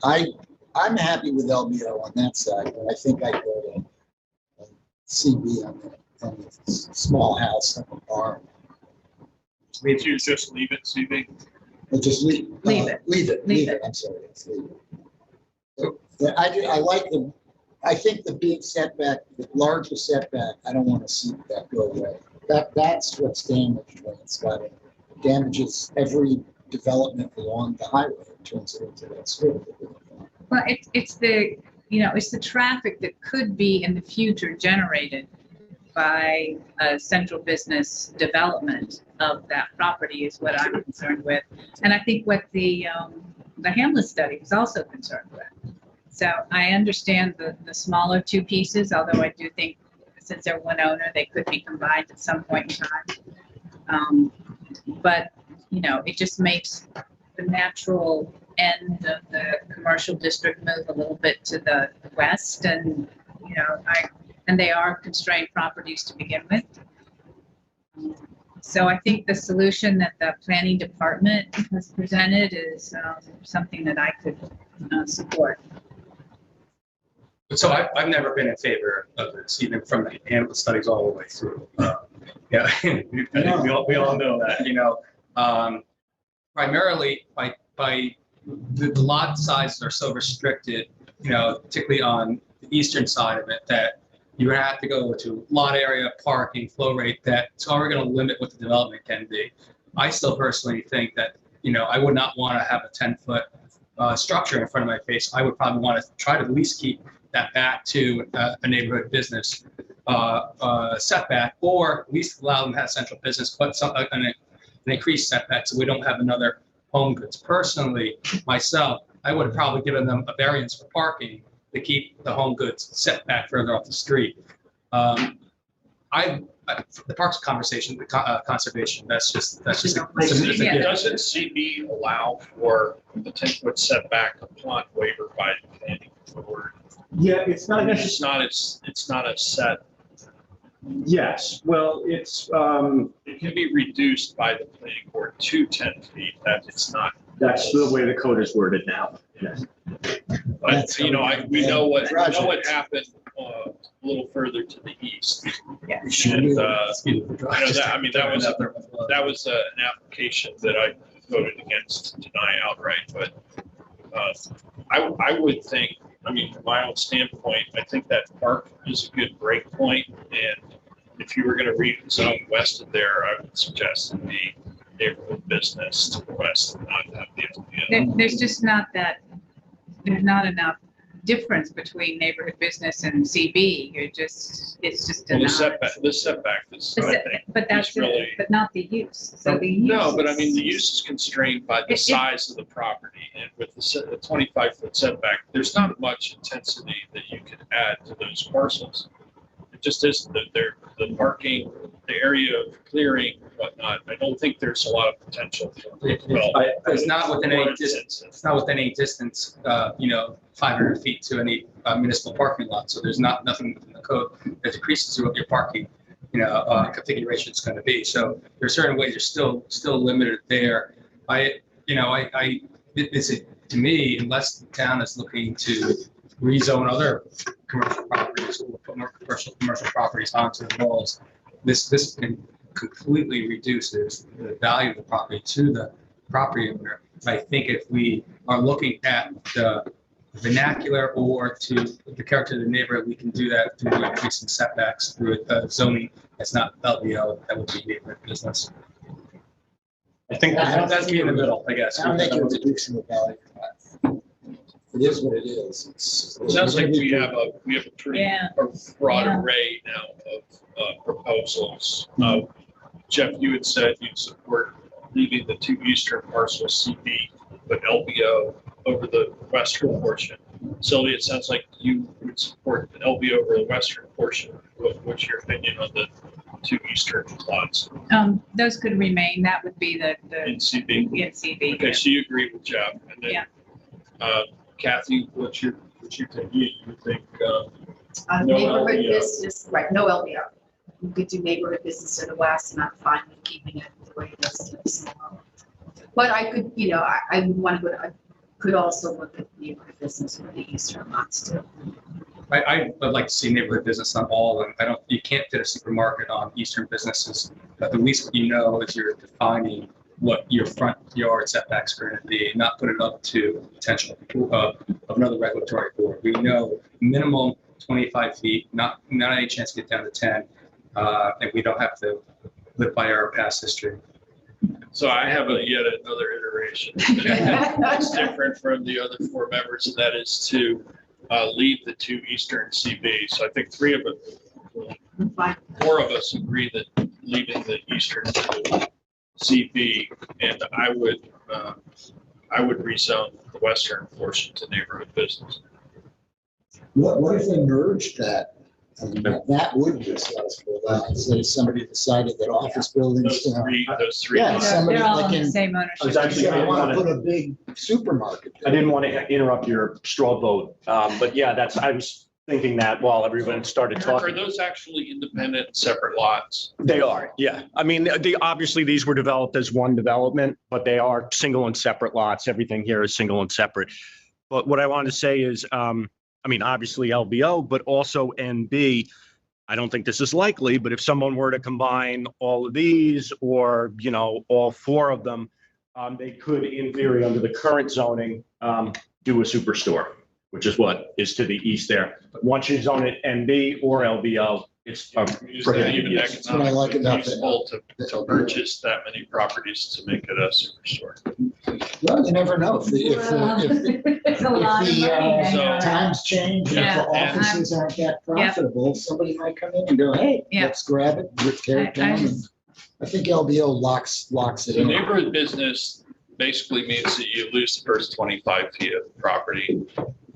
happy with LBO on that side, but I think I go to CB on the small house on the farm. Means you just leave it, CB. Just leave it. Leave it. I'm sorry. Leave it. So, I think the big setback, the larger setback, I don't want to see that go away. That's what's damaged Waynescott. It damages every development along the highway and turns it into that strip. Well, it's the traffic that could be in the future generated by a central business development of that property is what I'm concerned with. And I think what the Hamlet study was also concerned with. So I understand the smaller two pieces, although I do think since they're one owner, they could be combined at some point in time. But, it just makes the natural end of the commercial district move a little bit to the west. And, and they are constrained properties to begin with. So I think the solution that the planning department has presented is something that I could support. So I've never been in favor of this, even from the Hamlet studies all the way through. Yeah, I think we all know that. Primarily by the lot sizes are so restricted, particularly on the eastern side of it, that you have to go to lot area, parking, flow rate. That it's already going to limit what the development can be. I still personally think that I would not want to have a 10-foot structure in front of my face. I would probably want to try to at least keep that back to a neighborhood business setback, or at least allow them to have central business, but an increased setback so we don't have another home goods. Personally, myself, I would have probably given them a variance for parking to keep the home goods setback further off the street. The parks conversation, the conservation, that's just Doesn't CB allow for the 10-foot setback upon waiver by the planning board? Yeah, it's not It's not a set. Yes, well, it's, it can be reduced by the planning board to 10 feet. That it's not. That's the way the code is worded now. Yes. But we know what happened a little further to the east. Yeah. And that was an application that I voted against to deny outright. But I would think, from my own standpoint, I think that park is a good break point. And if you were going to rezone west of there, I would suggest that the neighborhood business to the west and not have the There's just not enough difference between neighborhood business and CB. It's just well, enough. the setback is, I think, but that's really, but not the use. So the use no, but the use is constrained by the size of the property, and with the 25-foot setback, there's not much intensity that you can add to those parcels. It just isn't. The parking, the area of clearing, whatnot. I don't think there's a lot of potential for development. It's not within any distance. It's not within any distance. 500 feet to any municipal parking lot. So there's nothing within the code that decreases what your parking, configuration is going to be. So there's certain ways you're still limited there. To me, unless the town is looking to rezone other commercial properties or put more commercial properties onto the walls, this can completely reduces the value of the property to the property owner. I think if we are looking at the vernacular or to the character of the neighborhood, we can do that through increasing setbacks through zoning. That's not LBO, that would be neighborhood business. I think that's me in the middle, I guess. I don't think you're reducing the value. It is what it is. It sounds like we have a pretty broad array now of proposals. Jeff, you had said you'd support leaving the two eastern parcels CB, but LBO over the western portion. Sylvia, it sounds like you would support the LBO over the western portion. What's your opinion on the two eastern plots? Those could remain. That would be the in CB. In CB. Okay, so you agree with Jeff, and then Kathy, what's your take? You think no neighborhood LBO. business, right? No LBO. You could do neighborhood business to the west, and I'm fine with keeping it the way it is. But I could, I would want to. I could also look at neighborhood business for the eastern lots too. I would like to see neighborhood business on all of them. You can't fit a supermarket on eastern businesses. But at least what you know is you're defining what your front yard setbacks are going to be, not put it up to potential of another regulatory board. We know minimum 25 feet, not any chance to get down to 10. And we don't have to live by our past history. So I have yet another iteration that's different from the other four members, and that is to leave the two eastern CB. So I think four of us agree that leaving the eastern CB, and I would rezone the western portion to neighborhood business. What if they merged that? That would be accessible. Say somebody decided that office buildings. Those three. Yeah, somebody they're all in thinking, the same ownership. I was actually, I want to put a big supermarket. I didn't want to interrupt your straw vote, but yeah, I was thinking that while everyone started Are talking. those actually independent, separate lots? They are, yeah. I mean, obviously these were developed as one development, but they are single and separate lots. Everything here is single and separate. But what I wanted to say is, obviously LBO, but also NB. I don't think this is likely, but if someone were to combine all of these or, all four of them, they could, in theory, under the current zoning, do a superstore, which is what is to the east there. But once you zone it NB or LBO, it's Is that even That's what I like economically about feasible to purchase that many properties to make it a superstore? Well, you never know. It's a lot of money. Times change, and if the offices aren't that profitable, somebody might come in and go, hey, let's grab it, let's tear it down. And I think LBO locks it So in. neighborhood business basically means that you lose the first 25 feet of the property.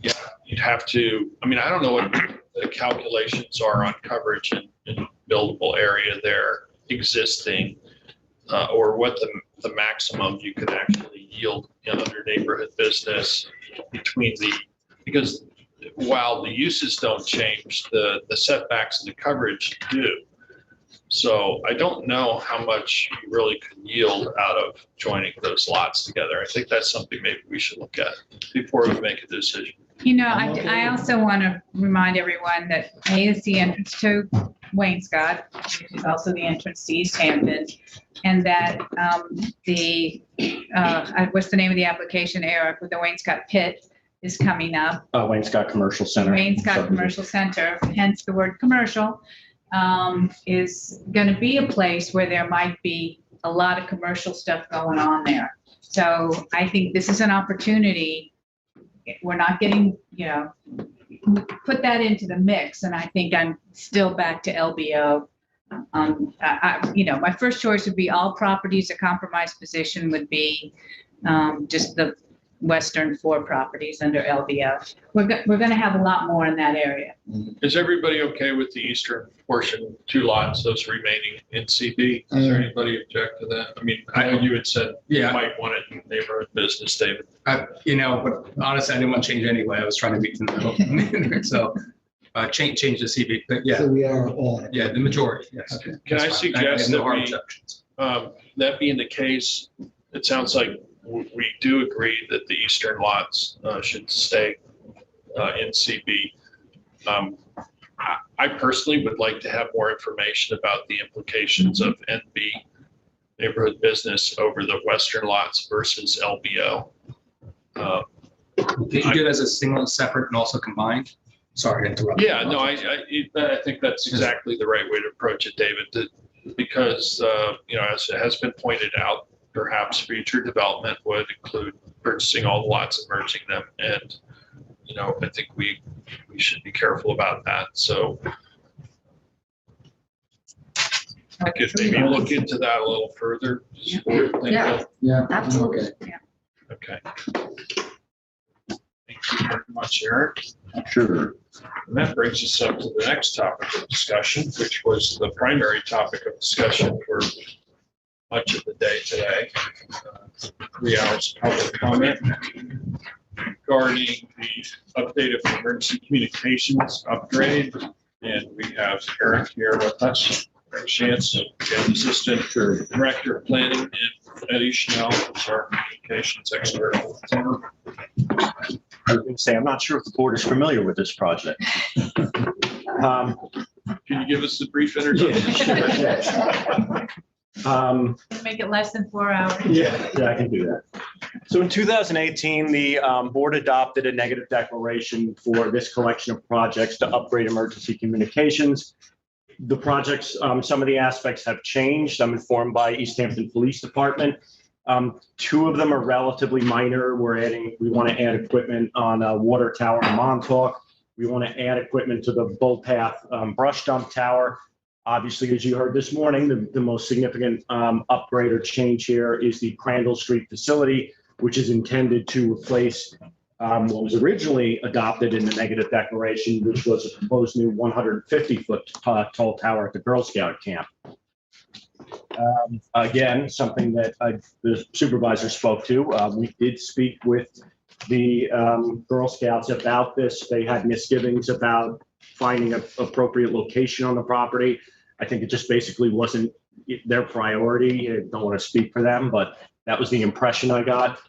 Yeah, you'd have to, I mean, I don't know what the calculations are on coverage in buildable area there existing, or what the maximum you could actually yield under neighborhood business because while the uses don't change, the setbacks and the coverage do. So I don't know how much you really could yield out of joining those lots together. I think that's something maybe we should look at before we make a decision. You know, I also want to remind everyone that A is the entrance to Wainscott, which is also the entrance to East Hampton, and that what's the name of the application, Eric, with the Wainscott Pit is coming up. Wainscott Commercial Center. Wainscott Commercial Center, hence the word commercial, is going to be a place where there might be a lot of commercial stuff going on there. So I think this is an opportunity. We're not getting, put that into the mix. And I think I'm still back to LBO. My first choice would be all properties. A compromised position would be just the western 4 properties under LBO. We're going to have a lot more in that area. Is everybody okay with the eastern portion, 2 lots, those remaining in CB? Is there anybody object to that? I mean, I know you had said you might want it in neighborhood business, David. But honestly, I didn't want to change anyway. I was trying to meet in the middle. So change the CB, but yeah. So we are all. Yeah, the majority, yes. Okay. Can I suggest that being the case, it sounds like we do agree that the eastern lots should stay in CB. I personally would like to have more information about the implications of NB, neighborhood business, over the western lots versus LBO. Did you do it as a single, separate, and also combined? Sorry to interrupt. Yeah, no, I think that's exactly the right way to approach it, David, because, as it has been pointed out, perhaps future development would include purchasing all the lots and merging them. And, I think we should be careful about that. So I could maybe look into that a little further. Yeah, absolutely. Okay. Thank you very much, Eric. Sure. And that brings us up to the next topic of discussion, which was the primary topic of discussion for much of the day today. 3 hours of public comment regarding the update of emergency communications upgrade. And we have Eric here with us, Eric Shantz, Assistant Director of Planning, and Eddie Schnell, who's our communications expert. I was going to say, I'm not sure if the board is familiar with this project. Can you give us a brief introduction? Make it less than 4 hours. Yeah, I can do that. So in 2018, the board adopted a negative declaration for this collection of projects to upgrade emergency communications. The projects, some of the aspects have changed. I'm informed by East Hampton Police Department. 2 of them are relatively minor. We want to add equipment on a water tower in Montauk. We want to add equipment to the Bullpath brush dump tower. Obviously, as you heard this morning, the most significant upgrade or change here is the Crandall Street facility, which is intended to replace what was originally adopted in the negative declaration, which was a proposed new 150-foot tall tower at the Girl Scout camp. Again, something that the supervisor spoke to. We did speak with the Girl Scouts about this. They had misgivings about finding an appropriate location on the property. I think it just basically wasn't their priority. I don't want to speak for them, but that was the impression I got.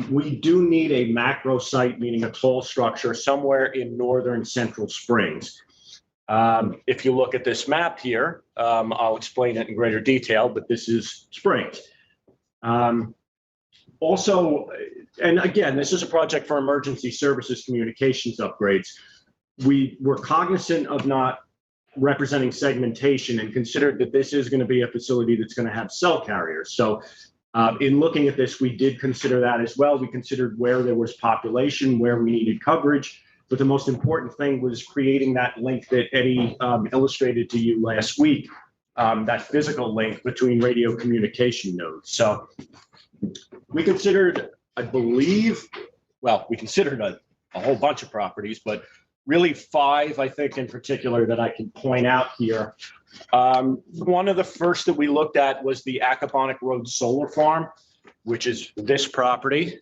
We do need a macro site, meaning a tall structure somewhere in northern Central Springs. If you look at this map here, I'll explain it in greater detail, but this is Springs. Also, and again, this is a project for emergency services communications upgrades. We were cognizant of not representing segmentation and considered that this is going to be a facility that's going to have cell carriers. So in looking at this, we did consider that as well. We considered where there was population, where we needed coverage. But the most important thing was creating that link that Eddie illustrated to you last week, that physical link between radio communication nodes. So we considered, I believe, well, we considered a whole bunch of properties, but really 5, I think, in particular that I can point out here. One of the first that we looked at was the Accabonac Road Solar Farm, which is this property.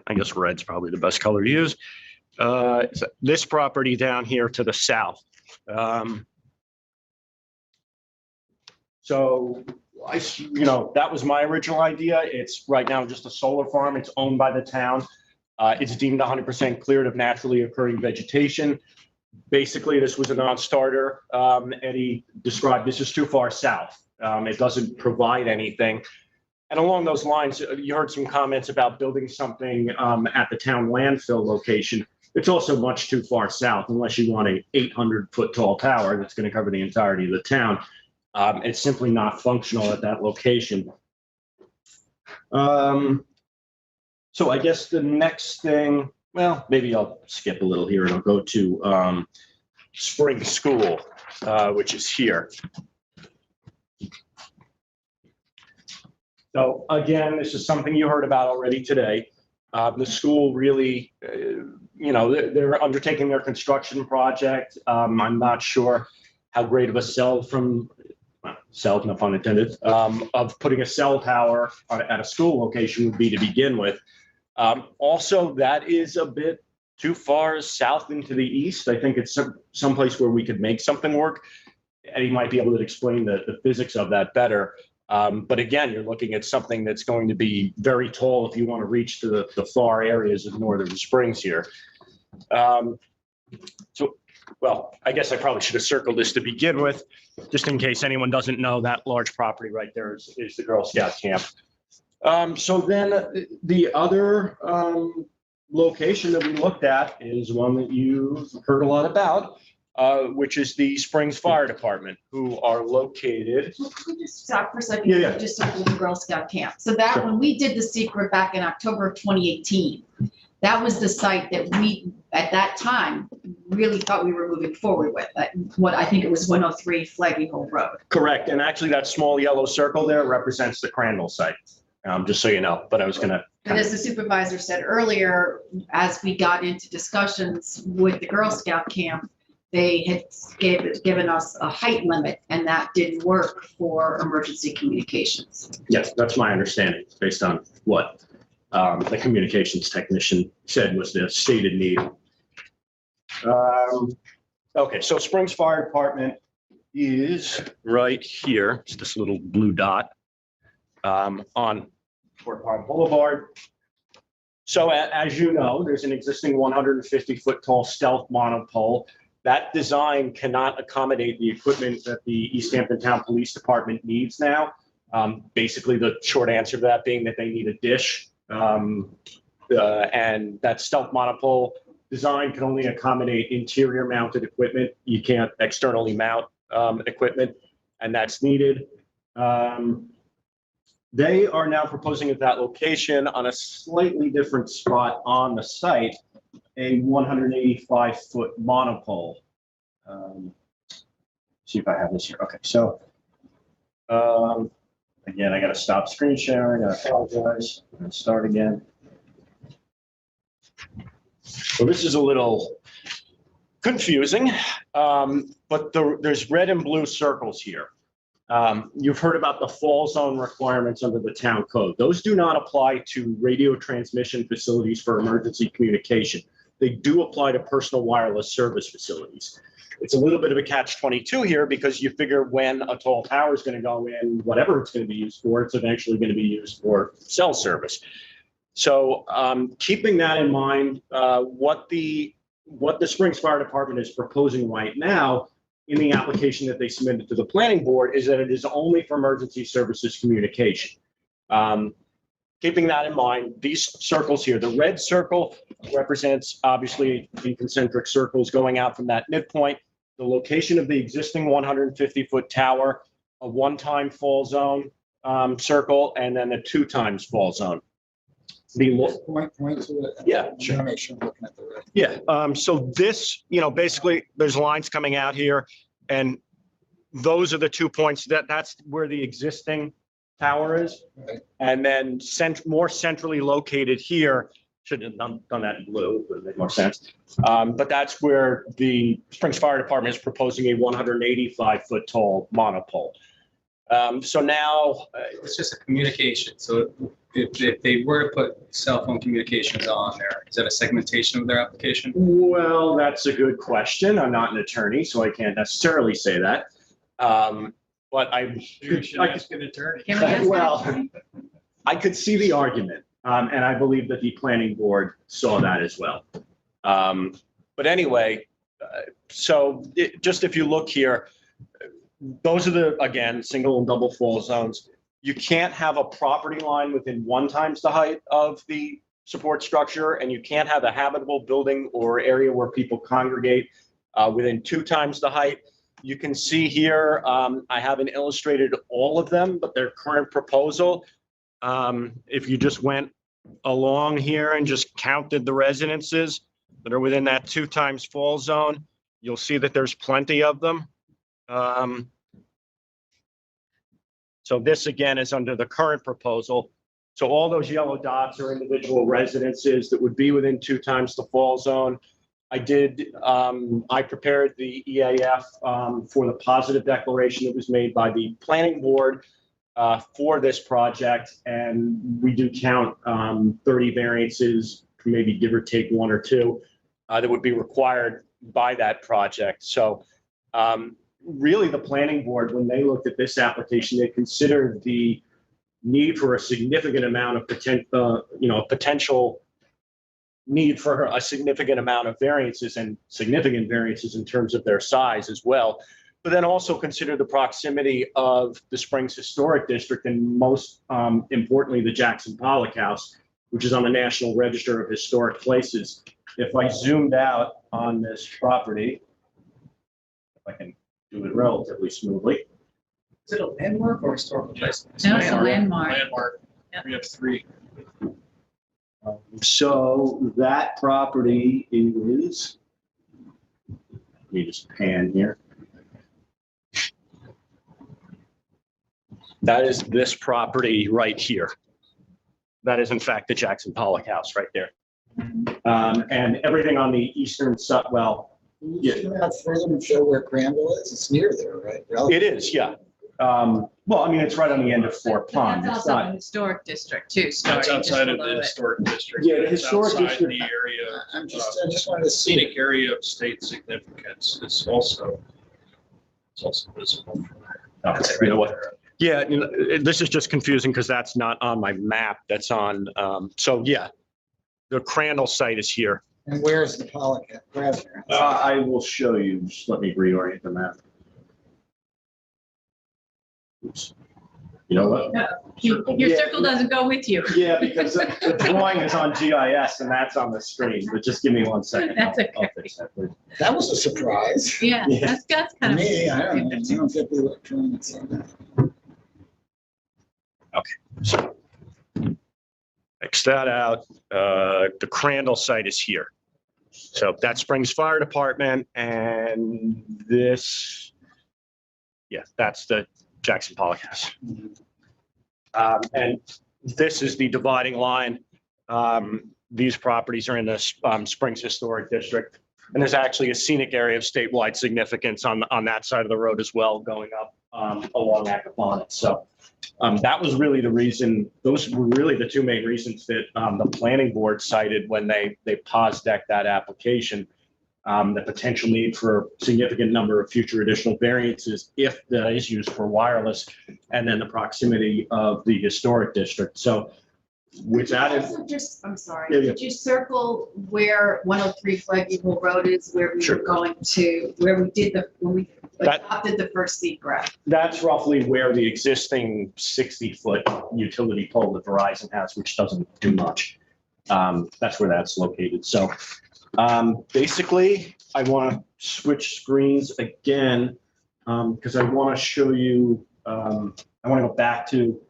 I guess red's probably the best color to use. This property down here to the south. So that was my original idea. It's right now just a solar farm. It's owned by the town. It's deemed 100% cleared of naturally occurring vegetation. Basically, this was a non-starter. Eddie described this is too far south. It doesn't provide anything. And along those lines, you heard some comments about building something at the town landfill location. It's also much too far south unless you want an 800-foot tall tower that's going to cover the entirety of the town. It's simply not functional at that location. So I guess the next thing, well, maybe I'll skip a little here and I'll go to Spring School, which is here. So again, this is something you heard about already today. The school really, they're undertaking their construction project. I'm not sure how great of a sell, no pun intended, of putting a cell tower at a school location would be to begin with. Also, that is a bit too far south into the east. I think it's someplace where we could make something work. Eddie might be able to explain the physics of that better. But again, you're looking at something that's going to be very tall if you want to reach to the far areas of Northern Springs here. Well, I guess I probably should have circled this to begin with, just in case anyone doesn't know. That large property right there is the Girl Scout camp. So then the other location that we looked at is one that you've heard a lot about, which is the Springs Fire Department, who are located. Can we just stop for a second? Yeah. Just talk about the Girl Scout camp. So that when we did the secret back in October of 2018, that was the site that we, at that time, really thought we were moving forward with. What I think it was 103 Flaggy Hole Road. Correct. And actually that small yellow circle there represents the Crandall site, just so you know, but I was going to. And as the supervisor said earlier, as we got into discussions with the Girl Scout camp, they had given us a height limit, and that didn't work for emergency communications. Yes, that's my understanding, based on what the communications technician said was the stated need. Okay, so Springs Fire Department is right here. It's this little blue dot on Fort Pond Boulevard. So as you know, there's an existing 150-foot tall stealth monopole. That design cannot accommodate the equipment that the East Hampton Town Police Department needs now. Basically, the short answer to that being that they need a dish. And that stealth monopole design can only accommodate interior mounted equipment. You can't externally mount equipment, and that's needed. They are now proposing at that location on a slightly different spot on the site, a 185-foot monopole. See if I have this here. Okay, so again, I got to stop screen sharing. I apologize. I'm going to start again. So this is a little confusing, but there's red and blue circles here. You've heard about the fall zone requirements under the town code. Those do not apply to radio transmission facilities for emergency communication. They do apply to personal wireless service facilities. It's a little bit of a catch-22 here because you figure when a tall tower is going to go in, whatever it's going to be used for, it's eventually going to be used for cell service. So keeping that in mind, what the Springs Fire Department is proposing right now in the application that they submitted to the planning board is that it is only for emergency services communication. keeping that in mind, these circles here, the red circle represents obviously the concentric circles going out from that midpoint, the location of the existing 150-foot tower, a one-time fall zone circle, and then a 2 times fall zone. Point to it. Yeah, Sure. Make sure I'm looking at the right. Yeah, so this, basically there's lines coming out here, and those are the 2 points that's where the existing tower is. Right. And then more centrally located here, should have done that in blue, would make more sense. But that's where the Springs Fire Department is proposing a 185-foot tall monopole. So now It's just a communication. So if they were to put cell phone communications on there, is that a segmentation of their application? Well, that's a good question. I'm not an attorney, so I can't necessarily say that. But You should ask an attorney. I could see the argument, and I believe that the planning board saw that as well. But anyway, just if you look here, those are again, single and double fall zones. You can't have a property line within 1 times the height of the support structure, and you can't have a habitable building or area where people congregate within 2 times the height. You can see here, I haven't illustrated all of them, but their current proposal, if you just went along here and just counted the residences that are within that 2 times fall zone, you'll see that there's plenty of them. So this again is under the current proposal. So all those yellow dots are individual residences that would be within 2 times the fall zone. I prepared the EAF for the positive declaration that was made by the planning board for this project. And we do count 30 variances, maybe give or take 1 or 2, that would be required by that project. So really the planning board, when they looked at this application, they considered the need for a significant amount of potential need for a significant amount of variances and significant variances in terms of their size as well. But then also consider the proximity of the Springs Historic District and most importantly, the Jackson Pollock House, which is on the National Register of Historic Places. If I zoomed out on this property, if I can do it relatively smoothly. Is it a landmark or historical place? No, it's a landmark. Landmark. We have 3. So that property is, let me just pan here. That is this property right here. That is in fact the Jackson Pollock House right there. And everything on the eastern side, Yeah. Further to show where Crandall is, it's near there, right? It is, yeah. It's right on the end of Fort Pond. That's It's also a not, historic district too. Story, That's outside of the below it. historic district. Yeah, the It's historic outside district- The area. I just wanted to see. Scenic area of state significance is also visible from there. you know what? Yeah, this is just confusing because that's not on my map. That's on, the Crandall site is here. And where's the Pollock at? I will show you. Just let me reorient the map. Oops. You know what? Your circle doesn't go with you. Yeah, because the drawing is on GIS and that's on the screen, but just give me 1 second. That's I'll okay. fix that, please. That was a surprise. Yeah, Yeah. that's kind of. Me, I don't know. I don't get the electronics on that. Okay, so X that out. The Crandall site is here. So that's Springs Fire Department and this, that's the Jackson Pollock House. And this is the dividing line. These properties are in the Springs Historic District. And there's actually a scenic area of statewide significance on that side of the road as well, going up along Accaponac. So that was really the reason, those were really the 2 main reasons that the planning board cited when they pos-decked that application. The potential need for a significant number of future additional variances if that is used for wireless, and then the proximity of the historic district. So with that, Also, just, I'm sorry, Yeah, yeah. did you circle where 103 Flag Eagle Road is, where we Sure. were going to, where we did when we That- adopted the first secret? that's roughly where the existing 60-foot utility pole that Verizon has, which doesn't do much. That's where that's located. So basically, I want to switch screens again because I want to show you, I want to go back to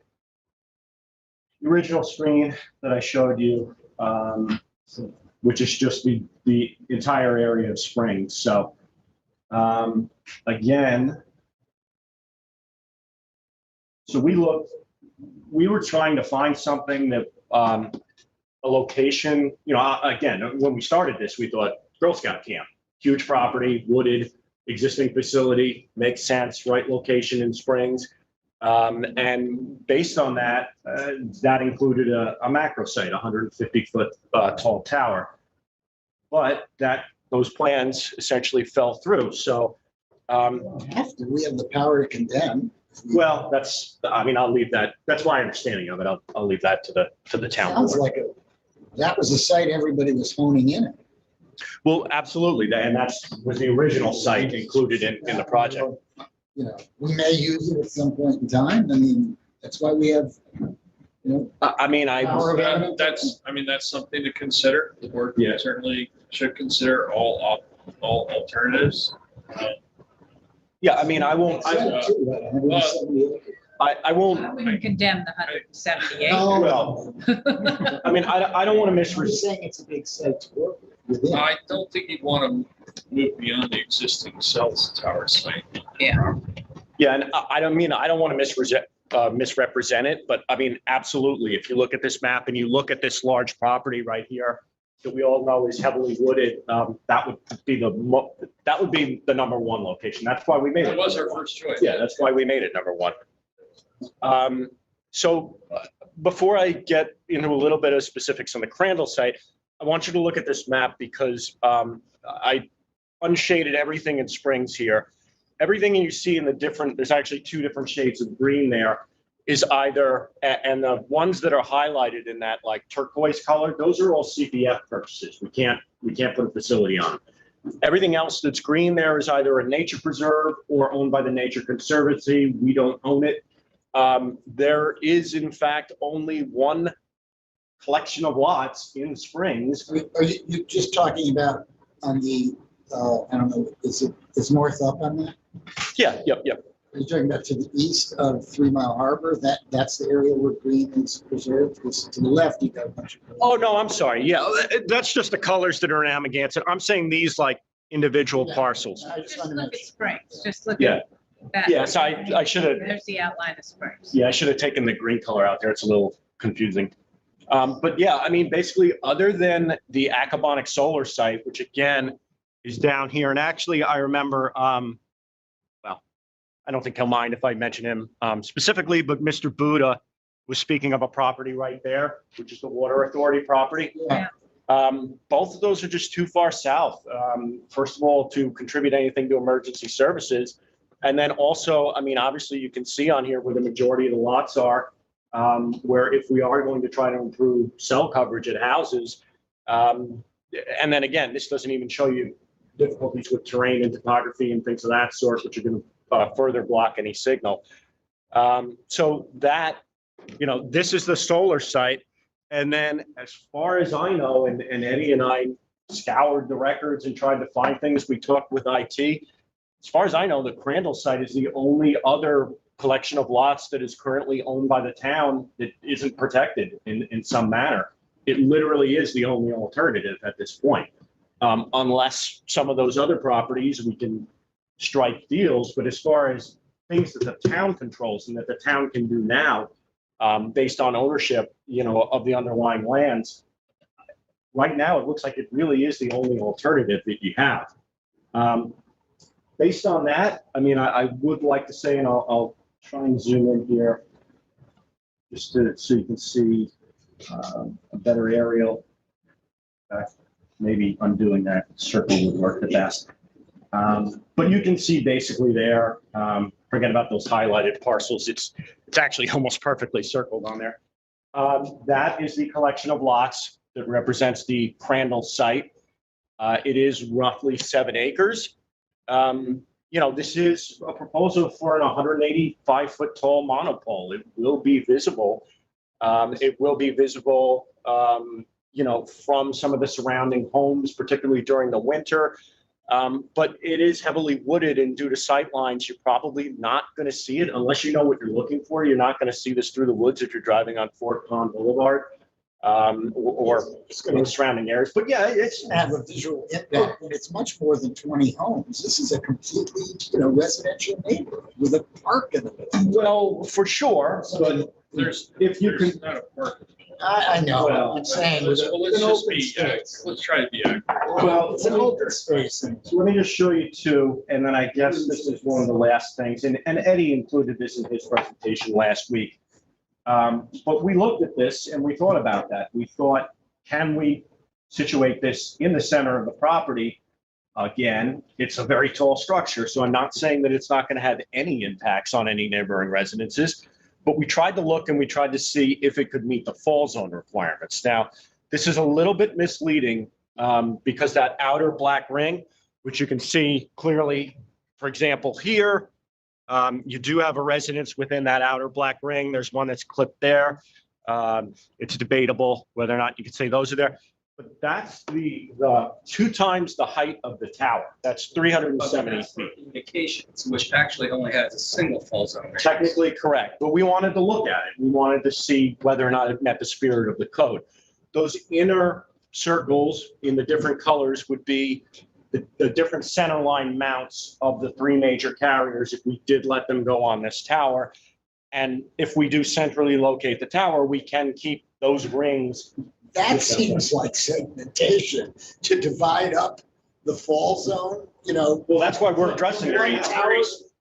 the original screen that I showed you, which is just the entire area of Springs. So again, so we were trying to find something that, a location, again, when we started this, we thought Girl Scout camp, huge property, wooded, existing facility, makes sense, right location in Springs. And based on that, that included a macro site, 150-foot tall tower. But those plans essentially fell through. So We have the power to condemn. well, I'll leave that. That's my understanding of it. I'll leave that to the town Sounds board. like that was the site everybody was honing in on. Well, absolutely. And was the original site included in the project. We may use it at some point in time. I mean, that's why we have, power of eminent That's something to consider. The board Yeah. certainly should consider all alternatives. Yeah, I won't. I won't. I wouldn't condemn the 178. No. Well, I don't want to We're misrepresent. saying it's a big site to work with. I don't think you'd want to move beyond the existing cell tower site. Yeah. Yeah, and I don't want to misrepresent it, but absolutely. If you look at this map and you look at this large property right here that we all know is heavily wooded, that would be the number one location. That's why we made it. It was our first choice. Yeah, that's why we made it number one. So before I get into a little bit of specifics on the Crandall site, I want you to look at this map because I unshaded everything in Springs here. Everything you see in there's actually two different shades of green there, is either, and the ones that are highlighted in that like turquoise color, those are all CPF purchases. We can't put a facility on them. Everything else that's green there is either a nature preserve or owned by the Nature Conservancy. We don't own it. There is in fact only one collection of lots in Springs. Are you just talking about on the, I don't know, is North up on that? Yeah, yep. Are you talking about to the east of 3 Mile Harbor? That's the area where green is preserved? Because to the left, you got a bunch of. Oh, no, I'm sorry. Yeah, that's just the colors that are in Amagansett. I'm saying these like individual parcels. Just look at Springs, just look Yeah. at that. Yes, I should have. There's the outline of Springs. Yeah, I should have taken the green color out there. It's a little confusing. But yeah, basically, other than the Acabonic solar site, which again is down here, and actually I remember, well, I don't think he'll mind if I mention him specifically, but Mr. Buddha was speaking of a property right there, which is the Water Authority property. Yeah. Both of those are just too far south. First of all, to contribute anything to emergency services. And then also, obviously you can see on here where the majority of the lots are, where if we are going to try to improve cell coverage at houses, and then again, this doesn't even show you difficulties with terrain and topography and things of that sort, which are going to further block any signal. So that, this is the solar site. And then as far as I know, and Eddie and I scoured the records and tried to find things we took with IT, as far as I know, the Crandall site is the only other collection of lots that is currently owned by the town that isn't protected in some manner. It literally is the only alternative at this point, unless some of those other properties we can strike deals. But as far as things that the town controls and that the town can do now, based on ownership, of the underlying lands, right now it looks like it really is the only alternative that you have. Based on that, I would like to say, and I'll try and zoom in here just so you can see a better aerial. Maybe undoing that circle would work the best. But you can see basically there, forget about those highlighted parcels. It's actually almost perfectly circled on there. That is the collection of lots that represents the Crandall site. It is roughly 7 acres. This is a proposal for an 185-foot tall monopole. It will be visible. It will be visible, from some of the surrounding homes, particularly during the winter. But it is heavily wooded, and due to sight lines, you're probably not going to see it unless you know what you're looking for. You're not going to see this through the woods if you're driving on Fort Pond Boulevard or in the surrounding areas. But yeah, it's have a visual impact, and it's much more than 20 homes. This is a completely, residential neighborhood with a park in the middle. Well, for sure, but if you can. Not a park. I know. Well, I'm saying let's just be. space. Let's try to be accurate. Well, It's an open space. So let me just show you two, and then I guess this is one of the last things, and Eddie included this in his presentation last week. But we looked at this and we thought about that. We thought, can we situate this in the center of the property? Again, it's a very tall structure, so I'm not saying that it's not going to have any impacts on any neighboring residences, but we tried to look and we tried to see if it could meet the fall zone requirements. Now, this is a little bit misleading because that outer black ring, which you can see clearly, for example, here, you do have a residence within that outer black ring. There's one that's clipped there. It's debatable whether or not you could say those are there, but that's the 2 times the height of the tower. That's 370 feet. Communications, which actually only has a single fall zone. Technically correct, but we wanted to look at it. We wanted to see whether or not it met the spirit of the code. Those inner circles in the different colors would be the different center line mounts of the 3 major carriers if we did let them go on this tower. And if we do centrally locate the tower, we can keep those rings. That seems like segmentation to divide up the fall zone, Well, that's why we're addressing it.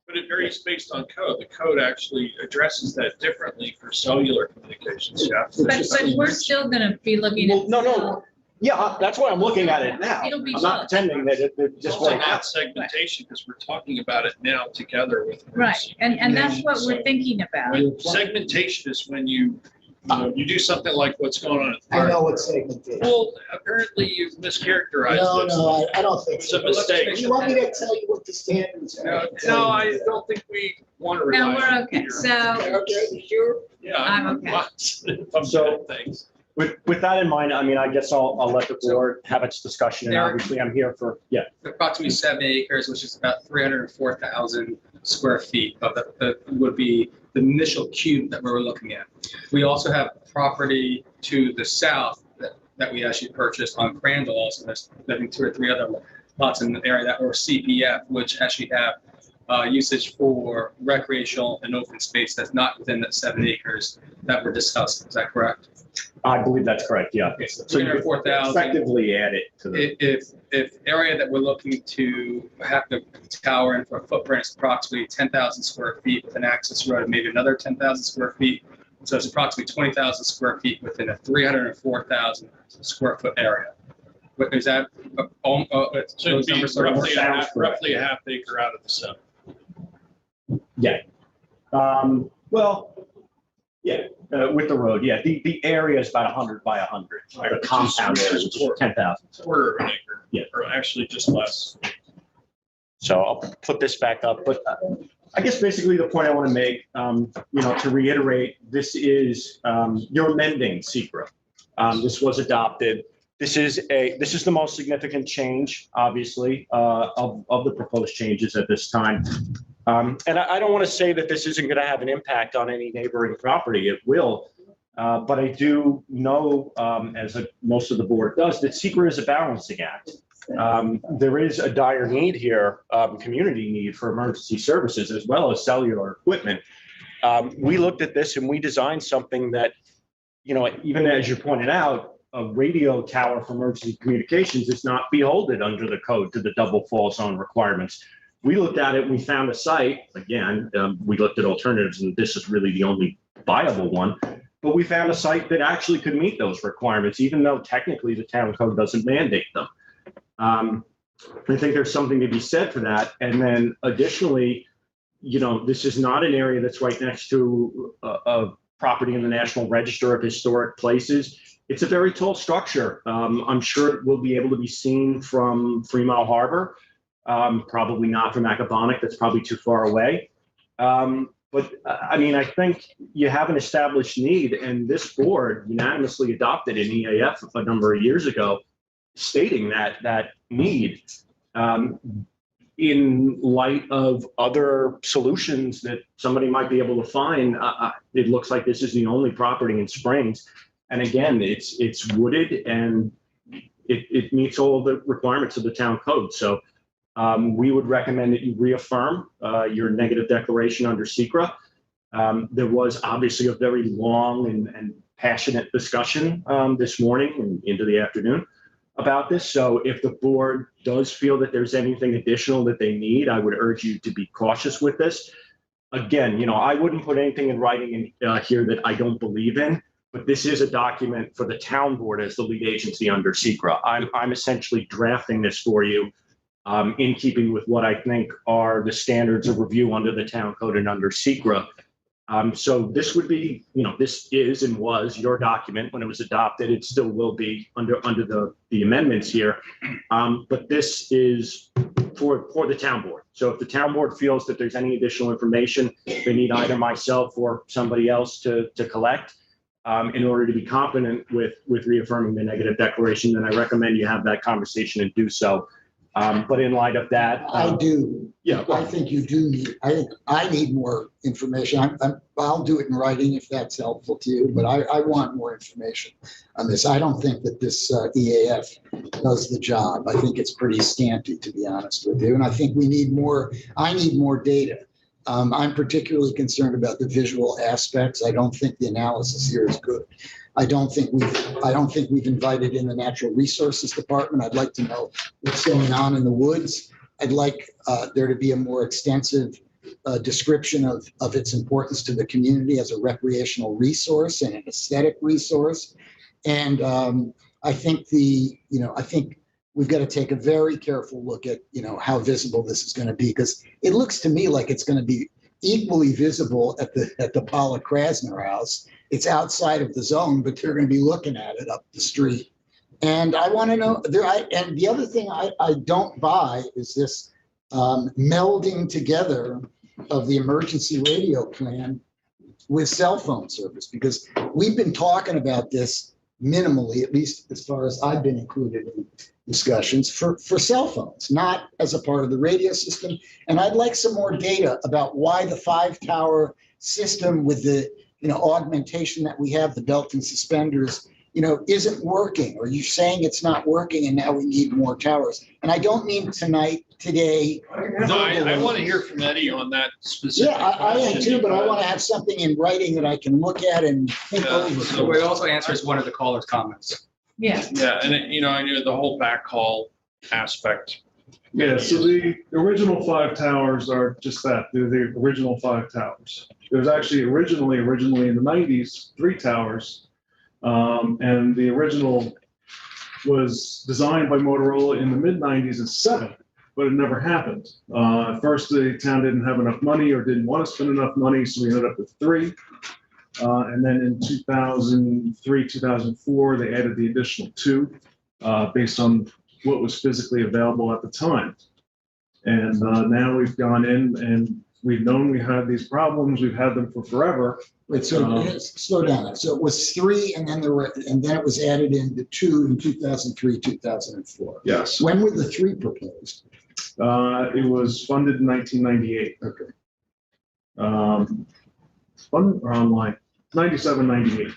But it varies based on code. The code actually addresses that differently for cellular communications. Yeah. But we're still gonna be looking at. No. Yeah, that's why I'm looking at it now. It'll be I'm not pretending that it just It's won't not happen. segmentation because we're talking about it now together with. Right, and that's what we're thinking about. When segmentation is when you do something like what's going on at the I park. know what segmentation. Well, apparently you've mischaracterized this. No, I don't think It's so. a mistake. You want me to tell you what the standards are? No, I don't think we want to rely No, on we're it okay, here. so. Okay, you sure? Yeah. I'm okay. I'm So- good at things. With that in mind, I mean, I guess I'll let the board have its discussion, and obviously I'm here for, Approximately 7 acres, which is about 304,000 square feet of the would be the initial cube that we were looking at. We also have property to the south that we actually purchased on Crandall also. There's I think 2 or 3 other lots in the area that were CPF, which actually have usage for recreational and open space that's not within that 7 acres that were discussed. Is that correct? I believe that's correct, yeah. Okay, so So you could 304,000. effectively add it to the. If area that we're looking to have the tower in for a footprint is approximately 10,000 square feet with an access road of maybe another 10,000 square feet. So it's approximately 20,000 square feet within a 304,000 square foot area. But is that, So it'd be roughly a half acre out of the 7. Yeah. With the road, yeah. The area is about 100 by 100. The compound area is 10,000. Quarter of an acre. Yeah. Or actually just less. So I'll put this back up, but I guess basically the point I want to make, to reiterate, this is, you're amending SECRA. This was adopted. This is the most significant change, obviously, of the proposed changes at this time. And I don't want to say that this isn't going to have an impact on any neighboring property. It will. But I do know, as most of the board does, that SECRA is a balancing act. There is a dire need here, community need for emergency services as well as cellular equipment. We looked at this and we designed something that, even as you pointed out, a radio tower for emergency communications is not beholden under the code to the double fall zone requirements. We looked at it, we found a site, again, we looked at alternatives and this is really the only viable one, but we found a site that actually could meet those requirements, even though technically the town code doesn't mandate them. I think there's something to be said for that. And then additionally, this is not an area that's right next to a property in the National Register of Historic Places. It's a very tall structure. I'm sure it will be able to be seen from 3 Mile Harbor, probably not from Accabonac. That's probably too far away. But I mean, I think you have an established need, and this board unanimously adopted an EAF a number of years ago, stating that need. In light of other solutions that somebody might be able to find, it looks like this is the only property in Springs. And again, it's wooded and it meets all of the requirements of the town code. So we would recommend that you reaffirm your negative declaration under SECRA. There was obviously a very long and passionate discussion this morning and into the afternoon about this. So if the board does feel that there's anything additional that they need, I would urge you to be cautious with this. Again, I wouldn't put anything in writing in here that I don't believe in, but this is a document for the town board as the lead agency under SECRA. I'm essentially drafting this for you in keeping with what I think are the standards of review under the town code and under SECRA. So this would be, this is and was your document when it was adopted. It still will be under the amendments here. But this is for the town board. So if the town board feels that there's any additional information they need either myself or somebody else to collect in order to be competent with reaffirming the negative declaration, then I recommend you have that conversation and do so. But in light of that, I do. Yeah. I think you do need, I think I need more information. I'll do it in writing if that's helpful to you, but I want more information on this. I don't think that this EAF does the job. I think it's pretty scanty, to be honest with you. And I think we need more, I need more data. I'm particularly concerned about the visual aspects. I don't think the analysis here is good. I don't think we've invited in the Natural Resources Department. I'd like to know what's going on in the woods. I'd like there to be a more extensive description of its importance to the community as a recreational resource and an aesthetic resource. And I think I think we've got to take a very careful look at, how visible this is going to be, because it looks to me like it's going to be equally visible at the Paula Krasner house. It's outside of the zone, but they're going to be looking at it up the street. And I want to know, and the other thing I don't buy is this melding together of the emergency radio plan with cell phone service, because we've been talking about this minimally, at least as far as I've been included in discussions, for cell phones, not as a part of the radio system. And I'd like some more data about why the 5-tower system with the augmentation that we have, the belt and suspenders, isn't working, or you're saying it's not working and now we need more towers. And I don't mean today. No, I want to hear from Eddie on that specific. Yeah, I am too, but I want to have something in writing that I can look at and think over. So it also answers one of the caller's comments. Yeah. Yeah, and I knew the whole backhaul aspect. Yeah, so the original 5 towers are just that. They're the original 5 towers. There's actually originally in the 90s, 3 towers. And the original was designed by Motorola in the mid-90s as 7, but it never happened. At first, the town didn't have enough money or didn't want to spend enough money, so we ended up with 3. And then in 2003, 2004, they added the additional 2 based on what was physically available at the time. And now we've gone in and we've known we had these problems. We've had them for forever. Wait, so slow down. So it was 3, and then it was added into 2 in 2003, 2004. Yes. When were the 3 proposed? It was funded in 1998. Okay. Funded or online? 97, 98.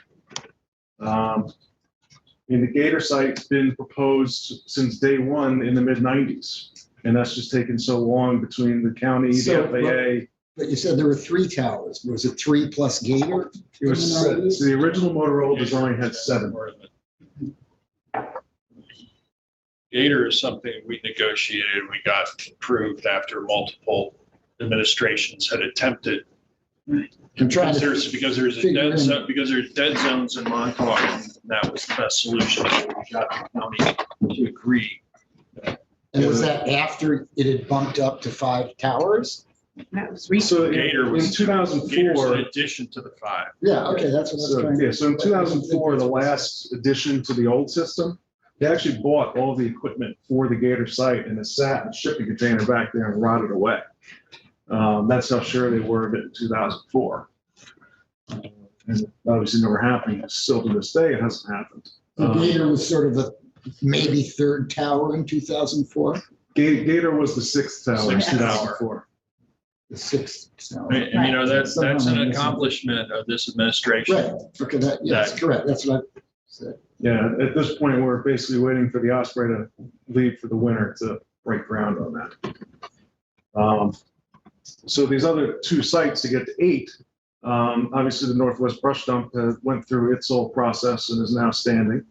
And the Gator site's been proposed since day one in the mid-90s. And that's just taken so long between the county, the FAA. But you said there were 3 towers. Was it 3 plus Gator? It was 6. The original Motorola design had 7. Gator is something we negotiated. We got approved after multiple administrations had attempted. Because there's dead zones in Montauk, and that was the best solution. We got the county to agree. And was that after it had bumped up to 5 towers? That was So recent. Gator in was 2004. in addition to the 5. Yeah, okay, that's what I was So, trying to. yeah, so in 2004, the last addition to the old system, they actually bought all the equipment for the Gator site and it sat in a shipping container back there and rotted away. That's how sure they were of it in 2004. And it obviously never happened. Still to this day, it hasn't happened. The Gator was sort of a maybe third tower in 2004. Gator was the 6th tower in 2004. The 6th tower. And you know, that's an accomplishment of this administration. Right, okay, that's correct, that's what I said. Yeah, at this point, we're basically waiting for the Osprey to leave for the winter to break ground on that. So these other 2 sites to get to 8, obviously the Northwest Brush Dump went through its whole process and is now standing.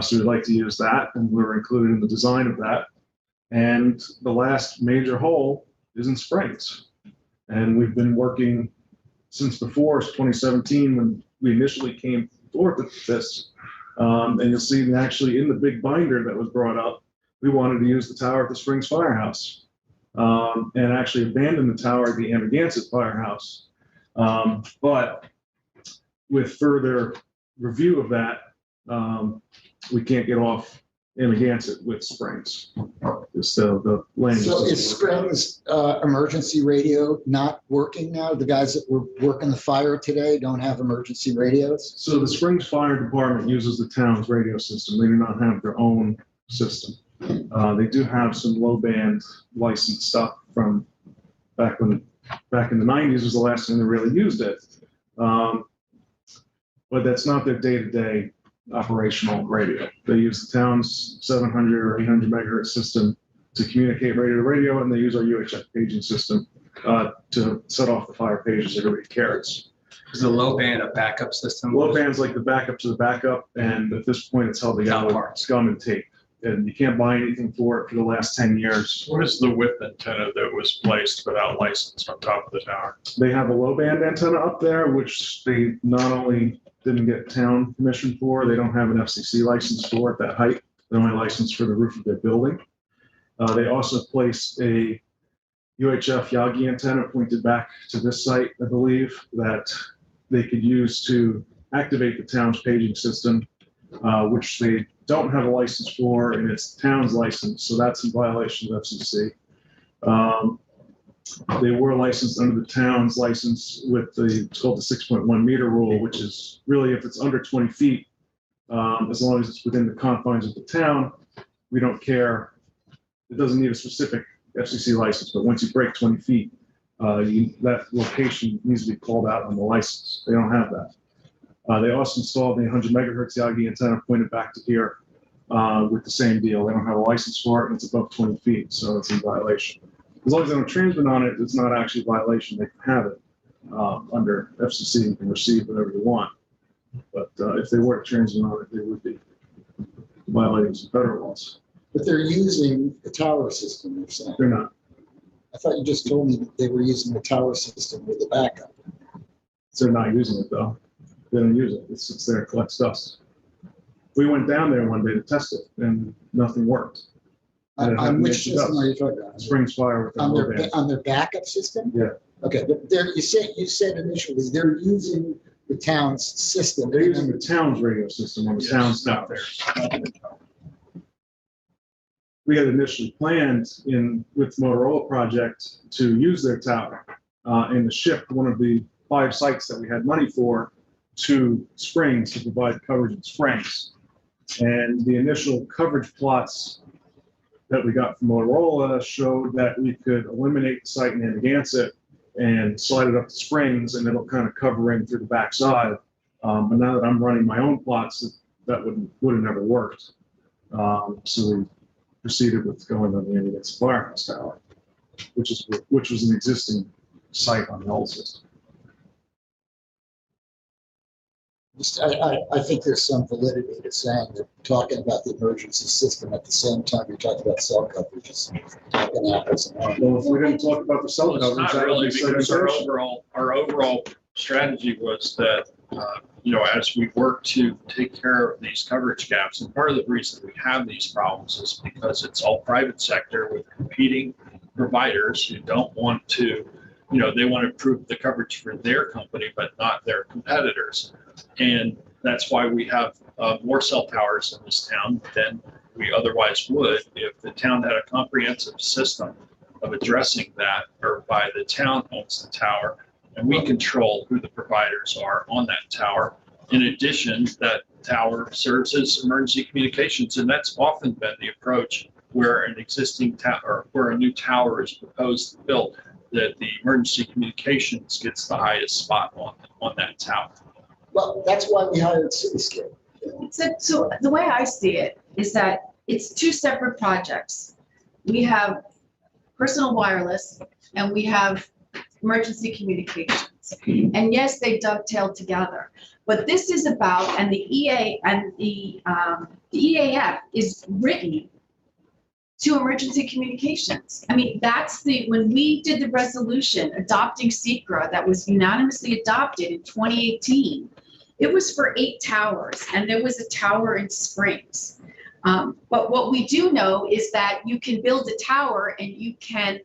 So we'd like to use that, and we're included in the design of that. And the last major hole is in Springs. And we've been working since before 2017 when we initially came forth with this. And you'll see actually in the big binder that was brought up, we wanted to use the tower at the Springs Firehouse and actually abandon the tower at the Amagansett Firehouse. But with further review of that, we can't get off Amagansett with Springs. The land. So is Springs emergency radio not working now? The guys that were working the fire today don't have emergency radios? So the Springs Fire Department uses the town's radio system. They do not have their own system. They do have some low band licensed stuff from back in the 90s was the last time they really used it. But that's not their day-to-day operational radio. They use the town's 700 or 800 megahertz system to communicate radio to radio, and they use our UHF paging system to set off the fire pages that everybody carries. Is the low band a backup system? Low band's like the backup to the backup, and at this point, it's held together with scum and tape. And you can't buy anything for it for the last 10 years. What is the whip antenna that was placed without license on top of the tower? They have a low band antenna up there, which they not only didn't get town permission for, they don't have an FCC license for at that height. They're only licensed for the roof of their building. They also placed a UHF Yagi antenna pointed back to this site, I believe, that they could use to activate the town's paging system, which they don't have a license for, and it's the town's license, so that's in violation of FCC. They were licensed under the town's license with it's called the 6.1 meter rule, which is really if it's under 20 feet, as long as it's within the confines of the town, we don't care. It doesn't need a specific FCC license, but once you break 20 feet, that location needs to be called out on the license. They don't have that. They also installed the 100 megahertz Yagi antenna pointed back to here with the same deal. They don't have a license for it, and it's above 20 feet, so it's in violation. As long as they don't transmit on it, it's not actually a violation. They can have it under FCC. You can receive whatever you want. But if they were to transmit on it, they would be violating some federal laws. But they're using the tower system, you're saying? They're not. I thought you just told me that they were using the tower system with the backup. They're not using it, though. They don't use it. It sits there and collects dust. We went down there one day to test it, and nothing worked. On which system are you talking about? Springs Fire with on their backup system? Yeah. Okay, but you said initially they're using the town's system. They're using the town's radio system on the town's tower. We had initially planned with the Motorola project to use their tower and to ship one of the 5 sites that we had money for to Springs to provide coverage in Springs. And the initial coverage plots that we got from Motorola showed that we could eliminate the site in Amagansett and slide it up to Springs, and it'll kind of cover in through the backside. But now that I'm running my own plots, that would have never worked. So we proceeded with going on the Amagansett Firehouse Tower, which was an existing site on the old system. I think there's some validity to saying that talking about the emergency system at the same time you're talking about cell coverage is talking apples and oranges. Well, if we didn't talk about the cell Well, it's coverage, not that would really, be because segmentation. our overall strategy was that, as we work to take care of these coverage gaps, and part of the reason we have these problems is because it's all private sector with competing providers who don't want to they want to improve the coverage for their company, but not their competitors. And that's why we have more cell towers in this town than we otherwise would if the town had a comprehensive system of addressing that, or by the town owns the tower and we control who the providers are on that tower. In addition, that tower serves as emergency communications, and that's often been the approach where an existing tower or where a new tower is proposed and built, that the emergency communications gets the highest spot on that tower. Well, that's why we hired Cityscape. So the way I see it is that it's two separate projects. We have personal wireless and we have emergency communications. And yes, they dovetail together. But this is about, and the EAF is written to emergency communications. I mean, when we did the resolution adopting SECRA that was unanimously adopted in 2018, it was for 8 towers, and there was a tower in Springs. But what we do know is that you can build a tower and you can,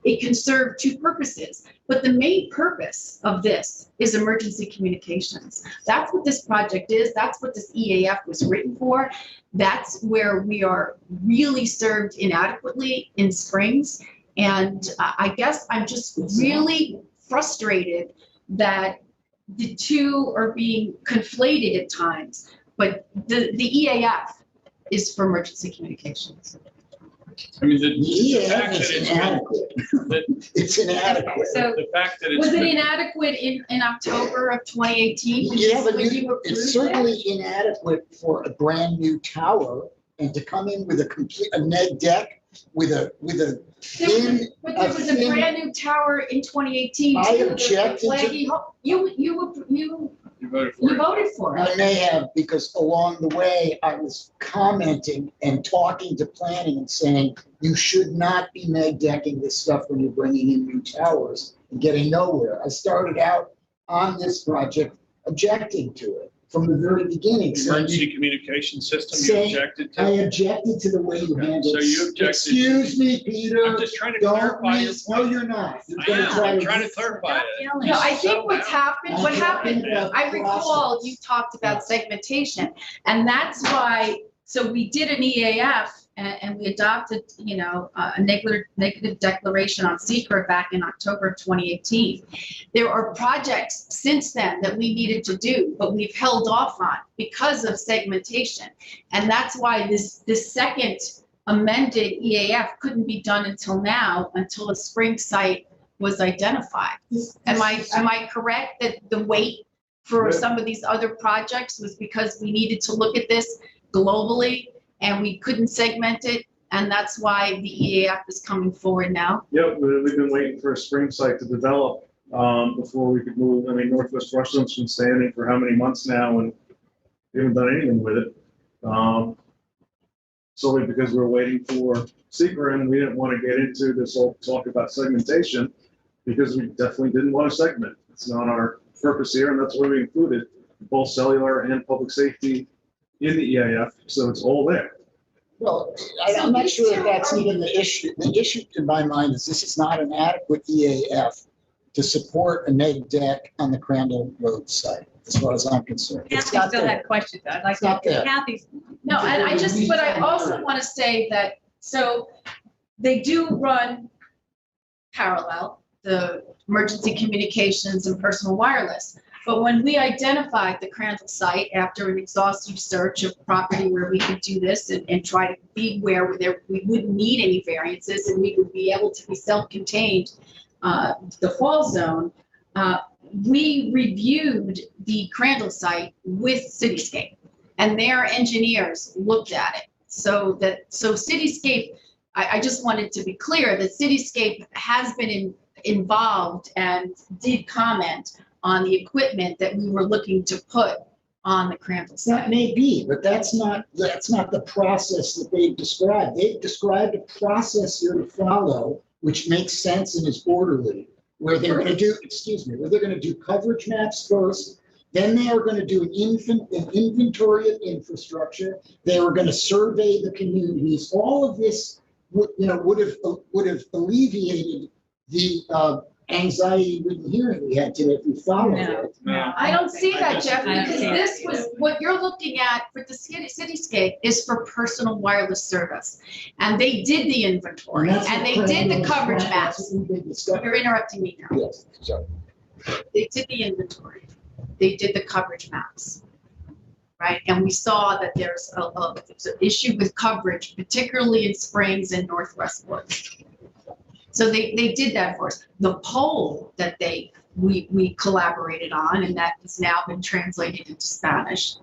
it can serve 2 purposes. But the main purpose of this is emergency communications. That's what this project is. That's what this EAF was written for. That's where we are really served inadequately in Springs. And I guess I'm just really frustrated that the two are being conflated at times. But the EAF is for emergency communications. I mean, the EAF fact is that it's inadequate. It's inadequate. So the fact that it's was it inadequate in October of 2018? Yeah, but when you it's approved certainly it? inadequate for a brand new tower and to come in with a neg deck with a thin. But there was a brand new tower in 2018. I too, objected to- You voted for it. I may have, because along the way, I was commenting and talking to planning and saying, you should not be neg decking this stuff when you're bringing in new towers and getting nowhere. I started out on this project objecting to it from the very beginning. Emergency communication system, you saying, objected to? I objected to the way you handled it. So you objected. Excuse me, Peter. I'm just trying to Don't clarify. miss- No, you're not. You're I gonna am. try I'm to trying to miss- clarify it. No, I think what I'm happened, talking about I recall process. you talked about segmentation, and that's why, so we did an EAF and we adopted, a negative declaration on SECRA back in October of 2018. There are projects since then that we needed to do, but we've held off on because of segmentation. And that's why this second amended EAF couldn't be done until now, until a spring site was identified. Am I correct that the wait for some of these other projects was because we needed to look at this globally and we couldn't segment it, and that's why the EAF is coming forward now? Yep, we've been waiting for a spring site to develop before we could move. I mean, Northwest Rushland's been standing for how many months now, and we haven't done anything with it. Solely because we're waiting for SECRA, and we didn't want to get into this whole talk about segmentation because we definitely didn't want to segment. It's not our purpose here, and that's why we included both cellular and public safety in the EAF, so it's all there. Well, I'm not sure if that's even the issue. The issue in my mind is this is not an adequate EAF to support a neg deck on the Crandall Road site, as far as I'm concerned. It's Kathy not still there. had questions. I'd like It's not to, there. Kathy's. No, and but I also want to say that, so they do run parallel, the emergency communications and personal wireless. But when we identified the Crandall site after an exhaustive search of property where we could do this and try to be where we wouldn't need any variances and we would be able to be self-contained, the fall zone, we reviewed the Crandall site with Cityscape, and their engineers looked at it. So Cityscape, I just wanted to be clear that Cityscape has been involved and did comment on the equipment that we were looking to put on the Crandall site. That may be, but that's not the process that they've described. They've described a process here to follow, which makes sense and is orderly, where they're going to do coverage maps first. Then they are going to do an inventory of infrastructure. They are going to survey the communities. All of this would have alleviated the anxiety-ridden hearing we had today if we followed it. No, I don't see that, Jeff, because this was, what you're looking at for the cityscape is for personal wireless service. And they did the inventory, and they did the coverage maps. You're interrupting me now. Yes, sorry. They did the inventory. They did the coverage maps. Right, and we saw that there's an issue with coverage, particularly in Springs and Northwest Woods. So they did that for us. The poll that we collaborated on, and that has now been translated into Spanish,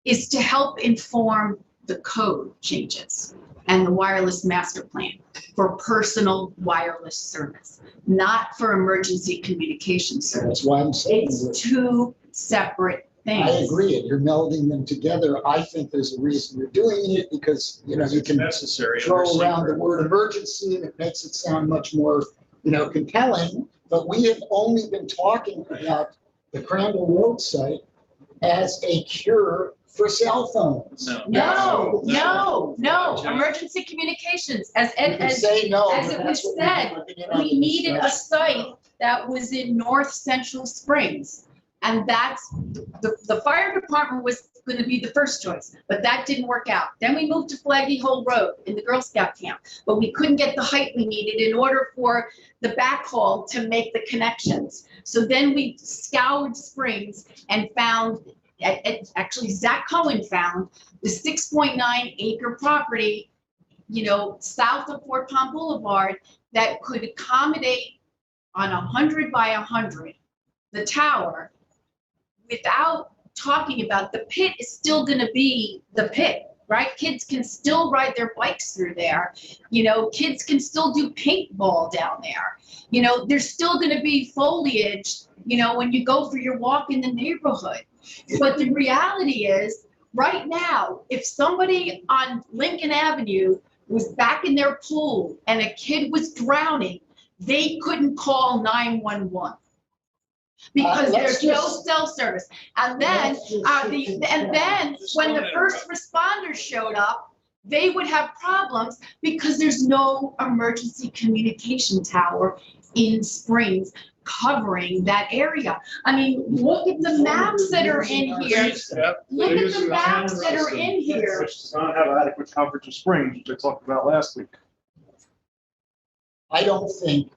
is to help inform the code changes and the wireless master plan for personal wireless service, not for emergency communication service. That's why I'm saying it's two separate things. I agree. You're melding them together. I think there's a reason you're doing it because, you know, you can throw around the word emergency and it makes it sound much more, you know, compelling. But we have only been talking about the Crandall Road site as a cure for cell phones. No. Emergency communications, as it was said, we needed a site that was in North Central Springs. And that's, the fire department was going to be the first choice, but that didn't work out. Then we moved to Flaggy Hole Road in the Girl Scout camp, but we couldn't get the height we needed in order for the backhaul to make the connections. So then we scoured Springs and found, actually Zach Cohen found the 6.9 acre property, you know, south of Fort Palm Boulevard that could accommodate on 100 by 100 the tower, without talking about the pit is still going to be the pit, right? Kids can still ride their bikes through there. You know, kids can still do paintball down there. You know, there's still going to be foliage, you know, when you go for your walk in the neighborhood. But the reality is, right now, if somebody on Lincoln Avenue was back in their pool and a kid was drowning, they couldn't call 911. Because there's no cell service. And then, when the first responders showed up, they would have problems because there's no emergency communication tower in Springs covering that area. I mean, look at the maps that are in here. Look at the maps that are in here. Which does not have adequate coverage of Springs, which I talked about last week. I don't think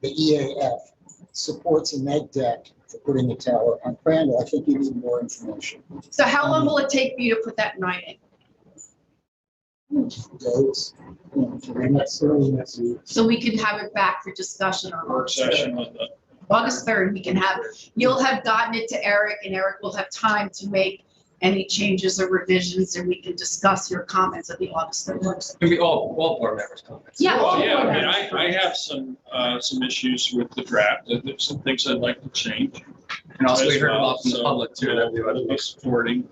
the EAF supports a neg deck for putting a tower on Crandall. I think you need more information. So how long will it take for you to put that in writing? Days. So we can have it back for discussion on August 3rd. August 3rd, we can have, you'll have gotten it to Eric and Eric will have time to make any changes or revisions and we can discuss your comments at the August 3rd work session. Maybe all board members' comments. Yeah. Well, yeah, I mean, I have some issues with the draft. There's some things I'd like to change. And also we as heard a well. lot from the public too. So I'll be supporting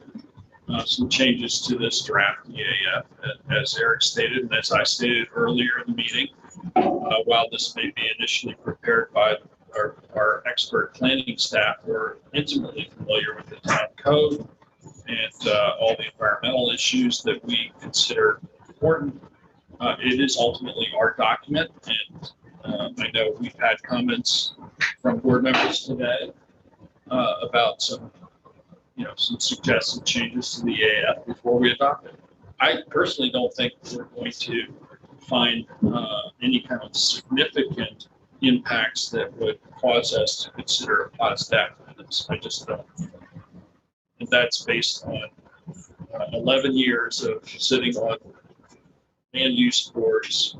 some changes to this draft EAF, as Eric stated, and as I stated earlier in the meeting. While this may be initially prepared by our expert planning staff, who are intimately familiar with the town code and all the environmental issues that we consider important. It is ultimately our document, and I know we've had comments from board members today about some suggested changes to the EAF before we adopt it. I personally don't think we're going to find any kind of significant impacts that would cause us to consider a pause stack for this. I just don't. And that's based on 11 years of sitting on land use boards,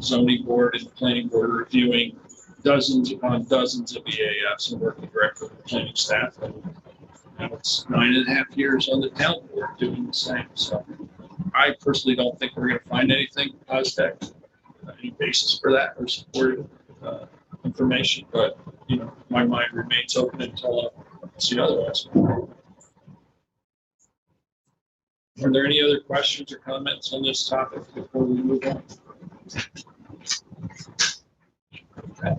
zoning board and planning board, reviewing dozens upon dozens of EAFs and working directly with the planning staff. And now it's 9.5 years on the town board doing the same. So I personally don't think we're going to find anything positive, any basis for that or supporting information. But my mind remains open until I see otherwise. Are there any other questions or comments on this topic before we move on? Okay.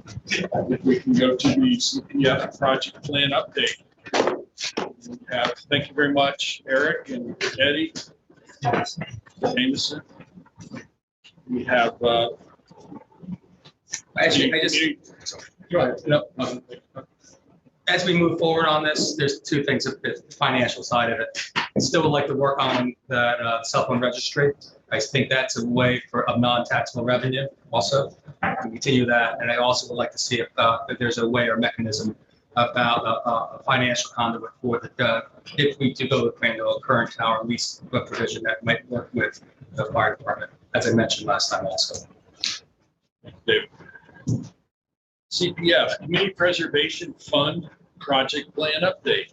I think we can go to the CPF project plan update. Thank you very much, Eric and Eddie, Jameson. We have Actually, I just, go ahead. No, as we move forward on this, there's two things, the financial side of it. I still would like to work on that cell phone registry. I think that's a way of non-taxable revenue also, to continue that. And I also would like to see if there's a way or mechanism about a financial conduit for if we do go with a current tower lease provision that might work with the fire department, as I mentioned last time also. David. CPF, Community Preservation Fund Project Plan Update.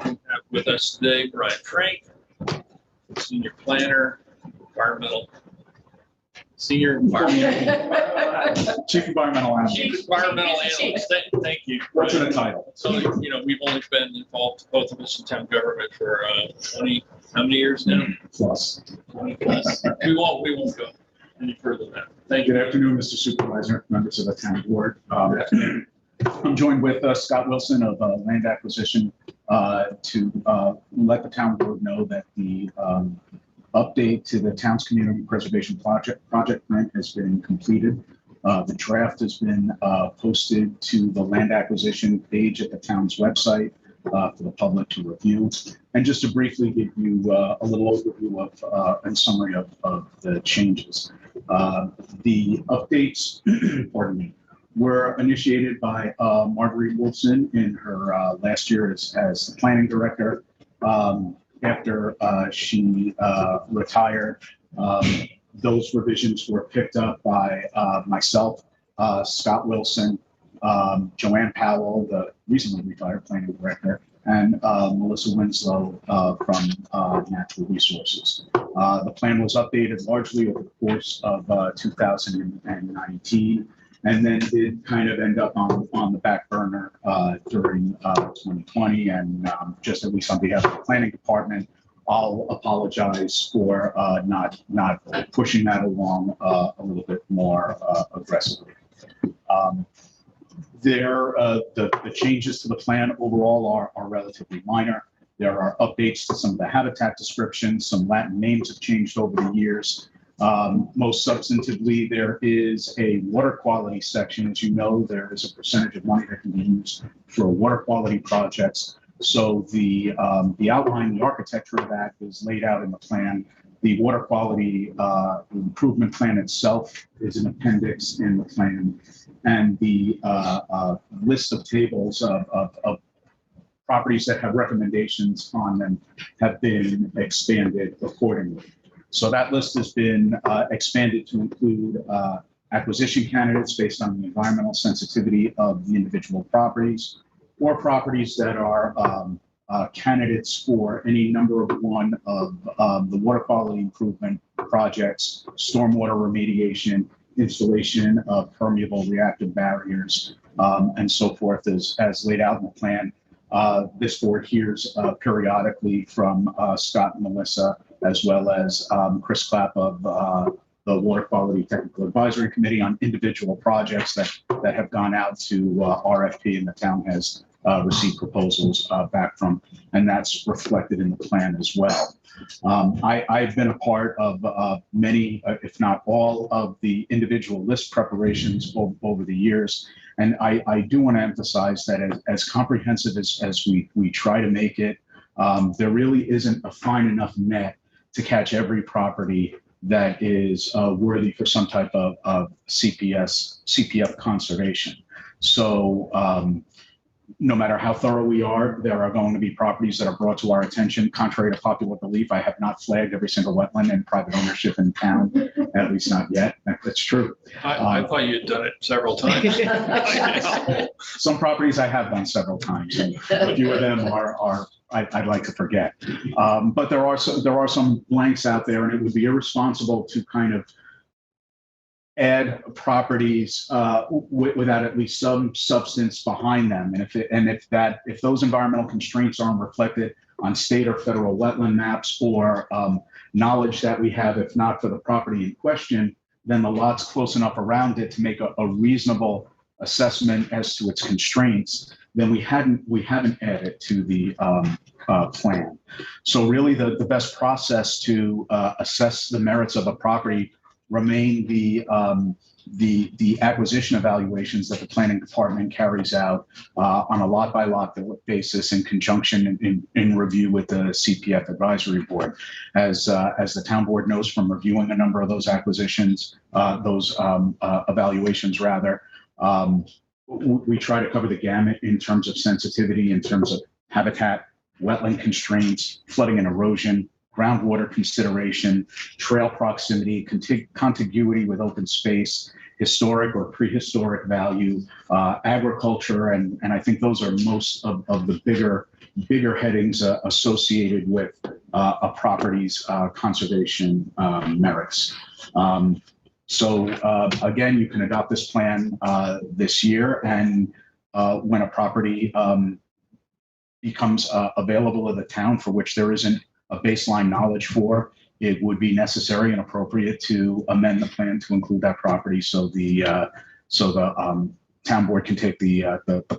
Have with us today Brian Frank, Senior Planner, Chief Environmental Analyst. Chief Environmental Analyst. Thank you. What's in the title? So, we've only been involved, both of us in town government for 20, how many years now? Plus. 20 plus. We won't go any further than that. Thank you. Good afternoon, Mr. Supervisor, members of the town board. I'm joined with Scott Wilson of Land Acquisition to let the town board know that the update to the town's community preservation project plan has been completed. The draft has been posted to the land acquisition page at the town's website for the public to review. And just to briefly give you a little overview of and summary of the changes. The updates, pardon me, were initiated by Marguerite Wolfson in her last year as the planning director. After she retired, those revisions were picked up by myself, Scott Wilson, Joanne Powell, the recently retired planning director, and Melissa Winslow from Natural Resources. The plan was updated largely over the course of 2019, and then did kind of end up on the back burner during 2020. And just at least on behalf of the planning department, I'll apologize for not pushing that along a little bit more aggressively. The changes to the plan overall are relatively minor. There are updates to some of the habitat descriptions. Some Latin names have changed over the years. Most substantively, there is a water quality section. As you know, there is a percentage of money that can be used for water quality projects. So the outline, the architecture of that is laid out in the plan. The water quality improvement plan itself is an appendix in the plan, and the list of tables of properties that have recommendations on them have been expanded accordingly. So that list has been expanded to include acquisition candidates based on the environmental sensitivity of the individual properties, or properties that are candidates for any number one of the water quality improvement projects, stormwater remediation, installation of permeable reactive barriers, and so forth as laid out in the plan. This board hears periodically from Scott and Melissa, as well as Chris Clapp of the Water Quality Technical Advisory Committee on individual projects that have gone out to RFP, and the town has received proposals back from, and that's reflected in the plan as well. I've been a part of many, if not all, of the individual list preparations over the years. And I do want to emphasize that as comprehensive as we try to make it, there really isn't a fine enough net to catch every property that is worthy for some type of CPF conservation. So no matter how thorough we are, there are going to be properties that are brought to our attention. Contrary to popular belief, I have not flagged every single wetland in private ownership in town, at least not yet. That's true. I thought you had done it several times. Some properties I have done several times, and a few of them are I'd like to forget. But there are some blanks out there, and it would be irresponsible to kind of add properties without at least some substance behind them. And if those environmental constraints aren't reflected on state or federal wetland maps, or knowledge that we have, if not for the property in question, then the lot's close enough around it to make a reasonable assessment as to its constraints, then we haven't added to the plan. So really the best process to assess the merits of a property remain the the acquisition evaluations that the planning department carries out on a lot by lot basis in conjunction in review with the CPF advisory board. As the town board knows from reviewing a number of those acquisitions, those evaluations rather, we try to cover the gamut in terms of sensitivity, in terms of habitat, wetland constraints, flooding and erosion, groundwater consideration, trail proximity, contiguity with open space, historic or prehistoric value, agriculture, and I think those are most of the bigger headings associated with a property's conservation merits. So again, you can adopt this plan this year, and when a property becomes available in the town for which there isn't a baseline knowledge for, it would be necessary and appropriate to amend the plan to include that property so the town board can take the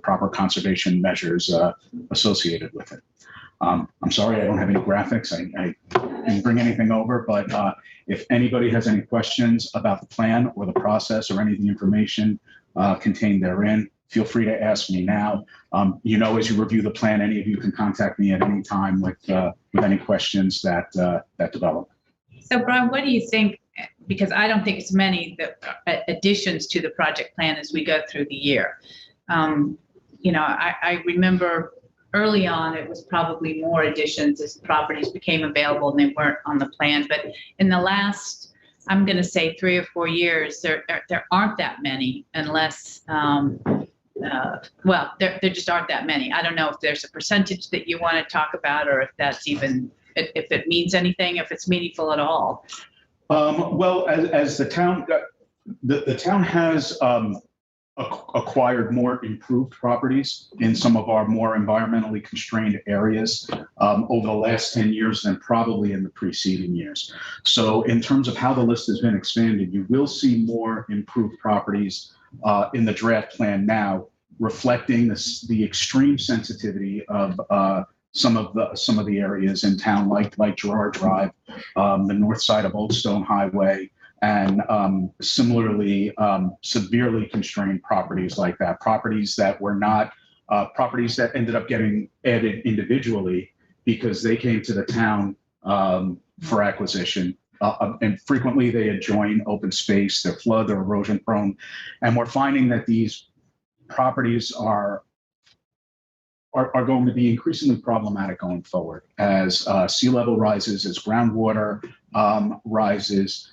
proper conservation measures associated with it. I'm sorry, I don't have any graphics. I didn't bring anything over, but if anybody has any questions about the plan or the process or any of the information contained therein, feel free to ask me now. As you review the plan, any of you can contact me at any time with any questions that develop. So Brian, what do you think? Because I don't think it's many additions to the project plan as we go through the year. I remember early on, it was probably more additions as properties became available and they weren't on the plan. But in the last, I'm going to say 3 or 4 years, there aren't that many unless, there just aren't that many. I don't know if there's a percentage that you want to talk about or if that's even, if it means anything, if it's meaningful at all. Well, as the town, the town has acquired more improved properties in some of our more environmentally constrained areas over the last 10 years than probably in the preceding years. So in terms of how the list has been expanded, you will see more improved properties in the draft plan now, reflecting the extreme sensitivity of some of the areas in town, like Gerard Drive, the north side of Old Stone Highway, and similarly severely constrained properties like that, properties that were not properties that ended up getting added individually because they came to the town for acquisition. And frequently they adjoin open space, they're flood, they're erosion prone. And we're finding that these properties are going to be increasingly problematic going forward as sea level rises, as groundwater rises.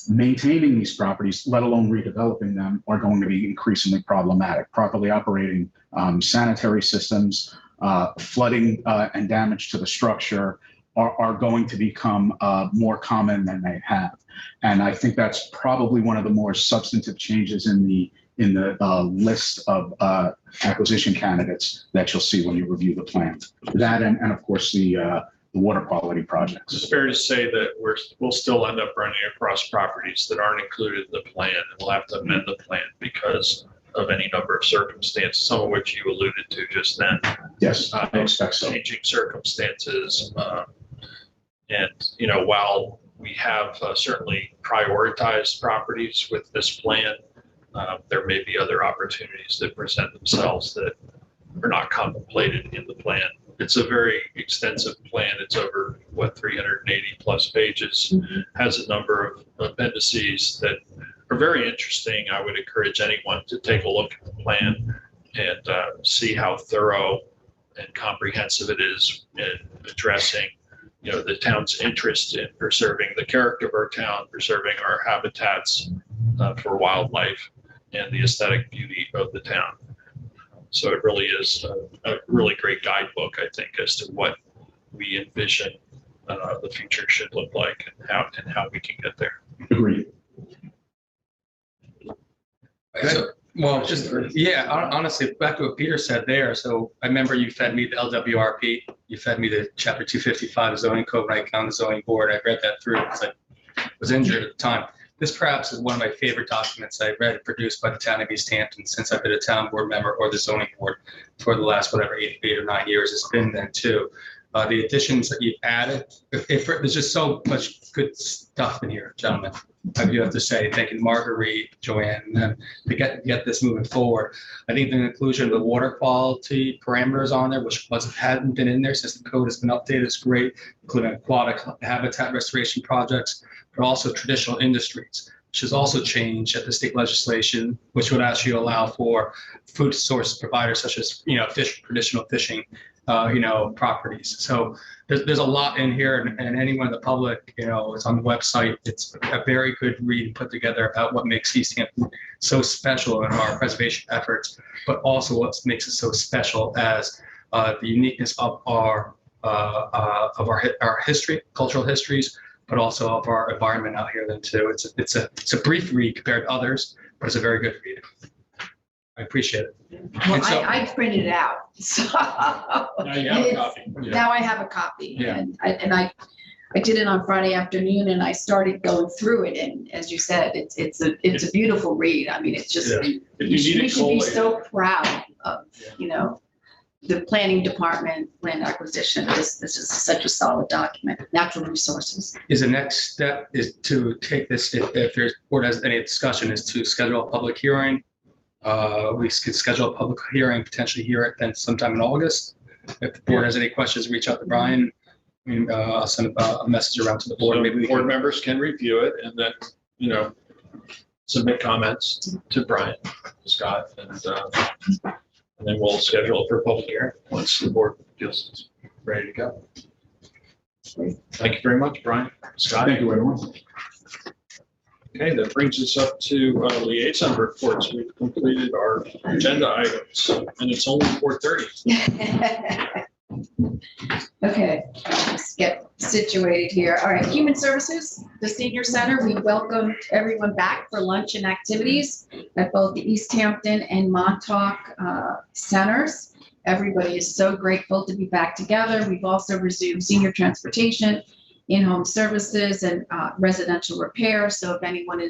Maintaining these properties, let alone redeveloping them, are going to be increasingly problematic. Properly operating sanitary systems, flooding and damage to the structure are going to become more common than they have. And I think that's probably one of the more substantive changes in the list of acquisition candidates that you'll see when you review the plan. That and of course the water quality projects. It's fair to say that we'll still end up running across properties that aren't included in the plan, and we'll have to amend the plan because of any number of circumstances, some of which you alluded to just then. Yes, I expect so. Changing circumstances. And, while we have certainly prioritized properties with this plan, there may be other opportunities that present themselves that are not contemplated in the plan. It's a very extensive plan. It's over 380 plus pages, has a number of appendices that are very interesting. I would encourage anyone to take a look at the plan and see how thorough and comprehensive it is in addressing the town's interest in preserving the character of our town, preserving our habitats for wildlife, and the aesthetic beauty of the town. So it really is a really great guidebook, I think, as to what we envision the future should look like and how we can get there. Agreed. Honestly, back to what Peter said there. So I remember you fed me the LWRP, you fed me the Chapter 255 zoning code when I came on the zoning board. I read that through because I was injured at the time. This perhaps is one of my favorite documents I read produced by the town of East Hampton since I've been a town board member or the zoning board for the last 8 or 9 years. It's been then too. the additions that you've added. There's just so much good stuff in here, gentlemen. I do have to say, thanking Marguerite, Joanne, and them to get this moving forward. I think the inclusion of the water quality parameters on there, which hadn't been in there since the code has been updated, is great, including aquatic habitat restoration projects, but also traditional industries, which has also changed at the state legislation, which would actually allow for food source providers such as, traditional fishing, properties. So there's a lot in here, and anyone in the public, it's on the website. It's a very good read and put together about what makes East Hampton so special in our preservation efforts, but also what makes it so special as the uniqueness of our history, cultural histories, but also of our environment out here then too. It's a brief read compared to others, but it's a very good read. I appreciate it. Well, I printed it out. So Now you have a copy. now I have a copy. Yeah. And I did it on Friday afternoon, and I started going through it. And as you said, it's a beautiful read. I mean, it's just, we should be so proud of, the planning department, land acquisition. This is such a solid document. Natural resources. Is the next step is to take this, if there's board has any discussion, is to schedule a public hearing. We could schedule a public hearing, potentially hear it then sometime in August. If the board has any questions, reach out to Brian. I'll send a message around to the board. So Maybe board members can review it and then, submit comments to Brian, Scott, and then we'll schedule it for a public hearing once the board feels it's ready to go. Thank you very much, Brian. Scott. Thank you, everyone. Okay, that brings us up to liaison reports. We've completed our agenda items, and it's only 4:30. Okay, let's get situated here. All right, Human Services, the Senior Center, we welcomed everyone back for lunch and activities at both the East Hampton and Montauk centers. Everybody is so grateful to be back together. We've also resumed senior transportation, in-home services, and residential repair. So if anyone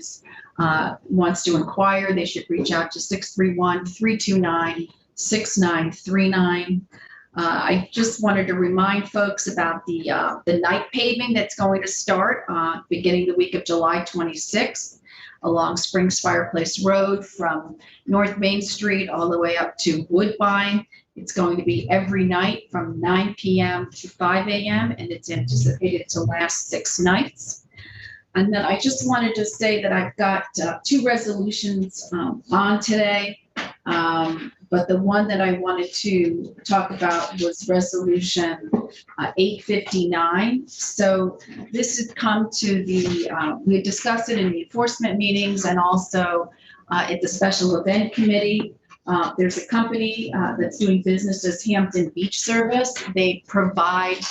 wants to inquire, they should reach out to 631-329-6939. I just wanted to remind folks about the night paving that's going to start beginning the week of July 26th along Springs Fireplace Road from North Main Street all the way up to Woodbine. It's going to be every night from 9 p.m. to 5 a.m. and it's anticipated to last 6 nights. And then I just wanted to say that I've got 2 resolutions on today. But the one that I wanted to talk about was resolution 859. So this has come to we had discussed it in the enforcement meetings and also at the special event committee. There's a company that's doing business as Hampton Beach Service. They provide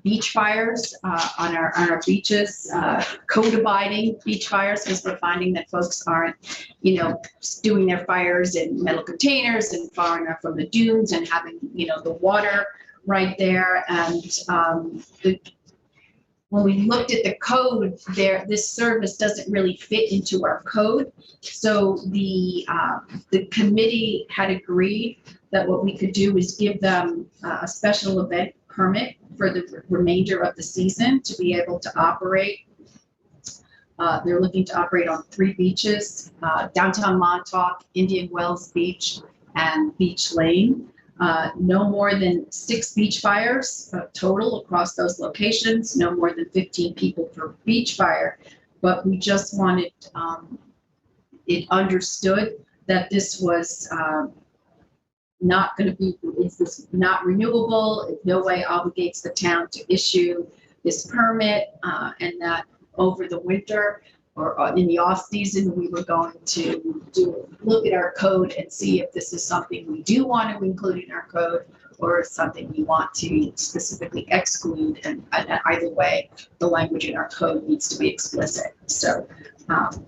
beach fires on our beaches, code-abiding beach fires, because we're finding that folks aren't, doing their fires in metal containers and far enough from the dunes and having, the water right there. And when we looked at the code this service doesn't really fit into our code. So the committee had agreed that what we could do is give them a special event permit for the remainder of the season to be able to operate. They're looking to operate on 3 beaches, downtown Montauk, Indian Wells Beach, and Beach Lane. No more than 6 beach fires total across those locations, no more than 15 people per beach fire. But we just wanted it understood that this was not going to be, it's not renewable. It no way obligates the town to issue this permit, and that over the winter or in the off season, we were going to look at our code and see if this is something we do want to include in our code or something we want to specifically exclude. And either way, the language in our code needs to be explicit. So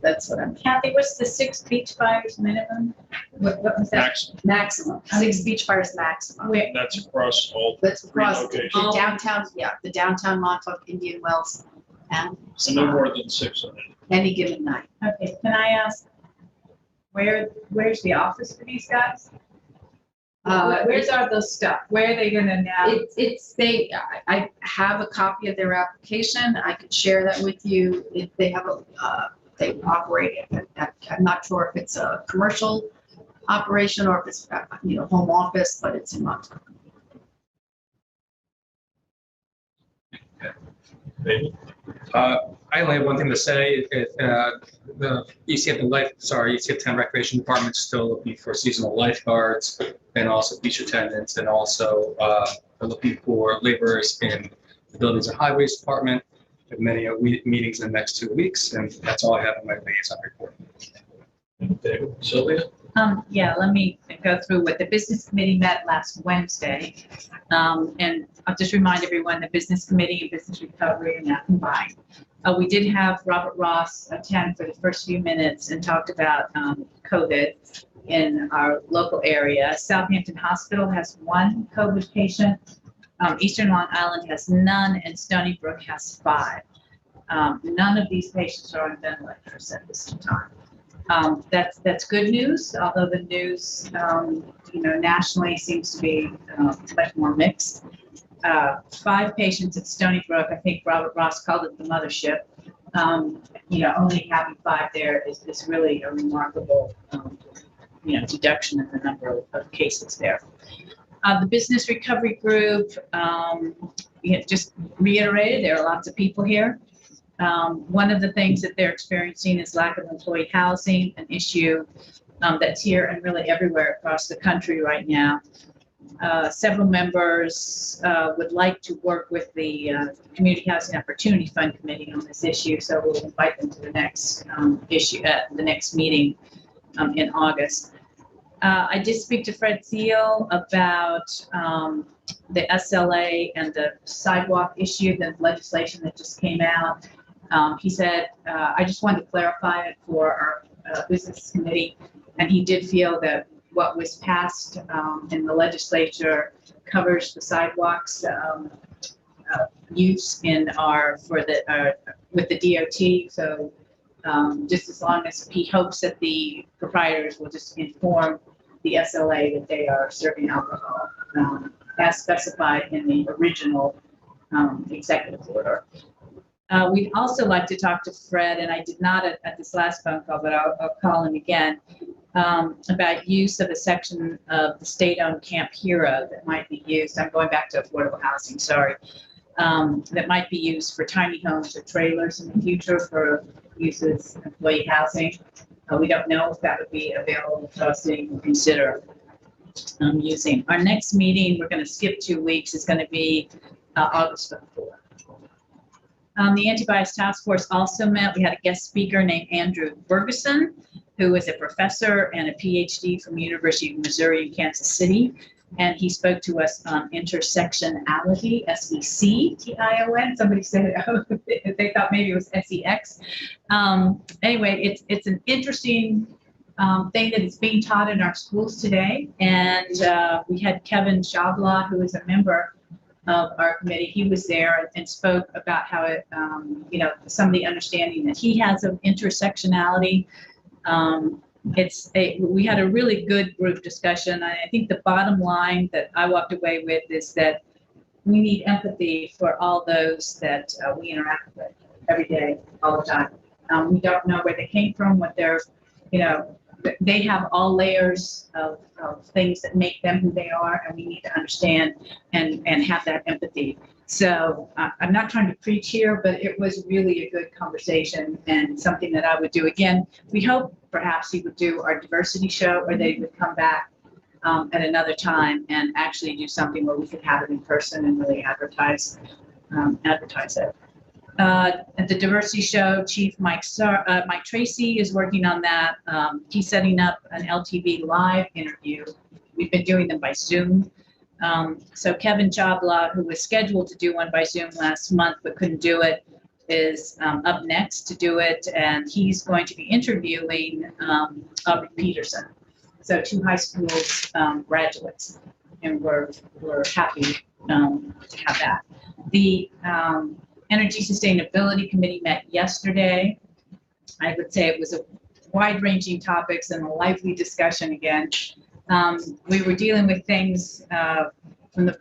that's what I'm. Kathy, what's the 6 beach fires minimum? What was that? Maximum. 6 beach fires maximum. That's across all. That's across the locations. downtown. Yeah, the downtown Montauk, Indian Wells, and So no more than 6 on it. any given night. Okay, can I ask, where's the office for these guys? Where's all those stuff? Where are they gonna now? I have a copy of their application. I could share that with you. If they have they operate I'm not sure if it's a commercial operation or if it's, home office, but it's in Montauk. I only have one thing to say. The ECF 10 Recreation Department is still looking for seasonal lifeguards and also beach attendants, and also they're looking for laborers in the Buildings and Highways Department. We have many meetings in the next 2 weeks, and that's all I have in my liaison report. Sylvia? Yeah, let me go through what the business committee met last Wednesday. And I'll just remind everyone, the business committee and business recovery are now combined. We did have Robert Ross attend for the first few minutes and talked about COVID in our local area. Southampton Hospital has one COVID patient. Eastern Long Island has none, and Stony Brook has 5. None of these patients are on ventilators at this time. That's good news, although the news, nationally seems to be much more mixed. 5 patients at Stony Brook. I think Robert Ross called it the mothership. Only having 5 there is really a remarkable, deduction in the number of cases there. The business recovery group, just reiterated, there are lots of people here. One of the things that they're experiencing is lack of employee housing, an issue that's here and really everywhere across the country right now. Several members would like to work with the Community Housing Opportunity Fund Committee on this issue, so we'll invite them to the next issue at the next meeting in August. I did speak to Fred Thiel about the SLA and the sidewalk issue, the legislation that just came out. He said, I just wanted to clarify it for our business committee, and he did feel that what was passed in the legislature covers the sidewalks use with the DOT. So just as long as he hopes that the proprietors will just inform the SLA that they are serving alcohol as specified in the original executive order. We'd also like to talk to Fred, and I did not at this last phone call, but I'll call him again, about use of a section of the state-owned Camp Hero that might be used. I'm going back to affordable housing, sorry. That might be used for tiny homes or trailers in the future for use as employee housing. We don't know if that would be available to us to consider using. Our next meeting, we're going to skip 2 weeks, is going to be August 4th. The Anti-Bias Task Force also met. We had a guest speaker named Andrew Ferguson, who is a professor and a PhD from the University of Missouri in Kansas City. And he spoke to us on intersectionality, S-E-C-T-I-O-N. Somebody said they thought maybe it was S-E-X. Anyway, it's an interesting thing that is being taught in our schools today. And we had Kevin Shabla, who is a member of our committee. He was there and spoke about how it, some of the understanding that he has of intersectionality. We had a really good group discussion. I think the bottom line that I walked away with is that we need empathy for all those that we interact with every day, all the time. We don't know where they came from, what they're, they have all layers of things that make them who they are, and we need to understand and have that empathy. So I'm not trying to preach here, but it was really a good conversation and something that I would do again. We hope perhaps he would do our diversity show, or they would come back at another time and actually do something where we could have it in person and really advertise it. At the diversity show, Chief Mike Tracy is working on that. He's setting up an LTV live interview. We've been doing them by Zoom. So Kevin Chabla, who was scheduled to do one by Zoom last month but couldn't do it, is up next to do it, and he's going to be interviewing Aubrey Peterson. So 2 high school graduates, and we're happy to have that. The Energy Sustainability Committee met yesterday. I would say it was a wide-ranging topics and a lively discussion again. We were dealing with things from the,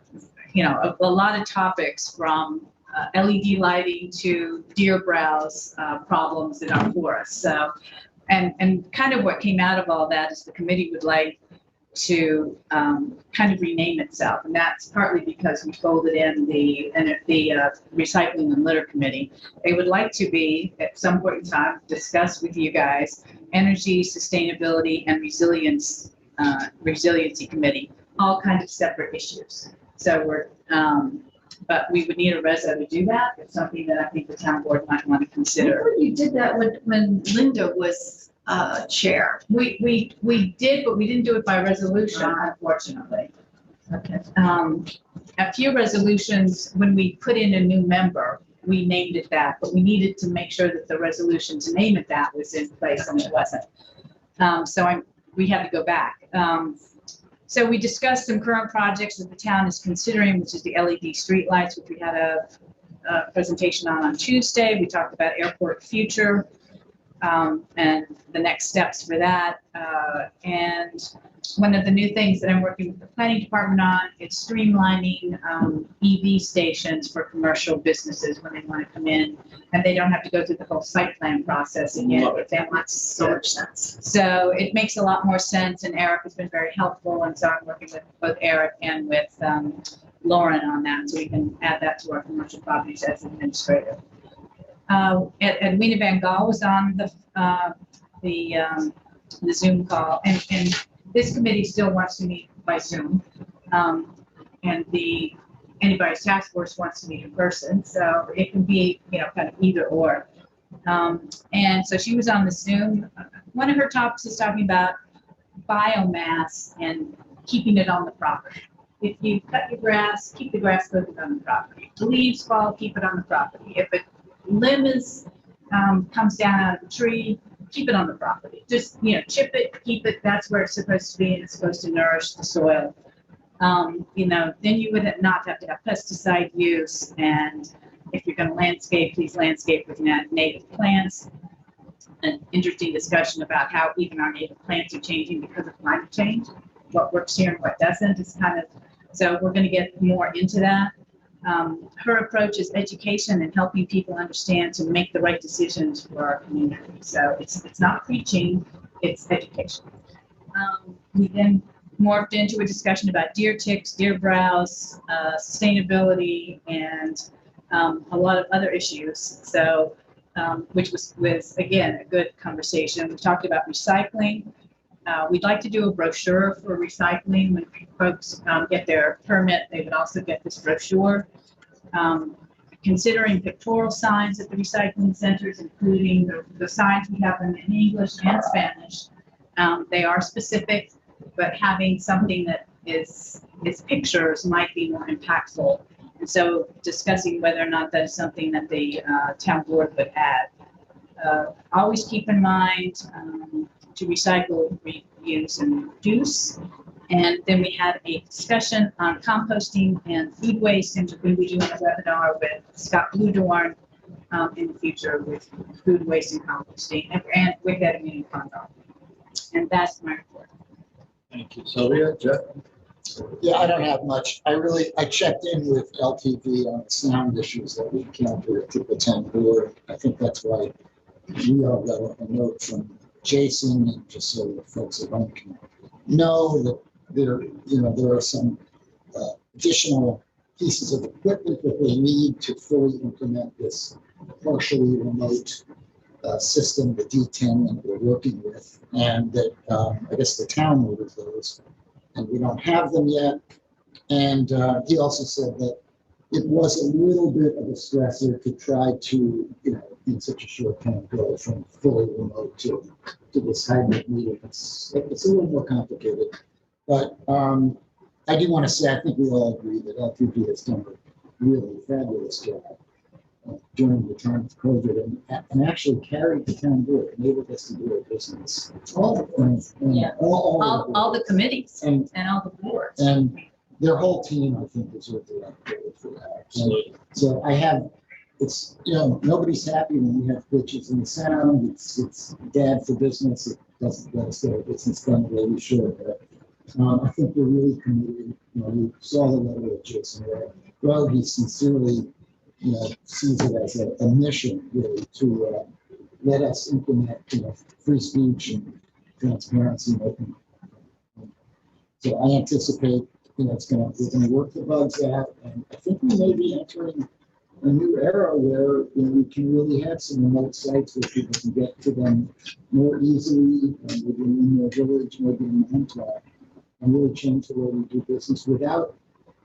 a lot of topics from LED lighting to deer browse problems in our forests. So, and kind of what came out of all that is the committee would like to kind of rename itself, and that's partly because we folded in the recycling and litter committee. They would like to be at some point in time discuss with you guys energy, sustainability, and resiliency committee, all kinds of separate issues. So we're but we would need a reso to do that. It's something that I think the town board might want to consider. You did that when Linda was chair. We did, but we didn't do it by resolution, unfortunately. Okay. A few resolutions, when we put in a new member, we named it that, but we needed to make sure that the resolution to name it that was in place, and it wasn't. We had to go back. So we discussed some current projects that the town is considering, which is the LED streetlights, which we had a presentation on Tuesday. We talked about airport future and the next steps for that. And one of the new things that I'm working with the planning department on is streamlining EV stations for commercial businesses when they want to come in, and they don't have to go through the whole site plan process again. If they want so much sense. So it makes a lot more sense, and Eric has been very helpful, and so I'm working with both Eric and with Lauren on that, so we can add that to our commercial properties as administrator. Edwina Van Gaal was on the Zoom call, and this committee still wants to meet by Zoom, and the anybody's task force wants to meet in person, so it can be kind of either or. And so she was on the Zoom. One of her topics is talking about biomass and keeping it on the property. If you cut your grass, keep the grass coated on the property. If the leaves fall, keep it on the property. If a limb comes down out of the tree, keep it on the property. Just, chip it, keep it. That's where it's supposed to be, and it's supposed to nourish the soil. Then you would not have to have pesticide use. And if you're going to landscape, please landscape with native plants. An interesting discussion about how even our native plants are changing because of climate change. What works here and what doesn't is kind of, so we're going to get more into that. Her approach is education and helping people understand to make the right decisions for our community. So it's not preaching, it's education. We then morphed into a discussion about deer ticks, deer browse, sustainability, and a lot of other issues. So, which was again a good conversation. We talked about recycling. We'd like to do a brochure for recycling. When folks get their permit, they would also get this brochure. Considering pictorial signs at the recycling centers, including the signs we have in English and Spanish. They are specific, but having something that is pictures might be more impactful. And so discussing whether or not that is something that the town board would add. Always keep in mind to recycle, reuse, and reduce. And then we had a discussion on composting and food waste, and we'll be doing a webinar with Scott Bludorn in the future with food waste and composting, and with that immunity control. And that's my report. Thank you, Sylvia. Jeff? Yeah, I don't have much. I checked in with LTV on the sound issues that we encountered at the town board. I think that's why we all got a note from Jason, and just so the folks at home can know that there are some additional pieces of equipment that they need to fully implement this partially remote system, the D10 that we're working with, and that I guess the town ordered those, and we don't have them yet. And he also said that it was a little bit of a stressor to try to, in such a short time, go from fully remote to this hybrid meeting. It's a little more complicated. But I do want to say, I think we all agree that LTV has done a really fabulous job during the time of COVID, and actually carried the town board, enabled us to do our business. All the boards, all the committees and all the boards. And their whole team, I think, deserves a lot of credit for that. Absolutely. So nobody's happy when we have glitches in the sound. It's bad for business. It doesn't let us get our business done the way we should. I think we're really committed. You know, we saw the letter of Jason Well, he sincerely, you know, sees it as a mission really to let us implement, you know, free speech and transparency and open. So I anticipate, you know, we're gonna work the bugs out, and I think we may be entering a new era where, you know, we can really have some remote sites where people can get to them more easily, and within their village, maybe in the home and really change the way we do business without,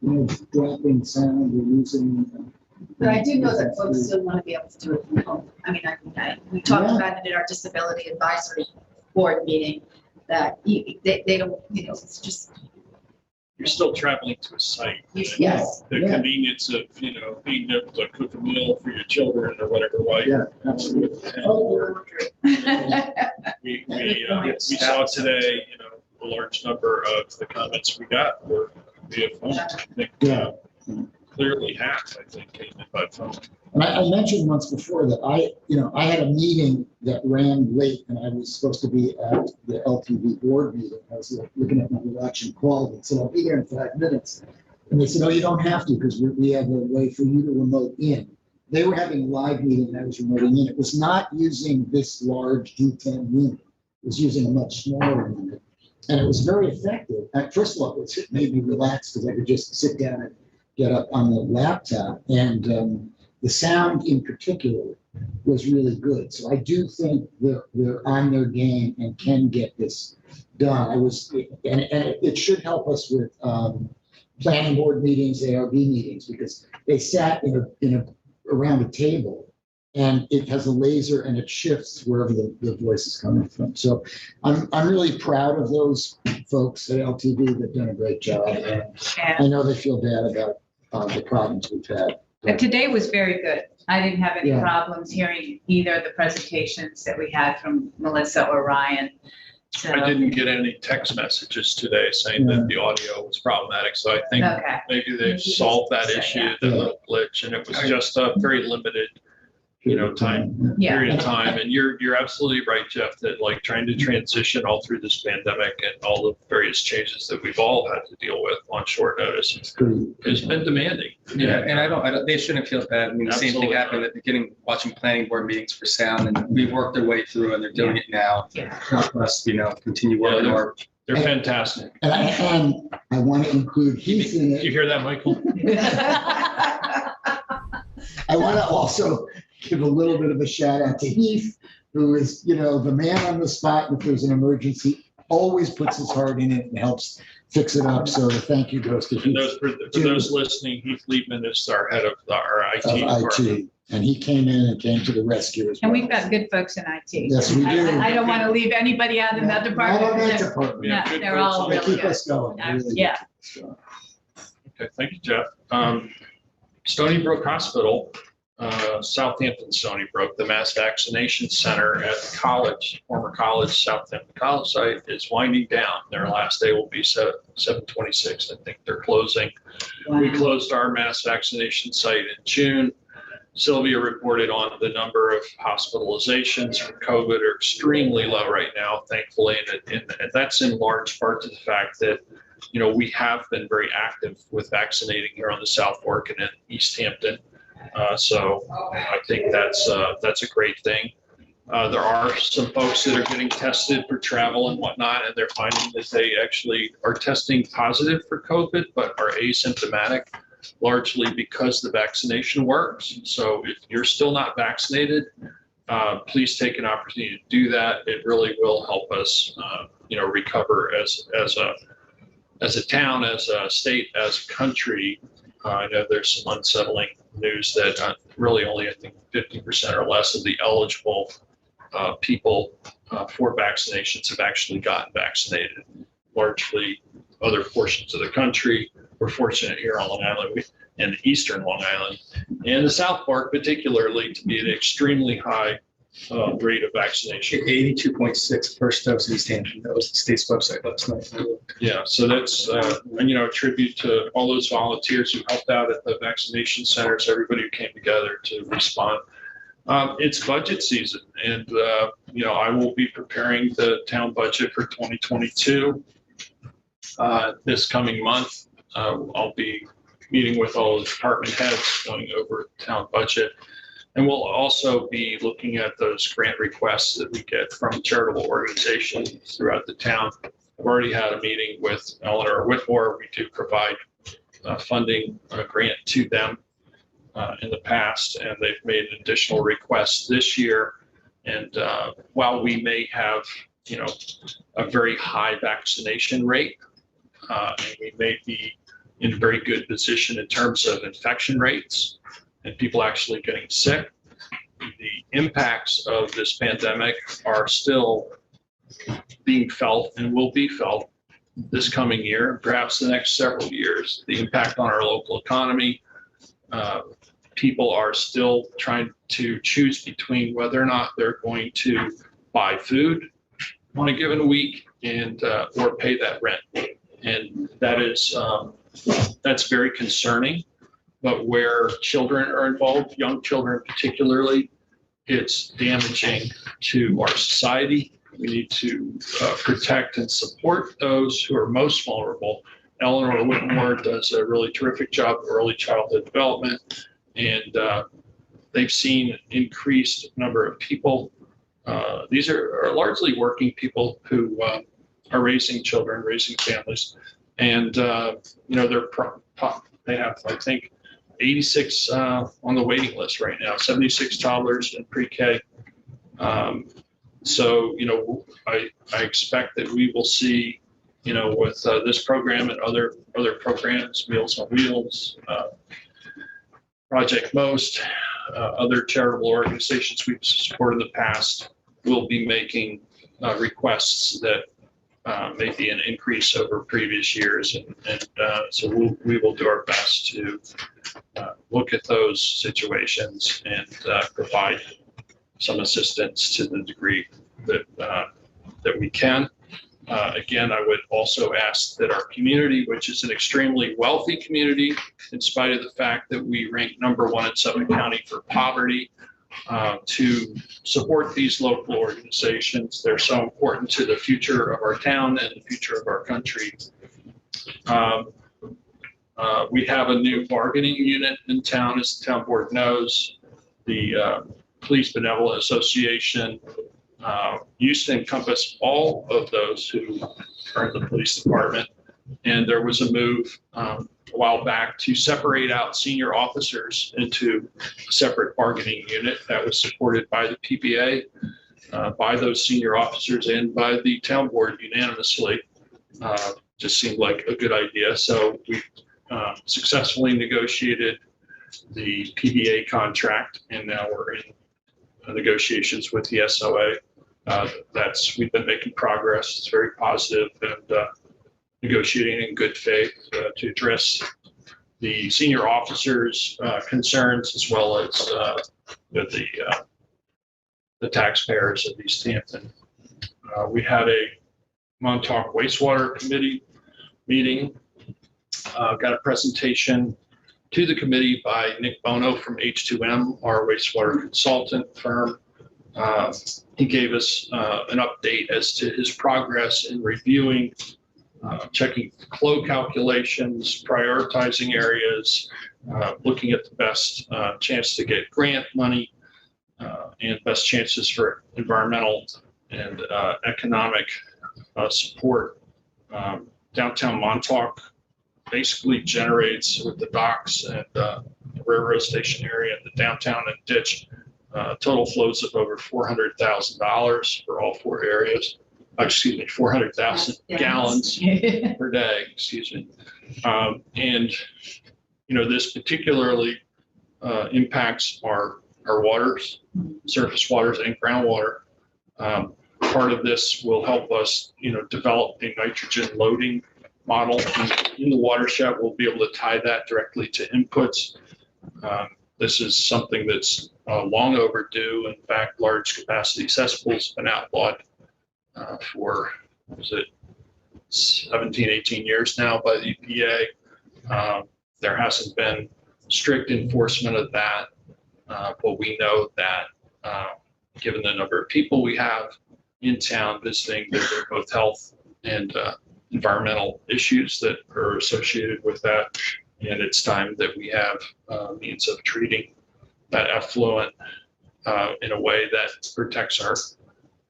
you know, dropping sound or losing. But I do know that folks still want to be able to do it from home. I mean, we talked about it at our disability advisory board meeting, that they don't, you know, it's just. You're still traveling to a site. Yes. The convenience of, you know, being able to cook a meal for your children or whatever, why. Yeah, absolutely. We saw today, you know, a large number of the comments we got were via phone. I think, clearly half, I think, came in by phone. And I mentioned once before that I had a meeting that ran late, and I was supposed to be at the LTV board meeting. I was looking at my watch and called and said, I'll be here in 5 minutes. And they said, oh, you don't have to, because we have a way for you to remote in. They were having a live meeting and I was remoting in. It was not using this large D10 unit. It was using a much smaller unit. And it was very effective. First of all, it made me relax because I could just sit down and get up on the laptop. And the sound in particular was really good. So I do think they're on their game and can get this done. And it should help us with planning board meetings, ARB meetings, because they sat around a table, and it has a laser and it shifts wherever the voice is coming from. So I'm really proud of those folks at LTV. They've done a great job. And I know they feel bad about the problems we've had. But today was very good. I didn't have any problems hearing either of the presentations that we had from Melissa or Ryan. So, I didn't get any text messages today saying that the audio was problematic. So I think maybe they've solved that issue, that little glitch, and it was just a very limited, you know, period of time. And you're absolutely right, Jeff, that like trying to transition all through this pandemic and all the various changes that we've all had to deal with on short notice has been demanding. Yeah, and I don't, they shouldn't feel bad. I mean, the same thing happened at the beginning, watching planning board meetings for sound, and we've worked their way through, and they're doing it now. God bless, you know, continue working hard. They're fantastic. And I want to include Heath in it. You hear that, Michael? I want to also give a little bit of a shout out to Heath, who is, you know, the man on the spot. If there's an emergency, always puts his heart in it and helps fix it up. So the thank you goes to Heath. For those listening, Heath Liebman is our head of our IT department. And he came in and came to the rescue as well. And we've got good folks in IT. Yes, we do. I don't want to leave anybody out in that department. They're all They really keep good. us going. Really Yeah. Okay, thank you, Jeff. Stony Brook Hospital, Southampton Stony Brook, the mass vaccination center at the college, former college, Southampton College site, is winding down. Their last day will be 7/26. I think they're closing. Wow. We closed our mass vaccination site in June. Sylvia reported on the number of hospitalizations for COVID are extremely low right now, thankfully. And that's in large part to the fact that, you know, we have been very active with vaccinating here on the South Fork and in East Hampton. So I think that's a great thing. There are some folks that are getting tested for travel and whatnot, and they're finding that they actually are testing positive for COVID, but are asymptomatic, largely because the vaccination works. So if you're still not vaccinated, please take an opportunity to do that. It really will help us, you know, recover as a town, as a state, as a country. I know there's some unsettling news that really only, I think, 50% or less of the eligible people for vaccinations have actually gotten vaccinated. Largely other portions of the country. We're fortunate here on Long Island and eastern Long Island and the South Fork particularly to be an extremely high rate of vaccination. 82.6 first dose in East Hampton. That was the state's website last night. Yeah, so that's, and, you know, a tribute to all those volunteers who helped out at the vaccination centers, everybody who came together to respond. It's budget season, and, you know, I will be preparing the town budget for 2022. This coming month, I'll be meeting with all the department heads, going over town budget. And we'll also be looking at those grant requests that we get from charitable organizations throughout the town. I've already had a meeting with Eleanor Whitmore. We do provide funding grant to them in the past, and they've made additional requests this year. And while we may have, a very high vaccination rate, and we may be in a very good position in terms of infection rates and people actually getting sick, the impacts of this pandemic are still being felt and will be felt this coming year, perhaps the next several years. The impact on our local economy, people are still trying to choose between whether or not they're going to buy food on a given week and or pay that rent. And that is that's very concerning. But where children are involved, young children particularly, it's damaging to our society. We need to protect and support those who are most vulnerable. Eleanor Whitmore does a really terrific job of early childhood development, and they've seen an increased number of people. These are largely working people who are raising children, raising families, and they have, I think, 86 on the waiting list right now, 76 toddlers in pre-K. So, I expect that we will see, with this program and other programs, Meals on Wheels, Project Most, other charitable organizations we've supported in the past, will be making requests that may be an increase over previous years. And so we will do our best to look at those situations and provide some assistance to the degree that we can. Again, I would also ask that our community, which is an extremely wealthy community, in spite of the fact that we rank #1 in Suffolk County for poverty, to support these local organizations. They're so important to the future of our town and the future of our country. We have a new bargaining unit in town, as the town board knows. The Police Benevolent Association used to encompass all of those who are in the police department. And there was a move a while back to separate out senior officers into a separate bargaining unit that was supported by the PBA, by those senior officers, and by the town board unanimously. Just seemed like a good idea. So we successfully negotiated the PBA contract, and now we're in negotiations with the SOA. We've been making progress. It's very positive, and negotiating in good faith to address the senior officers' concerns, as well as the taxpayers of East Hampton. We had a Montauk Wastewater Committee meeting. Got a presentation to the committee by Nick Bono from H2M, our wastewater consultant firm. He gave us an update as to his progress in reviewing, checking flow calculations, prioritizing areas, looking at the best chance to get grant money, and best chances for environmental and economic support. Downtown Montauk basically generates, with the docks and the railroad station area, the downtown and ditch, total flows of over $400,000 for all four areas. 400,000 gallons per day, and this particularly impacts our waters, surface waters and groundwater. Part of this will help us, develop a nitrogen loading model in the watershed. We'll be able to tie that directly to inputs. This is something that's long overdue. In fact, large capacity cesspools have been outlawed for 17, 18 years now by the EPA. There hasn't been strict enforcement of that, but we know that given the number of people we have in town visiting, both health and environmental issues that are associated with that. And it's time that we have means of treating that effluent in a way that protects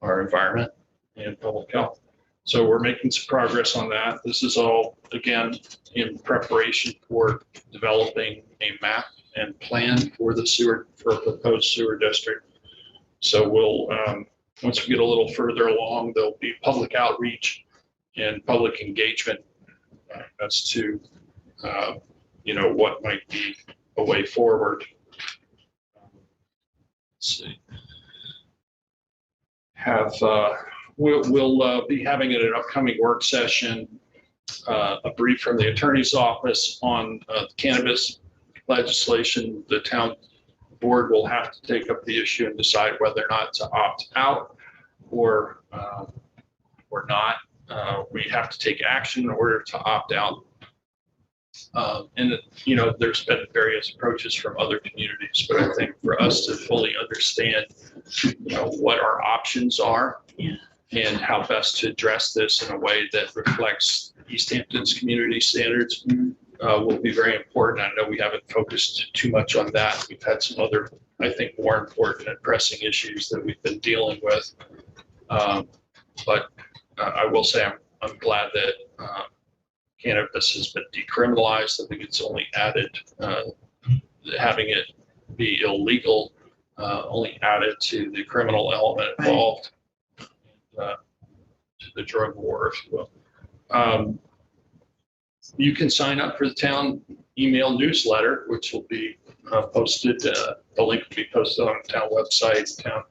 our environment and public health. So we're making some progress on that. This is all, again, in preparation for developing a map and plan for the for a proposed sewer district. So we'll, once we get a little further along, there'll be public outreach and public engagement as to, what might be a way forward. Let's see. We'll be having at an upcoming work session a brief from the attorney's office on cannabis legislation. The town board will have to take up the issue and decide whether or not to opt out or not. We have to take action in order to opt out. And there's been various approaches from other communities, but I think for us to fully understand, what our options are and how best to address this in a way that reflects East Hampton's community standards will be very important. I know we haven't focused too much on that. We've had some other, I think, more important and pressing issues that we've been dealing with. But I will say I'm glad that cannabis has been decriminalized. I think it's only added, having it be illegal, only added to the criminal element involved, to the drug war, if you will. You can sign up for the town email newsletter, which will be posted. The link will be posted on the town website, town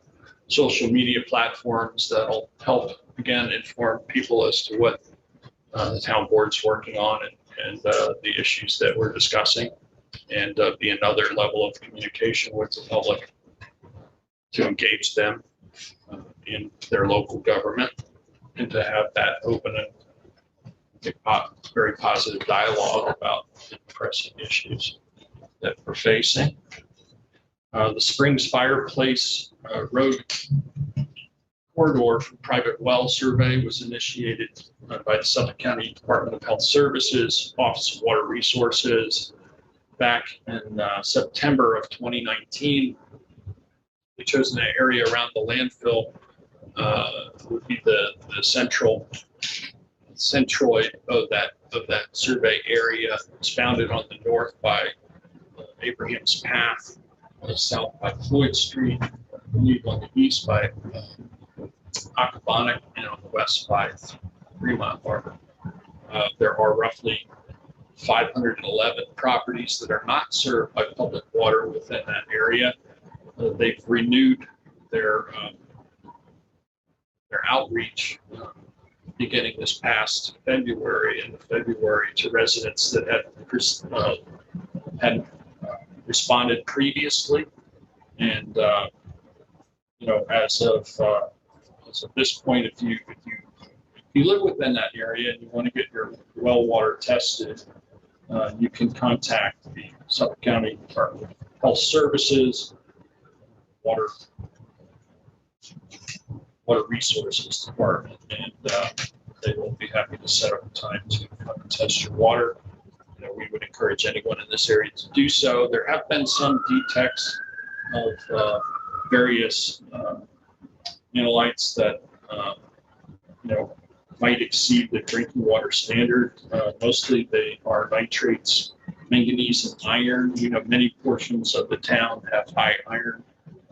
social media platforms. That'll help, again, inform people as to what the town board's working on and the issues that we're discussing, and be another level of communication with the public to engage them in their local government and to have that open and very positive dialogue about the pressing issues that we're facing. The Springs Fireplace Road corridor for private well survey was initiated by the Suffolk County Department of Health Services, Office of Water Resources, back in September of 2019. We chose an area around the landfill would be the centroid of that survey area. It's founded on the north by Abraham's Path, on the south by Floyd Street, on the east by Aquabonic, and on the west by Fremont Harbor. There are roughly 511 properties that are not served by public water within that area. They've renewed their outreach beginning this past February to residents that had responded previously, and as of this point, if you live within that area and you want to get your well water tested, you can contact the Suffolk County Department of Health Services, Water Resources Department, and they will be happy to set up a time to come and test your water. We would encourage anyone in this area to do so. There have been some detects of various analytes that might exceed the drinking water standard. Mostly they are nitrates, manganese, and iron. Many portions of the town have high iron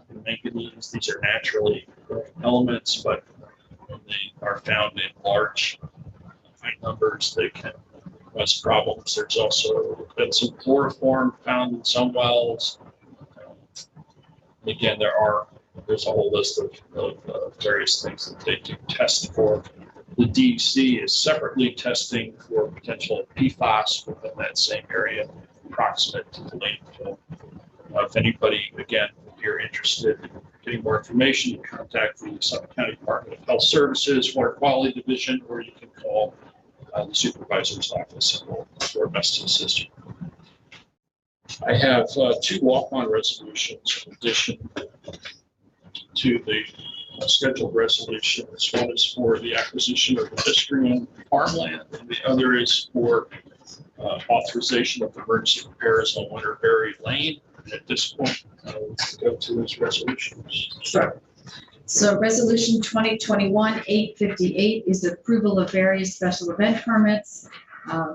and manganese. These are naturally occurring elements, but when they are found in large high numbers, they can cause problems. There's also been some chloroform found in some wells. Again, there's a whole list of various things that they do test for. The DEC is separately testing for potential PFAS within that same area, proximate to the landfill. If anybody, again, if you're interested in getting more information, you can contact the Suffolk County Department of Health Services, Water Quality Division, or you can call the supervisor's office and we'll best to assist you. I have two walk-on resolutions in addition to the scheduled resolutions. One is for the acquisition of pedestrian farmland, and the other is for authorization of emergency repairs on Winterberry Lane. And at this point, we'll go to those resolutions. Sure. So resolution 2021-858 is approval of various special event permits.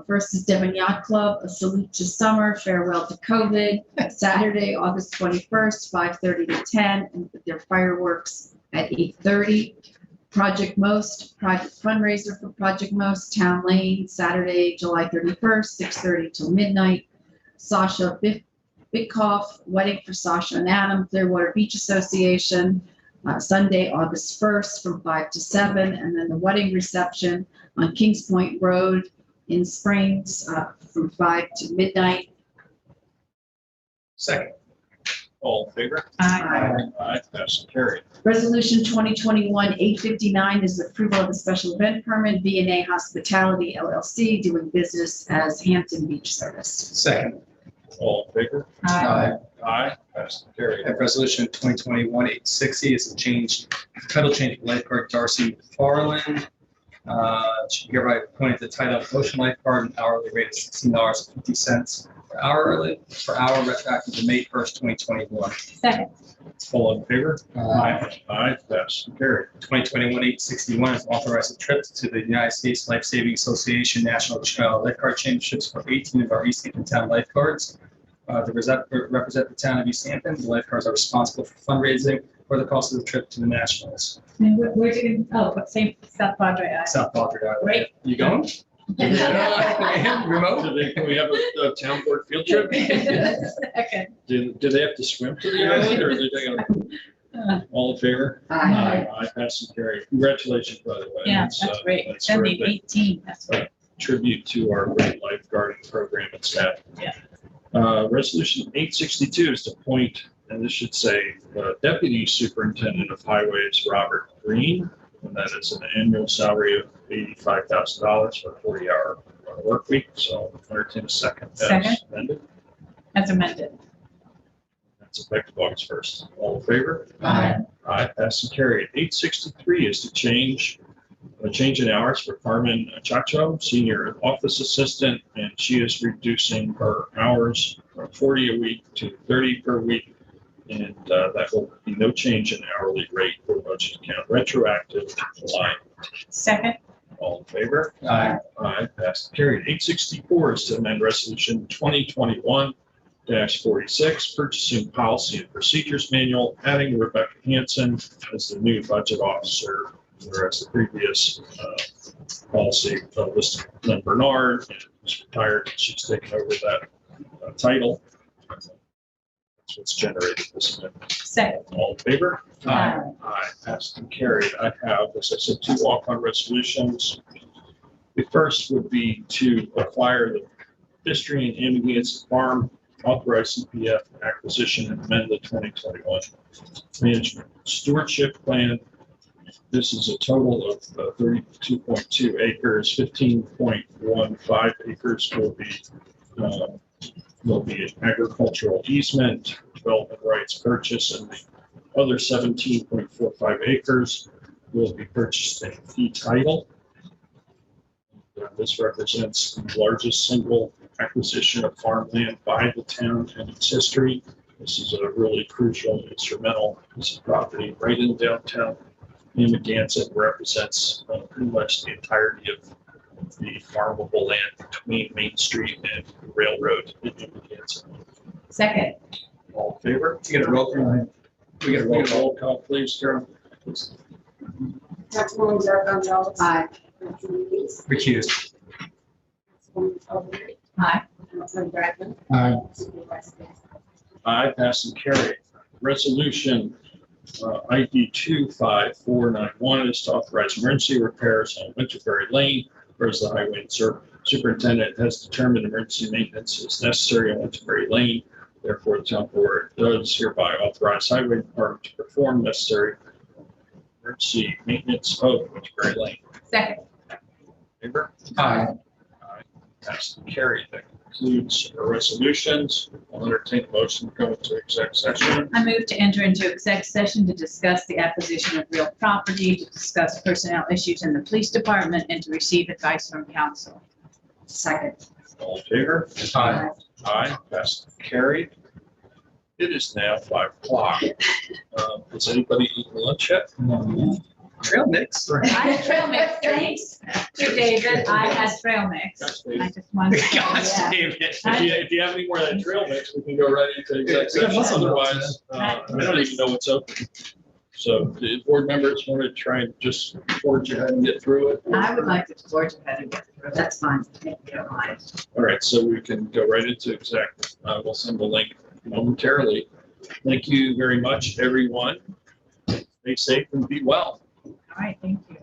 First is Devon Yacht Club, a salute to summer, farewell to COVID, Saturday, August 21st, 5:30 to 10, and their fireworks at 8:30. Project Most, private fundraiser for Project Most, Town Lane, Saturday, July 31st, 6:30 till midnight. Sasha Bikoff, wedding for Sasha and Adam, Clearwater Beach Association, Sunday, August 1st from 5 to 7, and then the wedding reception on Kings Point Road in Springs from 5 to midnight. Second. All in favor? Aye. Aye, pass and carried. Resolution 2021-859 is approval of a special event permit, V&A Hospitality LLC, doing business as Hampton Beach Service. Second. All in favor? Aye. Aye, pass and carried. And resolution 2021-860 is a title change of lifeguard Darcy McFarland. She hereby appointed the title of ocean lifeguard, an hourly rate of $16.50 per hour retroactive to May 1st, 2021. Second. All in favor? Aye. Aye, pass and carried. 2021-861 is authorized a trip to the United States Life Saving Association National Lifeguard Championships for 18 of our East Hampton town lifeguards. To represent the town of East Hampton, the lifeguards are responsible for fundraising for the cost of the trip to the nationals. And where's it going? Oh, same South Padre Island. South Padre Island. Great. You going? Remote? Can we have a town board field trip? Okay. Do they have to swim to the island, or are they gonna? All in favor? Aye. Aye, pass and carry. Congratulations, by the way. Yeah, It's, that's great. that's Sending terrific. 18, that's great. Tribute to our great lifeguarding program and staff. Yeah. Resolution 862 is to appoint, and this should say, Deputy Superintendent of Highways, Robert Green. And that is an annual salary of $85,000 for a 40-hour work week. So entertain a second. Second. Amended. That's amended. That's effective August 1st. All in favor? Aye. Aye, pass and carried. 863 is to change in hours for Carmen Chacho, Senior Office Assistant, and she is reducing her hours from 40 a week to 30 per week. And that will be no change in hourly rate for budget account retroactive to July. Second. All in favor? Aye. Aye, passed and carried. 864 is to amend resolution 2021-46, purchasing policy and procedures manual, adding Rebecca Hanson as the new budget officer, whereas the previous policy listed Lynn Bernard, and was retired. She's taken over that title. That's what's generated this amendment. Second. All in favor? Aye. Aye, passed and carried. I have, as I said, 2 walk-on resolutions. The first would be to acquire the Bistrian Amagansett Farm, authorize CPF acquisition and amend the 2021 management stewardship plan. This is a total of 32.2 acres, 15.15 acres will be agricultural easement, development rights purchase, and the other 17.45 acres will be purchased in fee title. This represents the largest single acquisition of farmland by the town in its history. This is a really crucial, instrumental piece of property right in downtown Amagansett. Represents pretty much the entirety of the farmable land between Main Street and the railroad in Amagansett. Second. All in favor? You get a roll call. We get a roll call, please, Carol. Councilwoman Zarek Gonzalez. Aye. Councilman Dees. Recused. Councilwoman Overby. Aye. Councilman Bradman. Aye. Supervisor Gasko. Aye, pass and carry. Resolution ID 25491 is to authorize emergency repairs on Winterberry Lane, whereas the highway superintendent has determined emergency maintenance is necessary on Winterberry Lane. Therefore, the town board does hereby authorize highway department to perform necessary emergency maintenance of Winterberry Lane. Second. Favor? Aye. Aye. Passed and carried. That concludes our resolutions. I'll entertain a motion to go into exec session. I move to enter into exec session to discuss the acquisition of real property, to discuss personnel issues in the police department, and to receive advice from counsel. Second. All in favor? Aye. Aye, that's carried. It is now 5:00. Has anybody eaten lunch yet? Trail mix. I had trail mix, thanks to David. I had trail mix. I just wanted to. Gosh, David. If you have any more of that trail mix, we can go right into exec session. Otherwise, I don't even know what's open. So the board members want to try and just forge ahead and get through it. I would like to forge ahead and get through it. That's fine. If you don't mind. All right, so we can go right into exec. We'll send the link momentarily. Thank you very much, everyone. Stay safe and be well. All right, thank you.